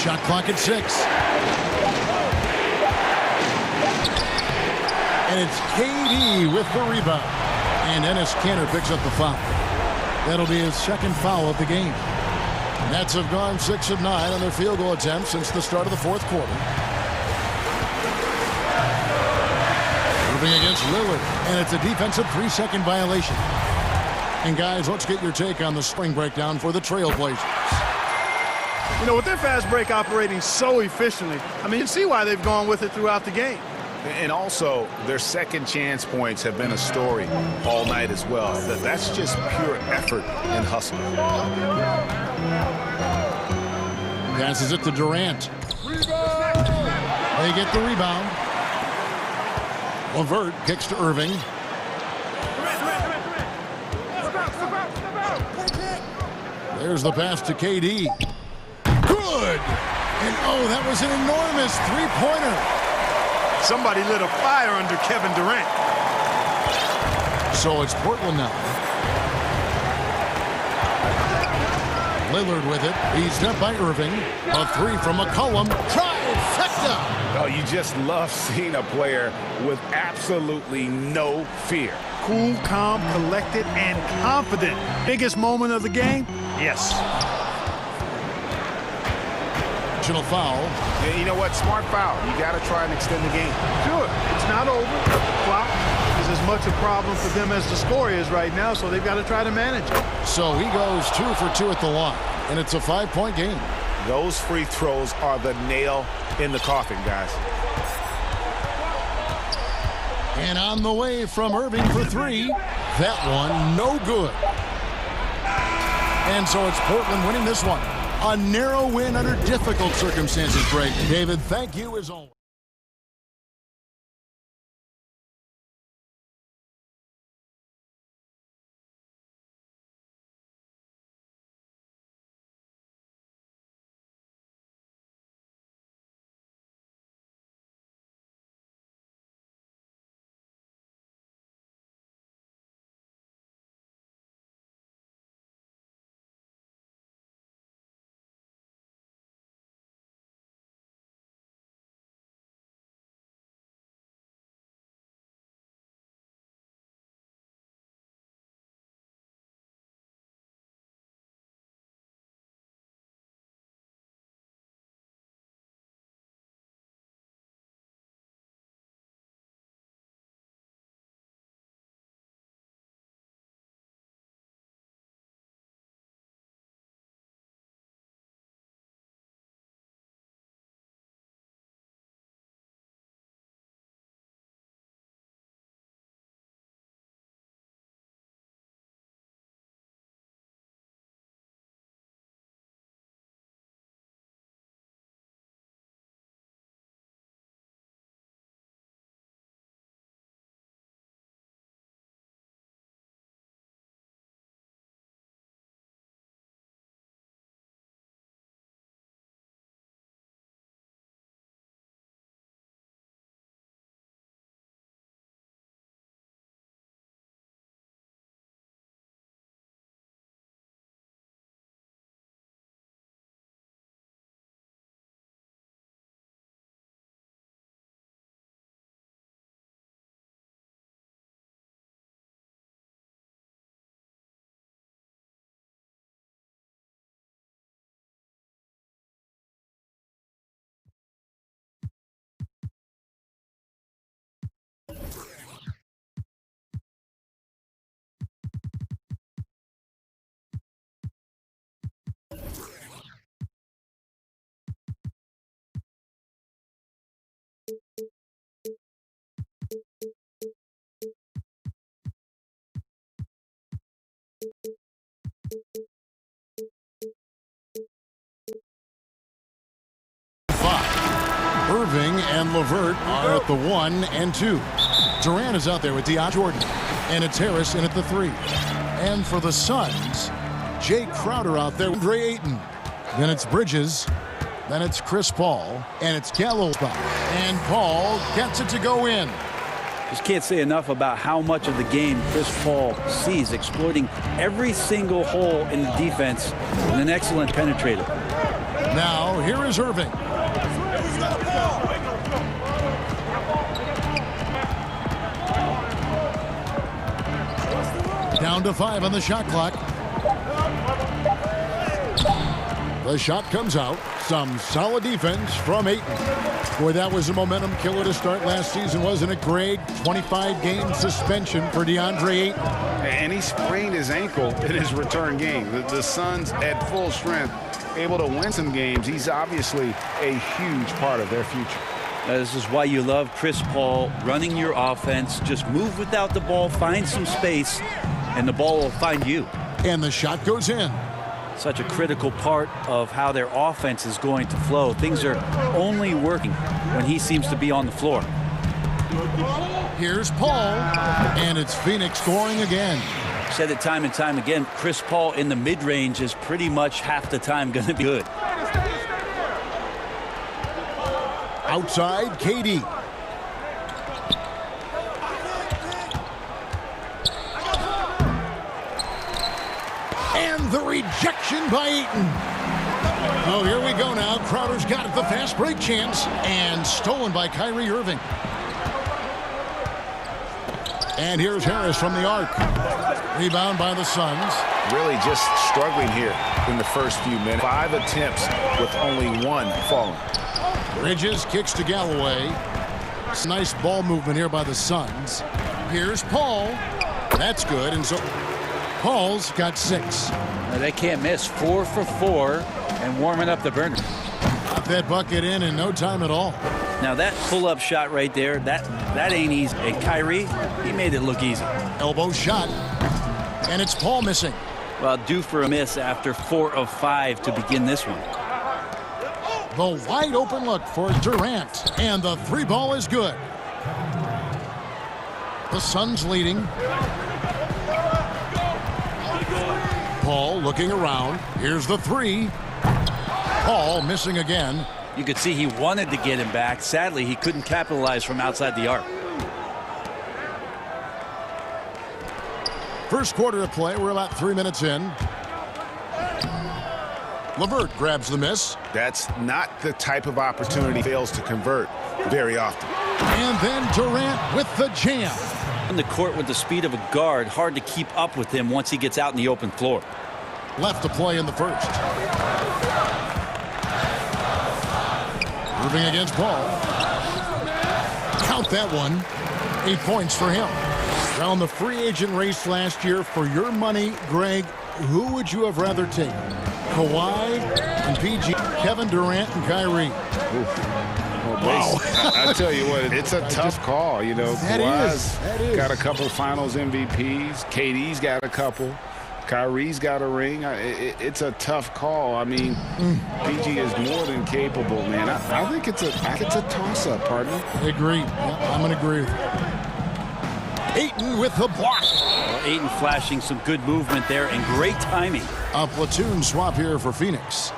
Shot clock at 6. And it's KD with the rebound. And Enes Kanter picks up the foul. That'll be his second foul of the game. Nets have gone 6 of 9 on their field goal attempts since the start of the fourth quarter. Moving against Lillard. And it's a defensive 3-second violation. And guys, let's get your take on the spring breakdown for the Trailblazers.
You know, with their fast break operating so efficiently, I mean, you see why they've gone with it throughout the game.
And also, their second chance points have been a story all night as well. That's just pure effort and hustle.
Passes it to Durant. They get the rebound. LeVert kicks to Irving. There's the pass to KD. Good! And oh, that was an enormous three-pointer.
Somebody lit a fire under Kevin Durant.
So it's Portland now. Lillard with it. He's up by Irving. A 3 from McCollum. Trifecta!
Oh, you just love seeing a player with absolutely no fear.
Cool, calm, collected, and confident. Biggest moment of the game? Yes.
Foul.
Yeah, you know what? Smart foul. You got to try and extend the game.
Sure. It's not over. The clock is as much a problem for them as the score is right now, so they've got to try to manage it.
So he goes 2 for 2 at the line, and it's a 5-point game.
Those free throws are the nail in the coffin, guys.
And on the way from Irving for 3. That one, no good. And so it's Portland winning this one. A narrow win under difficult circumstances, Greg. David, thank you as always. and Levert are at the 1 and 2. Durant is out there with Jordan. And it's Harris in at the 3. And for the Suns, Jay Crowder out there with Andre Ayton. Then it's Bridges. Then it's Chris Paul. And it's Gallo. And Paul gets it to go in.
Just can't say enough about how much of the game Chris Paul sees, exploiting every single hole in the defense, and an excellent penetrator.
Now, here is Irving. Down to 5 on the shot clock. The shot comes out. Some solid defense from Ayton. Boy, that was a momentum killer to start last season, wasn't it, Greg? 25-game suspension for DeAndre Ayton.
And he sprained his ankle in his return game. The Suns at full strength, able to win some games. He's obviously a huge part of their future.
This is why you love Chris Paul running your offense. Just move without the ball, find some space, and the ball will find you.
And the shot goes in.
Such a critical part of how their offense is going to flow. Things are only working when he seems to be on the floor.
Here's Paul, and it's Phoenix scoring again.
Said it time and time again, Chris Paul in the mid-range is pretty much half the time going to be good.
Outside, KD. And the rejection by Ayton. Oh, here we go now. Crowder's got it, the fast break chance. And stolen by Kyrie Irving. And here's Harris from the arc. Rebound by the Suns.
Really just struggling here in the first few minutes. 5 attempts with only 1 falling.
Bridges kicks to Galloway. Nice ball movement here by the Suns. Here's Paul. That's good. And so Paul's got 6.
They can't miss. 4 for 4 and warming up the burner.
Got that bucket in no time at all.
Now that pull-up shot right there, that ain't easy. And Kyrie, he made it look easy.
Elbow shot. And it's Paul missing.
Well, due for a miss after 4 of 5 to begin this one.
The wide open look for Durant. And the 3 ball is good. The Suns leading. Paul looking around. Here's the 3. Paul missing again.
You could see he wanted to get him back. Sadly, he couldn't capitalize from outside the arc.
First quarter of play. We're about 3 minutes in. Levert grabs the miss.
That's not the type of opportunity he fails to convert very often.
And then Durant with the jam.
On the court with the speed of a guard, hard to keep up with him once he gets out in the open floor.
Left to play in the first. Moving against Paul. Count that one. 8 points for him. Now in the free agent race last year, for your money, Greg, who would you have rather taken? Kawhi and PG, Kevin Durant and Kyrie.
Wow. I tell you what, it's a tough call. You know, Kawhi's got a couple finals MVPs. KD's got a couple. Kyrie's got a ring. It's a tough call. I mean, PG is more than capable, man. I think it's a toss-up, partner.
I agree. Yeah, I'm going to agree with you. Ayton with the block.
Well, Ayton flashing some good movement there and great timing.
A platoon swap here for Phoenix.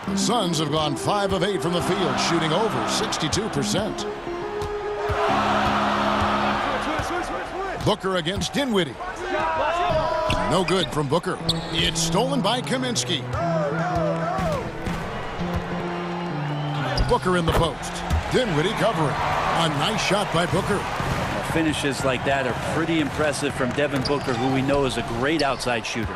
The Suns have gone 5 of 8 from the field, shooting over 62%. Booker against Dinwiddie. No good from Booker. It's stolen by Kaminsky. Booker in the post. Dinwiddie covering. A nice shot by Booker.
Finishes like that are pretty impressive from Devin Booker, who we know is a great outside shooter.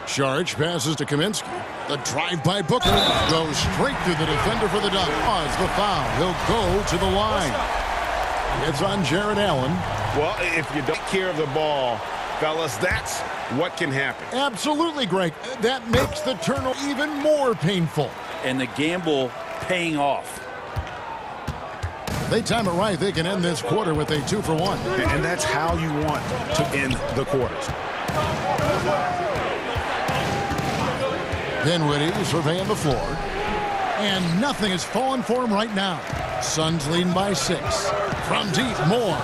Saric passes to Kaminsky. The drive by Booker goes straight through the defender for the dunk. Pause the foul. He'll go to the line. It's on Jared Allen.
Well, if you don't take care of the ball, fellas, that's what can happen.
Absolutely, Greg. That makes the turnover even more painful.
And the gamble paying off.
They time it right. They can end this quarter with a 2-for-1.
And that's how you want to end the quarters.
Dinwiddie surveying the floor. And nothing is falling for him right now. Suns leading by 6. From deep, Moore.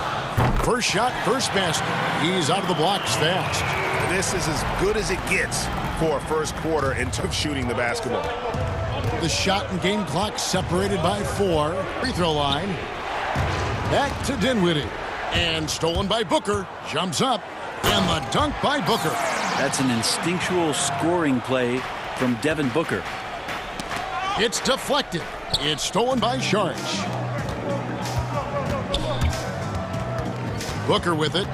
First shot, first basket. He's out of the blocks fast.
This is as good as it gets for a first quarter in terms of shooting the basketball.
The shot and game clock separated by 4. Free throw line. Back to Dinwiddie. And stolen by Booker. Jumps up. And the dunk by Booker.
That's an instinctual scoring play from Devin Booker.
It's deflected. It's stolen by Sharch. Booker with it.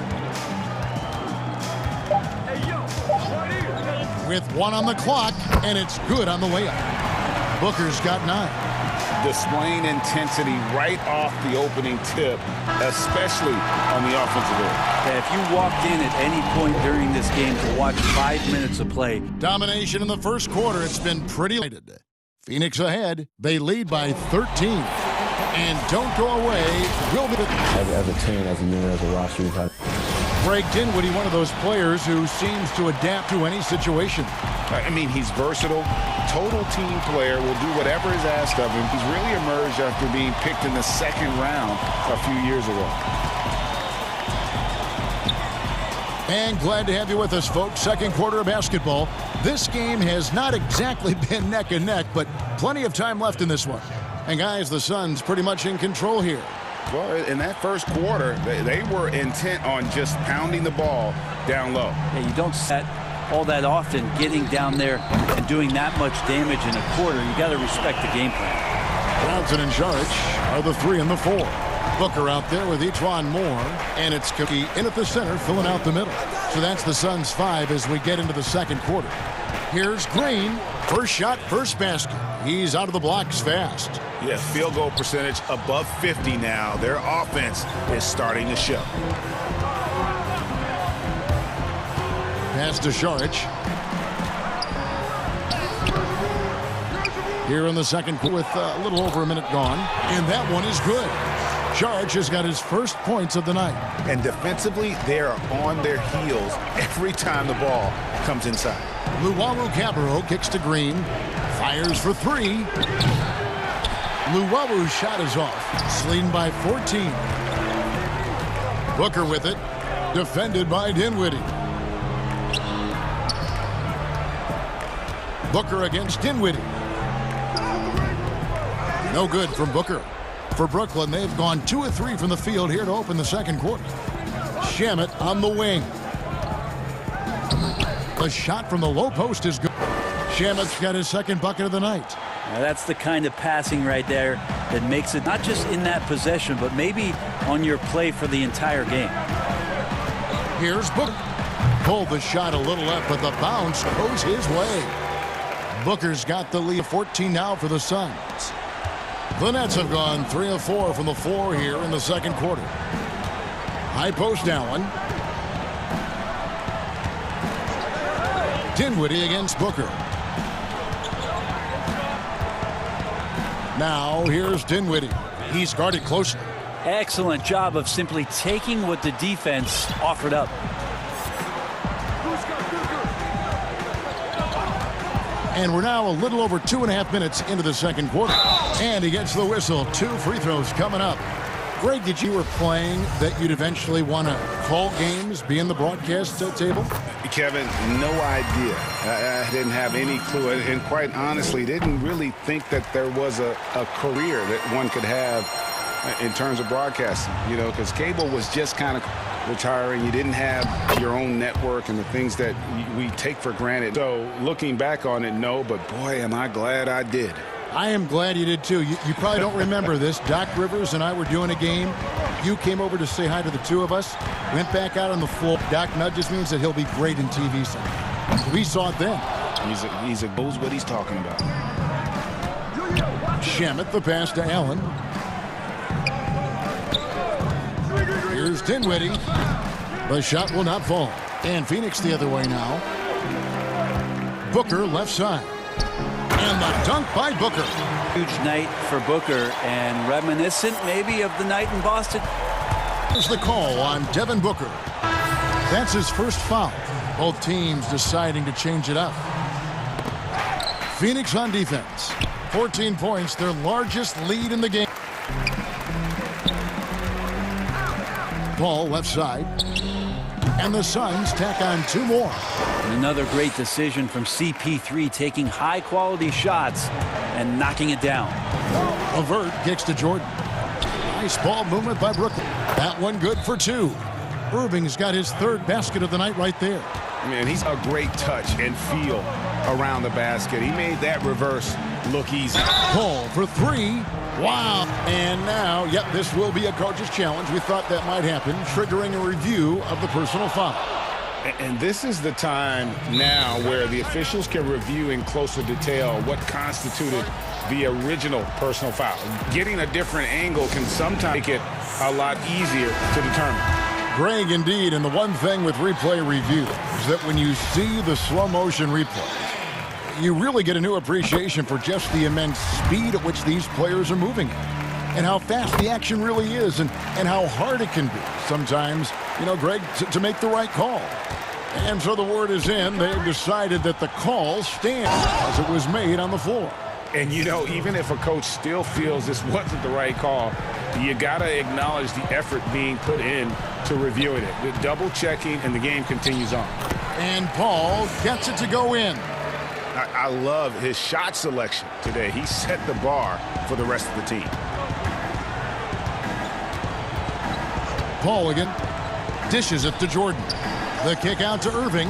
With 1 on the clock, and it's good on the layup. Booker's got 9.
Displaying intensity right off the opening tip, especially on the offensive end.
Yeah, if you walked in at any point during this game to watch 5 minutes of play.
Domination in the first quarter. It's been pretty late. Phoenix ahead. They lead by 13. And don't go away. We'll be
as a team, as a unit, as a roster, we've had.
Greg Dinwiddie, one of those players who seems to adapt to any situation.
I mean, he's versatile, total team player, will do whatever is asked of him. He's really emerged after being picked in the second round a few years ago.
And glad to have you with us, folks. Second quarter of basketball. This game has not exactly been neck and neck, but plenty of time left in this one. And guys, the Suns pretty much in control here.
Well, in that first quarter, they were intent on just pounding the ball down low.
Yeah, you don't set all that often getting down there and doing that much damage in a quarter. You got to respect the game plan.
Johnson and Sharch are the 3 and the 4. Booker out there with E'Twaun Moore, and it's Cookie in at the center, filling out the middle. So that's the Suns' 5 as we get into the second quarter. Here's Green. First shot, first basket. He's out of the blocks fast.
Yeah, field goal percentage above 50 now. Their offense is starting to show.
Pass to Sharch. Here in the second quarter with a little over a minute gone. And that one is good. Sharch has got his first points of the night.
And defensively, they are on their heels every time the ball comes inside.
Luwawu-Cabarrot kicks to Green. Fires for 3. Luwawu's shot is off. Leading by 14. Booker with it. Defended by Dinwiddie. Booker against Dinwiddie. No good from Booker. For Brooklyn, they've gone 2 of 3 from the field here to open the second quarter. Shamet on the wing. The shot from the low post is good. Shamet's got his second bucket of the night.
Now that's the kind of passing right there that makes it not just in that possession, but maybe on your play for the entire game.
Here's Booker. Pulled the shot a little left, but the bounce goes his way. Booker's got the lead of 14 now for the Suns. The Nets have gone 3 of 4 from the floor here in the second quarter. High post Allen. Dinwiddie against Booker. Now here's Dinwiddie. He's guarded closely.
Excellent job of simply taking what the defense offered up.
And we're now a little over 2.5 minutes into the second quarter. And he gets the whistle. 2 free throws coming up. Greg, did you were playing that you'd eventually want to call games, be in the broadcast table?
Kevin, no idea. I didn't have any clue. And quite honestly, didn't really think that there was a career that one could have in terms of broadcasting, you know, because cable was just kind of retiring. You didn't have your own network and the things that we take for granted. So looking back on it, no, but boy, am I glad I did.
I am glad you did too. You probably don't remember this. Doc Rivers and I were doing a game. You came over to say hi to the 2 of us. Went back out on the floor. Doc nudges means that he'll be great in TV someday. We saw it then.
He's a knows what he's talking about.
Shamet the pass to Allen. Here's Dinwiddie. The shot will not fall. And Phoenix the other way now. Booker left side. And the dunk by Booker.
Huge night for Booker and reminiscent maybe of the night in Boston.
Here's the call on Devin Booker. That's his first foul. Both teams deciding to change it up. Phoenix on defense. 14 points, their largest lead in the game. Ball left side. And the Suns tack on 2 more.
And another great decision from CP3, taking high-quality shots and knocking it down.
LeVert kicks to Jordan. Nice ball movement by Brooklyn. That one good for 2. Irving's got his 3rd basket of the night right there.
Man, he's a great touch and feel around the basket. He made that reverse look easy.
Ball for 3. Wow. And now, yep, this will be a coach's challenge. We thought that might happen, triggering a review of the personal foul.
And this is the time now where the officials can review in closer detail what constituted the original personal foul. Getting a different angle can sometimes make it a lot easier to determine.
Greg, indeed, and the one thing with replay review is that when you see the slow motion replay, you really get a new appreciation for just the immense speed at which these players are moving and how fast the action really is and how hard it can be sometimes, Greg, to make the right call. And so the word is in. They've decided that the call stands as it was made on the floor.
And, even if a coach still feels this wasn't the right call, you got to acknowledge the effort being put in to reviewing it. The double checking, and the game continues on.
And Paul gets it to go in.
I love his shot selection today. He set the bar for the rest of the team.
Paul again dishes it to Jordan. The kick out to Irving.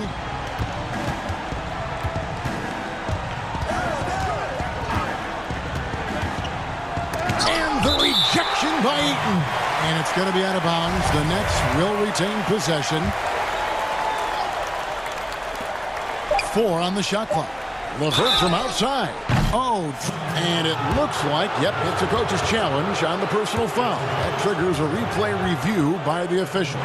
And the rejection by Eaton. And it's going to be out of bounds. The Nets will retain possession. 4 on the shot clock. LeVert from outside. Oh, and it looks like, yep, it's a coach's challenge on the personal foul. That triggers a replay review by the officials.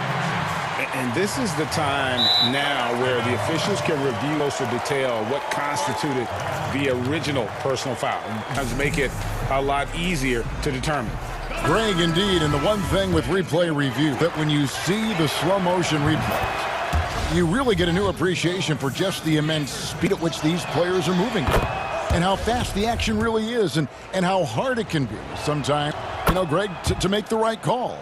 And this is the time now where the officials can review closer detail what constituted the original personal foul. And make it a lot easier to determine.
Greg, indeed, and the one thing with replay review, that when you see the slow motion replays, you really get a new appreciation for just the immense speed at which these players are moving and how fast the action really is and how hard it can be sometimes, Greg, to make the right call.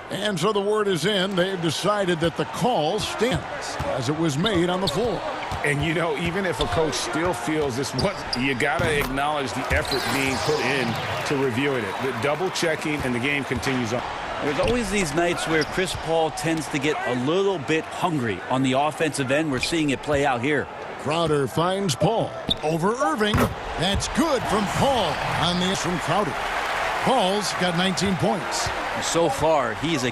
And so the word is in. They've decided that the call stands as it was made on the floor.
And, even if a coach still feels this wasn't, you got to acknowledge the effort being put in to reviewing it. The double checking, and the game continues on.
There's always these nights where Chris Paul tends to get a little bit hungry on the offensive end. We're seeing it play out here.
Crowder finds Paul over Irving. That's good from Paul on the from Crowder. Paul's got 19 points.
So far, he is a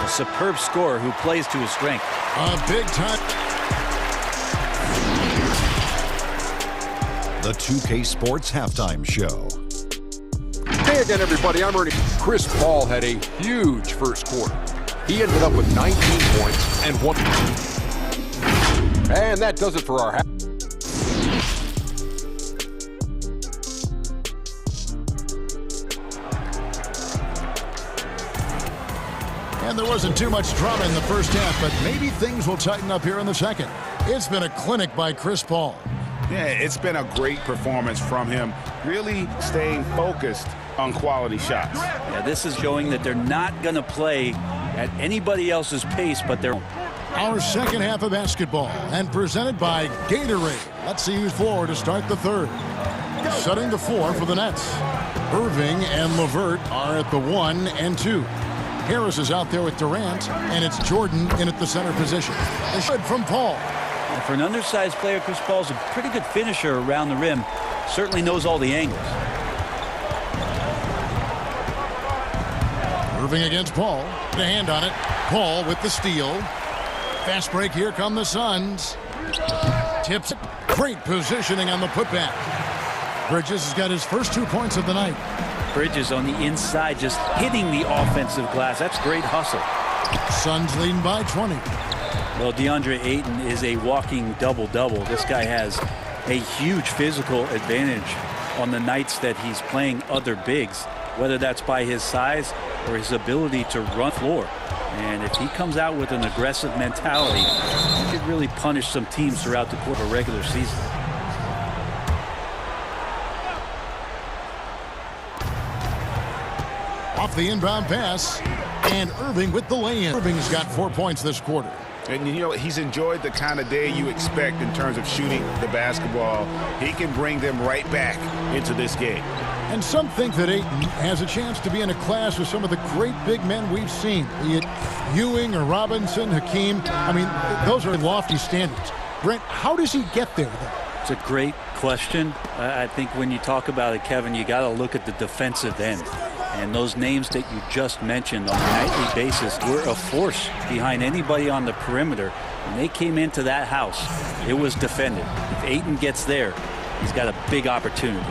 superb scorer who plays to his strength.
A big time.
The 2K Sports Halftime Show.
Hey again, everybody. I'm Ernie. Chris Paul had a huge first quarter. He ended up with 19 points and 1. And that does it for our half.
And there wasn't too much drama in the first half, but maybe things will tighten up here in the second. It's been a clinic by Chris Paul.
Yeah, it's been a great performance from him, really staying focused on quality shots.
Yeah, this is showing that they're not going to play at anybody else's pace but their own.
Our second half of basketball, and presented by Gatorade. Let's see who's forward to start the third. Setting the floor for the Nets. Irving and LeVert are at the 1 and 2. Harris is out there with Durant, and it's Jordan in at the center position. A shot from Paul.
And for an undersized player, Chris Paul's a pretty good finisher around the rim. Certainly knows all the angles.
Irving against Paul. The hand on it. Paul with the steal. Fast break. Here come the Suns. Tips it. Great positioning on the putback. Bridges has got his first 2 points of the night.
Bridges on the inside, just hitting the offensive glass. That's great hustle.
Suns leading by 20.
Well, DeAndre Ayton is a walking double-double. This guy has a huge physical advantage on the nights that he's playing other bigs, whether that's by his size or his ability to run floor. And if he comes out with an aggressive mentality, he could really punish some teams throughout the course of a regular season.
Off the inbound pass, and Irving with the lay-in. Irving's got 4 points this quarter.
And, you know, he's enjoyed the kind of day you expect in terms of shooting the basketball. He can bring them right back into this game.
And some think that Ayton has a chance to be in a class with some of the great big men we've seen, be it Ewing or Robinson, Hakeem. I mean, those are lofty standards. Brent, how does he get there, though?
It's a great question. I think when you talk about it, Kevin, you got to look at the defensive end. And those names that you just mentioned on a nightly basis were a force behind anybody on the perimeter. When they came into that house, it was defended. If Ayton gets there, he's got a big opportunity.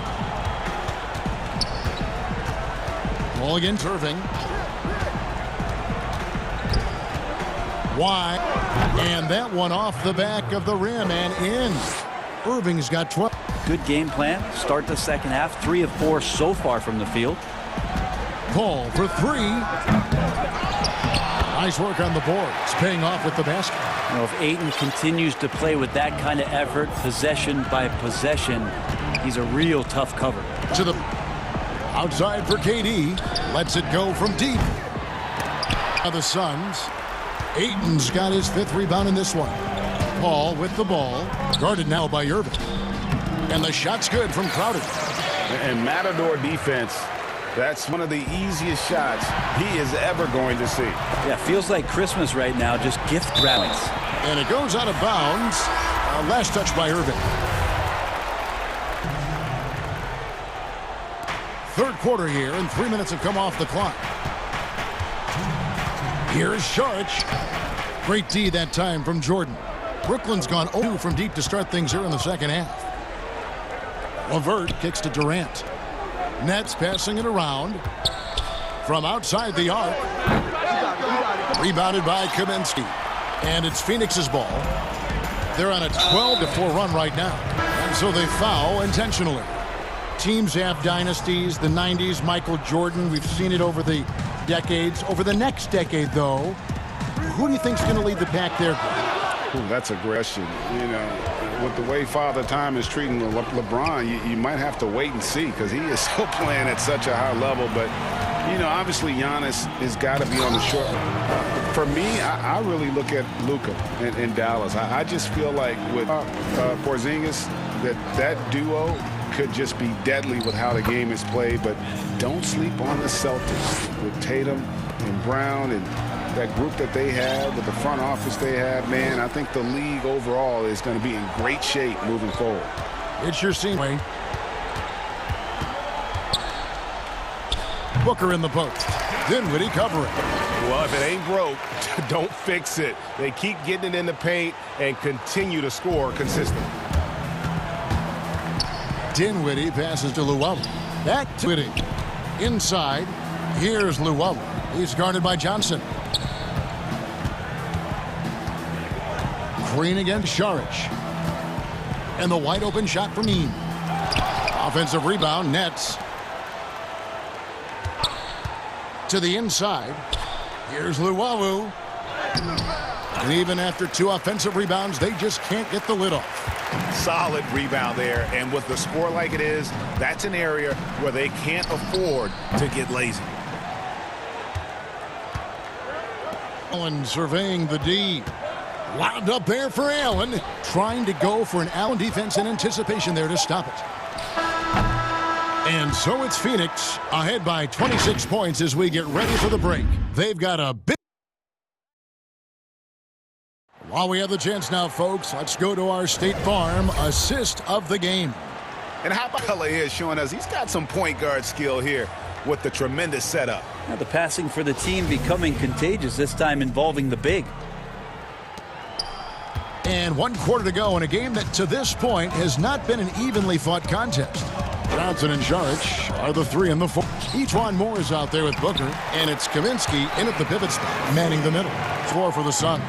Ball against Irving. Wide. And that one off the back of the rim and in. Irving's got 12.
Good game plan. Start the second half. 3 of 4 so far from the field.
Paul for 3. Nice work on the board. It's paying off with the basket.
You know, if Ayton continues to play with that kind of effort, possession by possession, he's a real tough cover.
To the outside for KD. Lets it go from deep. Now the Suns. Ayton's got his 5th rebound in this one. Paul with the ball. Guarded now by Irving. And the shot's good from Crowder.
And Matador defense, that's one of the easiest shots he is ever going to see.
Yeah, feels like Christmas right now, just gift wrapping.
And it goes out of bounds. Last touch by Irving. Third quarter here, and 3 minutes have come off the clock. Here's Saric. Great D that time from Jordan. Brooklyn's gone 0 from deep to start things here in the second half. LeVert kicks to Durant. Nets passing it around from outside the arc. Rebounded by Kaminsky. And it's Phoenix's ball. They're on a 12-4 run right now. And so they foul intentionally. Teams have dynasties. The 90s, Michael Jordan. We've seen it over the decades. Over the next decade, though, who do you think's going to lead the pack there, Greg?
Ooh, that's a great question. You know, with the way Father Time is treating LeBron, you might have to wait and see because he is still playing at such a high level. But, you know, obviously Giannis has got to be on the short. For me, I really look at Luka in Dallas. I just feel like with Porzingis, that duo could just be deadly with how the game is played. But don't sleep on the Celtics with Tatum and Brown and that group that they have, with the front office they have. Man, I think the league overall is going to be in great shape moving forward.
It's your scene. Booker in the post. Dinwiddie covering.
Well, if it ain't broke, don't fix it. They keep getting it in the paint and continue to score consistently.
Dinwiddie passes to Luwawu. Back to Dinwiddie. Inside. Here's Luwawu. He's guarded by Johnson. Green against Saric. And the wide open shot from Mean. Offensive rebound, Nets. To the inside. Here's Luwawu. And even after 2 offensive rebounds, they just can't get the lid off.
Solid rebound there, and with the score like it is, that's an area where they can't afford to get lazy.
Allen surveying the D. Wound up there for Allen. Trying to go for an Allen defense in anticipation there to stop it. And so it's Phoenix ahead by 26 points as we get ready for the break. They've got a big... While we have the chance now, folks, let's go to our State Farm assist of the game.
And how about Bella is showing us he's got some point guard skill here with the tremendous setup.
Now the passing for the team becoming contagious, this time involving the big.
And 1 quarter to go in a game that to this point has not been an evenly fought contest. Johnson and Saric are the 3 and the 4. Ejuan Moore is out there with Booker, and it's Kaminsky in at the pivot spot, manning the middle. 4 for the Suns.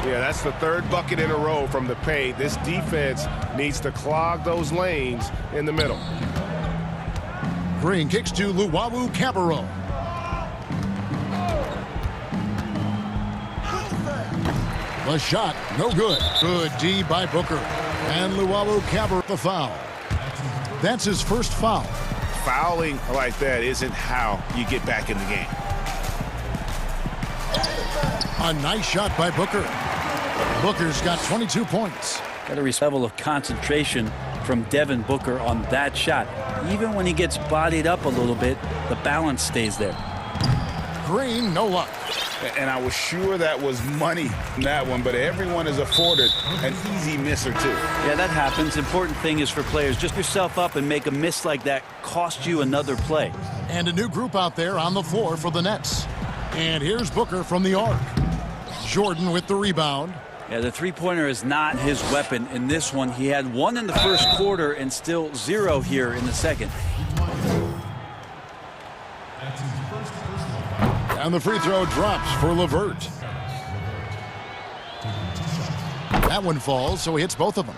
Yeah, that's the 3rd bucket in a row from the paint. This defense needs to clog those lanes in the middle.
Green kicks to Luwawu Cabarro. The shot, no good. Good D by Booker. And Luwawu Cabarro the foul. That's his first foul.
fouling like that isn't how you get back in the game.
A nice shot by Booker. Booker's got 22 points.
Got a level of concentration from Devin Booker on that shot. Even when he gets bodied up a little bit, the balance stays there.
Green, no luck.
And I was sure that was money in that one, but everyone is afforded an easy miss or two.
Yeah, that happens. Important thing is for players, just yourself up and make a miss like that cost you another play.
And a new group out there on the floor for the Nets. And here's Booker from the arc. Jordan with the rebound.
Yeah, the three-pointer is not his weapon in this one. He had one in the first quarter and still zero here in the second.
And the free throw drops for LeVert. That one falls, so he hits both of them.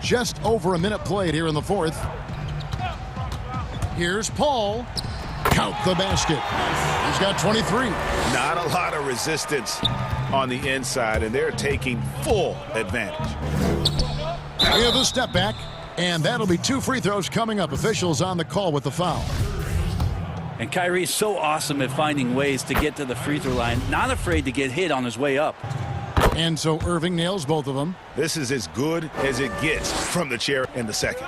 Just over a minute played here in the fourth. Here's Paul. Count the basket. He's got 23.
Not a lot of resistance on the inside, and they're taking full advantage.
We have the step back, and that'll be 2 free throws coming up. Officials on the call with the foul.
And Kyrie's so awesome at finding ways to get to the free throw line, not afraid to get hit on his way up.
And so Irving nails both of them.
This is as good as it gets from the chair in the second.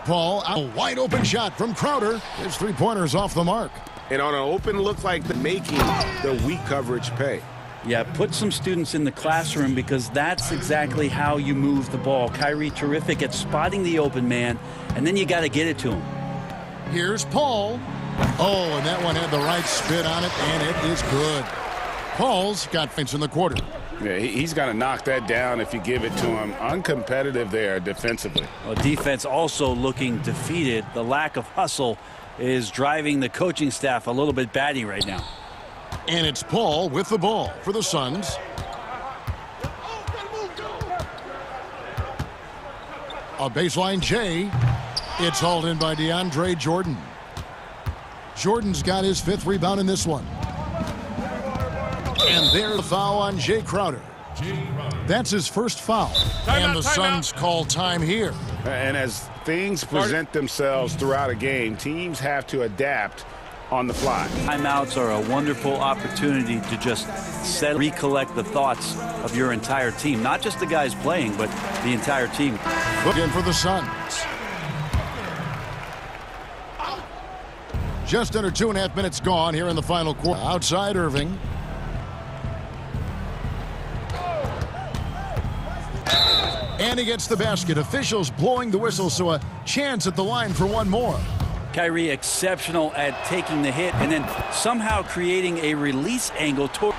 Paul, a wide open shot from Crowder. His three-pointer's off the mark.
And on an open look like the making the weak coverage pay.
Yeah, put some students in the classroom because that's exactly how you move the ball. Kyrie terrific at spotting the open man, and then you got to get it to him.
Here's Paul. Oh, and that one had the right spin on it, and it is good. Paul's got points in the quarter.
Yeah, he's got to knock that down if you give it to him. Uncompetitive there defensively.
Well, defense also looking defeated. The lack of hustle is driving the coaching staff a little bit batty right now.
And it's Paul with the ball for the Suns. A baseline J. It's hauled in by DeAndre Jordan. Jordan's got his 5th rebound in this one. And there's the foul on Jay Crowder. That's his first foul. And the Suns call time here.
And as things present themselves throughout a game, teams have to adapt on the fly.
Timeouts are a wonderful opportunity to just recollect the thoughts of your entire team. Not just the guys playing, but the entire team.
Looking for the Suns. Just under 2.5 minutes gone here in the final quarter. Outside Irving. And he gets the basket. Officials blowing the whistle, so a chance at the line for one more.
Kyrie exceptional at taking the hit and then somehow creating a release angle toward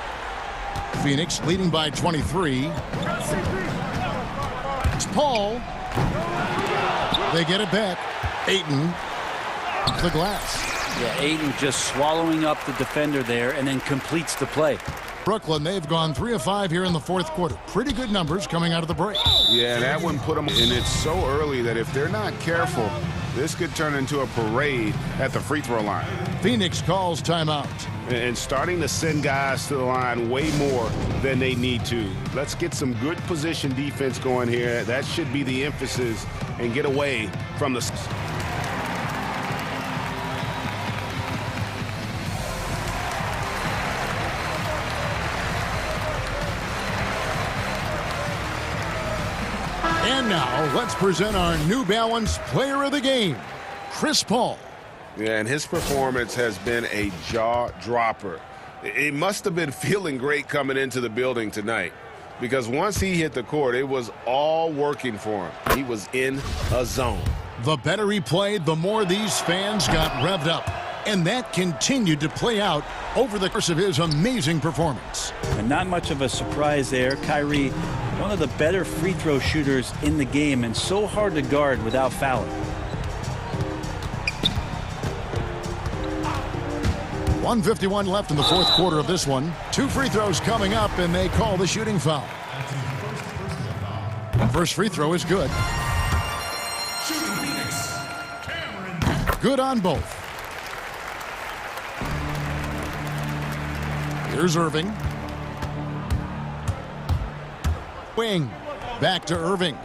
Phoenix leading by 23. It's Paul. They get it back. Ayton. The glass.
Yeah, Ayton just swallowing up the defender there and then completes the play.
Brooklyn, they've gone 3 of 5 here in the fourth quarter. Pretty good numbers coming out of the break.
Yeah, that one put them, and it's so early that if they're not careful, this could turn into a parade at the free throw line.
Phoenix calls timeout.
And starting to send guys to the line way more than they need to. Let's get some good position defense going here. That should be the emphasis, and get away from the...
And now, let's present our New Balance Player of the Game, Chris Paul.
Yeah, and his performance has been a jaw-dropper. He must have been feeling great coming into the building tonight, because once he hit the court, it was all working for him. He was in a zone.
The better he played, the more these fans got revved up. And that continued to play out over the course of his amazing performance.
And not much of a surprise there. Kyrie, one of the better free throw shooters in the game and so hard to guard without fouling.
1:51 left in the fourth quarter of this one. 2 free throws coming up, and they call the shooting foul. First free throw is good. Good on both. Here's Irving. Wing. Back to Irving.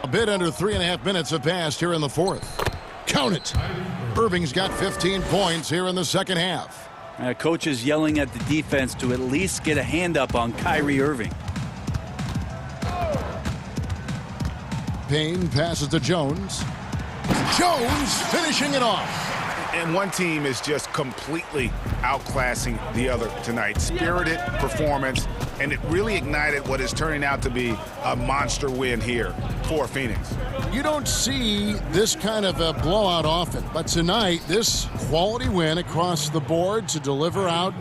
A bit under 3.5 minutes have passed here in the fourth. Count it. Irving's got 15 points here in the second half.
Coach is yelling at the defense to at least get a hand up on Kyrie Irving.
Payne passes to Jones. Jones finishing it off.
And one team is just completely outclassing the other tonight. Spirited performance, and it really ignited what is turning out to be a monster win here for Phoenix.
You don't see this kind of a blowout often, but tonight, this quality win across the board to deliver out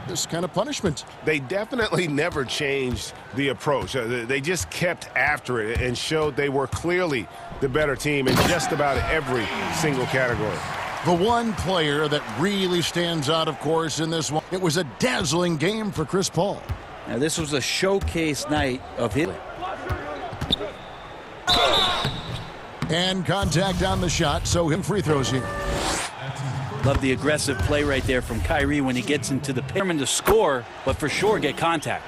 this kind of punishment.
They definitely never changed the approach. They just kept after it and showed they were clearly the better team in just about every single category.
The one player that really stands out, of course, in this one, it was a dazzling game for Chris Paul.
Now, this was a showcase night of him.
And contact on the shot, so him free throws here.
Love the aggressive play right there from Kyrie when he gets into the pyramid to score, but for sure get contact.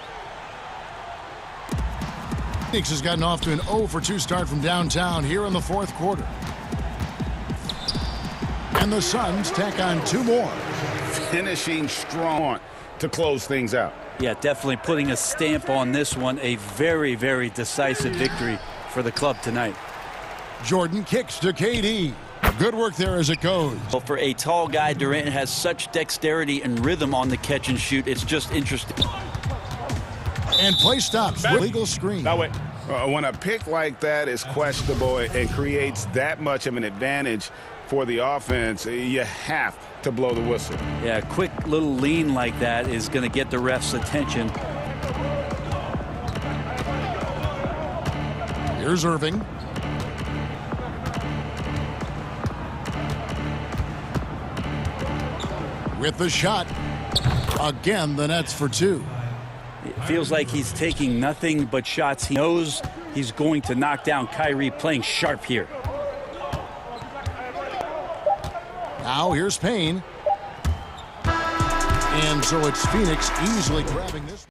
Phoenix has gotten off to an 0 for 2 start from downtown here in the fourth quarter. And the Suns tack on 2 more.
Finishing strong to close things out.
Yeah, definitely putting a stamp on this one. A very, very decisive victory for the club tonight.
Jordan kicks to KD. Good work there as it goes.
Well, for a tall guy, Durant has such dexterity and rhythm on the catch and shoot. It's just interesting.
And play stops. Legal screen.
Now wait. When a pick like that is questionable and creates that much of an advantage for the offense, you have to blow the whistle.
Yeah, a quick little lean like that is going to get the ref's attention.
Here's Irving. With the shot. Again, the Nets for 2.
It feels like he's taking nothing but shots. He knows he's going to knock down Kyrie, playing sharp here.
Now here's Payne. And so it's Phoenix easily grabbing this.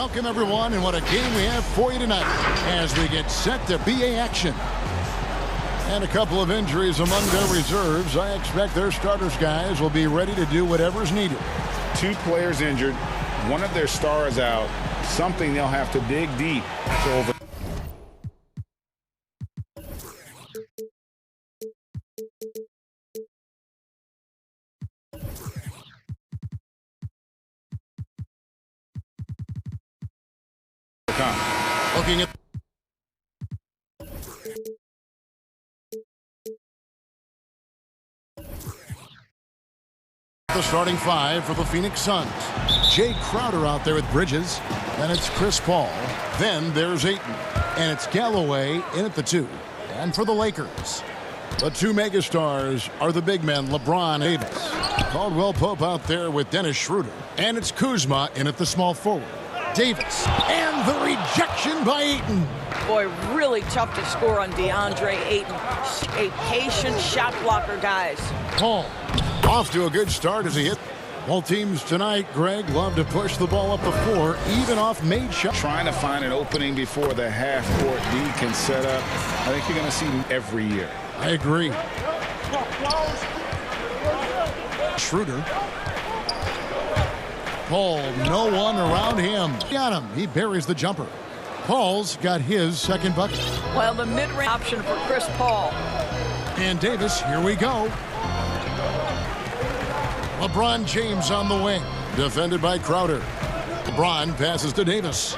Welcome, everyone, and what a game we have for you tonight as we get set to BA action. And a couple of injuries among their reserves. I expect their starters guys will be ready to do whatever's needed.
2 players injured, one of their stars out, something they'll have to dig deep to over.
Looking at the starting 5 for the Phoenix Suns. Jay Crowder out there with Bridges. Then it's Chris Paul. Then there's Ayton. And it's Galloway in at the 2. And for the Lakers, the 2 megastars are the big men, LeBron and Davis. Caldwell Pope out there with Dennis Schroeder. And it's Kuzma in at the small forward. Davis, and the rejection by Ayton.
Boy, really tough to score on DeAndre Ayton. A patient shot blocker, guys.
Paul, off to a good start as he hit. Both teams tonight, Greg, love to push the ball up the floor, even off made shots.
Trying to find an opening before the half-court D can set up. I think you're going to see them every year.
I agree. Schroeder. Paul, no one around him. Got him. He buries the jumper. Paul's got his second bucket.
Well, the mid-range option for Chris Paul.
And Davis, here we go. LeBron James on the wing. Defended by Crowder. LeBron passes to Davis.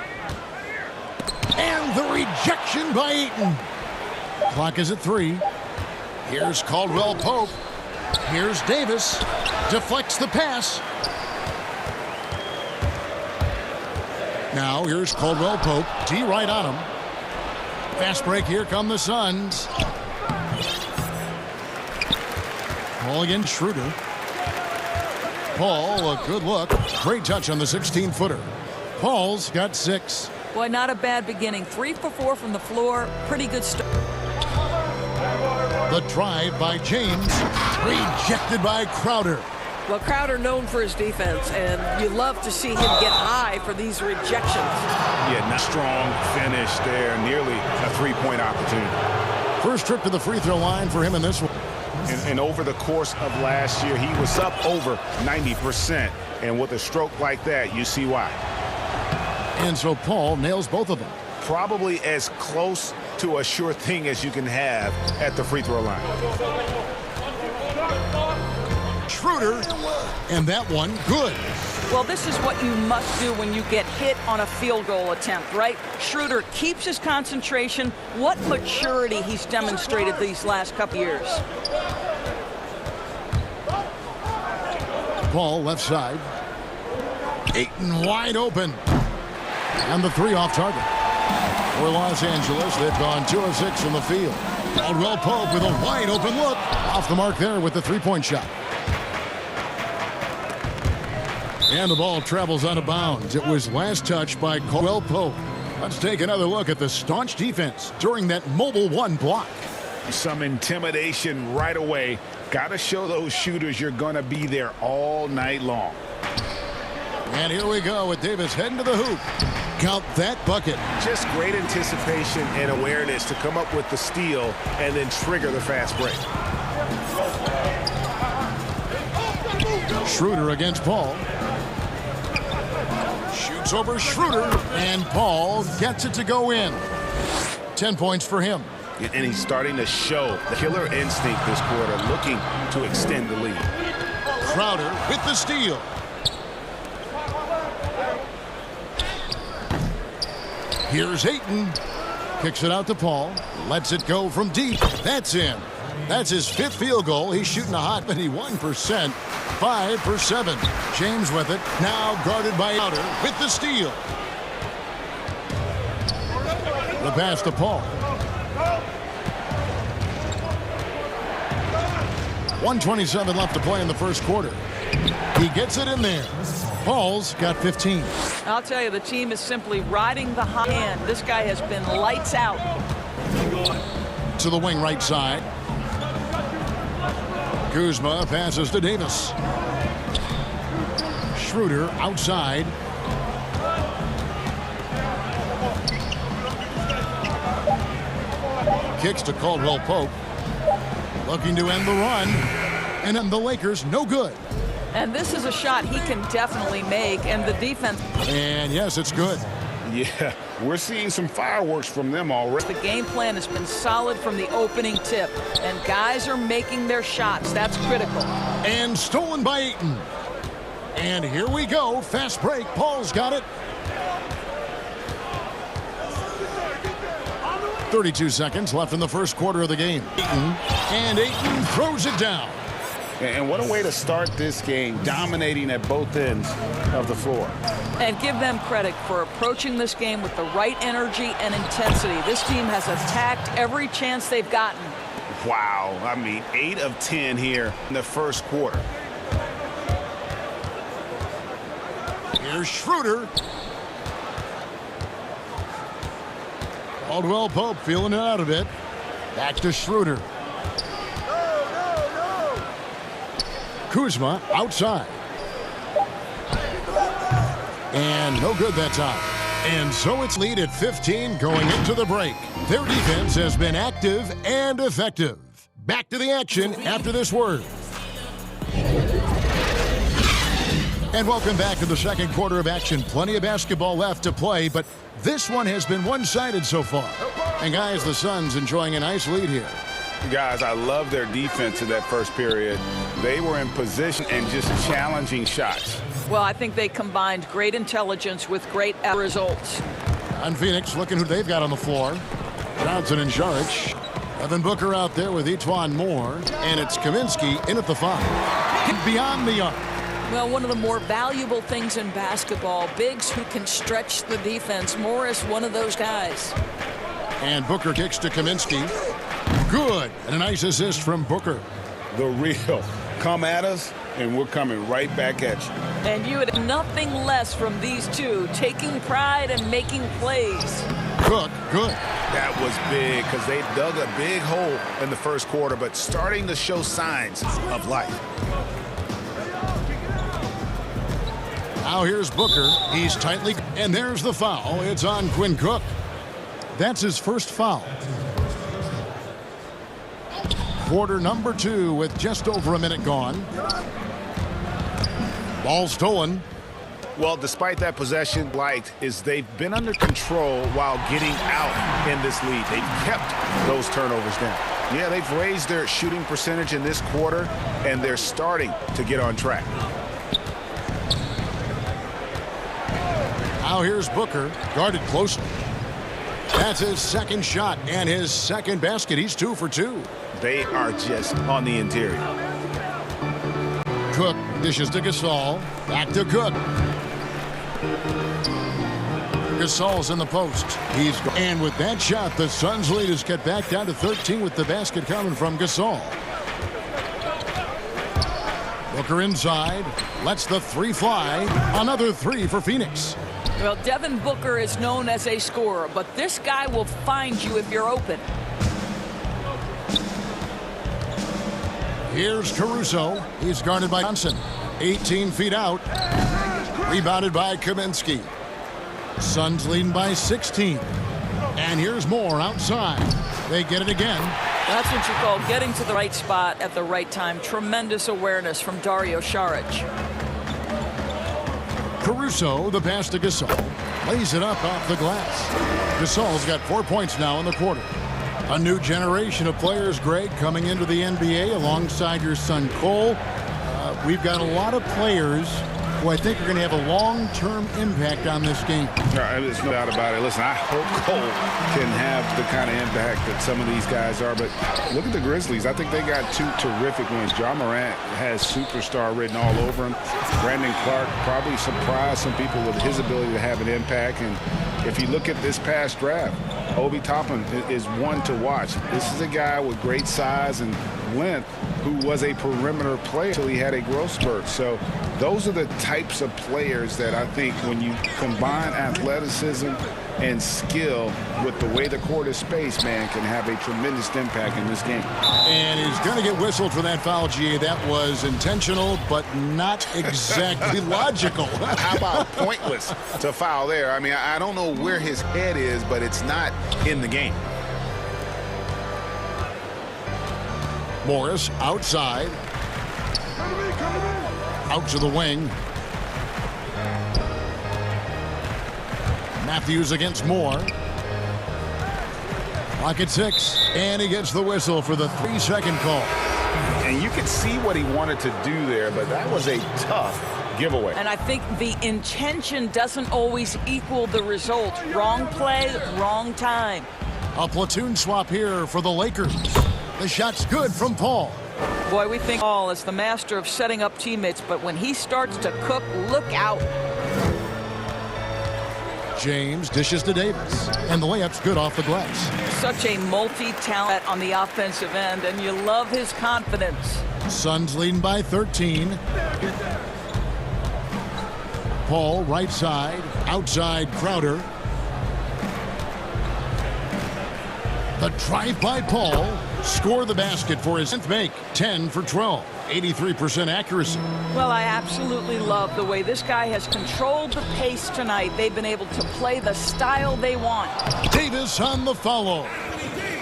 And the rejection by Ayton. Clock is at 3. Here's Caldwell Pope. Here's Davis. Deflects the pass. Now here's Caldwell Pope. T right on him. Fast break. Here come the Suns. Paul against Schroeder. Paul, a good look. Great touch on the 16-footer. Paul's got 6.
Boy, not a bad beginning. 3 for 4 from the floor. Pretty good start.
The drive by James. Rejected by Crowder.
Well, Crowder known for his defense, and you love to see him get high for these rejections.
Yeah, not strong finish there. Nearly a 3-point opportunity.
First trip to the free throw line for him in this one.
And over the course of last year, he was up over 90%. And with a stroke like that, you see why.
And so Paul nails both of them.
Probably as close to a sure thing as you can have at the free throw line.
Schroeder, and that one good.
Well, this is what you must do when you get hit on a field goal attempt, right? Schroeder keeps his concentration. What maturity he's demonstrated these last couple years.
Paul left side. Ayton wide open. And the 3 off target. For Los Angeles, they've gone 2 of 6 from the field. Caldwell Pope with a wide open look. Off the mark there with the 3-point shot. And the ball travels out of bounds. It was last touched by Caldwell Pope. Let's take another look at the staunch defense during that mobile 1 block.
Some intimidation right away. Got to show those shooters you're going to be there all night long.
And here we go with Davis heading to the hoop. Count that bucket.
Just great anticipation and awareness to come up with the steal and then trigger the fast break.
Schroeder against Paul. Shoots over Schroeder, and Paul gets it to go in. 10 points for him.
And he's starting to show the killer instinct this quarter, looking to extend the lead.
Crowder with the steal. Here's Ayton. Kicks it out to Paul. Lets it go from deep. That's in. That's his 5th field goal. He's shooting a hot 51%. 5 for 7. James with it. Now guarded by Crowder with the steal. The pass to Paul. 1:27 left to play in the first quarter. He gets it in there. Paul's got 15.
I'll tell you, the team is simply riding the hot hand. This guy has been lights out.
To the wing right side. Kuzma passes to Davis. Schroeder outside. kicks to Caldwell Pope. Looking to end the run. And then the Lakers, no good.
And this is a shot he can definitely make, and the defense.
And yes, it's good.
Yeah, we're seeing some fireworks from them already.
The game plan has been solid from the opening tip, and guys are making their shots. That's critical.
And stolen by Ayton. And here we go. Fast break. Paul's got it. 32 seconds left in the first quarter of the game. And Ayton throws it down.
And what a way to start this game, dominating at both ends of the floor.
And give them credit for approaching this game with the right energy and intensity. This team has attacked every chance they've gotten.
Wow, I mean, 8 of 10 here in the first quarter.
Here's Schroeder. Caldwell Pope feeling it out a bit. Back to Schroeder. Kuzma outside. And no good that time. And so it's lead at 15 going into the break. Their defense has been active and effective. Back to the action after this word. And welcome back to the second quarter of action. Plenty of basketball left to play, but this one has been one-sided so far. And guys, the Suns enjoying a nice lead here.
Guys, I love their defense in that first period. They were in position and just challenging shots.
Well, I think they combined great intelligence with great results.
On Phoenix, looking who they've got on the floor. Johnson and Jaric. Devin Booker out there with Etuan Moore. And it's Kaminsky in at the 5. Beyond the arc.
Well, one of the more valuable things in basketball, bigs who can stretch the defense. Morris, one of those guys.
And Booker kicks to Kaminsky. Good. And a nice assist from Booker.
The real. Come at us, and we're coming right back at you.
And you had nothing less from these two, taking pride and making plays.
Cook, good.
That was big because they dug a big hole in the first quarter, but starting to show signs of life.
Now here's Booker. He's tightly, and there's the foul. It's on Quinn Cook. That's his first foul. Quarter number 2 with just over a minute gone. Ball stolen.
Well, despite that possession, is they've been under control while getting out in this lead. They've kept those turnovers down. Yeah, they've raised their shooting percentage in this quarter, and they're starting to get on track.
Now here's Booker, guarded closely. That's his second shot and his second basket. He's 2 for 2.
They are just on the interior.
Cook dishes to Gasol. Back to Cook. Gasol's in the post. And with that shot, the Suns' lead is cut back down to 13 with the basket coming from Gasol. Booker inside. Lets the 3 fly. Another 3 for Phoenix.
Well, Devin Booker is known as a scorer, but this guy will find you if you're open.
Here's Caruso. He's guarded by Johnson. 18 feet out. Rebounded by Kaminsky. Suns leading by 16. And here's Moore outside. They get it again.
That's what you call getting to the right spot at the right time. Tremendous awareness from Dario Saric.
Caruso, the pass to Gasol. Lays it up off the glass. Gasol's got 4 points now in the quarter. A new generation of players, Greg, coming into the NBA alongside your son Cole. We've got a lot of players who I think are going to have a long-term impact on this game.
There's no doubt about it. Listen, I hope Cole can have the kind of impact that some of these guys are. But look at the Grizzlies. I think they got 2 terrific wins. Ja Morant has superstar written all over him. Brandon Clark probably surprised some people with his ability to have an impact. And if you look at this past draft, Obi Toppin is one to watch. This is a guy with great size and length who was a perimeter player until he had a growth spurt. So those are the types of players that I think when you combine athleticism and skill with the way the court is spaced, man, can have a tremendous impact in this game.
And he's going to get whistled for that foul, GA. That was intentional, but not exactly logical.
How about pointless to foul there? I mean, I don't know where his head is, but it's not in the game.
Morris outside. Out to the wing. Matthews against Moore. Clock at 6, and he gets the whistle for the 3-second call.
And you can see what he wanted to do there, but that was a tough giveaway.
And I think the intention doesn't always equal the result. Wrong play, wrong time.
A platoon swap here for the Lakers. The shot's good from Paul.
Boy, we think Paul is the master of setting up teammates, but when he starts to cook, look out.
James dishes to Davis, and the layup's good off the glass.
Such a multi-talent on the offensive end, and you love his confidence.
Suns leading by 13. Paul right side, outside Crowder. The drive by Paul, score the basket for his 10th make, 10 for 12, 83% accuracy.
Well, I absolutely love the way this guy has controlled the pace tonight. They've been able to play the style they want.
Davis on the follow.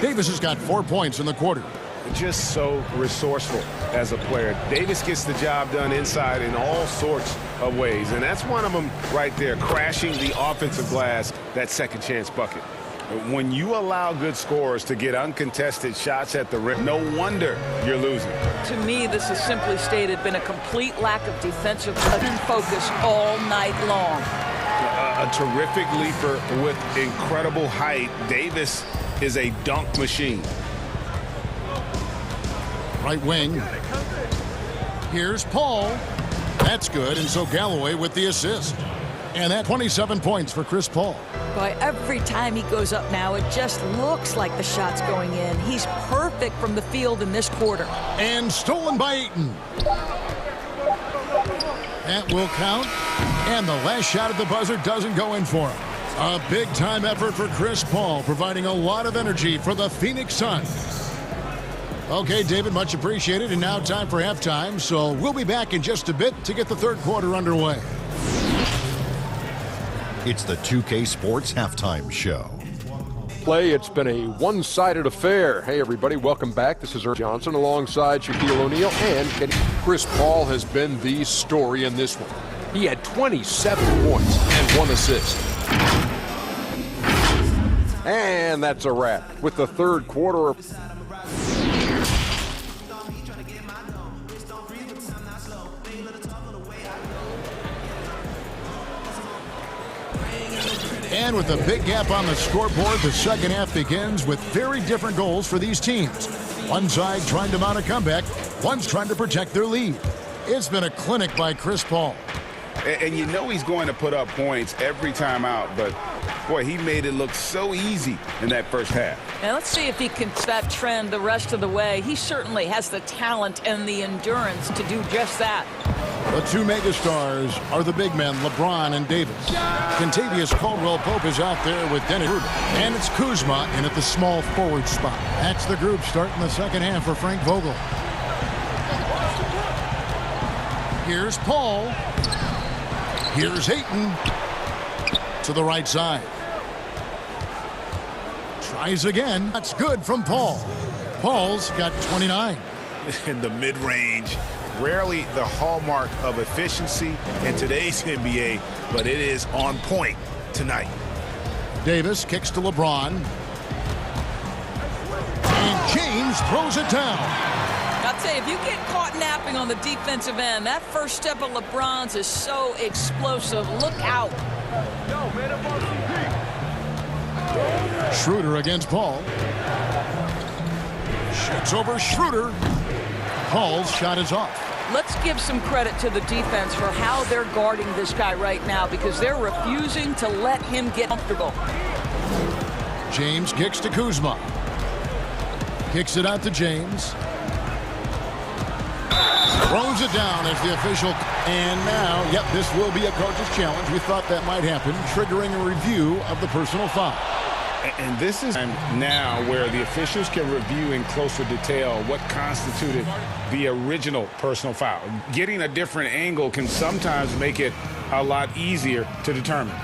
Davis has got 4 points in the quarter.
Just so resourceful as a player. Davis gets the job done inside in all sorts of ways, and that's one of them right there, crashing the offensive glass, that second chance bucket. When you allow good scorers to get uncontested shots at the rim, no wonder you're losing.
To me, this has simply stated been a complete lack of defensive focus all night long.
A terrific leaper with incredible height. Davis is a dunk machine.
Right wing. Here's Paul. That's good, and so Galloway with the assist. And that 27 points for Chris Paul.
Boy, every time he goes up now, it just looks like the shot's going in. He's perfect from the field in this quarter.
And stolen by Ayton. That will count. And the last shot at the buzzer doesn't go in for him. A big-time effort for Chris Paul, providing a lot of energy for the Phoenix Suns. Okay, David, much appreciated. And now time for halftime. So we'll be back in just a bit to get the third quarter underway.
It's the 2K Sports Halftime Show.
Play, it's been a one-sided affair. Hey, everybody, welcome back. This is Earl Johnson alongside Shaquille O'Neal and Chris Paul has been the story in this one. He had 27 points and 1 assist. And that's a wrap with the third quarter.
And with a big gap on the scoreboard, the second half begins with very different goals for these teams. One side trying to mount a comeback, one's trying to protect their lead. It's been a clinic by Chris Paul.
And you know he's going to put up points every time out, but boy, he made it look so easy in that first half.
Now let's see if he can that trend the rest of the way. He certainly has the talent and the endurance to do just that.
The two megastars are the big men, LeBron and Davis. Kentavious Caldwell-Pope is out there with Dennis Schroeder. And it's Kuzma in at the small forward spot. That's the group starting the second half for Frank Vogel. Here's Paul. Here's Ayton to the right side. Tries again. That's good from Paul. Paul's got 29.
In the mid-range, rarely the hallmark of efficiency in today's NBA, but it is on point tonight.
Davis kicks to LeBron. And James throws it down.
I'll tell you, if you get caught napping on the defensive end, that first step of LeBron's is so explosive. Look out.
Schroeder against Paul. Shoots over Schroeder. Paul's shot is off.
Let's give some credit to the defense for how they're guarding this guy right now because they're refusing to let him get comfortable.
James kicks to Kuzma. Kicks it out to James. Throws it down as the official. And now, yep, this will be a coach's challenge. We thought that might happen, triggering a review of the personal foul.
And this is now where the officials can review in closer detail what constituted the original personal foul. Getting a different angle can sometimes make it a lot easier to determine.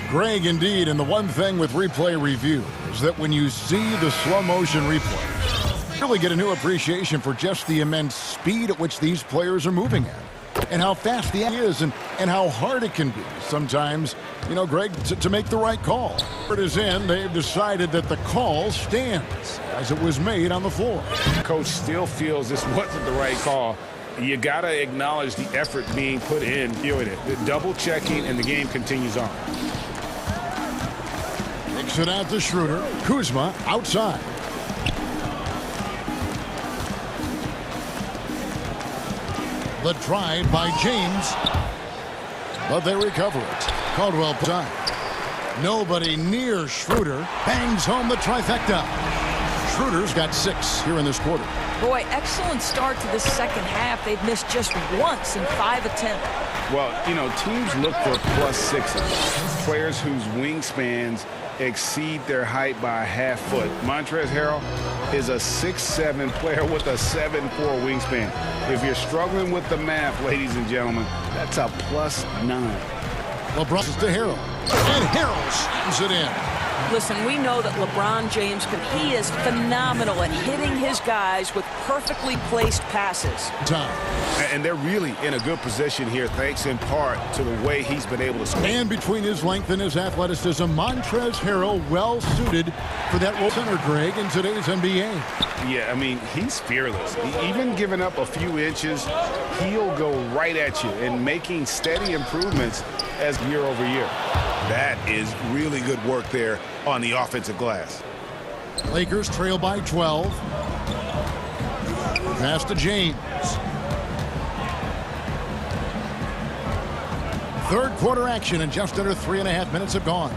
Greg, indeed, and the one thing with replay review is that when you see the slow motion replay, Really get a new appreciation for just the immense speed at which these players are moving at, and how fast the is, and how hard it can be sometimes, you know, Greg, to make the right call. It is in. They've decided that the call stands as it was made on the floor.
Coach still feels this wasn't the right call. You got to acknowledge the effort being put in doing it. The double checking, and the game continues on.
Kicks it out to Schroeder. Kuzma outside. The drive by James, but they recover it. Caldwell time. Nobody near Schroeder. Bangs home the trifecta. Schroeder's got 6 here in this quarter.
Boy, excellent start to the second half. They've missed just once in 5 attempts.
Well, you know, teams look for +6s, players whose wingspans exceed their height by a half foot. Montrezl Harrell is a 6'7" player with a 7'4" wingspan. If you're struggling with the math, ladies and gentlemen, that's a +9.
LeBron to Harrell, and Harrell slams it in.
Listen, we know that LeBron James he is phenomenal at hitting his guys with perfectly placed passes.
And they're really in a good position here, thanks in part to the way he's been able to score.
And between his length and his athleticism, Montrezl Harrell well suited for that role center, Greg, in today's NBA.
Yeah, I mean, he's fearless. Even giving up a few inches, he'll go right at you and making steady improvements as year over year. That is really good work there on the offensive glass.
Lakers trail by 12. Pass to James. Third quarter action, and just under 3.5 minutes have gone.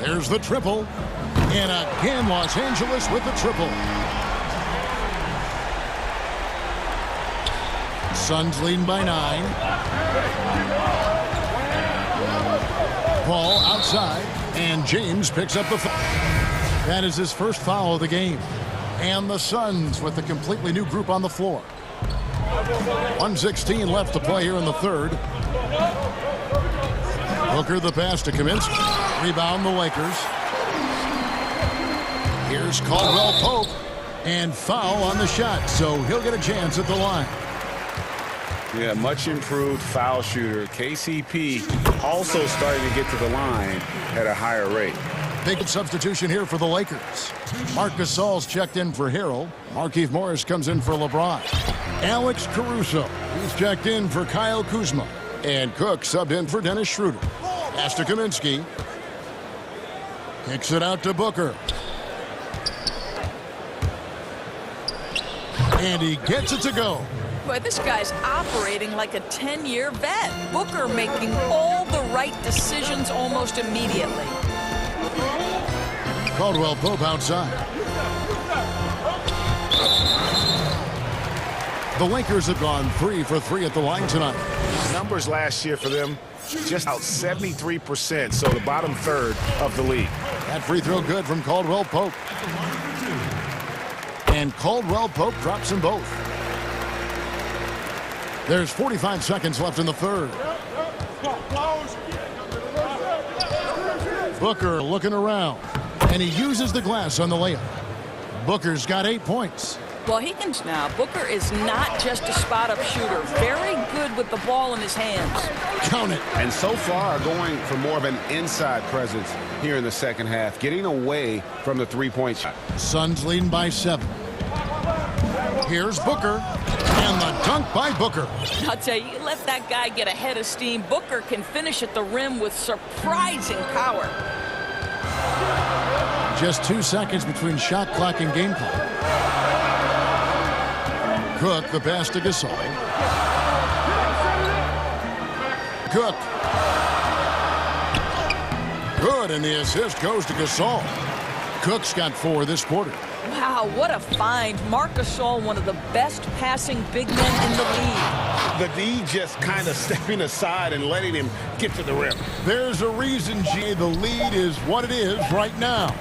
There's the triple. And again, Los Angeles with the triple. Suns leading by 9. Paul outside, and James picks up the foul. That is his first foul of the game. And the Suns with a completely new group on the floor. 1:16 left to play here in the third. Booker the pass to Kaminsky. Rebound the Lakers. Here's Caldwell Pope, and foul on the shot, so he'll get a chance at the line.
Yeah, much improved foul shooter. KCP also starting to get to the line at a higher rate.
Big substitution here for the Lakers. Marc Gasol's checked in for Harrell. Markieff Morris comes in for LeBron. Alex Caruso, he's checked in for Kyle Kuzma. And Cook subbed in for Dennis Schroeder. Pass to Kaminsky. Kicks it out to Booker. And he gets it to go.
Boy, this guy's operating like a 10-year vet. Booker making all the right decisions almost immediately.
Caldwell Pope outside. The Lakers have gone 3 for 3 at the line tonight.
Numbers last year for them, just out 73%, so the bottom third of the league.
That free throw good from Caldwell Pope. And Caldwell Pope drops them both. There's 45 seconds left in the third. Booker looking around, and he uses the glass on the layup. Booker's got 8 points.
Well, he can now. Booker is not just a spot-up shooter. Very good with the ball in his hands.
Count it.
And so far, going for more of an inside presence here in the second half, getting away from the three-point shot.
Suns leading by 7. Here's Booker, and the dunk by Booker.
I'll tell you, let that guy get ahead of steam. Booker can finish at the rim with surprising power.
Just 2 seconds between shot clock and game clock. Cook, the pass to Gasol. Cook. Good, and the assist goes to Gasol. Cook's got 4 this quarter.
Wow, what a find. Marc Gasol, one of the best passing big men in the league.
The D just kind of stepping aside and letting him get to the rim.
There's a reason, G, the lead is what it is right now.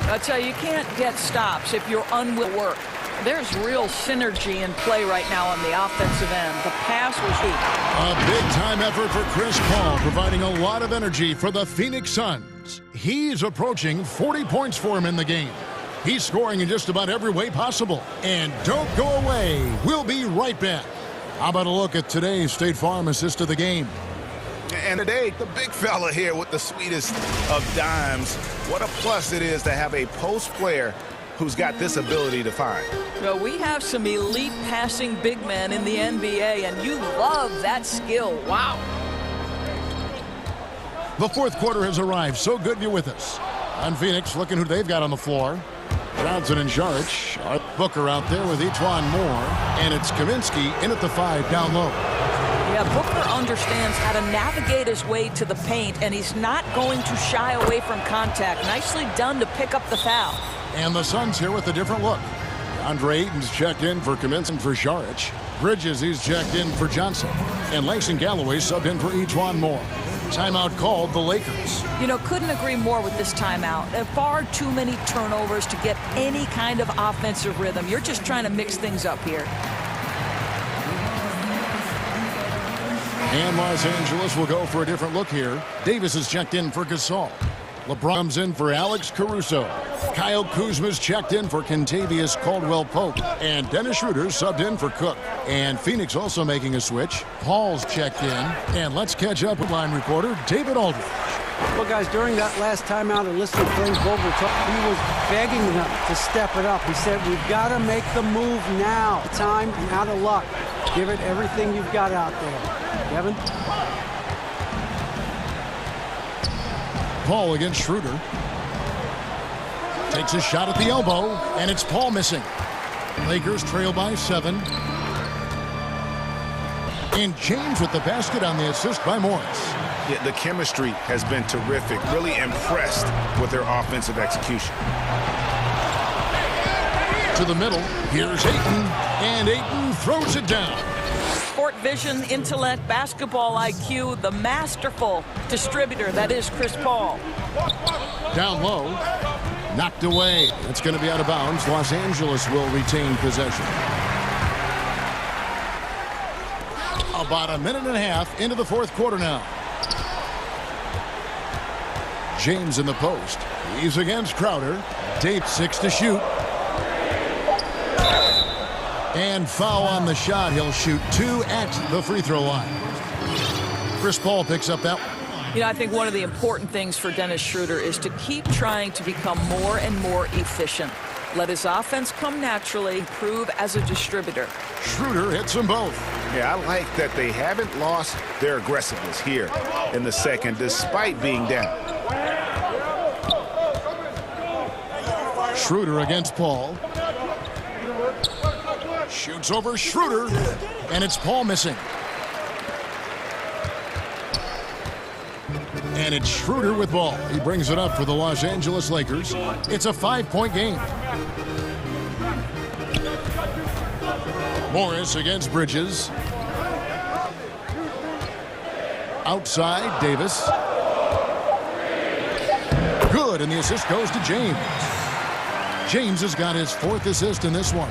I'll tell you, you can't get stops if you're unwilling to work. There's real synergy in play right now on the offensive end. The pass was weak.
A big-time effort for Chris Paul, providing a lot of energy for the Phoenix Suns. He's approaching 40 points for him in the game. He's scoring in just about every way possible. And don't go away. We'll be right back. How about a look at today's State Farm assist of the game?
And today, the big fella here with the sweetest of dimes. What a plus it is to have a post player who's got this ability to find.
Well, we have some elite passing big men in the NBA, and you love that skill. Wow.
The fourth quarter has arrived. So good you're with us. On Phoenix, looking who they've got on the floor. Johnson and Jaric. Booker out there with E'Twaun Moore. And it's Kaminsky in at the 5 down low.
Yeah, Booker understands how to navigate his way to the paint, and he's not going to shy away from contact. Nicely done to pick up the foul.
And the Suns here with a different look. Andre Ayton's checked in for Kaminsky for Jaric. Bridges, he's checked in for Johnson. And Langston Galloway subbed in for E'Twaun Moore. Timeout called the Lakers.
You know, couldn't agree more with this timeout. Far too many turnovers to get any kind of offensive rhythm. You're just trying to mix things up here.
And Los Angeles will go for a different look here. Davis is checked in for Gasol. LeBron comes in for Alex Caruso. Kyle Kuzma's checked in for Kentavious Caldwell-Pope. And Dennis Schroeder subbed in for Cook. And Phoenix also making a switch. Paul's checked in. And let's catch up with line reporter David Aldridge.
Well, guys, during that last timeout and listening to Frank Vogel talk, he was begging them to step it up. He said, we've got to make the move now. Time and out of luck. Give it everything you've got out there. Kevin?
Paul against Schroeder. Takes a shot at the elbow, and it's Paul missing. Lakers trail by 7. And James with the basket on the assist by Morris.
Yeah, the chemistry has been terrific. Really impressed with their offensive execution.
To the middle. Here's Ayton. And Ayton throws it down.
Court vision, intellect, basketball IQ, the masterful distributor that is Chris Paul.
Down low. Knocked away. It's going to be out of bounds. Los Angeles will retain possession. About a minute and a half into the fourth quarter now. James in the post. He's against Crowder. Dave 6 to shoot. And foul on the shot. He'll shoot 2 at the free throw line. Chris Paul picks up that one.
You know, I think one of the important things for Dennis Schroeder is to keep trying to become more and more efficient. Let his offense come naturally, improve as a distributor.
Schroeder hits them both.
Yeah, I like that they haven't lost their aggressiveness here in the second, despite being down.
Schroeder against Paul. Shoots over Schroeder, and it's Paul missing. And it's Schroeder with ball. He brings it up for the Los Angeles Lakers. It's a 5-point game. Morris against Bridges. Outside, Davis. Good, and the assist goes to James. James has got his 4th assist in this one.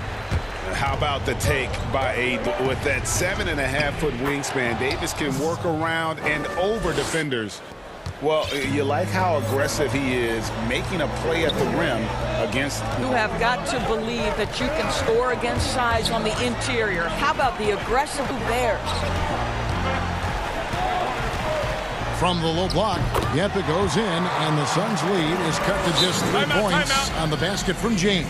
How about the take by Ayton? With that 7.5-foot wingspan, Davis can work around and over defenders. Well, you like how aggressive he is, making a play at the rim against...
You have got to believe that you can score against size on the interior. How about the aggressive there?
From the low block, yep, it goes in, and the Suns' lead is cut to just 3 points on the basket from James.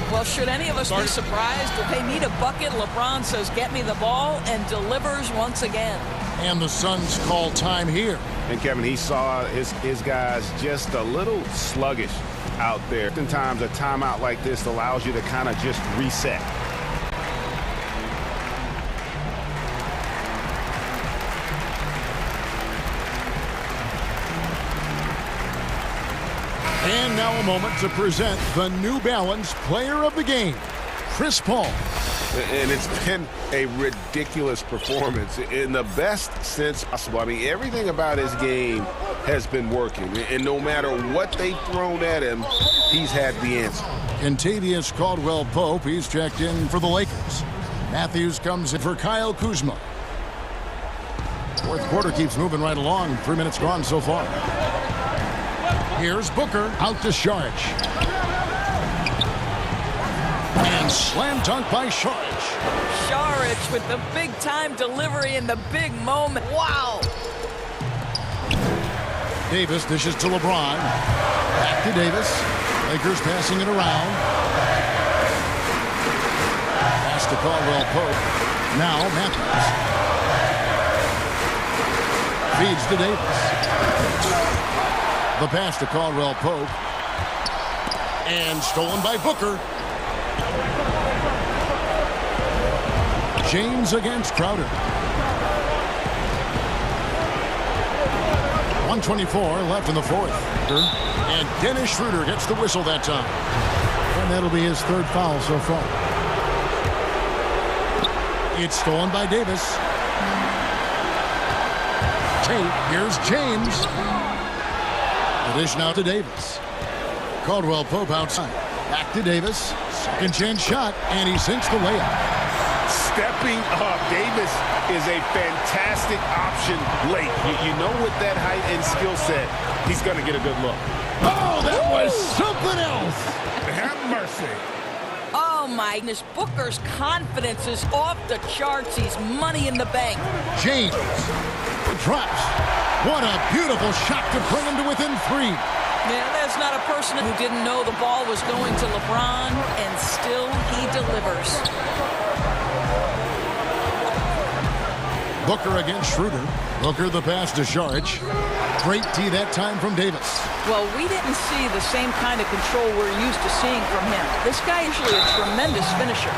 Well, should any of us be surprised if they need a bucket? LeBron says, get me the ball, and delivers once again.
And the Suns call time here.
And Kevin, he saw his guys just a little sluggish out there. Sometimes a timeout like this allows you to kind of just reset.
And now a moment to present the New Balance Player of the Game, Chris Paul.
And it's been a ridiculous performance in the best sense possible. I mean, everything about his game has been working. And no matter what they've thrown at him, he's had the answer.
Kentavious Caldwell-Pope, he's checked in for the Lakers. Matthews comes in for Kyle Kuzma. Fourth quarter keeps moving right along. 3 minutes gone so far. Here's Booker out to Jaric. slam dunk by Sharich.
Sharich with the big-time delivery in the big moment. Wow!
Davis dishes to LeBron. Back to Davis. Lakers passing it around. Pass to Caldwell Pope. Now Matthews. Feeds to Davis. The pass to Caldwell Pope. And stolen by Booker. James against Crowder. 1:24 left in the fourth. And Dennis Schroeder gets the whistle that time. And that'll be his third foul so far. It's stolen by Davis. Here's James. The dish now to Davis. Caldwell Pope outside. Back to Davis. Second chance shot, and he sinks the layup.
Stepping up, Davis is a fantastic option late. You know with that height and skill set, he's going to get a good look.
Oh, that was something else.
Have mercy.
Oh, my goodness. Booker's confidence is off the charts. He's money in the bank.
James drops. What a beautiful shot to bring him to within 3.
Yeah, there's not a person who didn't know the ball was going to LeBron, and still he delivers.
Booker against Schroeder. Booker the pass to Sharich. Great D that time from Davis.
Well, we didn't see the same kind of control we're used to seeing from him. This guy is usually a tremendous finisher.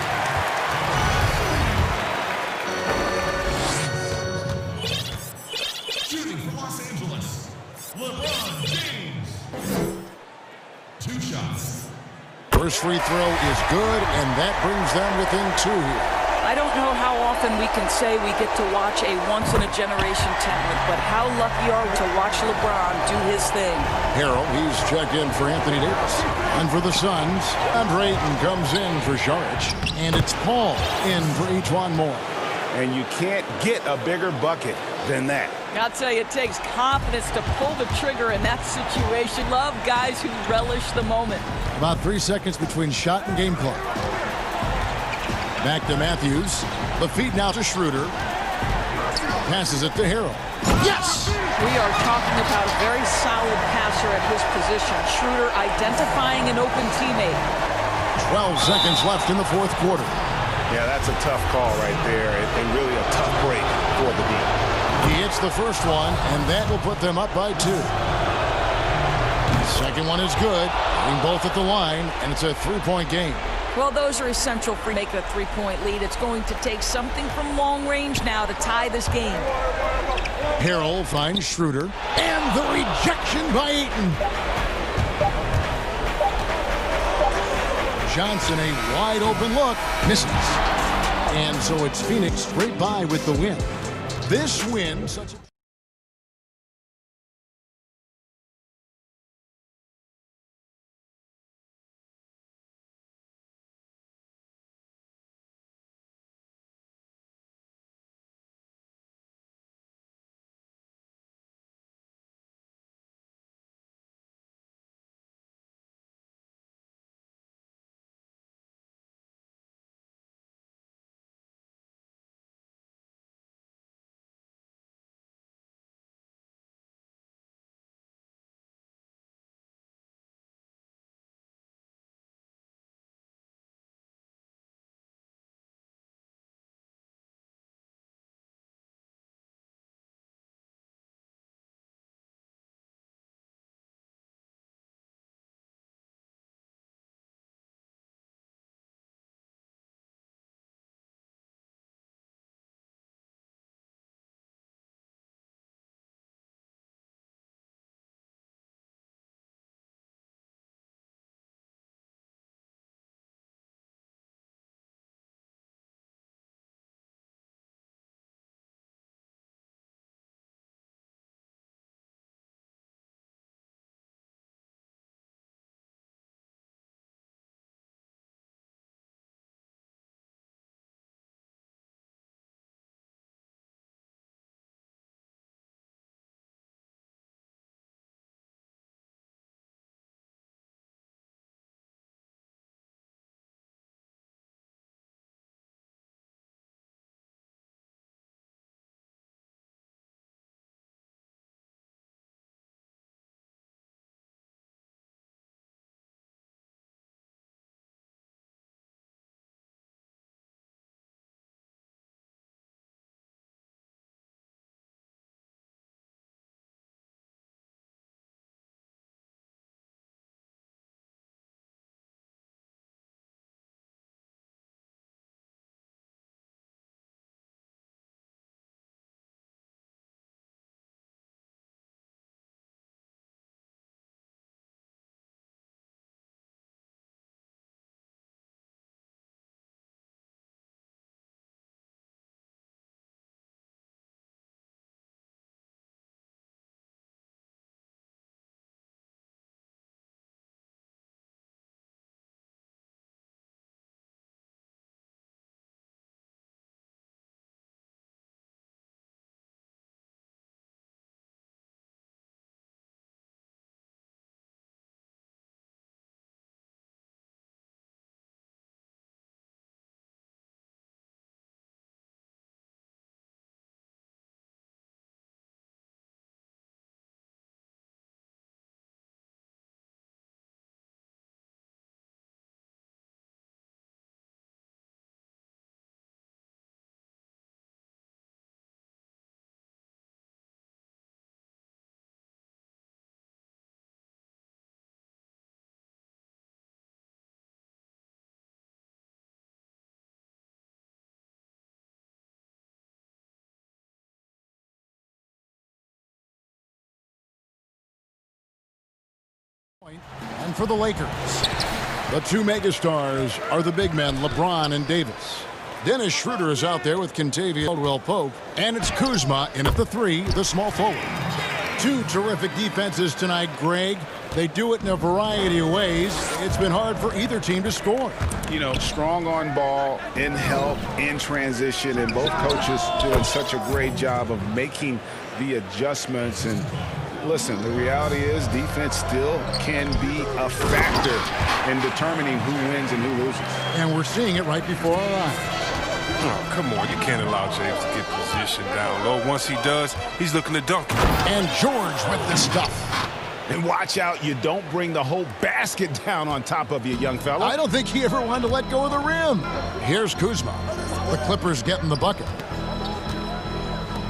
Shooting from Los Angeles, LeBron James. 2 shots.
First free throw is good, and that brings them within 2 here.
I don't know how often we can say we get to watch a once-in-a-generation talent, but how lucky are we to watch LeBron do his thing.
Harrell, he's checked in for Anthony Davis. And for the Suns, Andre Ayton comes in for Sharich. And it's Paul in for E'Twaun Moore.
And you can't get a bigger bucket than that.
I'll tell you, it takes confidence to pull the trigger in that situation. Love guys who relish the moment.
About 3 seconds between shot and game clock. Back to Matthews. The feed now to Schroeder. Passes it to Harrell. Yes!
We are talking about a very solid passer at his position. Schroeder identifying an open teammate.
12 seconds left in the fourth quarter.
Yeah, that's a tough call right there, and really a tough break for the team.
He hits the first one, and that will put them up by 2. The second one is good. Hitting both at the line, and it's a 3-point game.
Well, those are essential for making a 3-point lead. It's going to take something from long range now to tie this game.
Harrell finds Schroeder, and the rejection by Ayton. Johnson, a wide open look, misses. And so it's Phoenix straight by with the win. This win, such a And for the Lakers, the two megastars are the big men, LeBron and Davis. Dennis Schroeder is out there with Caldwell Pope, and it's Kuzma in at the 3, the small forward. Two terrific defenses tonight, Greg. They do it in a variety of ways. It's been hard for either team to score.
You know, strong on ball, in help, in transition, and both coaches doing such a great job of making the adjustments. And listen, the reality is defense still can be a factor in determining who wins and who loses.
And we're seeing it right before our eyes.
Oh, come on. You can't allow James to get position down low. Once he does, he's looking to dunk.
And George with the stuff.
And watch out, you don't bring the whole basket down on top of you, young fella.
I don't think he ever wanted to let go of the rim. Here's Kuzma. The Clippers getting the bucket.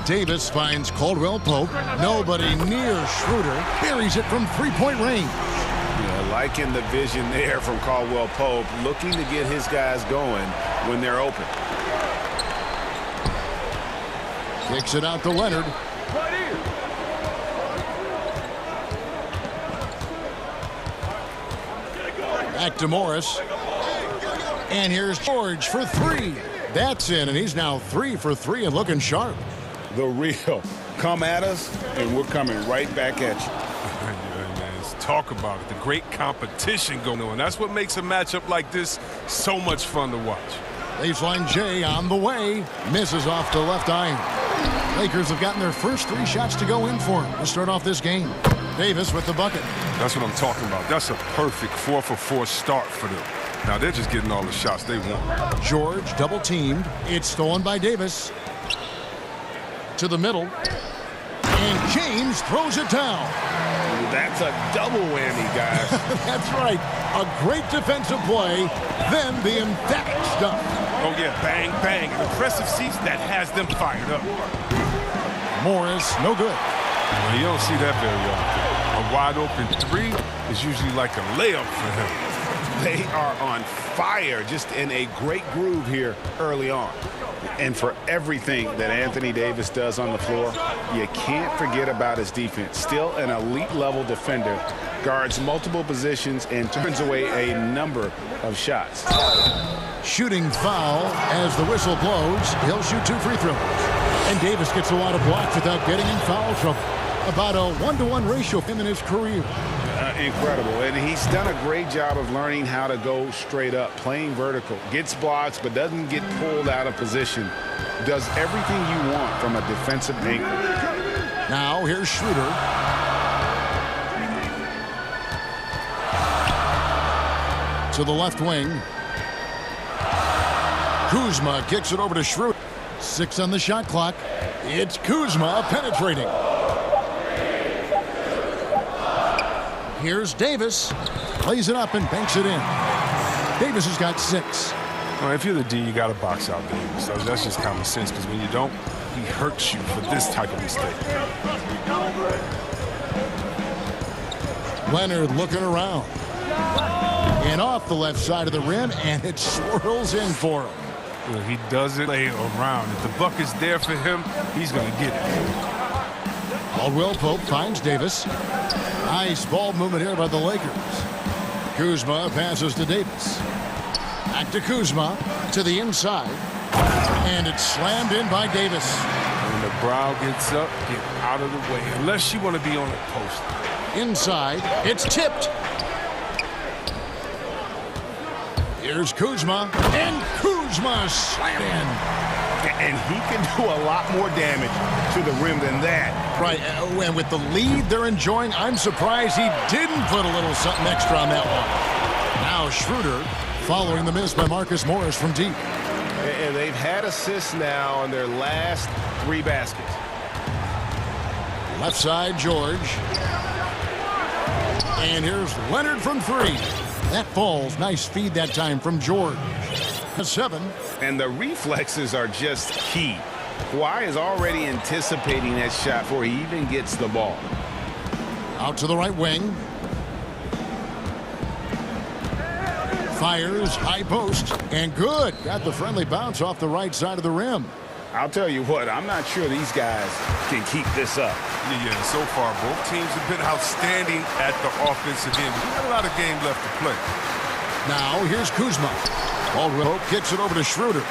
Davis finds Caldwell Pope. Nobody near Schroeder. Buries it from three-point range.
Yeah, liking the vision there from Caldwell Pope, looking to get his guys going when they're open.
Kicks it out to Leonard. Back to Morris. And here's George for 3. That's in, and he's now 3 for 3 and looking sharp.
The real. Come at us, and we're coming right back at you.
Talk about it. The great competition going on. That's what makes a matchup like this so much fun to watch.
Baseline J on the way. Misses off the left iron. Lakers have gotten their first 3 shots to go in for him to start off this game. Davis with the bucket.
That's what I'm talking about. That's a perfect 4 for 4 start for them. Now they're just getting all the shots they want.
George double teamed. It's stolen by Davis. To the middle. And James throws it down.
That's a double whammy, guys.
That's right. A great defensive play, then the emphatic stuff.
Oh, yeah, bang, bang. An impressive season that has them fired up.
Morris, no good.
Well, you don't see that very often. A wide-open 3 is usually like a layup for him.
They are on fire, just in a great groove here early on. And for everything that Anthony Davis does on the floor, you can't forget about his defense. Still an elite-level defender, guards multiple positions, and turns away a number of shots.
Shooting foul as the whistle blows. He'll shoot 2 free throws. And Davis gets a lot of blocks without getting in foul trouble. About a 1-to-1 ratio for him in his career.
Incredible. And he's done a great job of learning how to go straight up, playing vertical. Gets blocks, but doesn't get pulled out of position. Does everything you want from a defensive angle.
Now here's Schroeder. To the left wing. Kuzma kicks it over to Schroeder. 6 on the shot clock. It's Kuzma penetrating. Here's Davis. Plays it up and banks it in. Davis has got 6.
Well, if you're the D, you got to box out Davis. So that's just common sense, because when you don't, he hurts you for this type of mistake.
Leonard looking around. And off the left side of the rim, and it swirls in for him.
Well, he doesn't lay around. If the bucket's there for him, he's going to get it.
Caldwell Pope finds Davis. Nice ball movement here by the Lakers. Kuzma passes to Davis. Back to Kuzma to the inside. And it's slammed in by Davis.
When the brow gets up, get out of the way. Unless you want to be on the post.
Inside, it's tipped. Here's Kuzma. And Kuzma slammed in.
And he can do a lot more damage to the rim than that.
Right, and with the lead they're enjoying, I'm surprised he didn't put a little something extra on that one. Now Schroeder following the miss by Marcus Morris from deep.
And they've had assists now on their last 3 baskets.
Left side, George. And here's Leonard from 3. That falls. Nice feed that time from George. 7.
And the reflexes are just key. Kawhi is already anticipating that shot before he even gets the ball.
Out to the right wing. Fires, high post, and good. Got the friendly bounce off the right side of the rim.
I'll tell you what, I'm not sure these guys can keep this up.
Yeah, so far both teams have been outstanding at the offensive end. We've got a lot of game left to play.
Now here's Kuzma. Caldwell kicks it over to Schroeder.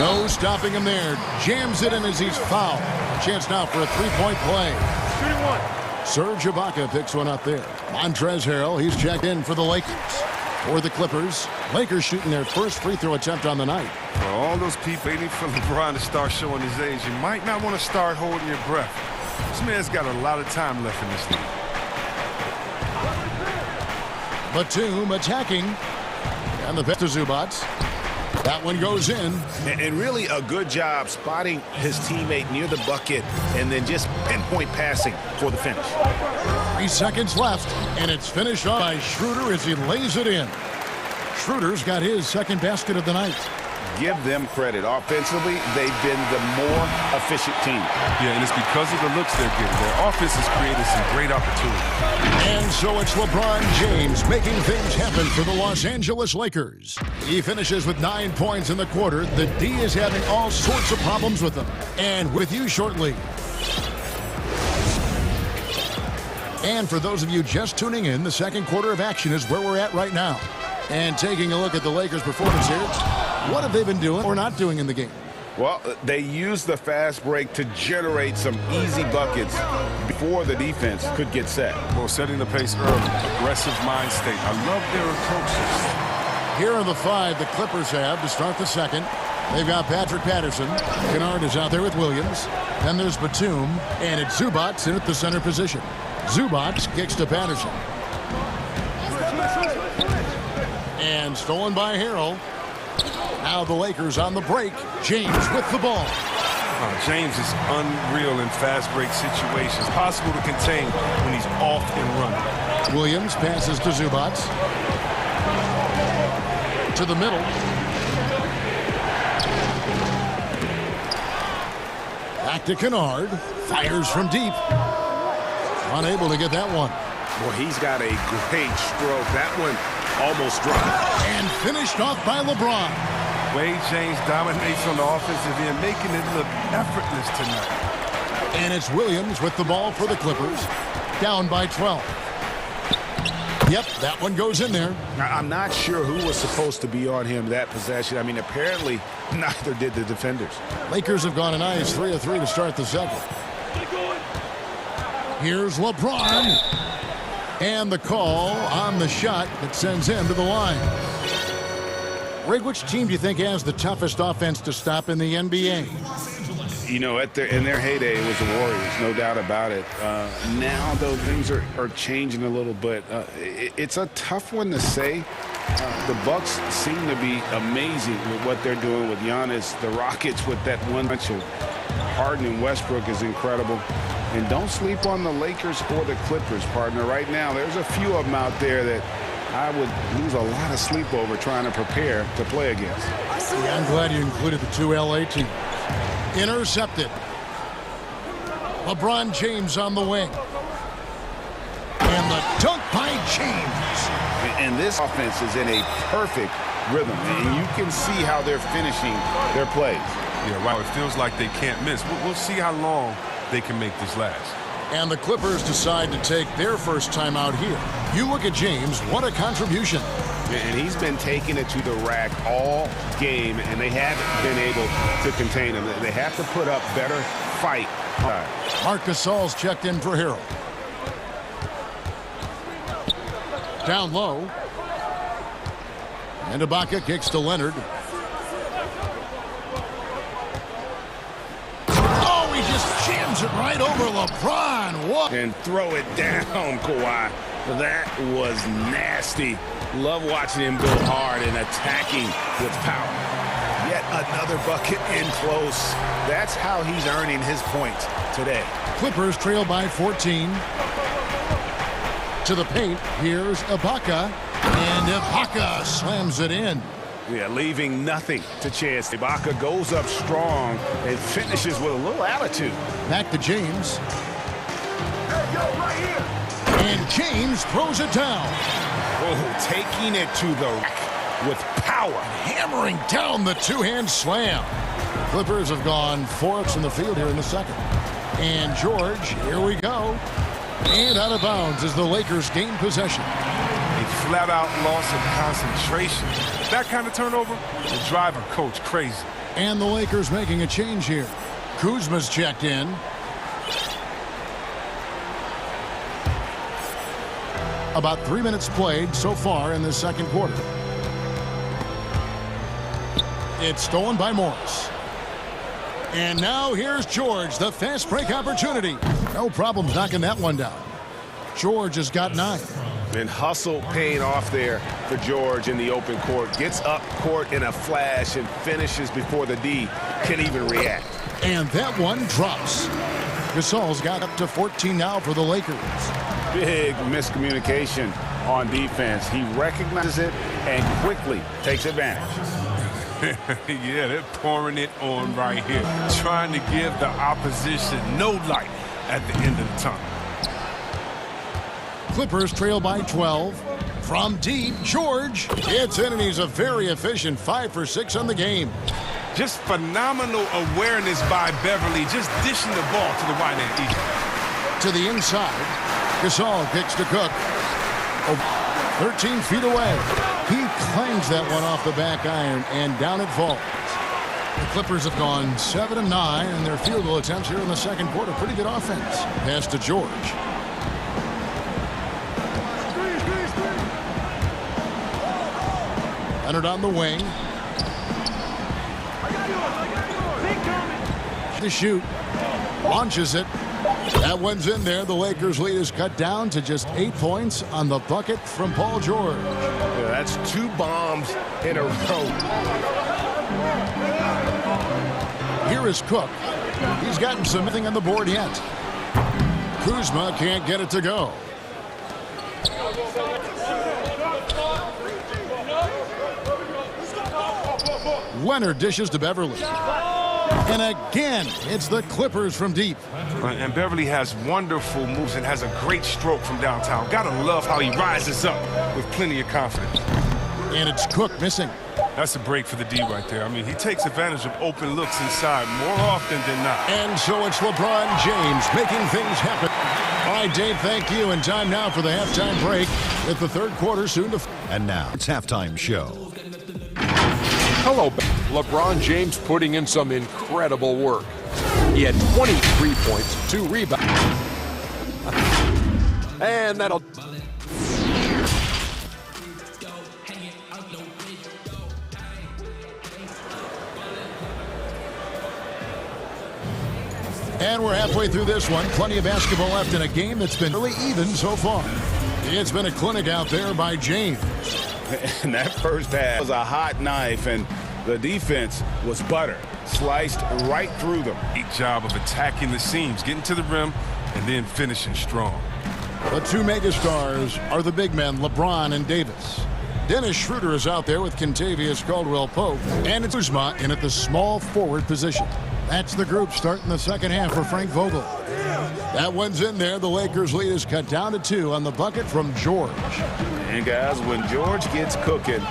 No stopping him there. Jams it in as he's fouled. Chance now for a three-point play.
Shooting one.
Serge Ibaka picks one up there. Montrezl Harrell, he's checked in for the Lakers. For the Clippers, Lakers shooting their first free throw attempt on the night.
For all those people waiting for LeBron to start showing his age, you might not want to start holding your breath. This man's got a lot of time left in this league.
Batum attacking. And the pass to Zubac. That one goes in.
And really a good job spotting his teammate near the bucket and then just pinpoint passing for the finish.
3 seconds left, and it's finished off by Schroeder as he lays it in. Schroeder's got his second basket of the night.
Give them credit. Offensively, they've been the more efficient team.
Yeah, and it's because of the looks they're getting. Their offense has created some great opportunities.
And so it's LeBron James making things happen for the Los Angeles Lakers. He finishes with 9 points in the quarter. The D is having all sorts of problems with them. And with you shortly. And for those of you just tuning in, the second quarter of action is where we're at right now. And taking a look at the Lakers' performance here, what have they been doing or not doing in the game?
Well, they used the fast break to generate some easy buckets before the defense could get set.
Well, setting the pace early, aggressive mind state. I love their approaches.
Here are the 5 the Clippers have to start the second. They've got Patrick Patterson. Kennard is out there with Williams. Then there's Batum, and it's Zubac in at the center position. Zubac kicks to Patterson. And stolen by Harrell. Now the Lakers on the break. James with the ball.
James is unreal in fast break situations. Possible to contain when he's off and running.
Williams passes to Zubac. To the middle. Back to Kennard. Fires from deep. Unable to get that one.
Well, he's got a great stroke. That one almost dropped.
And finished off by LeBron.
Wade James dominates on the offensive end, making it look effortless tonight.
And it's Williams with the ball for the Clippers. Down by 12. Yep, that one goes in there.
Now, I'm not sure who was supposed to be on him that possession. I mean, apparently neither did the defenders.
Lakers have gone a nice 3 of 3 to start the second. Here's LeBron. And the call on the shot that sends him to the line. Rig, which team do you think has the toughest offense to stop in the NBA?
You know, in their heyday, it was the Warriors, no doubt about it. Now, though, things are changing a little bit. It's a tough one to say. The Bucks seem to be amazing with what they're doing with Giannis. The Rockets with that one bunch of Harden and Westbrook is incredible. And don't sleep on the Lakers or the Clippers, partner. Right now, there's a few of them out there that I would lose a lot of sleep over trying to prepare to play against.
Yeah, I'm glad you included the 2 LA teams. Intercepted. LeBron James on the wing. And the dunk by James.
And this offense is in a perfect rhythm. And you can see how they're finishing their plays.
Yeah, wow, it feels like they can't miss. We'll see how long they can make this last.
And the Clippers decide to take their first time out here. You look at James, what a contribution.
And he's been taking it to the rack all game, and they haven't been able to contain him. They have to put up better fight.
Marc Gasol's checked in for Harrell. Down low. And Ibaka kicks to Leonard. Oh, he just jams it right over LeBron. What?
And throw it down, Kawhi. That was nasty. Love watching him go hard and attacking with power. Yet another bucket in close. That's how he's earning his points today.
Clippers trail by 14. To the paint, here's Ibaka. And Ibaka slams it in.
Yeah, leaving nothing to chance. Ibaka goes up strong and finishes with a little attitude.
Back to James. And James throws it down.
Oh, taking it to the rack with power.
Hammering down the two-hand slam. Clippers have gone 4 from the field here in the second. And George, here we go. And out of bounds as the Lakers gain possession.
A flat-out loss of concentration. That kind of turnover will drive a coach crazy.
And the Lakers making a change here. Kuzma's checked in. About 3 minutes played so far in the second quarter. It's stolen by Morris. And now here's George, the fast break opportunity. No problems knocking that one down. George has got 9.
And hustle paying off there for George in the open court. Gets up court in a flash and finishes before the D can even react.
And that one drops. Gasol's got up to 14 now for the Lakers.
Big miscommunication on defense. He recognizes it and quickly takes advantage.
Yeah, they're pouring it on right here. Trying to give the opposition no light at the end of the tunnel.
Clippers trail by 12. From deep, George gets in, and he's a very efficient 5 for 6 on the game.
Just phenomenal awareness by Beverly, just dishing the ball to the right hand.
To the inside, Gasol kicks to Cook. 13 feet away. He claims that one off the back iron, and down it falls. The Clippers have gone 7 of 9 in their field goal attempts here in the second quarter. Pretty good offense. Pass to George. Leonard on the wing. To shoot. Launches it. That one's in there. The Lakers' lead is cut down to just 8 points on the bucket from Paul George.
Yeah, that's 2 bombs in a row.
Here is Cook. He's gotten something on the board yet. Kuzma can't get it to go. Leonard dishes to Beverly. And again, it's the Clippers from deep.
And Beverly has wonderful moves and has a great stroke from downtown. Gotta love how he rises up with plenty of confidence.
And it's Cook missing.
That's a break for the D right there. I mean, he takes advantage of open looks inside more often than not.
And so it's LeBron James making things happen. All right, Dave, thank you. And time now for the halftime break with the third quarter soon to...
And now it's halftime show.
Hello, LeBron James putting in some incredible work. He had 23 points, 2 rebounds. And that'll...
And we're halfway through this one. Plenty of basketball left in a game that's been really even so far. It's been a clinic out there by James.
And that first half was a hot knife, and the defense was butter. Sliced right through them.
Great job of attacking the seams, getting to the rim, and then finishing strong.
The 2 megastars are the big men, LeBron and Davis. Dennis Schroeder is out there with Kentavious Caldwell-Pope, and it's Kuzma in at the small forward position. That's the group starting the second half for Frank Vogel. That one's in there. The Lakers' lead is cut down to 2 on the bucket from George.
And guys, when George gets cooking,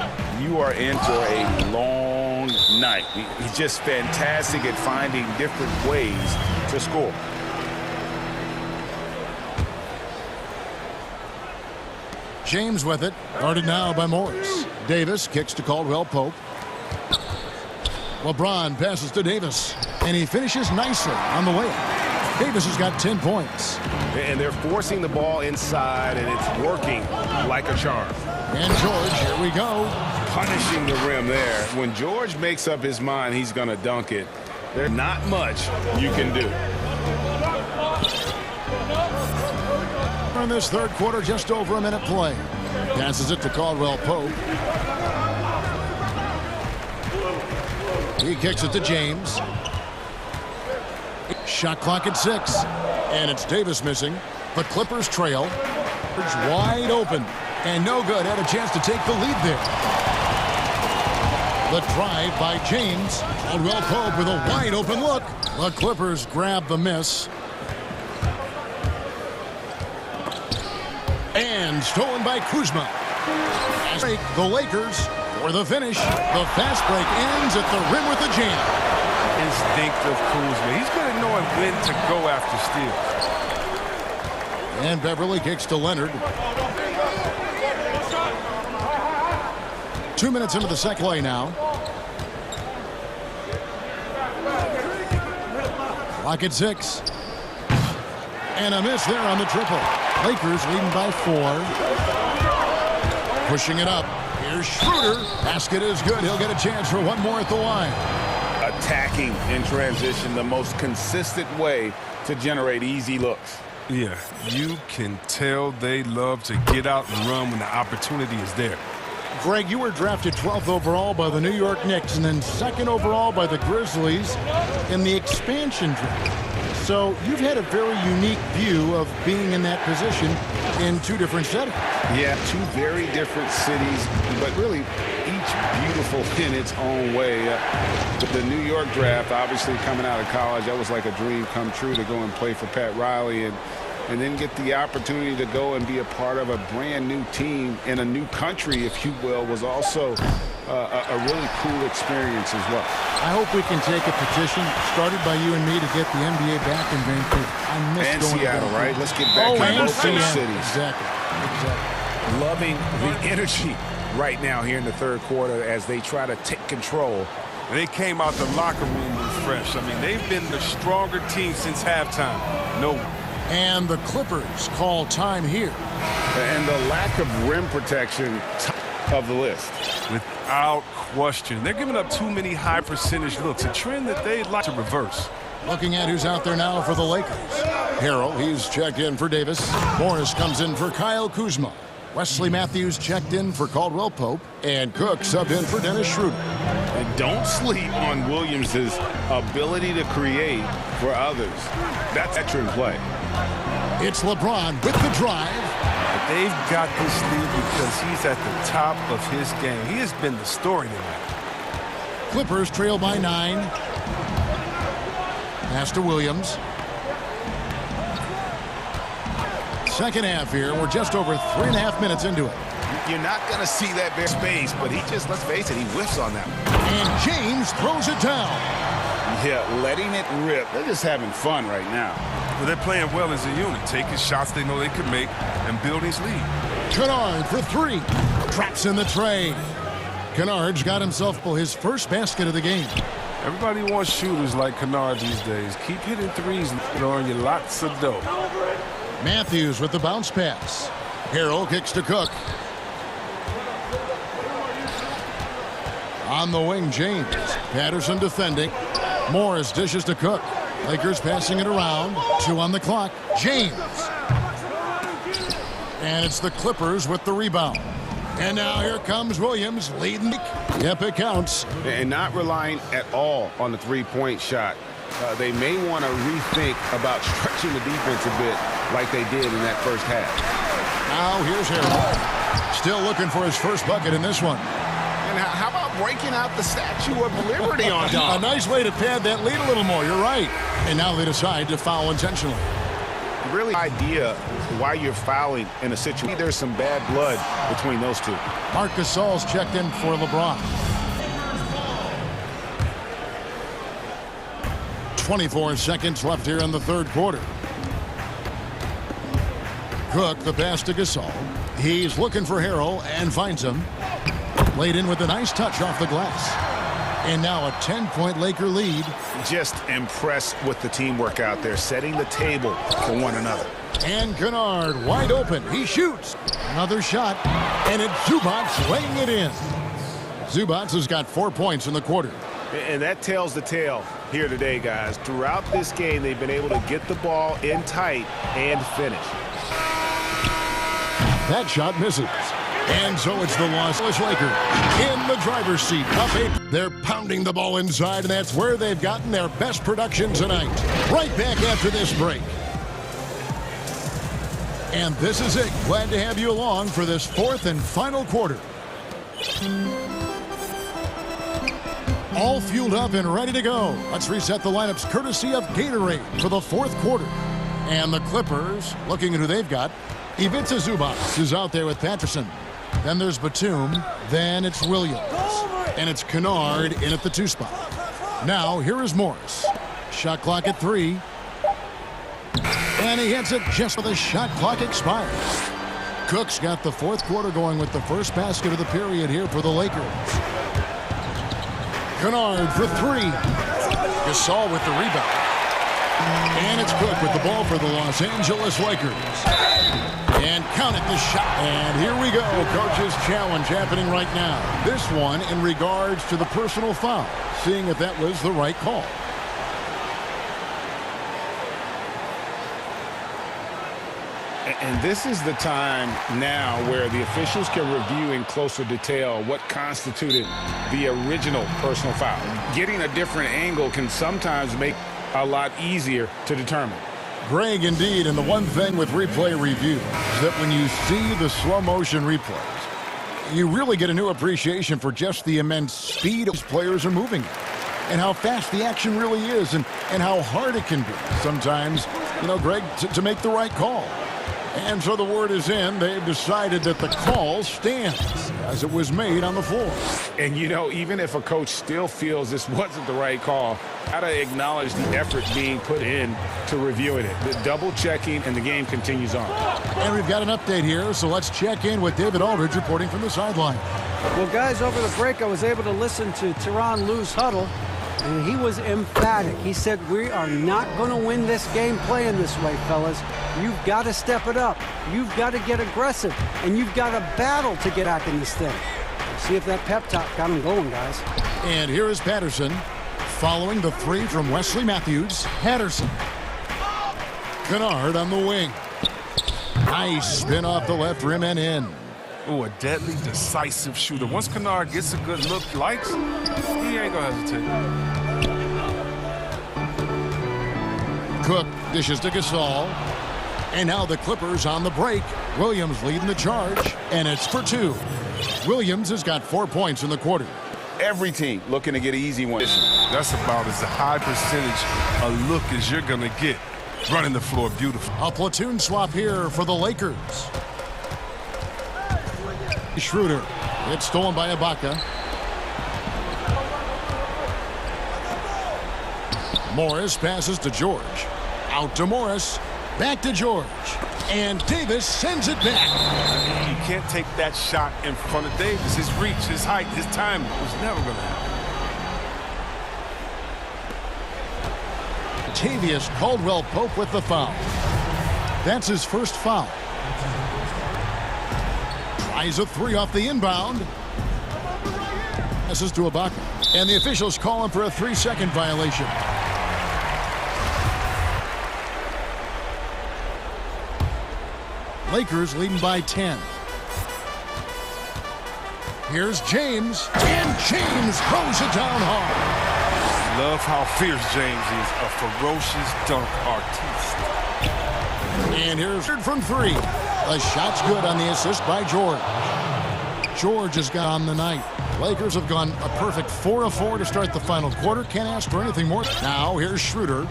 you are in for a long night. He's just fantastic at finding different ways to score.
James with it, guarded now by Morris. Davis kicks to Caldwell-Pope. LeBron passes to Davis, and he finishes nicely on the layup. Davis has got 10 points.
And they're forcing the ball inside, and it's working like a charm.
And George, here we go.
Punishing the rim there. When George makes up his mind he's going to dunk it, there's not much you can do.
In this third quarter, just over a minute play. Passes it to Caldwell-Pope. He kicks it to James. Shot clock at 6. And it's Davis missing. The Clippers trail. It's wide open. And no good. Had a chance to take the lead there. The drive by James. Caldwell-Pope with a wide open look. The Clippers grab the miss. And stolen by Kuzma. Break, the Lakers for the finish. The fast break ends at the rim with a jam.
instinct of Kuzma. He's good at knowing when to go after steals.
And Beverly kicks to Leonard. 2 minutes into the second play now. Clock at 6. And a miss there on the triple. Lakers leading by 4. Pushing it up. Here's Schroeder. Basket is good. He'll get a chance for one more at the line.
Attacking in transition, the most consistent way to generate easy looks.
Yeah, you can tell they love to get out and run when the opportunity is there.
Greg, you were drafted 12th overall by the New York Knicks and then 2nd overall by the Grizzlies in the expansion draft. So you've had a very unique view of being in that position in 2 different settings.
Yeah, 2 very different cities, but really each beautiful in its own way. The New York draft, obviously coming out of college, that was like a dream come true to go and play for Pat Riley and then get the opportunity to go and be a part of a brand new team in a new country, if you will, was also a really cool experience as well.
I hope we can take a petition started by you and me to get the NBA back in Vancouver. I miss
and
going
Seattle,
to
right? Let's get back to both those cities.
Exactly.
Loving the energy right now here in the third quarter as they try to take control.
They came out the locker room refreshed. I mean, they've been the stronger team since halftime. No.
And the Clippers call time here.
And the lack of rim protection, top of the list.
Without question. They're giving up too many high percentage looks, a trend that they'd like to reverse.
Looking at who's out there now for the Lakers. Harrell, he's checked in for Davis. Morris comes in for Kyle Kuzma. Wesley Matthews checked in for Caldwell Pope. And Cook subbed in for Dennis Schroeder.
And don't sleep on Williams' ability to create for others. That's veteran play.
It's LeBron with the drive.
They've got this lead because he's at the top of his game. He has been the story tonight.
Clippers trail by 9. Pass to Williams. Second half here. We're just over 3.5 minutes into it.
You're not going to see that bare space, but he just, let's face it, he whiffs on that one.
And James throws it down.
Yeah, letting it rip. They're just having fun right now.
Well, they're playing well as a unit, taking shots they know they could make and building his lead.
Kennard for 3. Traps in the tray. Kennard's got himself his first basket of the game.
Everybody wants shooters like Kennard these days. Keep hitting threes and throwing you lots of dough.
Matthews with the bounce pass. Harrell kicks to Cook. On the wing, James. Patterson defending. Morris dishes to Cook. Lakers passing it around. 2 on the clock. James. And it's the Clippers with the rebound. And now here comes Williams leading. Yep, it counts.
And not relying at all on the three-point shot. They may want to rethink about stretching the defense a bit like they did in that first half.
Now here's Harrell. Still looking for his first bucket in this one.
And how about breaking out the Statue of Liberty on
a nice way to pad that lead a little more. You're right. And now they decide to foul intentionally.
Really idea why you're fouling in a situation. There's some bad blood between those two.
Marc Gasol's checked in for LeBron. 24 seconds left here in the third quarter. Cook, the pass to Gasol. He's looking for Harrell and finds him. Laid in with a nice touch off the glass. And now a 10-point Laker lead.
Just impressed with the teamwork out there, setting the table for one another.
And Kennard wide open. He shoots. Another shot. And it's Zubac laying it in. Zubac has got 4 points in the quarter.
And that tells the tale here today, guys. Throughout this game, they've been able to get the ball in tight and finish.
That shot misses. And so it's the Los Angeles Lakers in the driver's seat. Up 8. They're pounding the ball inside, and that's where they've gotten their best production tonight. Right back after this break. And this is it. Glad to have you along for this fourth and final quarter. All fueled up and ready to go. Let's reset the lineups courtesy of Gatorade for the fourth quarter. And the Clippers, looking at who they've got. Ivica Zubac is out there with Patterson. Then there's Batum. Then it's Williams. And it's Kennard in at the 2 spot. Now, here is Morris. Shot clock at 3. And he hits it just as the shot clock expires. Cook's got the fourth quarter going with the first basket of the period here for the Lakers. Kennard for 3. Gasol with the rebound. And it's Cook with the ball for the Los Angeles Lakers. And count it, the shot. And here we go. Coach's challenge happening right now. This one in regards to the personal foul. Seeing if that was the right call.
And this is the time now where the officials can review in closer detail what constituted the original personal foul. Getting a different angle can sometimes make a lot easier to determine.
Greg, indeed, and the one thing with replay review is that when you see the slow motion replays, you really get a new appreciation for just the immense speed of players are moving and how fast the action really is and how hard it can be sometimes, you know, Greg, to make the right call. And so the word is in. They've decided that the call stands as it was made on the floor.
And, you know, even if a coach still feels this wasn't the right call, gotta acknowledge the effort being put in to reviewing it. The double checking, and the game continues on.
And we've got an update here, so let's check in with David Aldridge reporting from the sideline.
Well, guys, over the break, I was able to listen to Tyronn Lue's huddle, and he was emphatic. He said, we are not going to win this game playing this way, fellas. You've got to step it up. You've got to get aggressive, and you've got to battle to get back in this thing. See if that pep talk got him going, guys.
And here is Patterson following the 3 from Wesley Matthews. Patterson. Kennard on the wing. Nice spin off the left rim and in.
Oh, a deadly, decisive shooter. Once Kennard gets a good look, he ain't going to hesitate.
Cook dishes to Gasol. And now the Clippers on the break. Williams leading the charge, and it's for 2. Williams has got 4 points in the quarter.
Every team looking to get an easy one.
That's about as a high percentage a look as you're going to get. Running the floor beautiful.
A platoon swap here for the Lakers. Schroeder. It's stolen by Ibaka. Morris passes to George. Out to Morris. Back to George. And Davis sends it back.
You can't take that shot in front of Davis. His reach, his height, his timing was never going to happen.
Tavius Caldwell-Pope with the foul. That's his first foul. Tries a 3 off the inbound. Passes to Ibaka. And the officials call him for a 3-second violation. Lakers leading by 10. Here's James, and James throws it down hard.
Love how fierce James is, a ferocious dunk artiste.
And here's from 3. The shot's good on the assist by George. George has got on the night. Lakers have gone a perfect 4 of 4 to start the final quarter. Can't ask for anything more. Now here's Schroeder.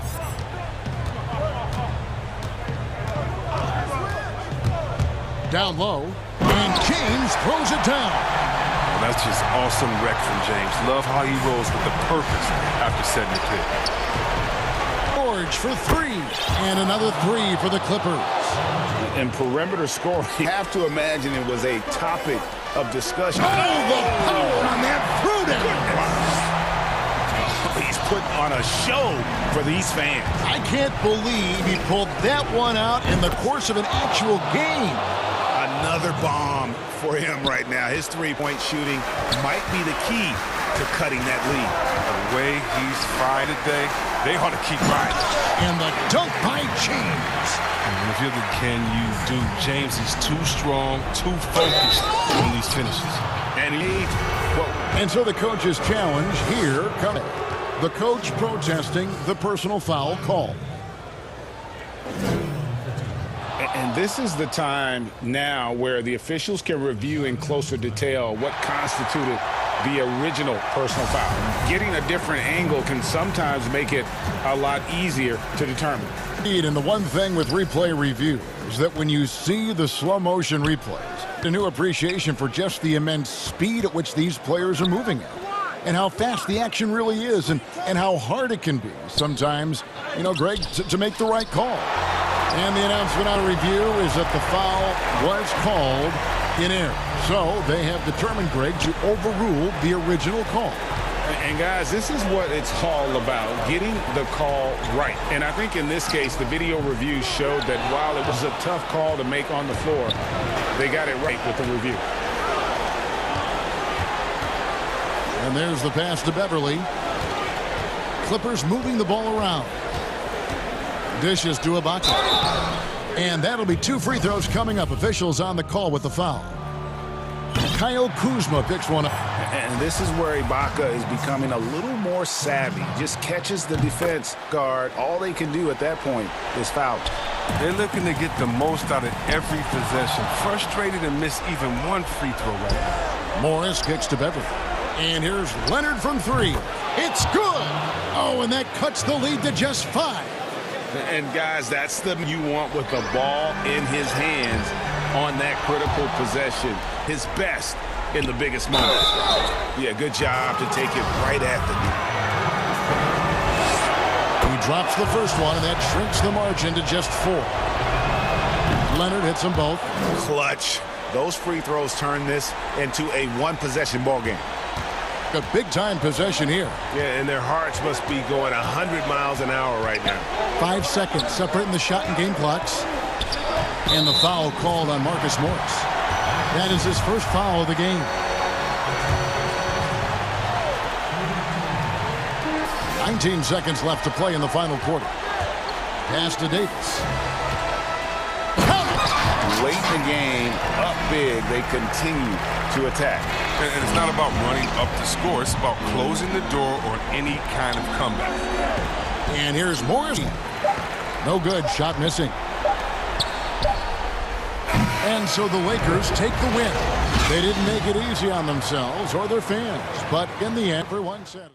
Down low, and James throws it down.
Well, that's just awesome rec from James. Love how he rolls with the purpose after setting the pick.
George for 3, and another 3 for the Clippers.
And perimeter scoring, you have to imagine it was a topic of discussion.
Oh, the power on that throwdown.
He's putting on a show for these fans.
I can't believe he pulled that one out in the course of an actual game.
Another bomb for him right now. His three-point shooting might be the key to cutting that lead.
The way he's fired today, they ought to keep riding.
And the dunk by James.
And if you're the can you do, James is too strong, too focused on these finishes.
And
so the coach's challenge here coming. The coach protesting the personal foul call.
And this is the time now where the officials can review in closer detail what constituted the original personal foul. Getting a different angle can sometimes make it a lot easier to determine.
Indeed, and the one thing with replay review is that when you see the slow motion replays, a new appreciation for just the immense speed at which these players are moving at. and how fast the action really is and how hard it can be sometimes, Greg, to make the right call. And the announcement on review is that the foul was called in error. So they have determined, Greg, to overrule the original call.
And guys, this is what it's all about, getting the call right. And I think in this case, the video review showed that while it was a tough call to make on the floor, they got it right with the review.
And there's the pass to Beverly. Clippers moving the ball around. Dishes to Ibaka. And that'll be 2 free throws coming up. Officials on the call with the foul. Kyle Kuzma picks one up.
And this is where Ibaka is becoming a little more savvy. Just catches the defense guard. All they can do at that point is foul.
They're looking to get the most out of every possession. Frustrated and miss even one free throw right now.
Morris kicks to Beverly. And here's Leonard from 3. It's good. Oh, and that cuts the lead to just 5.
And guys, that's the you want with the ball in his hands on that critical possession. His best in the biggest moments. Yeah, good job to take it right at the knee.
He drops the first one, and that shrinks the margin to just 4. Leonard hits them both.
Clutch. Those free throws turn this into a one-possession ball game.
A big-time possession here.
Yeah, and their hearts must be going 100 miles an hour right now.
5 seconds separating the shot and game clocks. And the foul called on Marcus Morris. That is his first foul of the game. 19 seconds left to play in the final quarter. Pass to Davis.
Late in the game, up big, they continue to attack.
And it's not about running up the score. It's about closing the door on any kind of comeback.
And here's Morris. No good. Shot missing. And so the Lakers take the win. They didn't make it easy on themselves or their fans, but in the end, for one set.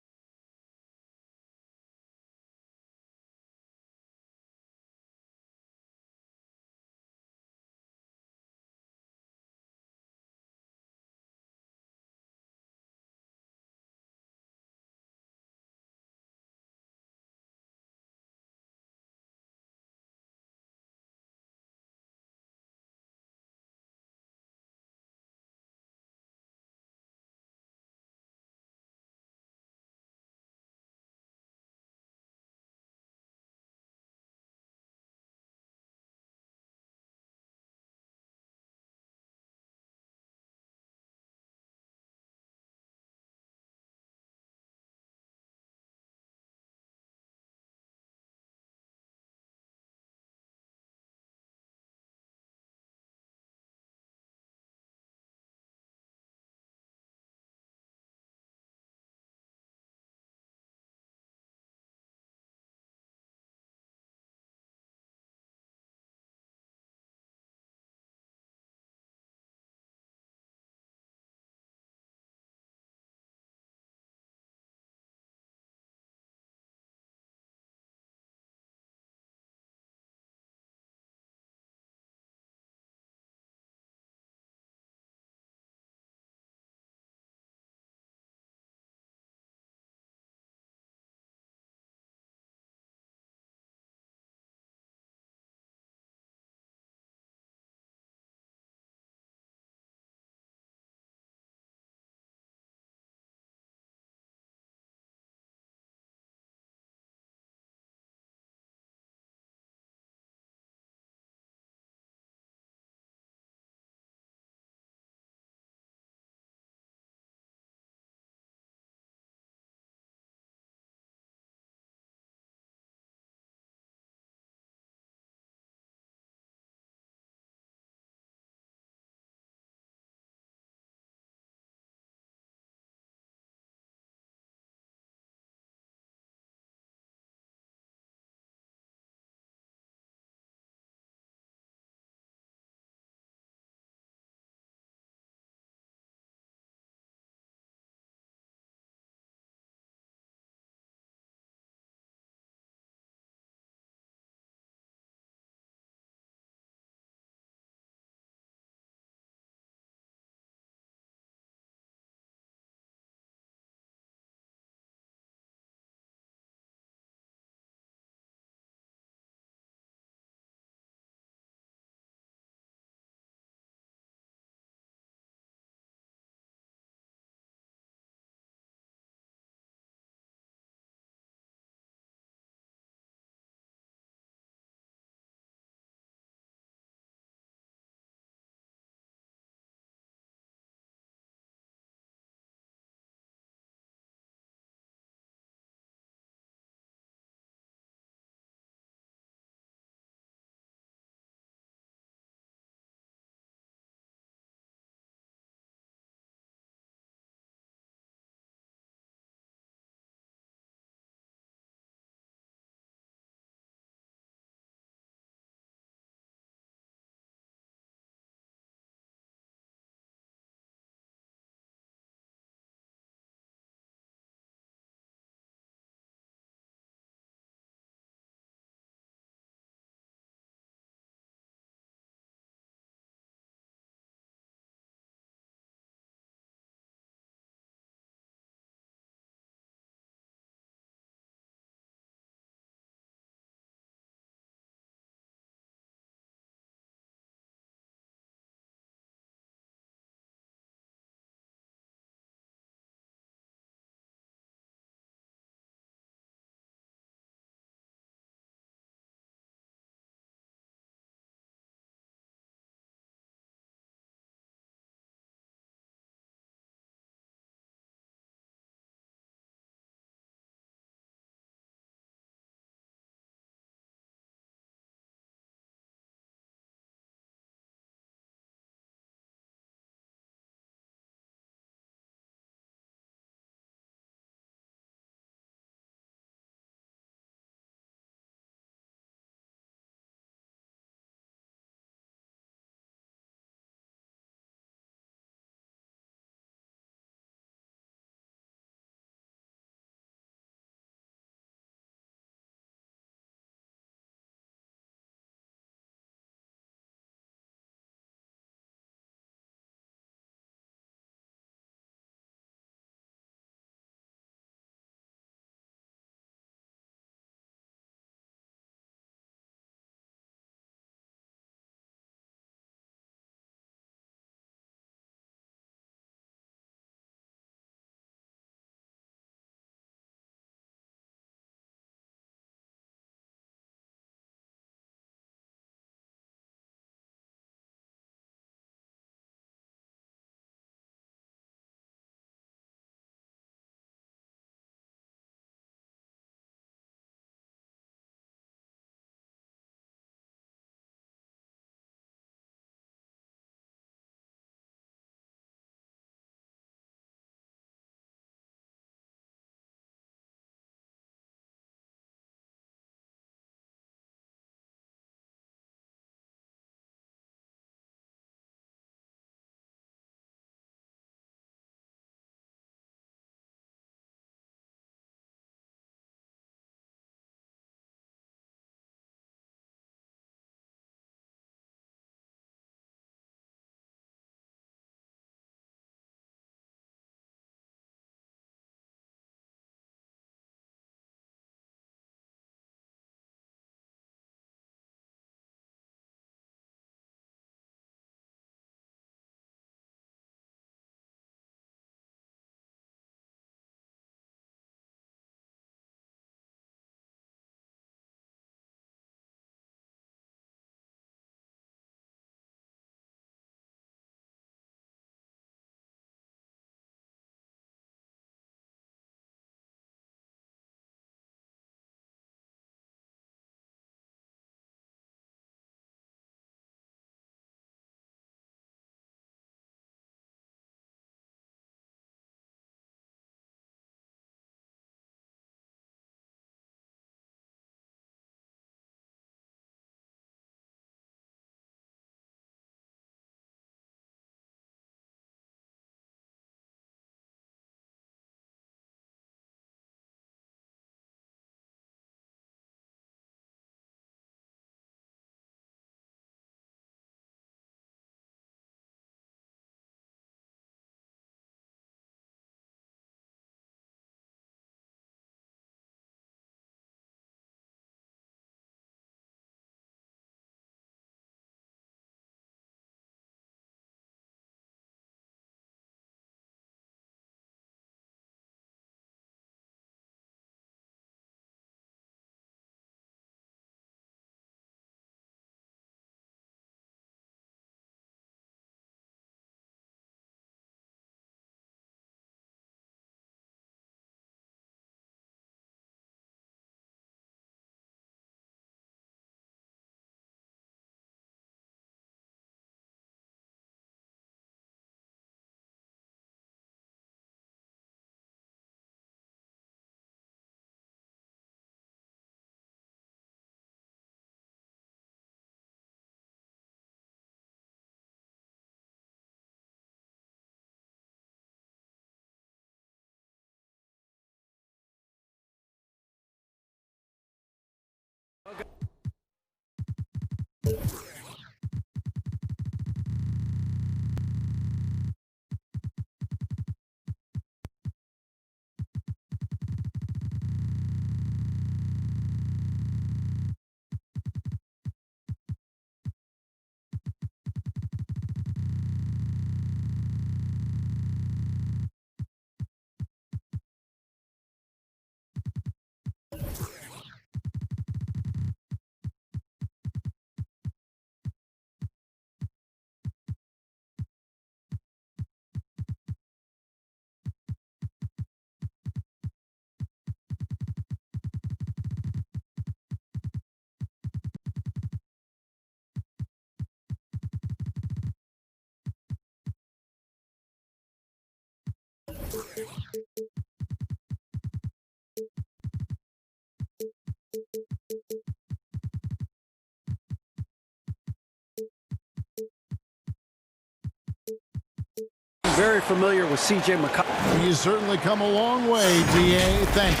Very familiar with C.J. McCollum.
He's certainly come a long way, D.A. Thanks.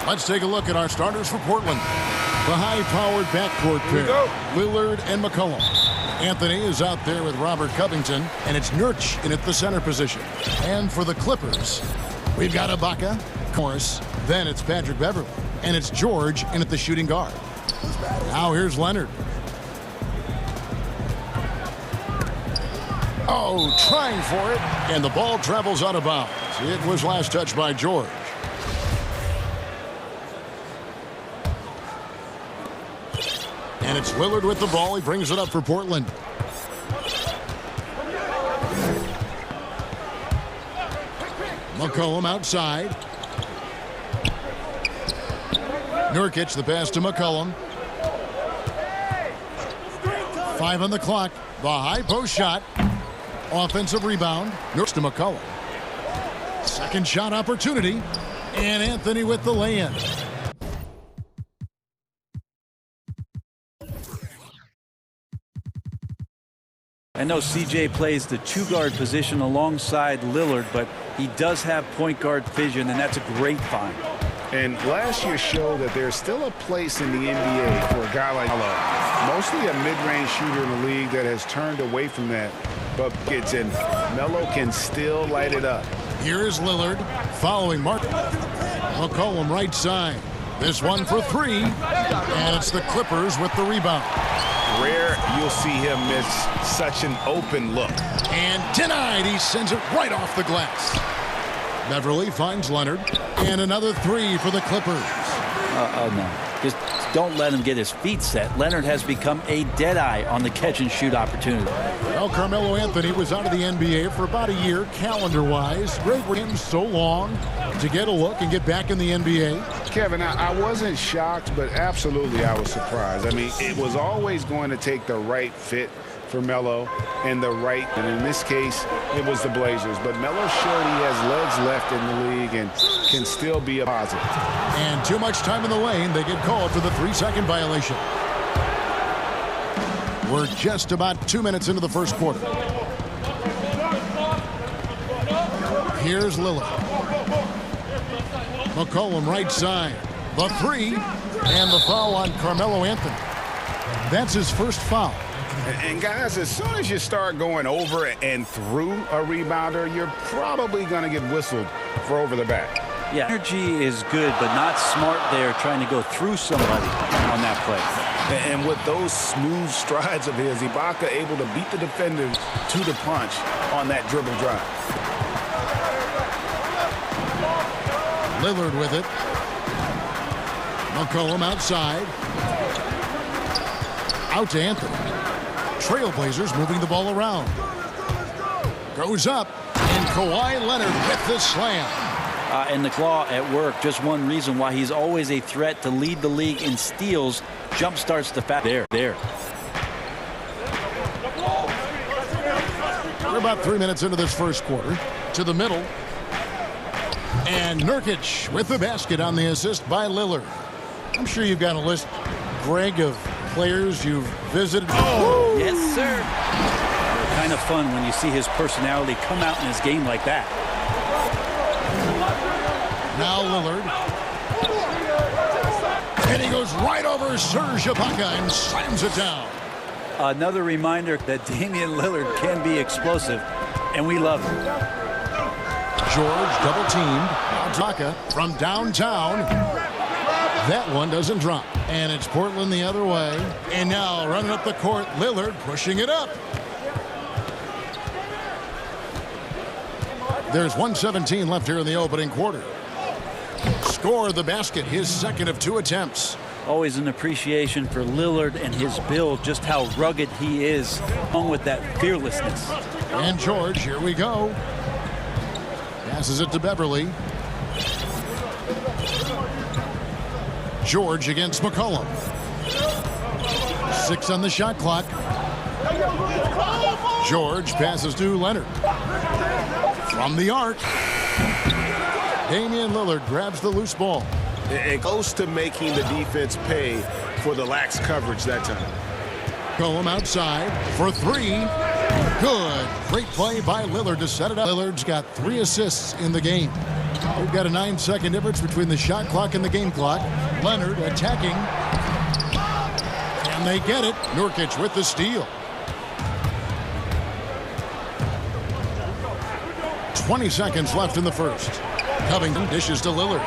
Let's take a look at our starters for Portland. The high-powered backcourt pair, Lillard and McCollum. Anthony is out there with Robert Covington, and it's Nurkic in at the center position. And for the Clippers, we've got Ibaka, Morris, then it's Patrick Beverley, and it's George in at the shooting guard. Now here's Leonard. Oh, trying for it, and the ball travels out of bounds. It was last touched by George. And it's Lillard with the ball. He brings it up for Portland. McCollum outside. Nurkic, the pass to McCollum. 5 on the clock. The high post shot. Offensive rebound. Nurkic to McCollum. Second shot opportunity. And Anthony with the lay-in.
I know CJ plays the two-guard position alongside Lillard, but he does have point guard vision, and that's a great find.
And last year showed that there's still a place in the NBA for a guy like Melo. Mostly a mid-range shooter in the league that has turned away from that, but gets in. Melo can still light it up.
Here is Lillard following Mark. McCollum right side. This one for 3, and it's the Clippers with the rebound.
Rare you'll see him miss such an open look.
And denied. He sends it right off the glass. Beverley finds Leonard. And another 3 for the Clippers.
Oh, no. Just don't let him get his feet set. Leonard has become a deadeye on the catch-and-shoot opportunity.
Well, Carmelo Anthony was out of the NBA for about a year, calendar-wise. Great for him so long to get a look and get back in the NBA.
Kevin, I wasn't shocked, but absolutely I was surprised. I mean, it was always going to take the right fit for Melo and in this case, it was the Blazers. But Melo showed he has legs left in the league and can still be a positive.
And too much time in the lane. They get called for the 3-second violation. We're just about 2 minutes into the first quarter. Here's Lillard. McCollum right side. The 3 and the foul on Carmelo Anthony. That's his first foul.
And guys, as soon as you start going over and through a rebounder, you're probably going to get whistled for over the back.
Yeah, energy is good, but not smart there trying to go through somebody on that play.
And with those smooth strides of his, Ibaka able to beat the defenders to the punch on that dribble drive.
Lillard with it. McCollum outside. Out to Anthony. Trailblazers moving the ball around. Goes up, and Kawhi Leonard with the slam.
And the claw at work. Just one reason why he's always a threat to lead the league in steals. Jump starts the fat. There.
We're about 3 minutes into this first quarter. To the middle. And Nurkic with the basket on the assist by Lillard. I'm sure you've got a list, Greg, of players you've visited.
Oh, yes, sir. Kind of fun when you see his personality come out in his game like that.
Now Lillard. And he goes right over Serge Ibaka and slams it down.
Another reminder that Damian Lillard can be explosive, and we love it.
George double teamed. Ibaka from downtown. That one doesn't drop. And it's Portland the other way. And now running up the court, Lillard pushing it up. There's 1:17 left here in the opening quarter. Score the basket, his second of 2 attempts.
Always an appreciation for Lillard and his build, just how rugged he is, along with that fearlessness.
And George, here we go. Passes it to Beverly. George against McCollum. 6 on the shot clock. George passes to Leonard. From the arc. Damian Lillard grabs the loose ball.
It goes to making the defense pay for the lax coverage that time.
McCollum outside for 3. Good. Great play by Lillard to set it up. Lillard's got 3 assists in the game. We've got a 9-second difference between the shot clock and the game clock. Leonard attacking. And they get it. Nurkic with the steal. 20 seconds left in the first. Covington dishes to Lillard.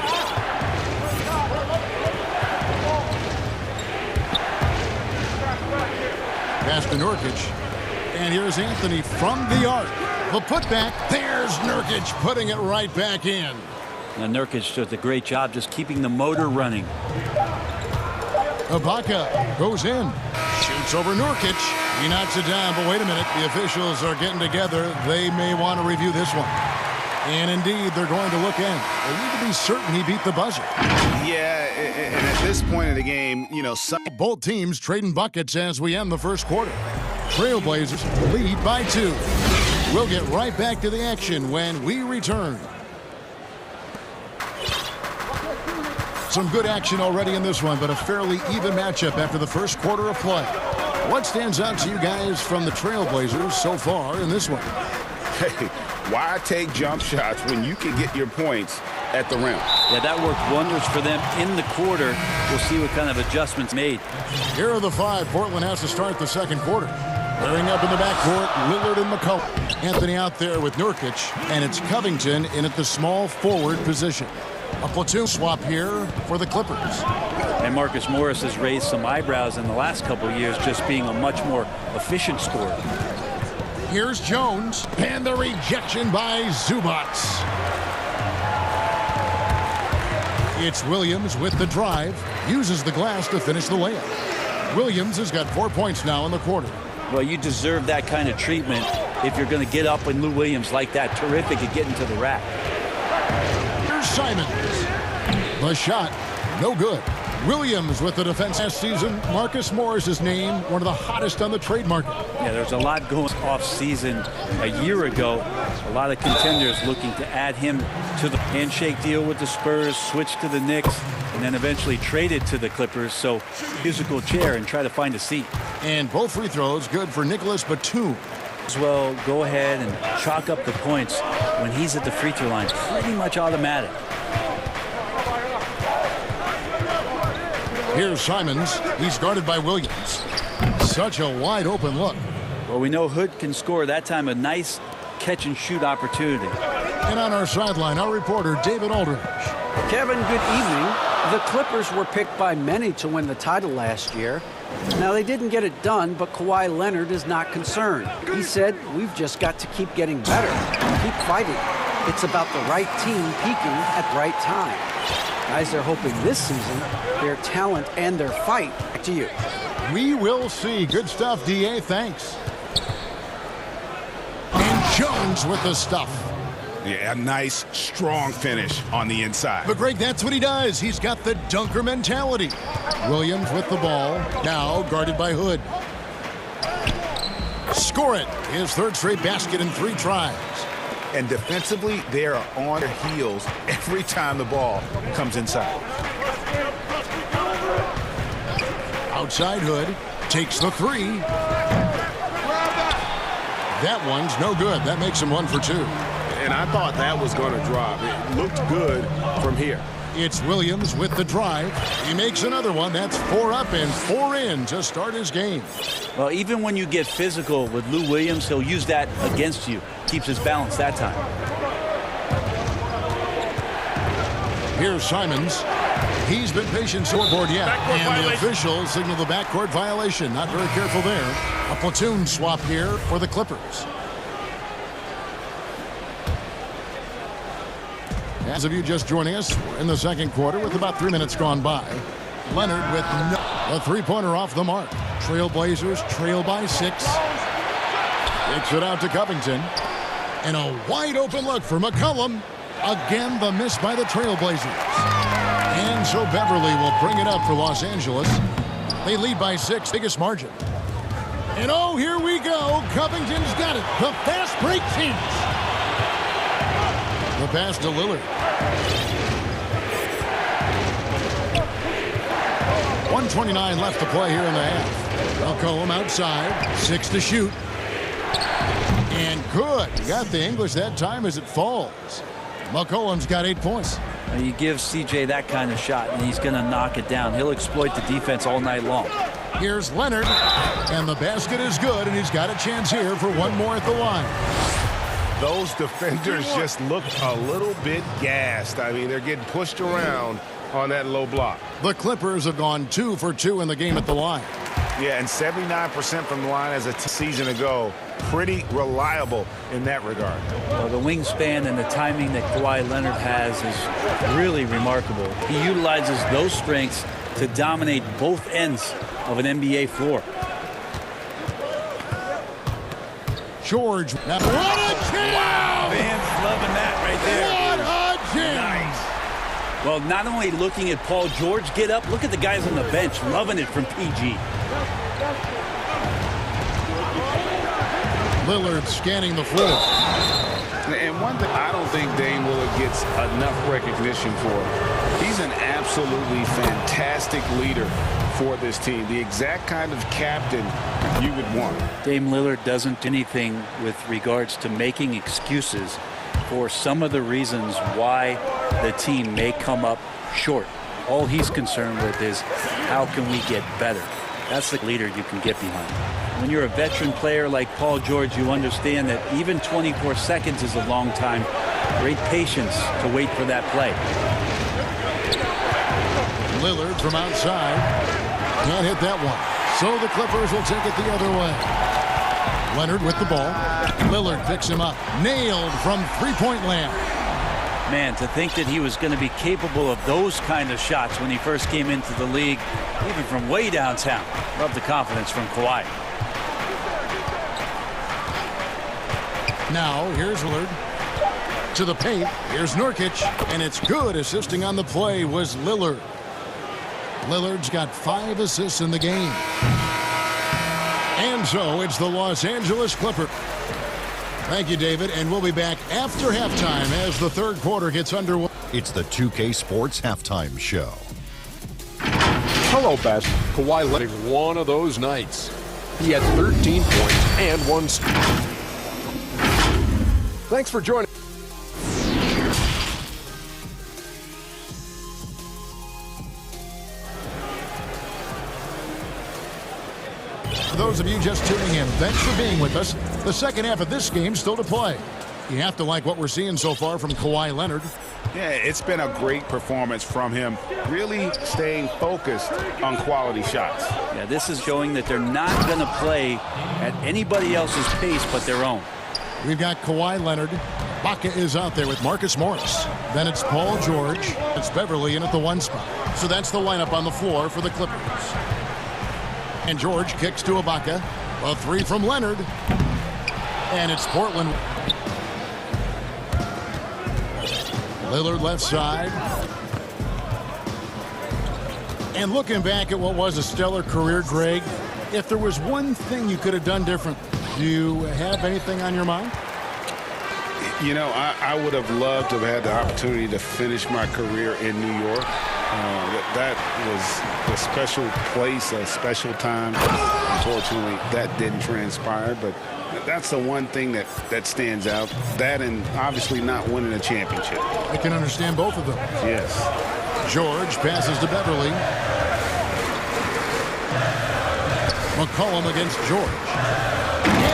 Pass to Nurkic. And here's Anthony from the arc. The putback. There's Nurkic putting it right back in.
Now Nurkic does a great job just keeping the motor running.
Ibaka goes in. Shoots over Nurkic. He knocks it down, but wait a minute. The officials are getting together. They may want to review this one. And indeed, they're going to look in. They need to be certain he beat the buzzer.
Yeah, and at this point in the game, you know,
both teams trading buckets as we end the first quarter. Trailblazers lead by 2. We'll get right back to the action when we return. Some good action already in this one, but a fairly even matchup after the first quarter of play. What stands out to you guys from the Trailblazers so far in this one?
Hey, why take jump shots when you can get your points at the rim?
Yeah, that worked wonders for them in the quarter. We'll see what kind of adjustments made.
Here are the 5 Portland has to start the second quarter. Clearing up in the backcourt, Lillard and McCollum. Anthony out there with Nurkic, and it's Covington in at the small forward position. A platoon swap here for the Clippers.
And Marcus Morris has raised some eyebrows in the last couple of years, just being a much more efficient scorer.
Here's Jones, and the rejection by Zubac. It's Williams with the drive, uses the glass to finish the layup. Williams has got 4 points now in the quarter.
Well, you deserve that kind of treatment if you're going to get up in Lou Williams like that. Terrific at getting to the rack.
Here's Simons. The shot, no good. Williams with the defense last season. Marcus Morris is named one of the hottest on the trade market.
Yeah, there's a lot going off season a year ago. A lot of contenders looking to add him to the handshake deal with the Spurs, switch to the Knicks, and then eventually traded to the Clippers. So musical chair and try to find a seat.
And both free throws good for Nicholas Batum.
As well, go ahead and chalk up the points when he's at the free throw line. Pretty much automatic.
Here's Simons. He's guarded by Williams. Such a wide open look.
Well, we know Hood can score. That time a nice catch and shoot opportunity.
And on our sideline, our reporter David Aldridge.
Kevin, good evening. The Clippers were picked by many to win the title last year. Now, they didn't get it done, but Kawhi Leonard is not concerned. He said, "We've just got to keep getting better, keep fighting. It's about the right team peaking at the right time." Guys are hoping this season their talent and their fight. Back to you.
We will see. Good stuff, DA. Thanks. And Jones with the stuff.
Yeah, a nice, strong finish on the inside.
But Greg, that's what he does. He's got the dunker mentality. Williams with the ball, now guarded by Hood. Score it. His third straight basket in 3 tries.
And defensively, they are on their heels every time the ball comes inside.
Outside Hood, takes the 3. That one's no good. That makes him 1 for 2.
And I thought that was going to drop. It looked good from here.
It's Williams with the drive. He makes another one. That's 4 up and 4 in to start his game.
Well, even when you get physical with Lou Williams, he'll use that against you. Keeps his balance that time.
Here's Simons. He's been patient scoreboard yet. And the officials signal the backcourt violation. Not very careful there. A platoon swap here for the Clippers. As of you just joining us, we're in the second quarter with about 3 minutes gone by. Leonard with a three-pointer off the mark. Trailblazers trail by 6. Kicks it out to Covington. And a wide open look for McCollum. Again, the miss by the Trailblazers. And so Beverly will bring it up for Los Angeles. They lead by 6, biggest margin. And oh, here we go. Covington's got it. The fast break teams. The pass to Lillard. 1:29 left to play here in the half. McCollum outside. 6 to shoot. And good. Got the English that time as it falls. McCollum's got 8 points.
You give CJ that kind of shot, and he's going to knock it down. He'll exploit the defense all night long.
Here's Leonard. And the basket is good, and he's got a chance here for one more at the line.
Those defenders just look a little bit gassed. I mean, they're getting pushed around on that low block.
The Clippers have gone 2 for 2 in the game at the line.
Yeah, and 79% from the line as a season ago. Pretty reliable in that regard.
Well, the wingspan and the timing that Kawhi Leonard has is really remarkable. He utilizes those strengths to dominate both ends of an NBA floor.
George. What a chance!
Wow, fans loving that right there.
What a chance!
Nice. Well, not only looking at Paul George get up, look at the guys on the bench loving it from PG.
Lillard scanning the floor.
And one thing I don't think Dame Lillard gets enough recognition for. He's an absolutely fantastic leader for this team. The exact kind of captain you would want.
Dame Lillard doesn't do anything with regards to making excuses for some of the reasons why the team may come up short. All he's concerned with is how can we get better. That's the leader you can get behind. When you're a veteran player like Paul George, you understand that even 24 seconds is a long time. Great patience to wait for that play.
Lillard from outside. Can't hit that one. So the Clippers will take it the other way. Leonard with the ball. Lillard picks him up. Nailed from three-point land.
Man, to think that he was going to be capable of those kind of shots when he first came into the league, even from way downtown. Love the confidence from Kawhi.
Now, here's Lillard. To the paint. Here's Nurkic. And it's good. Assisting on the play was Lillard. Lillard's got 5 assists in the game. And so it's the Los Angeles Clippers. Thank you, David, and we'll be back after halftime as the third quarter gets underway.
It's the 2K Sports Halftime Show.
Hello, Best. Kawhi Leonard, one of those nights. He had 13 points and 1 steal. Thanks for joining.
For those of you just tuning in, thanks for being with us. The second half of this game still to play. You have to like what we're seeing so far from Kawhi Leonard.
Yeah, it's been a great performance from him, really staying focused on quality shots.
Yeah, this is showing that they're not going to play at anybody else's pace but their own.
We've got Kawhi Leonard. Baca is out there with Marcus Morris. Then it's Paul George. It's Beverly in at the 1 spot. So that's the lineup on the floor for the Clippers. And George kicks to Ibaka. A 3 from Leonard. And it's Portland. Lillard left side. And looking back at what was a stellar career, Greg, if there was one thing you could have done different, do you have anything on your mind?
You know, I would have loved to have had the opportunity to finish my career in New York. That was a special place, a special time. Unfortunately, that didn't transpire, but that's the one thing that stands out. That and obviously not winning a championship.
I can understand both of them.
Yes.
George passes to Beverly. McCollum against George.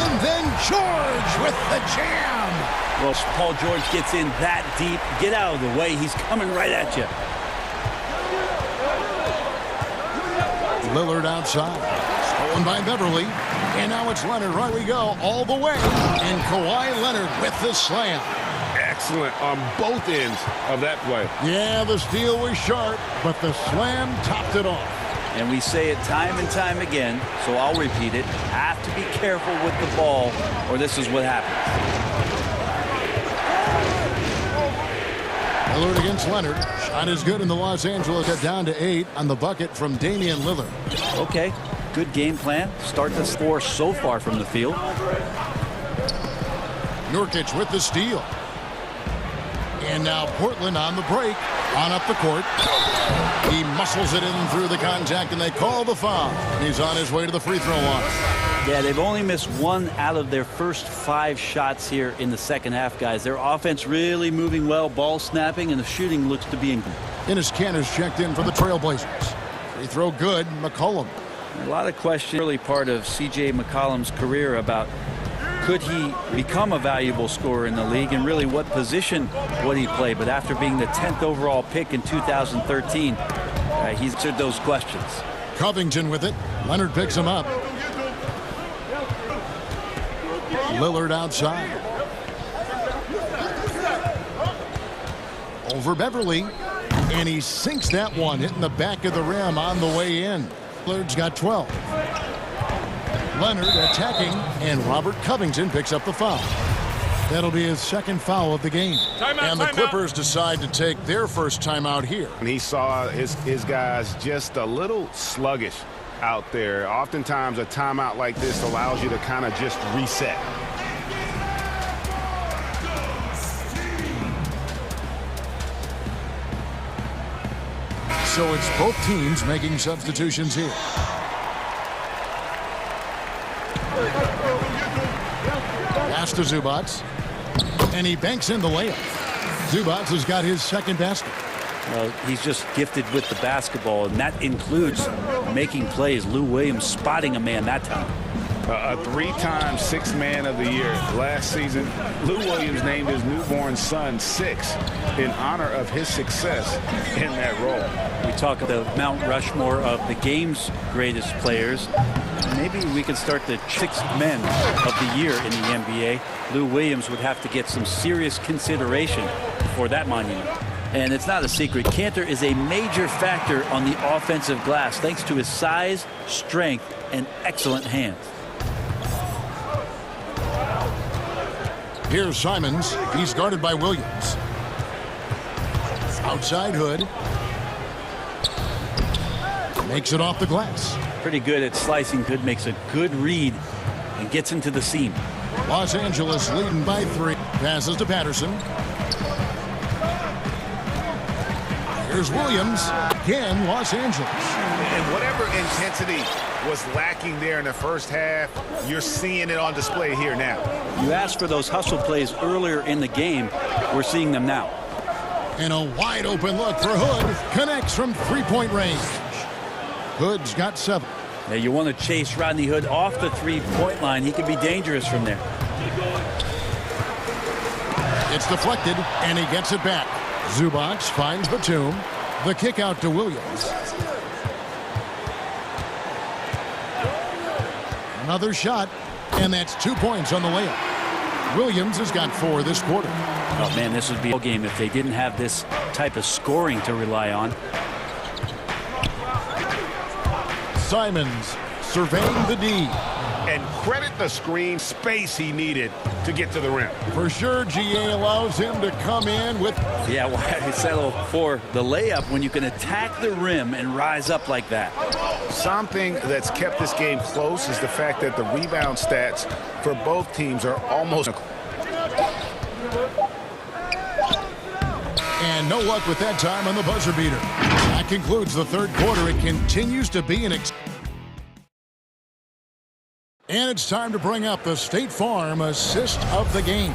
And then George with the jam.
Well, Paul George gets in that deep. Get out of the way. He's coming right at you.
Lillard outside. Stolen by Beverly. And now it's Leonard. Right we go. All the way. And Kawhi Leonard with the slam.
Excellent on both ends of that play.
Yeah, the steal was sharp, but the slam topped it off.
And we say it time and time again, so I'll repeat it. Have to be careful with the ball, or this is what happens.
Lillard against Leonard. Shot is good in the Los Angeles. Got down to 8 on the bucket from Damian Lillard.
Okay, good game plan. Start the score so far from the field.
Nurkic with the steal. And now Portland on the break. On up the court. He muscles it in through the contact, and they call the foul. He's on his way to the free throw line.
Yeah, they've only missed 1 out of their first 5 shots here in the second half, guys. Their offense really moving well, ball snapping, and the shooting looks to be in.
Ennis Cantor's checked in for the Trailblazers. Free throw good. McCollum.
A lot of questions early part of C.J. McCollum's career about could he become a valuable scorer in the league, and really what position would he play. But after being the 10th overall pick in 2013, he's answered those questions.
Covington with it. Leonard picks him up. Lillard outside. Over Beverly. And he sinks that one, hitting the back of the rim on the way in. Lillard's got 12. Leonard attacking, and Robert Covington picks up the foul. That'll be his second foul of the game. And the Clippers decide to take their first timeout here.
And he saw his guys just a little sluggish out there. Oftentimes a timeout like this allows you to kind of just reset.
So it's both teams making substitutions here. Pass to Zubac. And he banks in the layup. Zubac has got his second basket.
Well, he's just gifted with the basketball, and that includes making plays. Lou Williams spotting a man that time.
A 3-time Sixth Man of the Year. Last season, Lou Williams named his newborn son Six in honor of his success in that role.
We talk of the Mount Rushmore of the game's greatest players. Maybe we could start the Sixth Men of the Year in the NBA. Lou Williams would have to get some serious consideration for that monument. And it's not a secret, Cantor is a major factor on the offensive glass thanks to his size, strength, and excellent hands.
Here's Simons. He's guarded by Williams. Outside Hood. Makes it off the glass.
Pretty good at slicing. Hood makes a good read and gets into the seam.
Los Angeles leading by 3. Passes to Patterson. Here's Williams. Again, Los Angeles.
And whatever intensity was lacking there in the first half, you're seeing it on display here now.
You asked for those hustle plays earlier in the game. We're seeing them now.
And a wide open look for Hood. Connects from 3-point range. Hood's got 7.
Now you want to chase Rodney Hood off the 3-point line. He can be dangerous from there.
It's deflected, and he gets it back. Zubac finds Batum. The kick out to Williams. Another shot, and that's 2 points on the layup. Williams has got 4 this quarter.
Oh, man, this would be a game if they didn't have this type of scoring to rely on.
Simons surveying the D.
And credit the screen space he needed to get to the rim.
For sure, GA allows him to come in with...
Yeah, why settle for the layup when you can attack the rim and rise up like that?
Something that's kept this game close is the fact that the rebound stats for both teams are almost...
And no luck with that time on the buzzer beater. That concludes the third quarter. It continues to be an and it's time to bring up the State Farm assist of the game.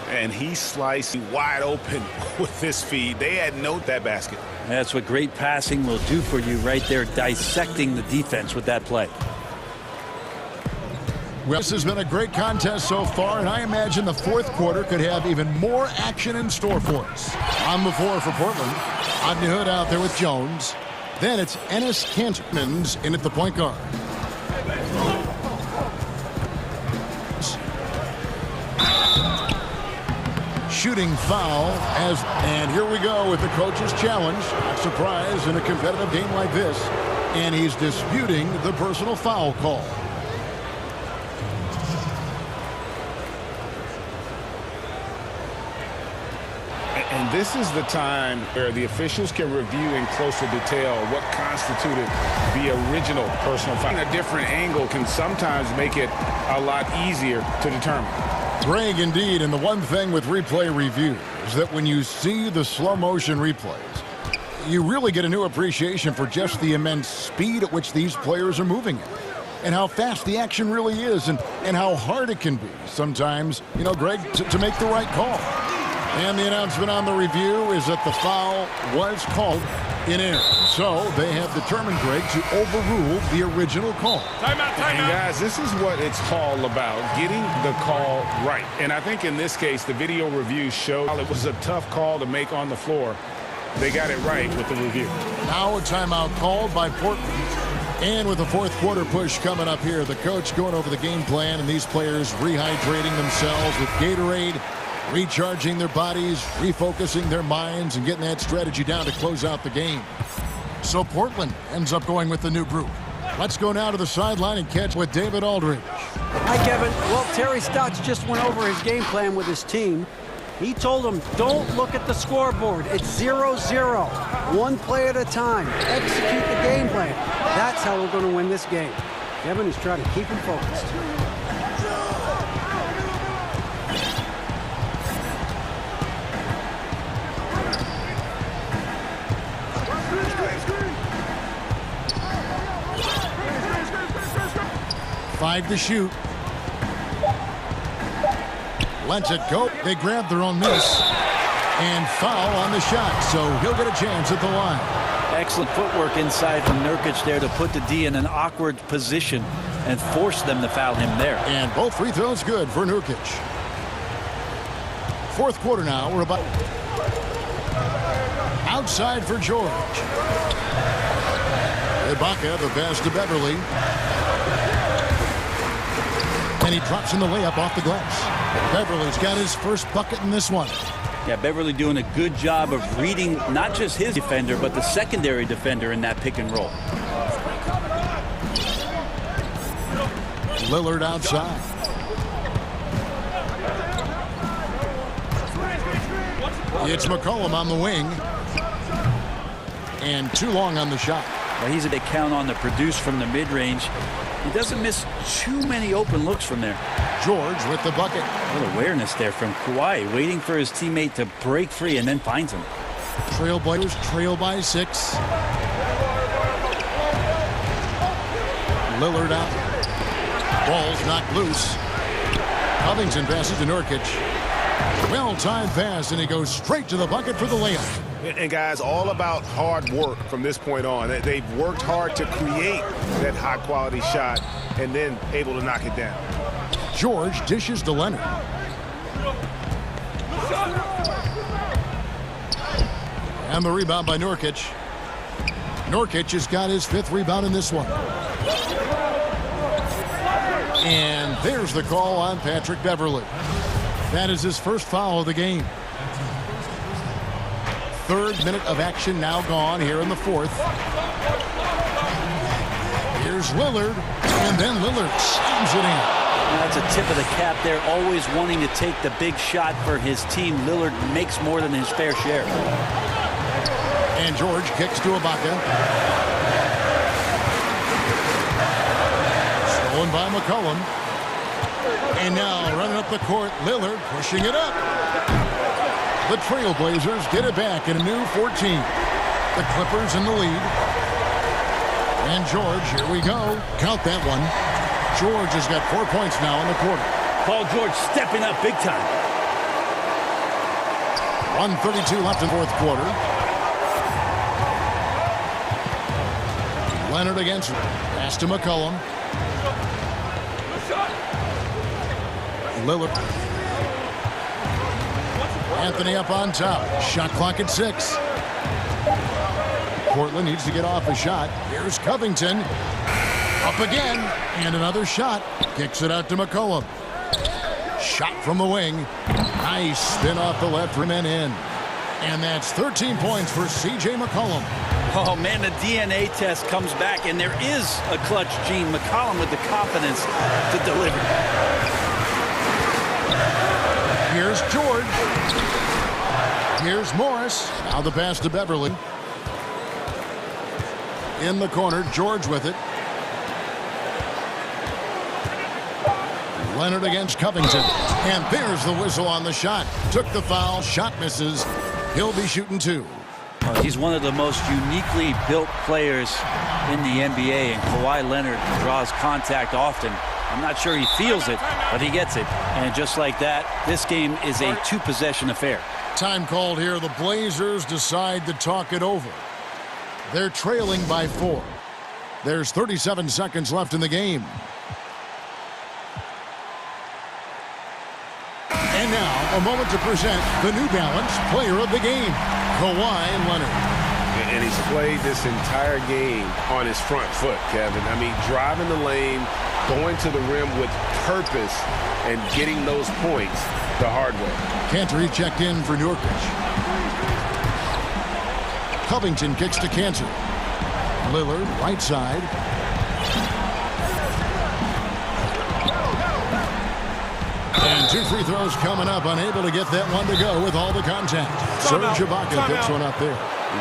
And he sliced wide open with this feed. They had no that basket.
That's what great passing will do for you right there, dissecting the defense with that play.
Well, this has been a great contest so far, and I imagine the fourth quarter could have even more action in store for us. On the floor for Portland, Odney Hood out there with Jones. Then it's Ennis Cantemans in at the point guard. Shooting foul and here we go with the coach's challenge. Not surprised in a competitive game like this. And he's disputing the personal foul call.
And this is the time where the officials can review in closer detail what constituted the original personal foul. A different angle can sometimes make it a lot easier to determine.
Greg, indeed, and the one thing with replay review is that when you see the slow motion replays, you really get a new appreciation for just the immense speed at which these players are moving at, and how fast the action really is, and how hard it can be sometimes, you know, Greg, to make the right call. And the announcement on the review is that the foul was called in error. So they have determined, Greg, to overrule the original call.
Timeout, timeout. And guys, this is what it's all about, getting the call right. And I think in this case, the video review showed it was a tough call to make on the floor. They got it right with the review.
Now a timeout called by Portland. And with the fourth quarter push coming up here, the coach going over the game plan and these players rehydrating themselves with Gatorade, recharging their bodies, refocusing their minds, and getting that strategy down to close out the game. So Portland ends up going with the new group. Let's go now to the sideline and catch with David Aldridge.
Hi, Kevin. Well, Terry Stotts just went over his game plan with his team. He told them, don't look at the scoreboard. It's 0-0. One play at a time. Execute the game plan. That's how we're going to win this game. Kevin is trying to keep him focused.
Five to shoot. Lets it go. They grab their own miss. And foul on the shot, so he'll get a chance at the line.
Excellent footwork inside from Nurkic there to put the D in an awkward position and force them to foul him there.
And both free throws good for Nurkic. Fourth quarter now. We're about outside for George. Ibaka, the pass to Beverly. And he drops in the layup off the glass. Beverly's got his first bucket in this one.
Yeah, Beverly doing a good job of reading not just his defender, but the secondary defender in that pick and roll.
Lillard outside. It's McCollum on the wing. And too long on the shot.
Well, he's a big count on the produce from the mid-range. He doesn't miss too many open looks from there.
George with the bucket.
Good awareness there from Kawhi, waiting for his teammate to break free and then finds him.
Trailblazers trail by 6. Lillard out. Ball's knocked loose. Covington passes to Nurkic. Well-timed pass, and he goes straight to the bucket for the layup.
And guys, all about hard work from this point on. They've worked hard to create that high-quality shot and then able to knock it down.
George dishes to Leonard. And the rebound by Nurkic. Nurkic has got his 5th rebound in this one. And there's the call on Patrick Beverly. That is his first foul of the game. 3rd minute of action now gone here in the 4th. Here's Lillard, and then Lillard slams it in.
That's a tip of the cap there, always wanting to take the big shot for his team. Lillard makes more than his fair share.
And George kicks to Ibaka. Stolen by McCollum. And now running up the court, Lillard pushing it up. The Trailblazers get it back in a new 14. The Clippers in the lead. And George, here we go. Count that one. George has got 4 points now in the quarter.
Paul George stepping up big time.
1:32 left in the fourth quarter. Leonard against him. Pass to McCollum. Lillard. Anthony up on top. Shot clock at 6. Portland needs to get off a shot. Here's Covington. Up again. And another shot. Kicks it out to McCollum. Shot from the wing. Nice spin off the left rim and in. And that's 13 points for C.J. McCollum.
Oh, man, the DNA test comes back, and there is a clutch gene. McCollum with the confidence to deliver.
Here's George. Here's Morris. Now the pass to Beverly. In the corner, George with it. Leonard against Covington. And there's the whistle on the shot. Took the foul. Shot misses. He'll be shooting 2.
He's one of the most uniquely built players in the NBA, and Kawhi Leonard draws contact often. I'm not sure he feels it, but he gets it. And just like that, this game is a 2-possession affair.
Time called here. The Blazers decide to talk it over. They're trailing by 4. There's 37 seconds left in the game. And now, a moment to present the New Balance Player of the Game, Kawhi Leonard.
And he's played this entire game on his front foot, Kevin. I mean, driving the lane, going to the rim with purpose, and getting those points the hard way.
Cantor checked in for Nurkic. Covington kicks to Cantor. Lillard, right side. And 2 free throws coming up. Unable to get that one to go with all the contact. Serge Ibaka picks one up there.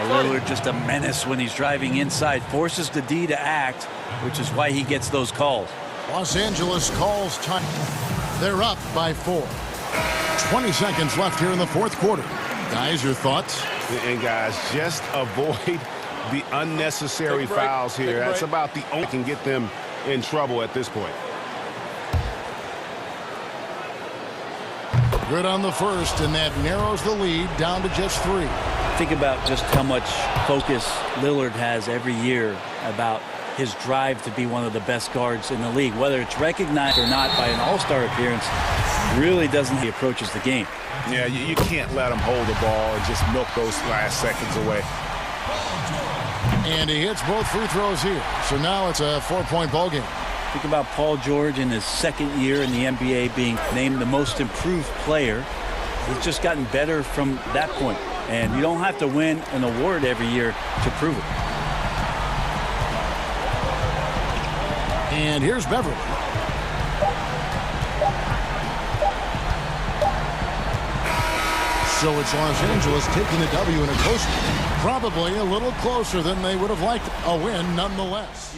Lillard just a menace when he's driving inside. Forces the D to act, which is why he gets those calls.
Los Angeles calls time. They're up by 4. 20 seconds left here in the fourth quarter. Guys, your thoughts?
And guys, just avoid the unnecessary fouls here. That's about the only can get them in trouble at this point.
Good on the first, and that narrows the lead down to just 3.
Think about just how much focus Lillard has every year about his drive to be one of the best guards in the league. Whether it's recognized or not by an all-star appearance, really doesn't he approaches the game.
Yeah, you can't let him hold the ball and just milk those last seconds away.
And he hits both free throws here. So now it's a 4-point ball game.
Think about Paul George in his second year in the NBA being named the most improved player. He's just gotten better from that point. And you don't have to win an award every year to prove it.
And here's Beverly. So it's Los Angeles taking the W in a close, probably a little closer than they would have liked. A win nonetheless.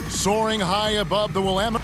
Soaring high above the Willamette.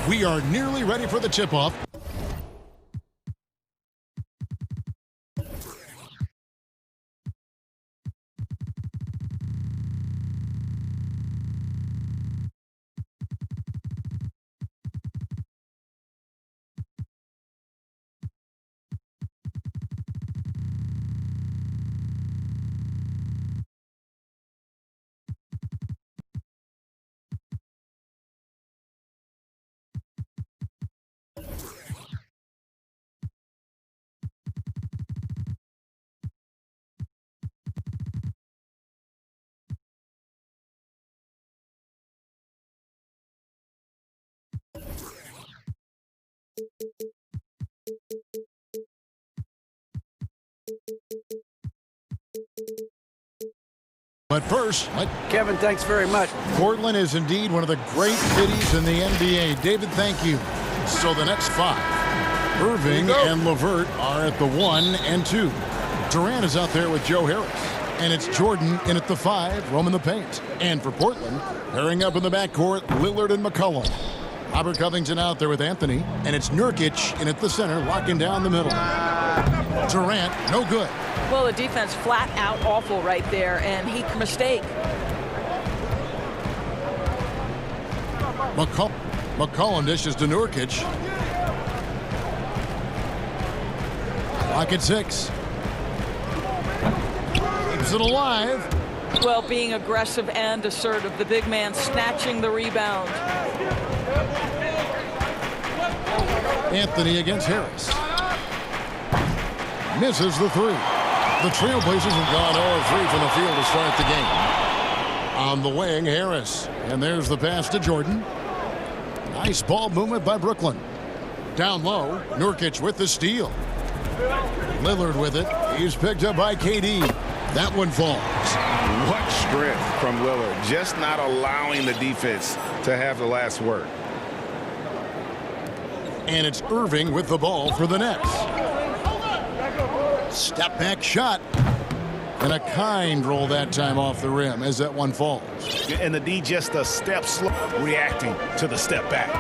We are nearly ready for the tip-off. But first,
Kevin, thanks very much.
Portland is indeed one of the great cities in the NBA. David, thank you. So the next five, Irving and LeVert are at the 1 and 2. Durant is out there with Joe Harris. And it's Jordan in at the 5, roaming the paint. And for Portland, pairing up in the backcourt, Lillard and McCollum. Robert Covington out there with Anthony. And it's Nurkic in at the center, locking down the middle. Durant, no good.
Well, the defense flat out awful right there, and he mistake.
McCollum dishes to Nurkic. Clock at 6. Keeps it alive.
Well, being aggressive and assertive. The big man snatching the rebound.
Anthony against Harris. Misses the 3. The Trailblazers have gone 0-3 from the field to start the game. On the wing, Harris. And there's the pass to Jordan. Nice ball movement by Brooklyn. Down low, Nurkic with the steal. Lillard with it. He's picked up by KD. That one falls.
What strength from Lillard. Just not allowing the defense to have the last word.
And it's Irving with the ball for the Nets. Step back shot. And a kind roll that time off the rim as that one falls.
And the D just a step slow, reacting to the step back.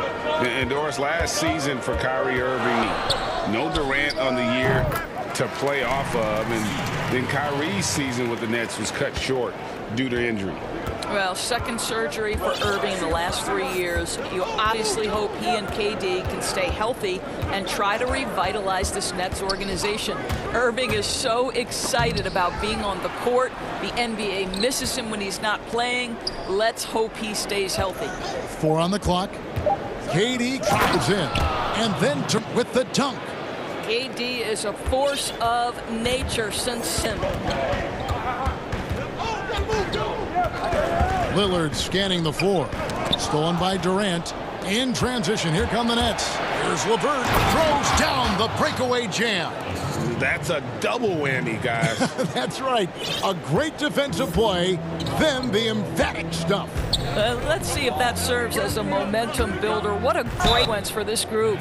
And Doris, last season for Kyrie Irving, no Durant on the year to play off of. And then Kyrie's season with the Nets was cut short due to injury.
Well, second surgery for Irving in the last 3 years. You obviously hope he and KD can stay healthy and try to revitalize this Nets organization. Irving is so excited about being on the court. The NBA misses him when he's not playing. Let's hope he stays healthy.
4 on the clock. KD comes in and then with the dunk.
KD is a force of nature since him.
Lillard scanning the floor. Stolen by Durant. In transition, here come the Nets. Here's LeVert. Throws down the breakaway jam.
That's a double whammy, guys.
That's right. A great defensive play, then the emphatic stuff.
Let's see if that serves as a momentum builder. What a great wins for this group.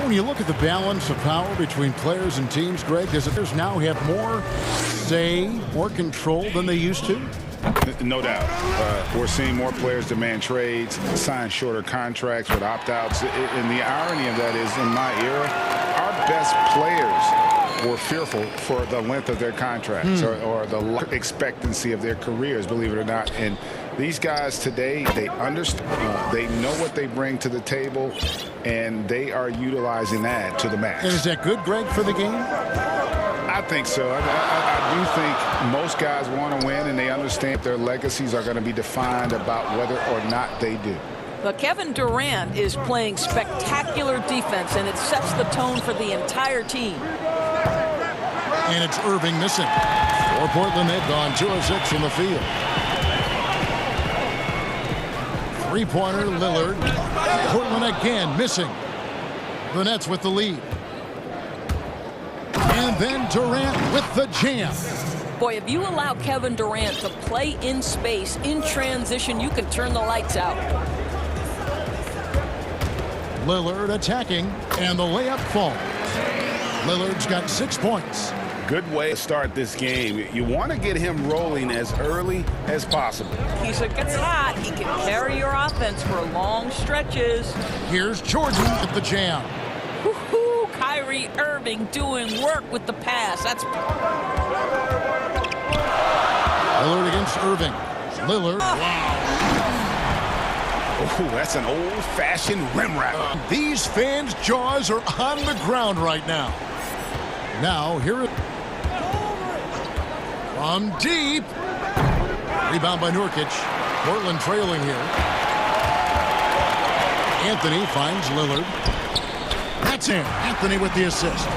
When you look at the balance of power between players and teams, Greg, does players now have more say, more control than they used to?
No doubt. We're seeing more players demand trades, sign shorter contracts with opt-outs. And the irony of that is, in my era, our best players were fearful for the length of their contracts or the expectancy of their careers, believe it or not. And these guys today, they understand, they know what they bring to the table, and they are utilizing that to the max.
And is that good, Greg, for the game?
I think so. I do think most guys want to win, and they understand their legacies are going to be defined about whether or not they do.
But Kevin Durant is playing spectacular defense, and it sets the tone for the entire team.
And it's Irving missing. For Portland, they've gone 2 of 6 from the field. Three-pointer, Lillard. Portland again missing. The Nets with the lead. And then Durant with the jam.
Boy, if you allow Kevin Durant to play in space, in transition, you can turn the lights out.
Lillard attacking, and the layup falls. Lillard's got 6 points.
Good way to start this game. You want to get him rolling as early as possible.
He's gets hot. He can carry your offense for long stretches.
Here's Jordan at the jam.
Woo-hoo, Kyrie Irving doing work with the pass. That's
Lillard against Irving. Lillard. Wow.
Oh, that's an old-fashioned rim wrap.
These fans' jaws are on the ground right now. Now, here it from deep. Rebound by Nurkic. Portland trailing here. Anthony finds Lillard. That's him. Anthony with the assist.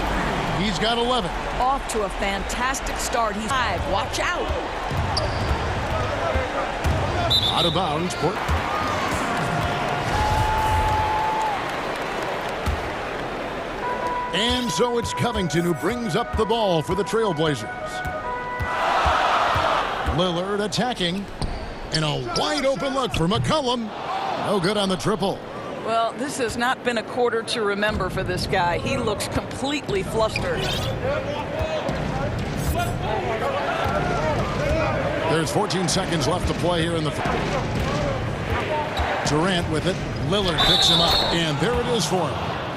He's got 11.
Off to a fantastic start. He's 5. Watch out.
Out of bounds. And so it's Covington who brings up the ball for the Trailblazers. Lillard attacking. And a wide open look for McCollum. No good on the triple.
Well, this has not been a quarter to remember for this guy. He looks completely flustered.
There's 14 seconds left to play here in the Durant with it. Lillard picks him up. And there it is for him.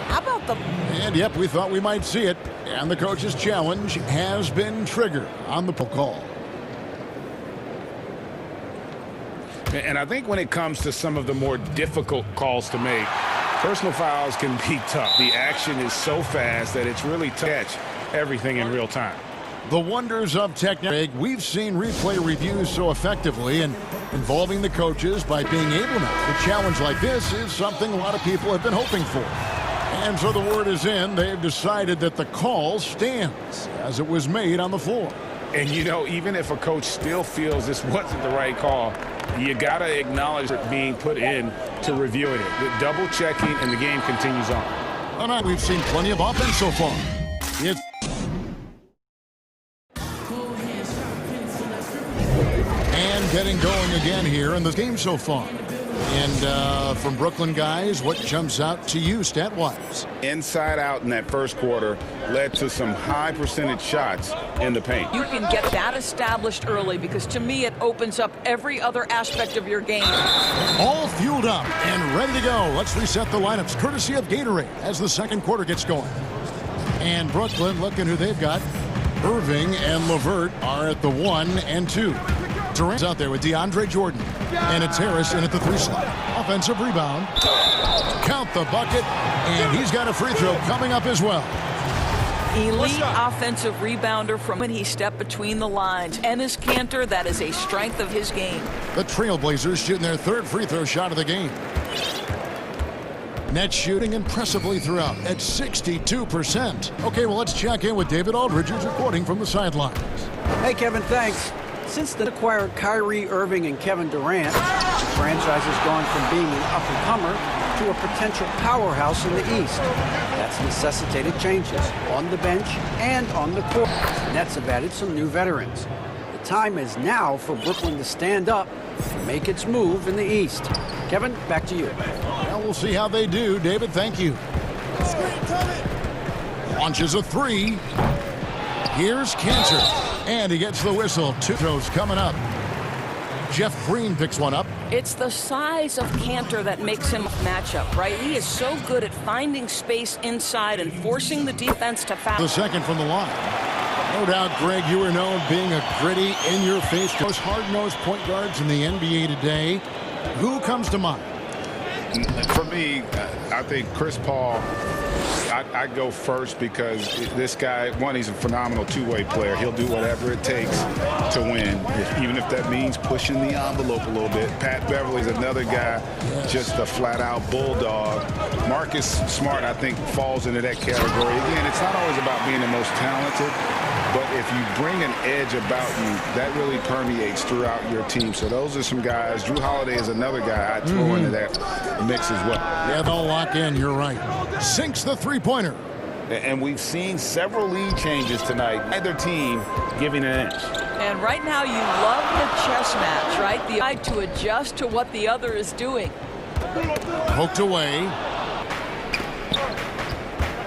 How about the...
And yep, we thought we might see it. And the coach's challenge has been triggered on the call.
And I think when it comes to some of the more difficult calls to make, personal fouls can be tough. The action is so fast that it's really tough to catch everything in real time.
The wonders of technology. We've seen replay reviews so effectively, and involving the coaches by being able to. A challenge like this is something a lot of people have been hoping for. And so the word is in. They've decided that the call stands as it was made on the floor.
And, you know, even if a coach still feels this wasn't the right call, you got to acknowledge it being put in to reviewing it. The double checking, and the game continues on.
All right, we've seen plenty of offense so far. It's and getting going again here in the game so far. And from Brooklyn guys, what jumps out to you stat-wise?
Inside out in that first quarter led to some high percentage shots in the paint.
You can get that established early because to me it opens up every other aspect of your game.
All fueled up and ready to go. Let's reset the lineups courtesy of Gatorade as the second quarter gets going. And Brooklyn, looking who they've got. Irving and LeVert are at the 1 and 2. Durant's out there with DeAndre Jordan. And it's Harris in at the 3 slot. Offensive rebound. Count the bucket. And he's got a free throw coming up as well.
Elite offensive rebounder from when he stepped between the lines. Enes Kanter, that is a strength of his game.
The Trailblazers shooting their 3rd free throw shot of the game. Nets shooting impressively throughout at 62%. Okay, well, let's check in with David Aldridge, who's reporting from the sidelines.
Hey, Kevin, thanks. Since they acquired Kyrie Irving and Kevin Durant, the franchise has gone from being an up-and-comer to a potential powerhouse in the East. That's necessitated changes on the bench and on the court. The Nets have added some new veterans. The time is now for Brooklyn to stand up and make its move in the East. Kevin, back to you.
Well, we'll see how they do. David, thank you. Launches a 3. Here's Kanter. And he gets the whistle. 2 throws coming up. Jeff Green picks one up.
It's the size of Cantor that makes him a matchup, right? He is so good at finding space inside and forcing the defense to foul.
The second from the line. No doubt, Greg, you are known being a gritty, in-your-face, most hard-nosed point guards in the NBA today. Who comes to mind?
For me, I think Chris Paul, I go first because this guy, one, he's a phenomenal two-way player. He'll do whatever it takes to win, even if that means pushing the envelope a little bit. Pat Beverly's another guy, just a flat-out bulldog. Marcus Smart, I think, falls into that category. Again, it's not always about being the most talented, but if you bring an edge about you, that really permeates throughout your team. So those are some guys. Drew Holiday is another guy I'd throw into that mix as well.
Yeah, they'll lock in. You're right. Sinks the three-pointer.
And we've seen several lead changes tonight. Either team giving an inch.
And right now you love the chess match, right? The eye to adjust to what the other is doing.
Poked away.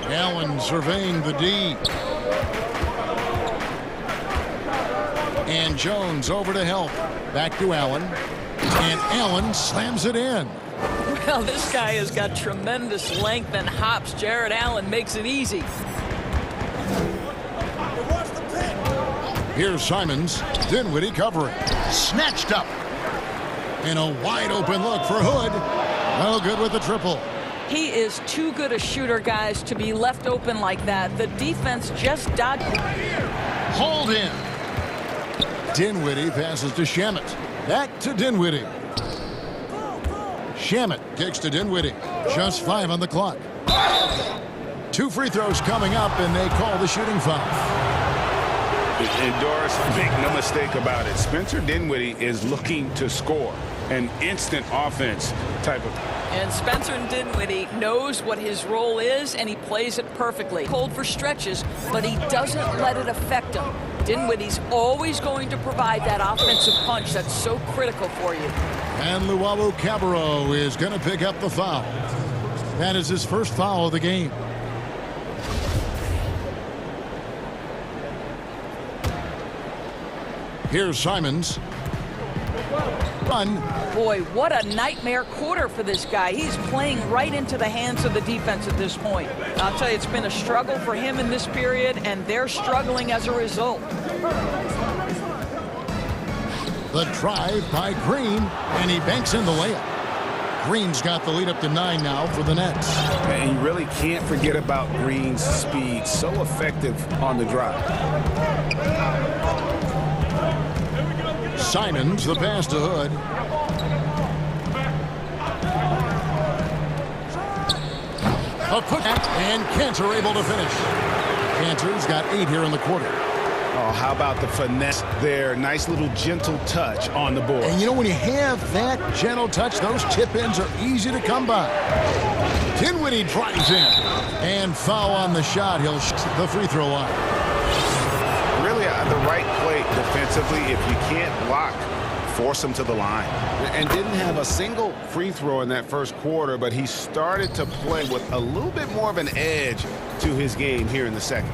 Allen surveying the D. And Jones over to help. Back to Allen. And Allen slams it in.
Well, this guy has got tremendous length and hops. Jared Allen makes it easy.
Here's Simons. Dinwiddie covering. Snatched up. And a wide open look for Hood. No good with the triple.
He is too good a shooter, guys, to be left open like that. The defense just dodged.
Hauled in. Dinwiddie passes to Shamet. Back to Dinwiddie. Shamet kicks to Dinwiddie. Just 5 on the clock. 2 free throws coming up, and they call the shooting foul.
And Doris, make no mistake about it, Spencer Dinwiddie is looking to score. An instant offense type of.
And Spencer Dinwiddie knows what his role is, and he plays it perfectly. Cold for stretches, but he doesn't let it affect him. Dinwiddie's always going to provide that offensive punch that's so critical for you.
And Luwawu Cabarro is going to pick up the foul. That is his first foul of the game. Here's Simons. Run.
Boy, what a nightmare quarter for this guy. He's playing right into the hands of the defense at this point. I'll tell you, it's been a struggle for him in this period, and they're struggling as a result.
The drive by Green, and he banks in the layup. Green's got the lead up to 9 now for the Nets.
And you really can't forget about Green's speed. So effective on the drive.
Simons, the pass to Hood. A putback, and Cantor able to finish. Cantor's got 8 here in the quarter.
Oh, how about the finesse there? Nice little gentle touch on the board.
And you know, when you have that gentle touch, those tip-ins are easy to come by. Dinwiddie drives in. And foul on the shot. He'll shoot the free throw line.
Really the right play defensively. If you can't block, force him to the line. And didn't have a single free throw in that first quarter, but he started to play with a little bit more of an edge to his game here in the second.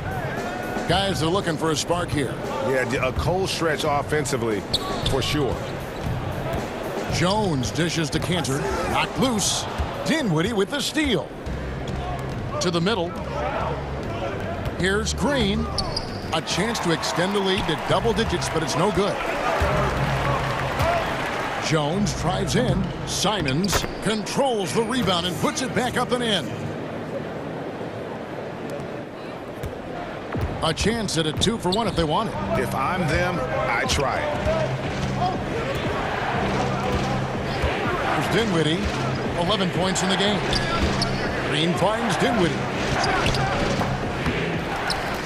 Guys are looking for a spark here.
Yeah, a cold stretch offensively for sure.
Jones dishes to Cantor. Knocked loose. Dinwiddie with the steal. To the middle. Here's Green. A chance to extend the lead to double digits, but it's no good. Jones drives in. Simons controls the rebound and puts it back up and in. A chance at a 2-for-1 if they want it.
If I'm them, I try it.
There's Dinwiddie. 11 points in the game. Green finds Dinwiddie.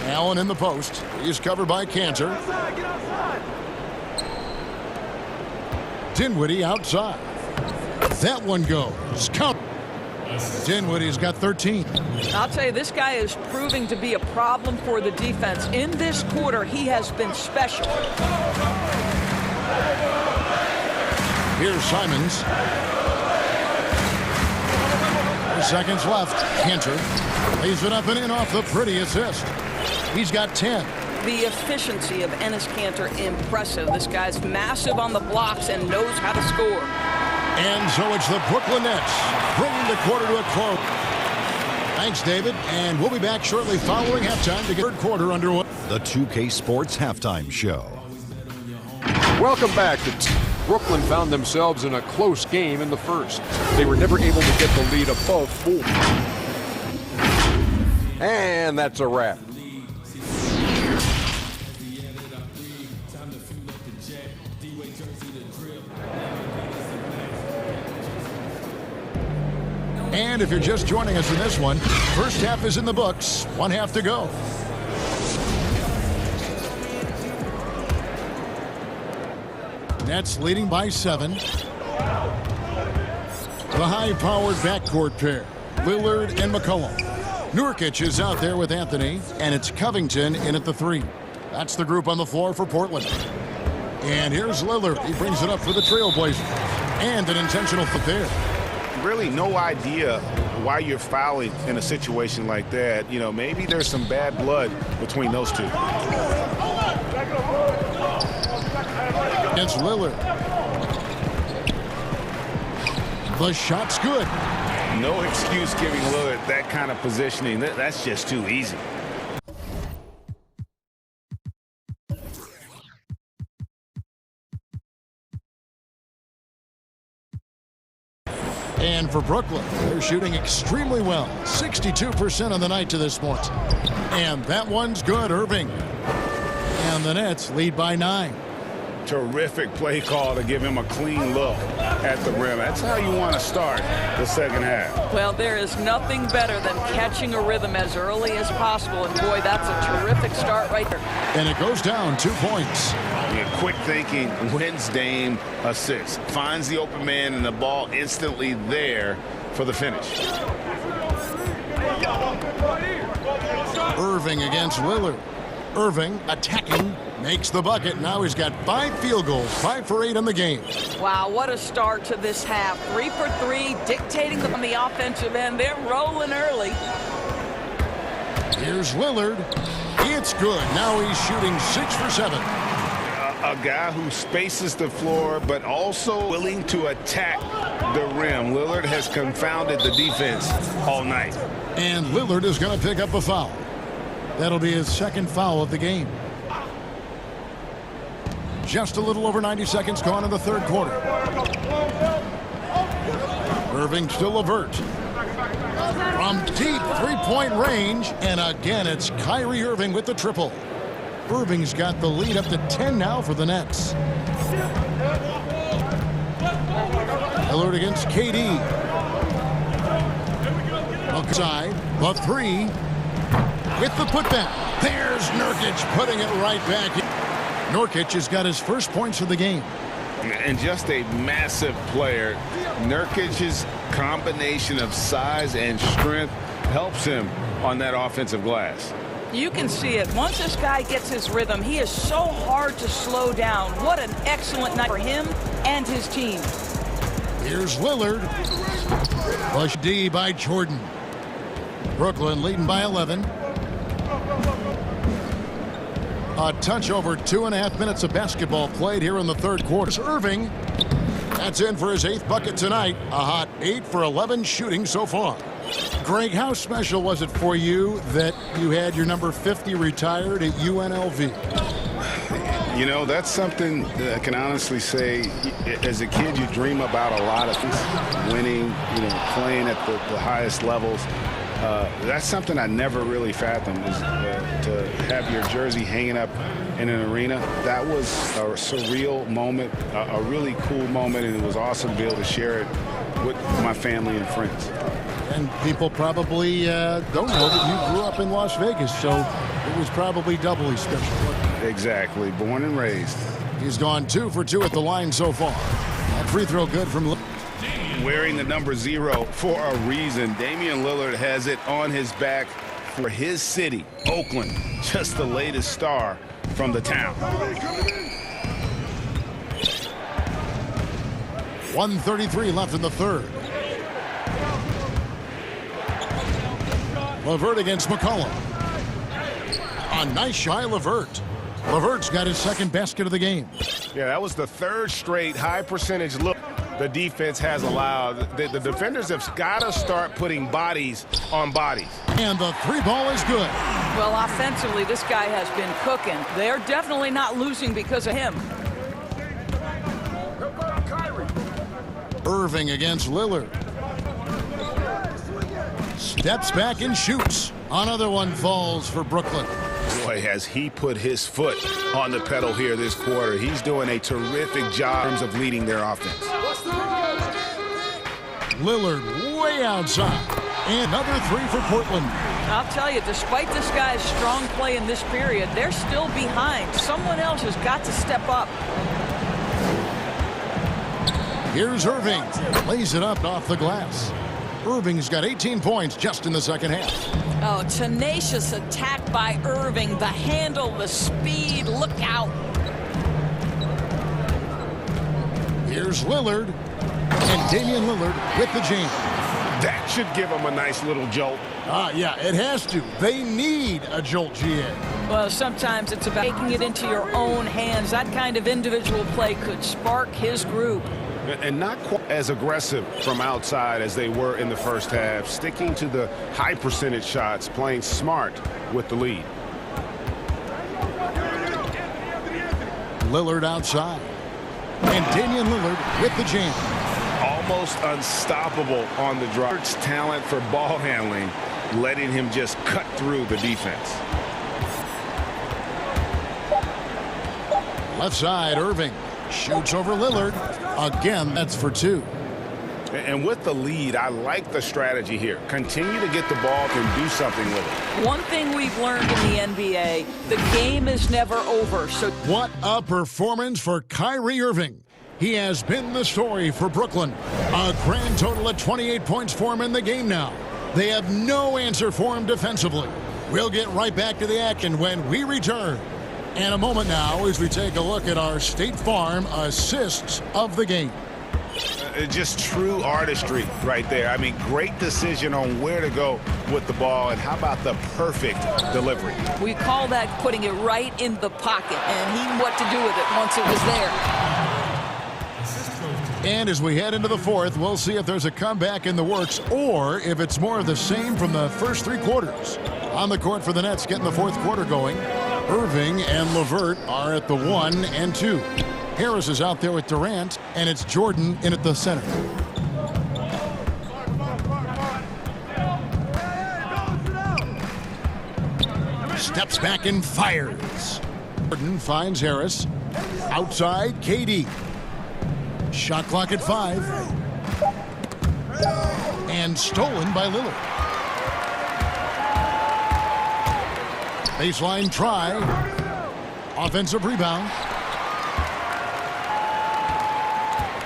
Allen in the post. He's covered by Cantor. Dinwiddie outside. That one goes. Count. Dinwiddie's got 13.
I'll tell you, this guy is proving to be a problem for the defense. In this quarter, he has been special.
Here's Simons. 4 seconds left. Cantor lays it up and in off the pretty assist. He's got 10.
The efficiency of Enes Kanter, impressive. This guy's massive on the blocks and knows how to score.
And so it's the Brooklyn Nets bringing the quarter to a close. Thanks, David. And we'll be back shortly following halftime to get third quarter underway.
The 2K Sports Halftime Show.
Welcome back. Brooklyn found themselves in a close game in the first. They were never able to get the lead above 4. And that's a wrap.
And if you're just joining us in this one, first half is in the books. 1 half to go. Nets leading by 7. The high-powered backcourt pair, Lillard and McCollum. Nurkic is out there with Anthony, and it's Covington in at the 3. That's the group on the floor for Portland. And here's Lillard. He brings it up for the Trailblazers. And an intentional foot there.
Really no idea why you're fouling in a situation like that. You know, maybe there's some bad blood between those two.
Against Lillard. The shot's good.
No excuse giving Lillard that kind of positioning. That's just too easy.
And for Brooklyn, they're shooting extremely well. 62% on the night to this point. And that one's good, Irving. And the Nets lead by 9.
Terrific play call to give him a clean look at the rim. That's how you want to start the second half.
Well, there is nothing better than catching a rhythm as early as possible. And, boy, that's a terrific start right there.
And it goes down 2 points.
Yeah, quick thinking wins Dame assists. Finds the open man and the ball instantly there for the finish.
Irving against Lillard. Irving attacking, makes the bucket. Now he's got 5 field goals, 5 for 8 in the game.
Wow, what a start to this half. 3 for 3, dictating on the offensive end. They're rolling early.
Here's Lillard. It's good. Now he's shooting 6 for 7.
A guy who spaces the floor, but also willing to attack the rim. Lillard has confounded the defense all night.
And Lillard is going to pick up a foul. That'll be his second foul of the game. Just a little over 90 seconds gone in the third quarter. Irving still avert. From deep three-point range, and again it's Kyrie Irving with the triple. Irving's got the lead up to 10 now for the Nets. Lillard against KD. Outside, the 3. With the putback. There's Nurkic putting it right back. Nurkic has got his first points of the game.
And just a massive player. Nurkic's combination of size and strength helps him on that offensive glass.
You can see it. Once this guy gets his rhythm, he is so hard to slow down. What an excellent night for him and his team.
Here's Lillard. Push D by Jordan. Brooklyn leading by 11. A touch over 2.5 minutes of basketball played here in the third quarter. Irving, that's in for his 8th bucket tonight. A hot 8 for 11 shooting so far. Greg, how special was it for you that you had your number 50 retired at UNLV?
You know, that's something that I can honestly say, as a kid, you dream about a lot of things. Winning, you know, playing at the highest levels. That's something I never really fathomed, is to have your jersey hanging up in an arena. That was a surreal moment, a really cool moment, and it was awesome to be able to share it with my family and friends.
And people probably don't know that you grew up in Las Vegas, so it was probably doubly special.
Exactly, born and raised.
He's gone 2 for 2 at the line so far. That free throw good from Lillard.
Wearing the number 0 for a reason. Damian Lillard has it on his back for his city, Oakland. Just the latest star from the town.
1:33 left in the third. LeVert against McCollum. A nice shot by LeVert. LeVert's got his second basket of the game.
Yeah, that was the third straight high percentage look the defense has allowed. The defenders have got to start putting bodies on bodies.
And the three ball is good.
Well, offensively, this guy has been cooking. They're definitely not losing because of him.
Irving against Lillard. Steps back and shoots. Another one falls for Brooklyn.
Boy, has he put his foot on the pedal here this quarter. He's doing a terrific job in terms of leading their offense.
Lillard way outside. And another three for Portland.
I'll tell you, despite this guy's strong play in this period, they're still behind. Someone else has got to step up.
Here's Irving. Lays it up off the glass. Irving's got 18 points just in the second half.
Oh, tenacious attack by Irving. The handle, the speed, look out.
Here's Lillard. And Damian Lillard with the jam.
That should give them a nice little jolt.
Yeah, it has to. They need a jolt, GA.
Well, sometimes it's about taking it into your own hands. That kind of individual play could spark his group.
And not quite as aggressive from outside as they were in the first half. Sticking to the high percentage shots, playing smart with the lead.
Lillard outside. And Damian Lillard with the jam.
Almost unstoppable on the drive. Talent for ball handling, letting him just cut through the defense.
Left side, Irving. Shoots over Lillard. Again, that's for two.
And with the lead, I like the strategy here. Continue to get the ball and do something with it.
One thing we've learned in the NBA, the game is never over. So
what a performance for Kyrie Irving. He has been the story for Brooklyn. A grand total of 28 points for him in the game now. They have no answer for him defensively. We'll get right back to the action when we return. In a moment now as we take a look at our State Farm assists of the game.
Just true artistry right there. I mean, great decision on where to go with the ball, and how about the perfect delivery?
We call that putting it right in the pocket, and he knew what to do with it once it was there.
And as we head into the fourth, we'll see if there's a comeback in the works or if it's more of the same from the first three quarters. On the court for the Nets, getting the fourth quarter going. Irving and LeVert are at the 1 and 2. Harris is out there with Durant, and it's Jordan in at the center. Steps back and fires. Jordan finds Harris. Outside, KD. Shot clock at 5. And stolen by Lillard. Baseline try. Offensive rebound.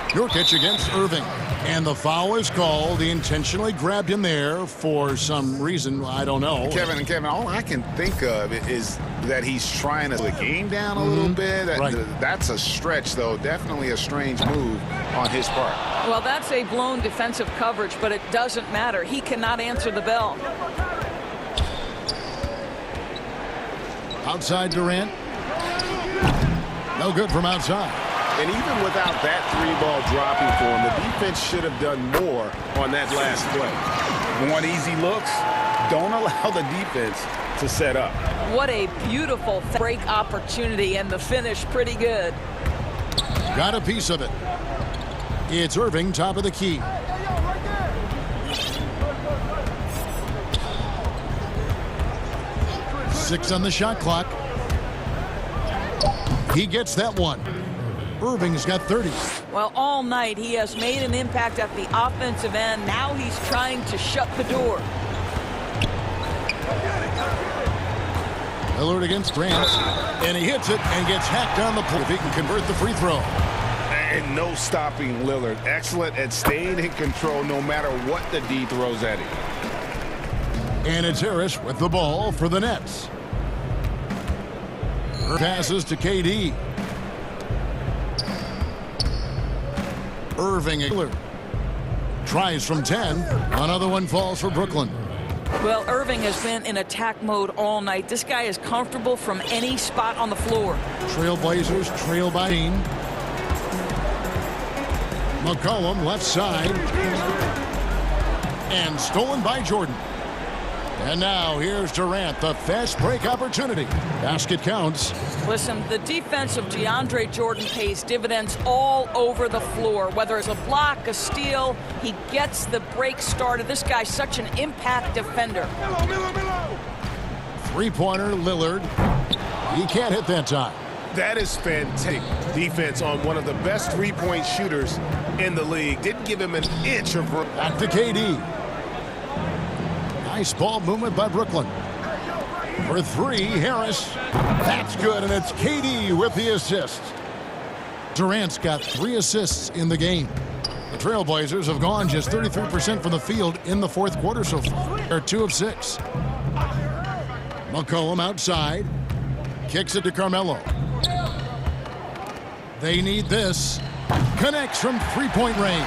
Jokic against Irving. And the foul is called. He intentionally grabbed him there for some reason. I don't know.
Kevin, all I can think of is that he's trying to slow the game down a little bit. That's a stretch, though. Definitely a strange move on his part.
Well, that's a blown defensive coverage, but it doesn't matter. He cannot answer the bell.
Outside Durant. No good from outside.
And even without that three-ball dropping for him, the defense should have done more on that last play. Want easy looks? Don't allow the defense to set up.
What a beautiful break opportunity, and the finish pretty good.
Got a piece of it. It's Irving, top of the key. Six on the shot clock. He gets that one. Irving's got 30.
Well, all night he has made an impact at the offensive end. Now he's trying to shut the door.
Lillard against Grant. And he hits it and gets hacked on the pull if he can convert the free throw.
And no stopping Lillard. Excellent at staying in control no matter what the D throws at him.
And it's Harris with the ball for the Nets. Passes to KD. Irving Lillard tries from 10. Another one falls for Brooklyn.
Well, Irving has been in attack mode all night. This guy is comfortable from any spot on the floor.
Trailblazers trail by 18. McCollum left side. And stolen by Jordan. And now here's Durant, the fast break opportunity. Basket counts.
Listen, the defense of DeAndre Jordan pays dividends all over the floor. Whether it's a block, a steal, he gets the break started. This guy's such an impact defender.
Three-pointer, Lillard. He can't hit that time.
That is fantastic defense on one of the best three-point shooters in the league. Didn't give him an inch of room.
Back to KD. Nice ball movement by Brooklyn. For three, Harris. That's good, and it's KD with the assist. Durant's got 3 assists in the game. The Trailblazers have gone just 33% from the field in the fourth quarter so far. They're 2 of 6. McCollum outside. Kicks it to Carmelo. They need this. Connects from three-point range.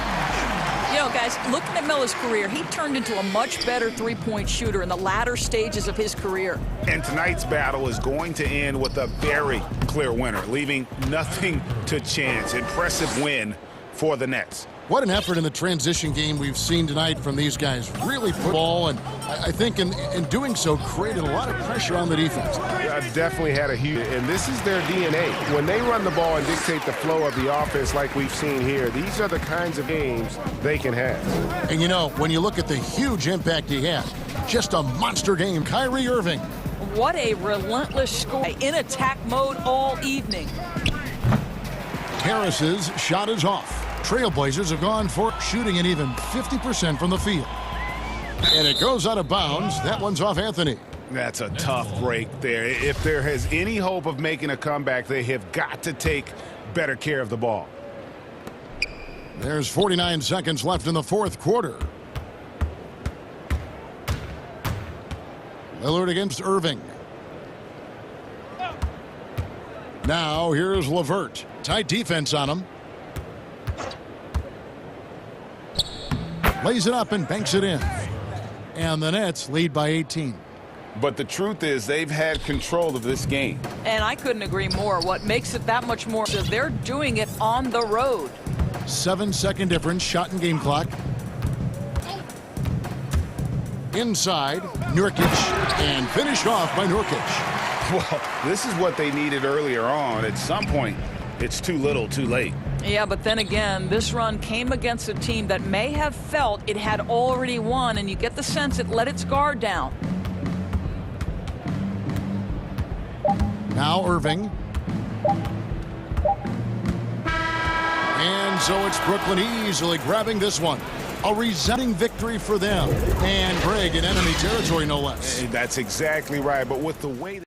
You know, guys, looking at Melo's career, he turned into a much better three-point shooter in the latter stages of his career.
And tonight's battle is going to end with a very clear winner, leaving nothing to chance. Impressive win for the Nets.
What an effort in the transition game we've seen tonight from these guys. Really put ball, and I think in doing so created a lot of pressure on the defense.
Yeah, definitely had a huge, and this is their DNA. When they run the ball and dictate the flow of the offense like we've seen here, these are the kinds of games they can have.
And you know, when you look at the huge impact he had, just a monster game. Kyrie Irving.
What a relentless score in attack mode all evening.
Harris's shot is off. Trailblazers have gone for shooting an even 50% from the field. And it goes out of bounds. That one's off Anthony.
That's a tough break there. If there has any hope of making a comeback, they have got to take better care of the ball.
There's 49 seconds left in the fourth quarter. Lillard against Irving. Now here's LeVert. Tight defense on him. Lays it up and banks it in. And the Nets lead by 18.
But the truth is they've had control of this game.
And I couldn't agree more. What makes it that much more so they're doing it on the road.
7-second difference, shot and game clock. Inside, Nurkic, and finished off by Nurkic.
Well, this is what they needed earlier on. At some point, it's too little, too late.
Yeah, but then again, this run came against a team that may have felt it had already won, and you get the sense it let its guard down.
Now Irving. And so it's Brooklyn easily grabbing this one. A resounding victory for them. And Greg in enemy territory, no less.
That's exactly right. But with the way